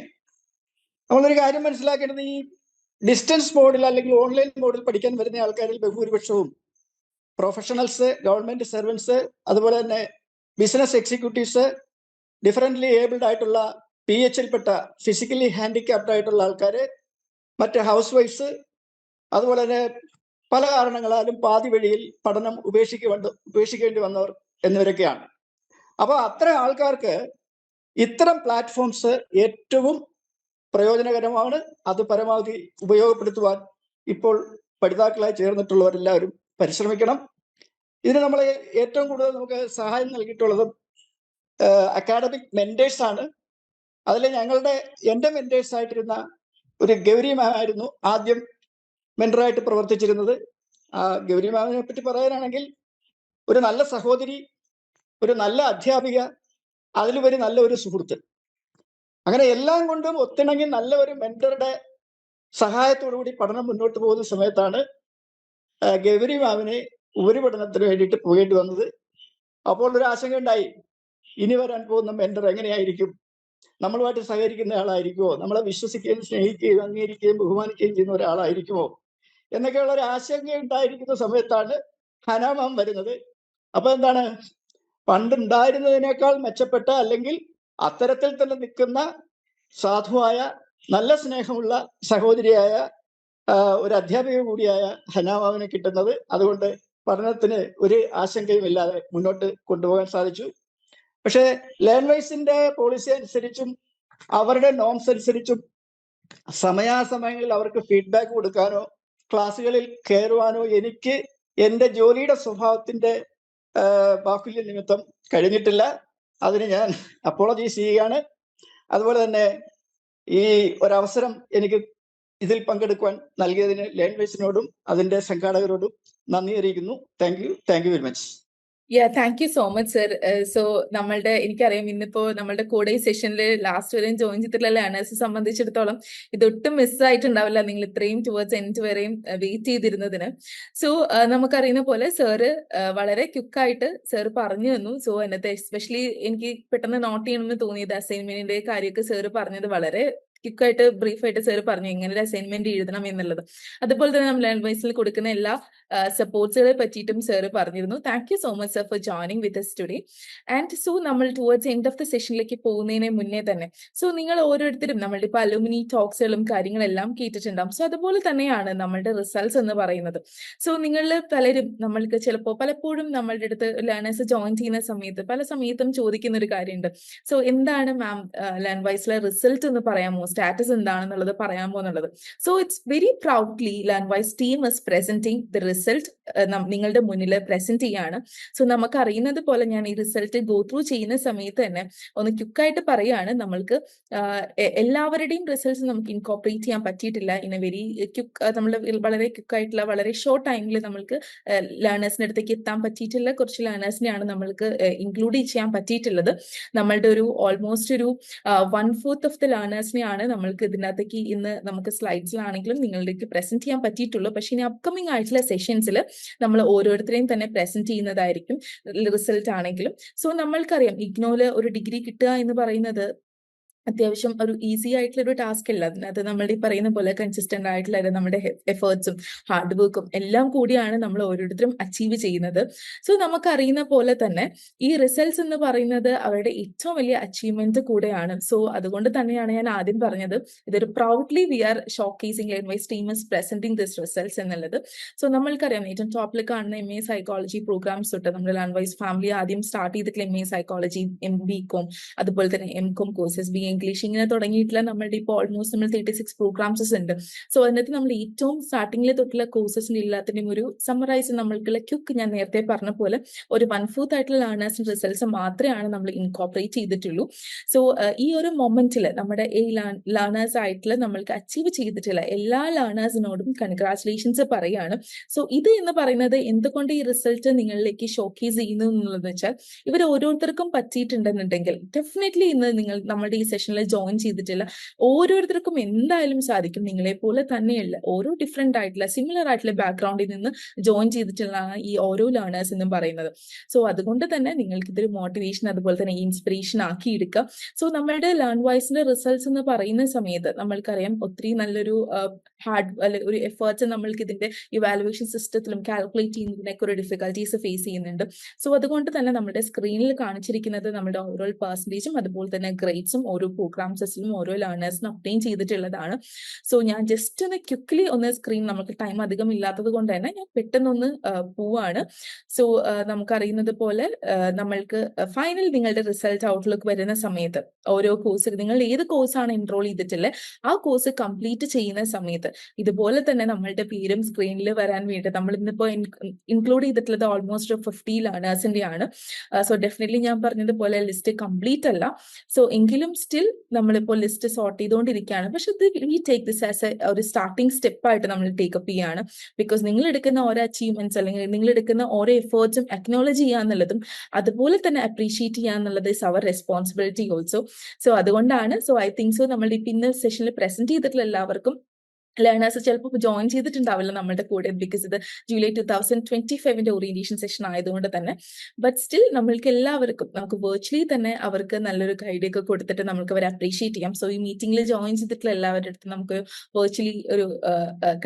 [SPEAKER 19] നമ്മളൊരു കാര്യം മനസ്സിലാക്കേണ്ടത്, ഈ ഡിസ്റ്റൻസ് മോഡിൽ അല്ലെങ്കിൽ ഓൺലൈൻ മോഡിൽ പഠിക്കാൻ വരുന്ന ആൾക്കാരിൽ ബഹുഭൂരിപക്ഷവും പ്രൊഫഷണൽസ്, ഗവൺമെന്റ് സർവൻസ്, അതുപോലെ തന്നെ ബിസിനസ് എക്സിക്യൂട്ടീവ്സ്, ഡിഫറൻ്റ്ലി ഏബിൾഡ് ആയിട്ടുള്ള PH പെട്ട ഫിസിക്കലി ഹാൻഡിക്യാപ്ഡ് ആയിട്ടുള്ള ആൾക്കാർ, മറ്റ് ഹൗസ് വൈഫ്സ്, അതുപോലെ തന്നെ പല കാരണങ്ങളാലും പാതി വഴിയിൽ പഠനം ഉപേക്ഷിക്കേണ്ടി വന്നവർ എന്നിവരൊക്കെയാണ്. അപ്പോൾ അത്തരം ആൾക്കാർക്ക് ഇത്തരം പ്ലാറ്റ്ഫോംസ് ഏറ്റവും പ്രയോജനകരമാണ്. അത് പരമാവധി ഉപയോഗപ്പെടുത്തുവാൻ ഇപ്പോൾ പഠിതാക്കളായി ചേർന്നിട്ടുള്ളവരെല്ലാവരും പരിശ്രമിക്കണം. ഇതിന് നമ്മൾ ഏറ്റവും കൂടുതൽ നമുക്ക് സഹായം നൽകിയിട്ടുള്ളത് അക്കാഡമിക് മെന്റേഴ്സ് ആണ്. അതിൽ എൻ്റെ മെന്റേഴ്സ് ആയിട്ടിരുന്ന ഒരു ഗൗരി മാം ആയിരുന്നു ആദ്യം മെന്ററായിട്ട് പ്രവർത്തിച്ചിരുന്നത്. ഗൗരി മാമിനെ പറ്റി പറയാനാണെങ്കിൽ ഒരു നല്ല സഹോദരി, ഒരു നല്ല അധ്യാപിക, അതിലുപരി നല്ല ഒരു സുഹൃത്ത്, അങ്ങനെ എല്ലാം കൊണ്ടും ഒത്തിണങ്ങി നല്ല ഒരു മെന്ററുടെ സഹായത്തോടുകൂടി പഠനം മുന്നോട്ട് പോകുന്ന സമയത്താണ് ഗൗരി മാമിനെ ഉപരിപഠനത്തിന് വേണ്ടിയിട്ട് പോകേണ്ടി വന്നത്. അപ്പോൾ ഒരു ആശങ്ക ഉണ്ടായി, ഇനി വരാൻ പോകുന്ന മെന്റർ എങ്ങനെയായിരിക്കും, നമ്മളുമായിട്ട് സഹകരിക്കുന്ന ആളായിരിക്കുമോ, നമ്മളെ വിശ്വസിക്കുകയും സ്നേഹിക്കുകയും അംഗീകരിക്കുകയും ബഹുമാനിക്കുകയും ചെയ്യുന്ന ഒരാളായിരിക്കുമോ എന്നൊക്കെയുള്ള ഒരു ആശങ്ക ഉണ്ടായിരിക്കുന്ന സമയത്താണ് ഹന മാം വരുന്നത്. അപ്പൊ എന്താണ്, പണ്ടുണ്ടായിരുന്നതിനേക്കാൾ മെച്ചപ്പെട്ട അല്ലെങ്കിൽ അത്തരത്തിൽ തന്നെ നിൽക്കുന്ന സാധുവായ നല്ല സ്നേഹമുള്ള സഹോദരിയായ ഒരു അധ്യാപിക കൂടിയായ ഹനാമാവിനെ കിട്ടുന്നത്. അതുകൊണ്ട് പഠനത്തിന് ഒരു ആശങ്കയും ഇല്ലാതെ മുന്നോട്ട് കൊണ്ടുപോകാൻ സാധിച്ചു. പക്ഷേ ലേൺവൈസിന്റെ പോളിസി അനുസരിച്ചും അവരുടെ നോംസ് അനുസരിച്ചും സമയാസമയങ്ങളിൽ അവർക്ക് ഫീഡ്ബാക്ക് കൊടുക്കാനോ ക്ലാസ്സുകളിൽ കയറുവാനോ എനിക്ക് എൻ്റെ ജോലിയുടെ സ്വഭാവത്തിന്റെ ബാഹുല്യ നിമിത്തം കഴിഞ്ഞിട്ടില്ല. അതിന് ഞാൻ അപ്പോളജൈസ് ചെയ്യുകയാണ്. അതുപോലെ തന്നെ ഈ ഒരവസരം എനിക്ക് ഇതിൽ പങ്കെടുക്കുവാൻ നൽകിയതിന് ലേൺവൈസിനോടും അതിന്റെ സംഘാടകരോടും നന്ദി അറിയിക്കുന്നു. Thank you very much.
[SPEAKER 2] Thank you so much sir. So എനിക്കറിയാം ഇന്നിപ്പോ നമ്മളുടെ കൂടെ ഈ സെഷനിൽ ലാസ്റ്റ് വരെയും ജോയിൻ ചെയ്തിട്ടുള്ള ലേണേഴ്സ് സംബന്ധിച്ചിടത്തോളം ഇതൊട്ടും മിസ്സായിട്ടുണ്ടാവില്ല. നിങ്ങൾ ഇത്രയും ടുവേർഡ്സ് എൻഡ് വരെയും വെയിറ്റ് ചെയ്തിരുന്നതിന്. സോ നമുക്കറിയുന്ന പോലെ സാറ് വളരെ ക്വിക്കായിട്ട് സാർ പറഞ്ഞു തന്നു. സോ അതിനകത്ത് എസ്പെഷ്യലി എനിക്ക് പെട്ടെന്ന് നോട്ട് ചെയ്യണമെന്ന് തോന്നിയത് അസൈൻമെന്റിന്റെ കാര്യമൊക്കെ സാറ് പറഞ്ഞത് വളരെ ക്വിക്കായിട്ട് ബ്രീഫായിട്ട് സാർ പറഞ്ഞു എങ്ങനെ ഒരു അസൈൻമെന്റ് എഴുതണം എന്നുള്ളത്. അതുപോലെ തന്നെ നമ്മൾ ലേൺവൈസിൽ കൊടുക്കുന്ന എല്ലാ സപ്പോർട്ട്സുകളെ പറ്റിയിട്ടും സാർ പറഞ്ഞിരുന്നു. Thank you so much sir for joining with us today. And so നമ്മൾ ടുവേർഡ്സ് എൻഡ് ഓഫ് ദ സെഷനിലേക്ക് പോകുന്നതിന് മുന്നേ തന്നെ നിങ്ങൾ ഓരോരുത്തരും നമ്മളുടെ ഇപ്പോൾ അലുമിനി ടോക്സുകളും കാര്യങ്ങളെല്ലാം കേട്ടിട്ടുണ്ടാവും. സോ അതുപോലെ തന്നെയാണ് നമ്മളുടെ റിസൾട്ട്സ് എന്ന് പറയുന്നത്. സോ നിങ്ങളിൽ പലരും നമ്മൾക്ക് പലപ്പോഴും നമ്മളുടെ അടുത്ത് ലേണേഴ്സ് ജോയിൻ ചെയ്യുന്ന സമയത്ത് പല സമയത്തും ചോദിക്കുന്ന ഒരു കാര്യമുണ്ട്. സോ എന്താണ് മാം ലേൺവൈസിലെ റിസൾട്ട് എന്ന് പറയാമോ, സ്റ്റാറ്റസ് എന്താണെന്നുള്ളത് പറയാമോ എന്നുള്ളത്. So it's very proudly Learnwise team is presenting the result നിങ്ങളുടെ മുന്നിൽ പ്രസന്റ് ചെയ്യാണ്. സോ നമുക്ക് അറിയുന്നത് പോലെ ഞാൻ ഈ റിസൾട്ട് ഗോ ത്രൂ ചെയ്യുന്ന സമയത്ത് തന്നെ ഒന്ന് ക്വിക്കായിട്ട് പറയാണ്, നമ്മൾക്ക് എല്ലാവരുടെയും റിസൾട്ട്സ് നമുക്ക് ഇൻകോപ്പറേറ്റ് ചെയ്യാൻ പറ്റിയിട്ടില്ല. ഇൻ എ വെരി നമ്മൾ വളരെ ക്വിക്കായിട്ടുള്ള വളരെ ഷോർട്ട് ടൈമിൽ നമ്മൾക്ക് ലേണേഴ്സിന്റെ അടുത്തേക്ക് എത്താൻ പറ്റിയിട്ടില്ല. കുറച്ച് ലേണേഴ്സിനെയാണ് നമ്മൾക്ക് ഇൻക്ലൂഡ് ചെയ്യാൻ പറ്റിയിട്ടുള്ളത്. നമ്മളുടെ ഒരു ഓൾമോസ്റ്റ് ഒരു 1/4 ഓഫ് ദ ലേണേഴ്സിനെയാണ് നമ്മൾക്ക് ഇതിനകത്തേക്ക് ഇന്ന് നമുക്ക് സ്ലൈഡ്സിലാണെങ്കിലും നിങ്ങളിലേക്ക് പ്രസന്റ് ചെയ്യാൻ പറ്റിയിട്ടുള്ളൂ. പക്ഷേ ഇനി അപ്കമിങ് ആയിട്ടുള്ള സെഷൻസിൽ നമ്മൾ ഓരോരുത്തരെയും തന്നെ പ്രസന്റ് ചെയ്യുന്നതായിരിക്കും റിസൾട്ട് ആണെങ്കിലും. സോ നമ്മൾക്കറിയാം ഇഗ്നോയില് ഒരു ഡിഗ്രി കിട്ടുക എന്ന് പറയുന്നത് അത്യാവശ്യം ഒരു ഈസി ആയിട്ടുള്ള ഒരു ടാസ്ക് അല്ല. അതിനകത്ത് നമ്മൾ ഈ പറയുന്ന പോലെ കൺസിസ്റ്റന്റ് ആയിട്ടുള്ള നമ്മുടെ എഫേർട്സും ഹാർഡ് വർക്കും എല്ലാം കൂടിയാണ് നമ്മൾ ഓരോരുത്തരും അച്ചീവ് ചെയ്യുന്നത്. സോ നമുക്കറിയുന്ന പോലെ തന്നെ ഈ റിസൾട്ട്സ് എന്ന് പറയുന്നത് അവരുടെ ഏറ്റവും വലിയ അച്ചീവ്മെന്റ് കൂടെയാണ്. സോ അതുകൊണ്ട് തന്നെയാണ് ഞാൻ ആദ്യം പറഞ്ഞത് ഇതൊരു proudly we are showcasing LearnWise team is presenting this results എന്നുള്ളത്. സോ നമ്മൾക്കറിയാം ഏറ്റവും ടോപ്പിൽ കാണുന്ന MA സൈക്കോളജി പ്രോഗ്രാംസ് തൊട്ട് നമ്മുടെ ലേൺവൈസ് ഫാമിലി ആദ്യം സ്റ്റാർട്ട് ചെയ്തിട്ടുള്ള MA സൈക്കോളജി, BCom, അതുപോലെ തന്നെ MCom കോഴ്സസ്, BA ഇംഗ്ലീഷ്, ഇങ്ങനെ തുടങ്ങിയിട്ടുള്ള നമ്മളുടെ ഇപ്പോൾ ഓൾമോസ്റ്റ് നമ്മൾ 36 പ്രോഗ്രാംസ് ഉണ്ട്. സോ അതിനകത്ത് നമ്മൾ ഏറ്റവും സ്റ്റാർട്ടിങ്ങിൽ തൊട്ടുള്ള കോഴ്സസിന്റെ എല്ലാത്തിന്റെയും ഒരു സമ്മറൈസ് നമ്മൾക്കുള്ള ക്യുക്ക് ഞാൻ നേരത്തെ പറഞ്ഞ പോലെ ഒരു 1/4 ആയിട്ടുള്ള ലേണേഴ്സിന്റെ റിസൾട്ട്സ് മാത്രമാണ് നമ്മൾ ഇൻകോപ്പറേറ്റ് ചെയ്തിട്ടുള്ളൂ. സോ ഈ ഒരു മൊമെന്റിൽ നമ്മുടെ ഈ ലേണേഴ്സ് ആയിട്ടുള്ള നമ്മൾക്ക് അച്ചീവ് ചെയ്തിട്ടുള്ള എല്ലാ ലേണേഴ്സിനോടും കൺഗ്രാറ്റുലേഷൻസ് പറയാണ്. സോ ഇത് എന്ന് പറയുന്നത് എന്തുകൊണ്ട് ഈ റിസൾട്ട് നിങ്ങളിലേക്ക് ഷോക്കേസ് ചെയ്യുന്നു എന്നുള്ളത് വെച്ചാൽ ഇവർ ഓരോരുത്തർക്കും പറ്റിയിട്ടുണ്ടെന്നുണ്ടെങ്കിൽ ഡെഫിനറ്റ്ലി ഇന്ന് നമ്മുടെ ഈ സെഷനിൽ ജോയിൻ ചെയ്തിട്ടില്ല ഓരോരുത്തർക്കും എന്തായാലും സാധിക്കും. നിങ്ങളെ പോലെ തന്നെയല്ല, ഓരോ ഡിഫറെന്റ് ആയിട്ടുള്ള സിമിലർ ആയിട്ടുള്ള ബാക്ക്ഗ്രൗണ്ടിൽ നിന്ന് ജോയിൻ ചെയ്തിട്ടുള്ള ഈ ഓരോ ലേണേഴ്സ് എന്നും പറയുന്നത്. സോ അതുകൊണ്ട് തന്നെ നിങ്ങൾക്ക് ഇതൊരു മോട്ടിവേഷൻ അതുപോലെ തന്നെ ഇൻസ്പിറേഷൻ ആക്കി എടുക്കുക. സോ നമ്മളുടെ ലേൺവൈസിന്റെ റിസൾട്ട്സ് എന്ന് പറയുന്ന സമയത്ത് നമ്മൾക്കറിയാം ഒത്തിരി നല്ലൊരു ഒരു എഫേർട്സ് നമ്മൾക്ക് ഇതിന്റെ ഇവാലുവേഷൻ സിസ്റ്റത്തിലും കാൽക്കുലേറ്റ് ചെയ്യുന്നതിനൊക്കെ ഒരു ഡിഫിക്കൽട്ടീസ് ഫേസ് ചെയ്യുന്നുണ്ട്. സോ അതുകൊണ്ട് തന്നെ നമ്മുടെ സ്ക്രീനിൽ കാണിച്ചിരിക്കുന്നത് നമ്മുടെ ഓവറോൾ പെർസെന്റേജും അതുപോലെ തന്നെ ഗ്രേഡ്സും ഓരോ പ്രോഗ്രാംസിലും ഓരോ ലേണേഴ്സിനും ഒബ്റ്റെയിൻ ചെയ്തിട്ടുള്ളതാണ്. സോ ഞാൻ ജസ്റ്റ് ഒന്ന് ക്വിക്ക്ലി ഒന്ന് സ്ക്രീൻ, നമുക്ക് ടൈം അധികം ഇല്ലാത്തത് കൊണ്ട് തന്നെ ഞാൻ പെട്ടെന്നൊന്ന് പോവാണ്. സോ നമുക്കറിയുന്നത് പോലെ നമ്മൾക്ക് ഫൈനൽ നിങ്ങളുടെ റിസൾട്ട് ഔട്ട്ലുക്ക് വരുന്ന സമയത്ത് ഓരോ കോഴ്സ് നിങ്ങൾ ഏത് കോഴ്സാണ് എൻറോൾ ചെയ്തിട്ടുള്ളത് ആ കോഴ്സ് കംപ്ലീറ്റ് ചെയ്യുന്ന സമയത്ത് ഇതുപോലെ തന്നെ നമ്മളുടെ പേരും സ്ക്രീനിൽ വരാൻ വേണ്ടി നമ്മൾ ഇന്നിപ്പോ ഇൻക്ലൂഡ് ചെയ്തിട്ടുള്ളത് ഓൾമോസ്റ്റ് 50 ലേണേഴ്സിന്റെ ആണ്. സോ ഡെഫിനറ്റ്ലി ഞാൻ പറഞ്ഞതുപോലെ ലിസ്റ്റ് കംപ്ലീറ്റ് അല്ല. സോ എങ്കിലും സ്റ്റിൽ നമ്മളിപ്പോൾ ലിസ്റ്റ് സോർട്ട് ചെയ്തുകൊണ്ടിരിക്കുകയാണ്. പക്ഷെ വി ടേക്ക് ദിസ് ആസ് ഒരു സ്റ്റാർട്ടിംഗ് സ്റ്റെപ്പായിട്ട് നമ്മൾ ടേക്കപ്പ് ചെയ്യാണ്. ബിക്കോസ് നിങ്ങൾ എടുക്കുന്ന ഓരോ അച്ചീവ്മെന്റ്സ് അല്ലെങ്കിൽ നിങ്ങൾ എടുക്കുന്ന ഓരോ എഫേർട്സും അക്നോളജ് ചെയ്യാന്നുള്ളതും അതുപോലെ തന്നെ അപ്രീഷിയേറ്റ് ചെയ്യാന്നുള്ളത് is our responsibility also. So അതുകൊണ്ടാണ് ഐ തിങ്ക് സോ നമ്മൾ ഇന്ന് സെഷനിൽ പ്രസന്റ് ചെയ്തിട്ടുള്ള എല്ലാവർക്കും ലേണേഴ്സ് ചിലപ്പോൾ ജോയിൻ ചെയ്തിട്ടുണ്ടാവില്ല നമ്മുടെ കൂടെ, ബിക്കോസ് ഇത് ജൂലൈ 2025 ഓറിയന്റേഷൻ സെഷൻ ആയതുകൊണ്ട് തന്നെ. ബട്ട് സ്റ്റിൽ നമ്മൾക്ക് എല്ലാവർക്കും നമുക്ക് വെർച്വലി തന്നെ അവർക്ക് നല്ലൊരു ഗൈഡ് ഒക്കെ കൊടുത്തിട്ട് നമുക്ക് അവരെ അപ്രീഷിയേറ്റ് ചെയ്യാം. സോ ഈ മീറ്റിംഗിൽ ജോയിൻ ചെയ്തിട്ടുള്ള എല്ലാവരുടെ അടുത്ത് നമുക്ക് വെർച്വലി ഒരു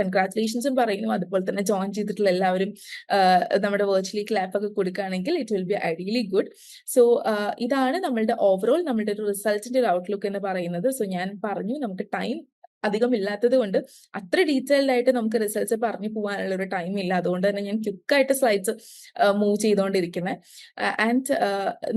[SPEAKER 2] കൺഗ്രാറ്റുലേഷൻസും പറയുന്നു. അതുപോലെ തന്നെ ജോയിൻ ചെയ്തിട്ടുള്ള എല്ലാവരും നമ്മുടെ വെർച്വലി ക്ലാപ്പ് ഒക്കെ കൊടുക്കുകയാണെങ്കിൽ it will be ideally good. So ഇതാണ് നമ്മളുടെ ഓവറോൾ നമ്മളുടെ ഒരു റിസൾട്ടിന്റെ ഒരു ഔട്ട്ലുക്ക് എന്ന് പറയുന്നത്. സോ ഞാൻ പറഞ്ഞു നമുക്ക് ടൈം അധികം ഇല്ലാത്തത് കൊണ്ട് അത്ര ഡീറ്റെയിൽഡ് ആയിട്ട് നമുക്ക് റിസൾട്ട്സ് പറഞ്ഞു പോകാനുള്ള ഒരു ടൈം ഇല്ല. അതുകൊണ്ട് തന്നെ ഞാൻ ക്വിക്കായിട്ട് സ്ലൈഡ്സ് മൂവ് ചെയ്തുകൊണ്ടിരിക്കുന്നത്. ആൻഡ്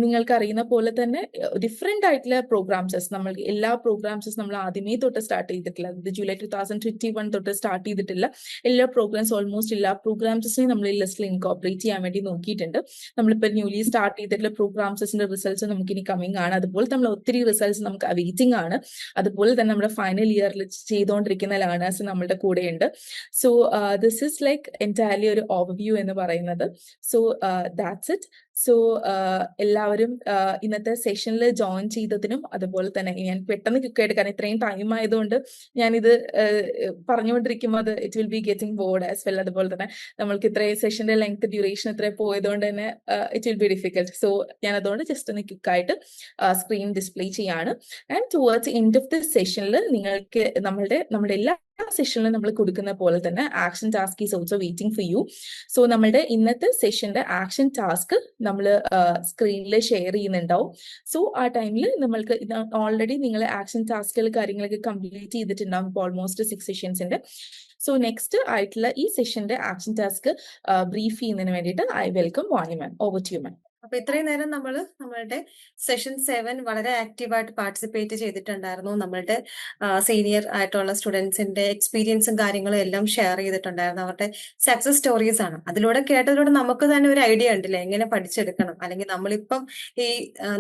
[SPEAKER 2] നിങ്ങൾക്ക് അറിയുന്ന പോലെ തന്നെ ഡിഫറെന്റ് ആയിട്ടുള്ള പ്രോഗ്രാംസസ്, നമ്മൾ എല്ലാ പ്രോഗ്രാംസസ് നമ്മൾ ആദ്യമേ തൊട്ട് സ്റ്റാർട്ട് ചെയ്തിട്ടില്ല. ഇത് ജൂലൈ 2021 തൊട്ട് സ്റ്റാർട്ട് ചെയ്തിട്ടില്ല. എല്ലാ പ്രോഗ്രാംസ്, ഓൾമോസ്റ്റ് എല്ലാ പ്രോഗ്രാംസിനെയും നമ്മൾ ഈ ലിസ്റ്റിൽ ഇൻകോർപ്പറേറ്റ് ചെയ്യാൻ വേണ്ടി നോക്കിയിട്ടുണ്ട്. നമ്മളിപ്പോൾ ന്യൂലി സ്റ്റാർട്ട് ചെയ്തിട്ടുള്ള പ്രോഗ്രാംസിന്റെ റിസൾട്ട്സ് നമുക്ക് ഇനി കമ്മിങ് ആണ്. അതുപോലെ നമ്മൾ ഒത്തിരി റിസൾട്ട്സ് നമുക്ക് അവൈറ്റിംഗ് ആണ്. അതുപോലെ തന്നെ നമ്മുടെ ഫൈനൽ ഇയറിൽ ചെയ്തുകൊണ്ടിരിക്കുന്ന ലേണേഴ്സ് നമ്മളുടെ കൂടെയുണ്ട്. So this is like entirely ഒരു ഓവർവ്യൂ എന്ന് പറയുന്നത്. So that's it. സോ എല്ലാവരും ഇന്നത്തെ സെഷനിൽ ജോയിൻ ചെയ്തതിനും അതുപോലെ തന്നെ ഞാൻ പെട്ടെന്ന് ക്വിക്കായിട്ട്, കാരണം ഇത്രയും ടൈം ആയതുകൊണ്ട് ഞാനിത് പറഞ്ഞുകൊണ്ടിരിക്കുമ്പോൾ അത് it will be getting board as well. അതുപോലെ തന്നെ നമ്മൾക്ക് ഇത്രയും സെഷന്റെ ലെങ്ത് ഡ്യൂറേഷൻ ഇത്രയും പോയതുകൊണ്ട് തന്നെ it will be difficult. So ഞാൻ അതുകൊണ്ട് ജസ്റ്റ് ഒന്ന് ക്വിക്കായിട്ട് സ്ക്രീൻ ഡിസ്പ്ലേ ചെയ്യാണ്. And towards end of the സെഷനിൽ നിങ്ങൾക്ക് നമ്മുടെ എല്ലാ സെഷനിലും നമ്മൾ കൊടുക്കുന്ന പോലെ തന്നെ action task is also waiting for you. So നമ്മുടെ ഇന്നത്തെ സെഷന്റെ ആക്ഷൻ ടാസ്ക് നമ്മൾ സ്ക്രീനിൽ ഷെയർ ചെയ്യുന്നുണ്ടാവും. സോ ആ ടൈമിൽ നമ്മൾക്ക് ഓൾറെഡി നിങ്ങൾ ആക്ഷൻ ടാസ്കുകൾ കാര്യങ്ങളൊക്കെ കംപ്ലീറ്റ് ചെയ്തിട്ടുണ്ടാവും ഇപ്പോൾ ഓൾമോസ്റ്റ് 6 സെഷൻസിന്റെ. സോ നെക്സ്റ്റ് ആയിട്ടുള്ള ഈ സെഷന്റെ ആക്ഷൻ ടാസ്ക് ബ്രീഫ് ചെയ്യുന്നതിന് വേണ്ടിയിട്ട് I welcome Vani ma'am. Over to you ma'am.
[SPEAKER 9] അപ്പൊ ഇത്രയും നേരം നമ്മളുടെ സെഷൻ 7 വളരെ ആക്റ്റീവായിട്ട് പാർട്ടിസിപ്പേറ്റ് ചെയ്തിട്ടുണ്ടായിരുന്നു. നമ്മളുടെ സീനിയർ ആയിട്ടുള്ള സ്റ്റുഡൻസിന്റെ എക്സ്പീരിയൻസും കാര്യങ്ങളും എല്ലാം ഷെയർ ചെയ്തിട്ടുണ്ടായിരുന്നു. അവരുടെ സക്സസ് സ്റ്റോറീസ് ആണ്. അതിലൂടെ കേട്ടതിലൂടെ നമുക്ക് തന്നെ ഒരു ഐഡിയ ഉണ്ടല്ലേ എങ്ങനെ പഠിച്ചെടുക്കണം, അല്ലെങ്കിൽ നമ്മളിപ്പം ഈ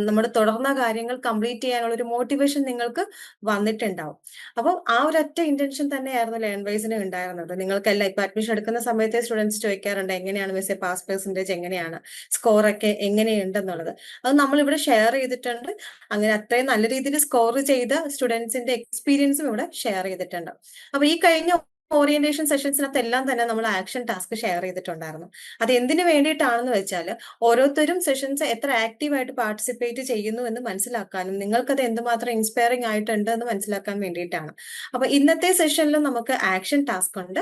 [SPEAKER 9] നമ്മുടെ തുടർന്ന കാര്യങ്ങൾ കംപ്ലീറ്റ് ചെയ്യാനുള്ള ഒരു മോട്ടിവേഷൻ നിങ്ങൾക്ക് വന്നിട്ടുണ്ടാവും. അപ്പം ആ ഒരൊറ്റ ഇന്റൻഷൻ തന്നെയായിരുന്നു ലേൺവൈസിന് ഉണ്ടായിരുന്നത്. നിങ്ങൾക്കെല്ലാം ഇപ്പൊ അഡ്മിഷൻ എടുക്കുന്ന സമയത്തെ സ്റ്റുഡൻസ് ചോദിക്കാറുണ്ട് എങ്ങനെയാണ് മിസ്സേ പാസ് പെർസെന്റേജ്, എങ്ങനെയാണ് സ്കോറൊക്കെ എങ്ങനെയുണ്ടെന്നുള്ളത്. അത് നമ്മളിവിടെ ഷെയർ ചെയ്തിട്ടുണ്ട്. അങ്ങനെ അത്രയും നല്ല രീതിയിൽ സ്കോർ ചെയ്ത സ്റ്റുഡൻസിന്റെ എക്സ്പീരിയൻസും ഇവിടെ ഷെയർ ചെയ്തിട്ടുണ്ട്. അപ്പൊ ഈ കഴിഞ്ഞ ഓറിയന്റേഷൻ സെഷൻസിനകത്ത് എല്ലാം തന്നെ നമ്മൾ ആക്ഷൻ ടാസ്ക് ഷെയർ ചെയ്തിട്ടുണ്ടായിരുന്നു. അത് എന്തിനു വേണ്ടിയിട്ടാണെന്ന് വെച്ചാൽ ഓരോരുത്തരും സെഷൻസ് എത്ര ആക്റ്റീവായിട്ട് പാർട്ടിസിപ്പേറ്റ് ചെയ്യുന്നു എന്ന് മനസ്സിലാക്കാനും നിങ്ങൾക്കത് എന്തുമാത്രം ഇൻസ്പയറിംഗ് ആയിട്ടുണ്ട് എന്ന് മനസ്സിലാക്കാൻ വേണ്ടിയിട്ടാണ്. അപ്പൊ ഇന്നത്തെ സെഷനിലും നമുക്ക് ആക്ഷൻ ടാസ്ക് ഉണ്ട്.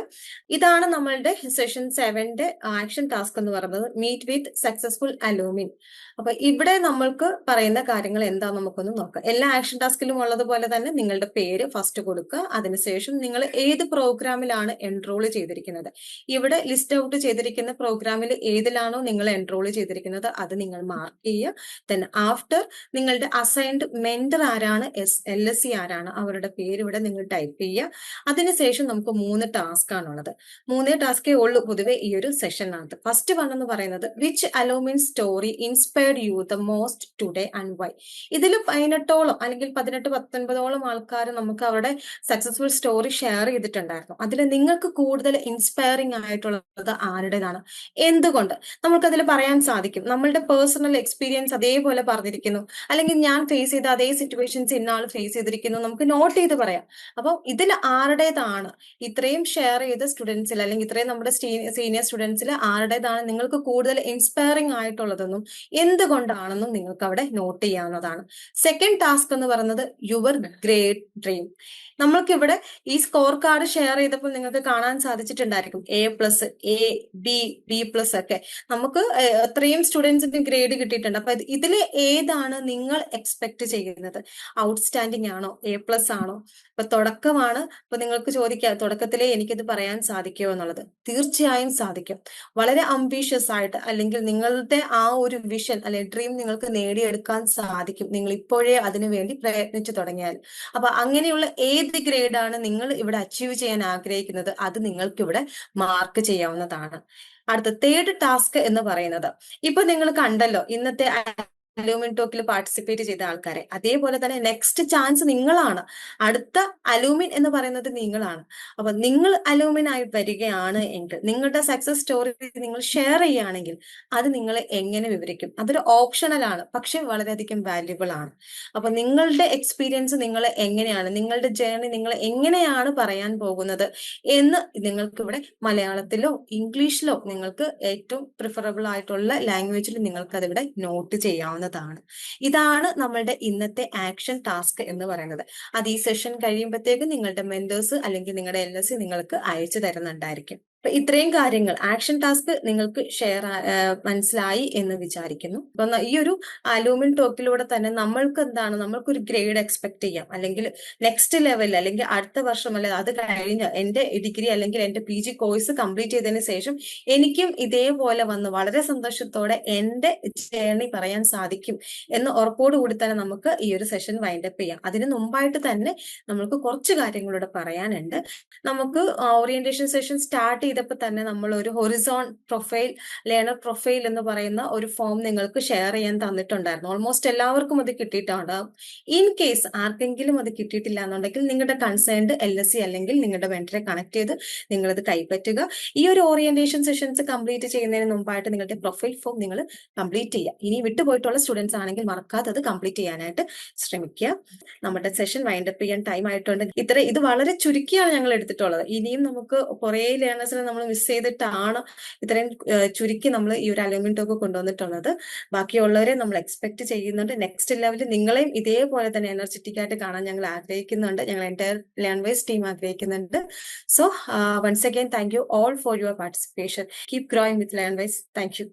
[SPEAKER 9] ഇതാണ് നമ്മളുടെ സെഷൻ 7ന്റെ ആക്ഷൻ ടാസ്ക് എന്ന് പറയുന്നത്, മീറ്റ് വിത്ത് സക്സസ്ഫുൾ അലൂമിൻ. അപ്പൊ ഇവിടെ നമ്മൾക്ക് പറയുന്ന കാര്യങ്ങൾ എന്താ നമുക്കൊന്ന് നോക്കാം. എല്ലാ ആക്ഷൻ ടാസ്കിലും ഉള്ളതുപോലെ തന്നെ നിങ്ങളുടെ പേര് ഫസ്റ്റ് കൊടുക്കുക. അതിനുശേഷം നിങ്ങൾ ഏത് പ്രോഗ്രാമിലാണ് എൻറോൾ ചെയ്തിരിക്കുന്നത്, ഇവിടെ ലിസ്റ്റ് ഔട്ട് ചെയ്തിരിക്കുന്ന പ്രോഗ്രാമിൽ ഏതിലാണോ നിങ്ങൾ എൻറോൾ ചെയ്തിരിക്കുന്നത് അത് നിങ്ങൾ മാർക്ക് ചെയ്യുക. ദെൻ ആഫ്റ്റർ നിങ്ങളുടെ അസൈൻഡ് മെന്റർ ആരാണ്, LSC ആരാണ്, അവരുടെ പേര് ഇവിടെ നിങ്ങൾ ടൈപ്പ് ചെയ്യുക. അതിനുശേഷം നമുക്ക് 3 ടാസ്ക് ആണുള്ളത്. 3 ടാസ്കേ ഉള്ളൂ പൊതുവെ ഈ ഒരു സെഷനകത്ത്. ഫസ്റ്റ് വൺ എന്ന് പറയുന്നത് which alumni story inspired you the most today and why. ഇതിൽ 18ഓളം അല്ലെങ്കിൽ 18-19ഓളം ആൾക്കാർ നമുക്ക് അവരുടെ സക്സസ്ഫുൾ സ്റ്റോറി ഷെയർ ചെയ്തിട്ടുണ്ടായിരുന്നു. അതിൽ നിങ്ങൾക്ക് കൂടുതൽ ഇൻസ്പയറിംഗ് ആയിട്ടുള്ളത് ആരുടേതാണ്, എന്തുകൊണ്ട് നമുക്കതിൽ പറയാൻ സാധിക്കും. നമ്മളുടെ പേഴ്സണൽ എക്സ്പീരിയൻസ് അതേപോലെ പറഞ്ഞിരിക്കുന്നു, അല്ലെങ്കിൽ ഞാൻ ഫേസ് ചെയ്ത അതേ സിറ്റുവേഷൻസ് ഇന്നാൾ ഫേസ് ചെയ്തിരിക്കുന്നു, നമുക്ക് നോട്ട് ചെയ്ത് പറയാം. അപ്പോൾ ഇതിൽ ആരുടേതാണ്, ഇത്രയും ഷെയർ ചെയ്ത സ്റ്റുഡൻസിൽ അല്ലെങ്കിൽ ഇത്രയും നമ്മുടെ സീനിയർ സ്റ്റുഡൻസിൽ ആരുടേതാണ് നിങ്ങൾക്ക് കൂടുതൽ ഇൻസ്പയറിംഗ് ആയിട്ടുള്ളതെന്നും എന്തുകൊണ്ടാണെന്നും നിങ്ങൾക്ക് അവിടെ നോട്ട് ചെയ്യാവുന്നതാണ്. സെക്കൻഡ് ടാസ്ക് എന്ന് പറയുന്നത് യുവർ ഗ്രേറ്റ് ഡ്രീം. നമ്മൾക്കിവിടെ ഈ സ്കോർ കാർഡ് ഷെയർ ചെയ്തപ്പോൾ നിങ്ങൾക്ക് കാണാൻ സാധിച്ചിട്ടുണ്ടായിരിക്കും A+, A, B+, ഒക്കെ നമുക്ക് അത്രയും സ്റ്റുഡൻസിന് ഗ്രേഡ് കിട്ടിയിട്ടുണ്ട്. അപ്പൊ ഇതിൽ ഏതാണ് നിങ്ങൾ എക്സ്പെക്ട് ചെയ്യുന്നത്? ഔട്ട്സ്റ്റാൻഡിംഗ് ആണോ, A+ ആണോ? ഇപ്പൊ തുടക്കമാണ്. ഇപ്പൊ നിങ്ങൾക്ക് ചോദിക്കാം തുടക്കത്തിലേ എനിക്കിത് പറയാൻ സാധിക്കുമോ എന്നുള്ളത്. തീർച്ചയായും സാധിക്കും. വളരെ അംബീഷ്യസ് ആയിട്ട് അല്ലെങ്കിൽ നിങ്ങളുടെ ആ ഒരു വിഷൻ അല്ലെങ്കിൽ ഡ്രീം നിങ്ങൾക്ക് നേടിയെടുക്കാൻ സാധിക്കും, നിങ്ങൾ ഇപ്പോഴേ അതിനു വേണ്ടി പ്രയത്നിച്ചു തുടങ്ങിയാൽ. അപ്പൊ അങ്ങനെയുള്ള ഏത് ഗ്രേഡാണ് നിങ്ങൾ ഇവിടെ അച്ചീവ് ചെയ്യാൻ ആഗ്രഹിക്കുന്നത് അത് നിങ്ങൾക്ക് ഇവിടെ മാർക്ക് ചെയ്യാവുന്നതാണ്. അടുത്ത തേർഡ് ടാസ്ക് എന്ന് പറയുന്നത്, ഇപ്പൊ നിങ്ങൾ കണ്ടല്ലോ ഇന്നത്തെ അലൂമിൻ ടോക്കിൽ പാർട്ടിസിപ്പേറ്റ് ചെയ്ത ആൾക്കാരെ, അതേപോലെ തന്നെ നെക്സ്റ്റ് ചാൻസ് നിങ്ങളാണ്. അടുത്ത അലൂമിൻ എന്ന് പറയുന്നത് നിങ്ങളാണ്. അപ്പൊ നിങ്ങൾ അലൂമിൻ ആയി വരികയാണ് എങ്കിൽ, നിങ്ങളുടെ സക്സസ് സ്റ്റോറി നിങ്ങൾ ഷെയർ ചെയ്യുകയാണെങ്കിൽ അത് നിങ്ങൾ എങ്ങനെ വിവരിക്കും? അതൊരു ഓപ്ഷണൽ ആണ്, പക്ഷെ വളരെയധികം വാല്യുബിൾ ആണ്. അപ്പൊ നിങ്ങളുടെ എക്സ്പീരിയൻസ് നിങ്ങൾ എങ്ങനെയാണ്, നിങ്ങളുടെ ജേർണി നിങ്ങൾ എങ്ങനെയാണ് പറയാൻ പോകുന്നത് എന്ന് നിങ്ങൾക്ക് ഇവിടെ മലയാളത്തിലോ ഇംഗ്ലീഷിലോ നിങ്ങൾക്ക് ഏറ്റവും പ്രിഫറബിൾ ആയിട്ടുള്ള ലാംഗ്വേജിൽ നിങ്ങൾക്ക് അതിവിടെ നോട്ട് ചെയ്യാവുന്നതാണ്. ഇതാണ് നമ്മളുടെ ഇന്നത്തെ ആക്ഷൻ ടാസ്ക് എന്ന് പറയുന്നത്. അത് ഈ സെഷൻ കഴിയുമ്പോഴത്തേക്ക് നിങ്ങളുടെ മെന്റേഴ്സ് അല്ലെങ്കിൽ നിങ്ങളുടെ LSC നിങ്ങൾക്ക് അയച്ചു തരുന്നുണ്ടായിരിക്കും.
[SPEAKER 20] ഇത്രയും കാര്യങ്ങൾ ആക്ഷൻ ടാസ്ക് നിങ്ങൾക്ക് മനസ്സിലായി എന്ന് വിചാരിക്കുന്നു. അപ്പൊ ഈ ഒരു അലൂമിൻ ടോക്കിലൂടെ തന്നെ നമ്മൾക്ക് എന്താണ്, നമ്മൾക്കൊരു ഗ്രേഡ് എക്സ്പെക്ട് ചെയ്യാം, അല്ലെങ്കിൽ നെക്സ്റ്റ് ലെവൽ, അല്ലെങ്കിൽ അടുത്ത വർഷം, അല്ലെങ്കിൽ അത് കഴിഞ്ഞ് എന്റെ ഡിഗ്രി അല്ലെങ്കിൽ എന്റെ PG കോഴ്സ് കംപ്ലീറ്റ് ചെയ്തതിന് ശേഷം എനിക്കും ഇതേപോലെ വന്ന് വളരെ സന്തോഷത്തോടെ എന്റെ ജേർണി പറയാൻ സാധിക്കും എന്ന് ഉറപ്പോടുകൂടി തന്നെ നമുക്ക് ഈ ഒരു സെഷൻ വൈൻഡപ്പ് ചെയ്യാം. അതിന് മുമ്പായിട്ട് തന്നെ നമുക്ക് കുറച്ച് കാര്യങ്ങളൂടെ പറയാനുണ്ട്. നമുക്ക് ഓറിയന്റേഷൻ സെഷൻ സ്റ്റാർട്ട് ചെയ്തപ്പോൾ തന്നെ നമ്മൾ ഒരു ഹൊറിസോൺ പ്രൊഫൈൽ, ലേണർ പ്രൊഫൈൽ എന്ന് പറയുന്ന ഒരു ഫോം നിങ്ങൾക്ക് ഷെയർ ചെയ്യാൻ തന്നിട്ടുണ്ടായിരുന്നു. ഓൾമോസ്റ്റ് എല്ലാവർക്കും അത് കിട്ടിയിട്ടുണ്ടാവും. ഇൻ കേസ് ആർക്കെങ്കിലും അത് കിട്ടിയിട്ടില്ല എന്നുണ്ടെങ്കിൽ നിങ്ങളുടെ കൺസേൺഡ് LSC അല്ലെങ്കിൽ നിങ്ങളുടെ വെണ്ടറെ കണക്ട് ചെയ്ത് നിങ്ങളത് കൈപ്പറ്റുക. ഈ ഒരു ഓറിയന്റേഷൻ സെഷൻസ് കംപ്ലീറ്റ് ചെയ്യുന്നതിന് മുമ്പായിട്ട് നിങ്ങളുടെ പ്രൊഫൈൽ ഫോം നിങ്ങൾ കംപ്ലീറ്റ് ചെയ്യുക. ഇനി വിട്ടുപോയിട്ടുള്ള സ്റ്റുഡൻസ് ആണെങ്കിൽ മറക്കാതെ അത് കംപ്ലീറ്റ് ചെയ്യാനായിട്ട് ശ്രമിക്കുക. നമ്മുടെ സെഷൻ വൈൻഡപ്പ് ചെയ്യാൻ ടൈം ആയിട്ടുണ്ട്. ഇത് വളരെ ചുരുക്കിയാണ് ഞങ്ങൾ എടുത്തിട്ടുള്ളത്. ഇനിയും നമുക്ക് കുറെ ലേണേഴ്സിനെ നമ്മൾ മിസ് ചെയ്തിട്ടാണ് ഇത്രയും ചുരുക്കി നമ്മൾ ഈ ഒരു അലൂമിൻ ടോക്ക് കൊണ്ടുവന്നിട്ടുള്ളത്. ബാക്കിയുള്ളവരെ നമ്മൾ എക്സ്പെക്ട് ചെയ്യുന്നുണ്ട്. നെക്സ്റ്റ് ലെവലിൽ നിങ്ങളെയും ഇതേപോലെ തന്നെ എനർജറ്റിക് ആയിട്ട് കാണാൻ ഞങ്ങൾ ആഗ്രഹിക്കുന്നുണ്ട്. ഞങ്ങൾ എൻ്റയർ ലേൺവൈസ് ടീം ആഗ്രഹിക്കുന്നുണ്ട്. So once again thank you all for your participation. Keep growing with Learnwise. Thank U.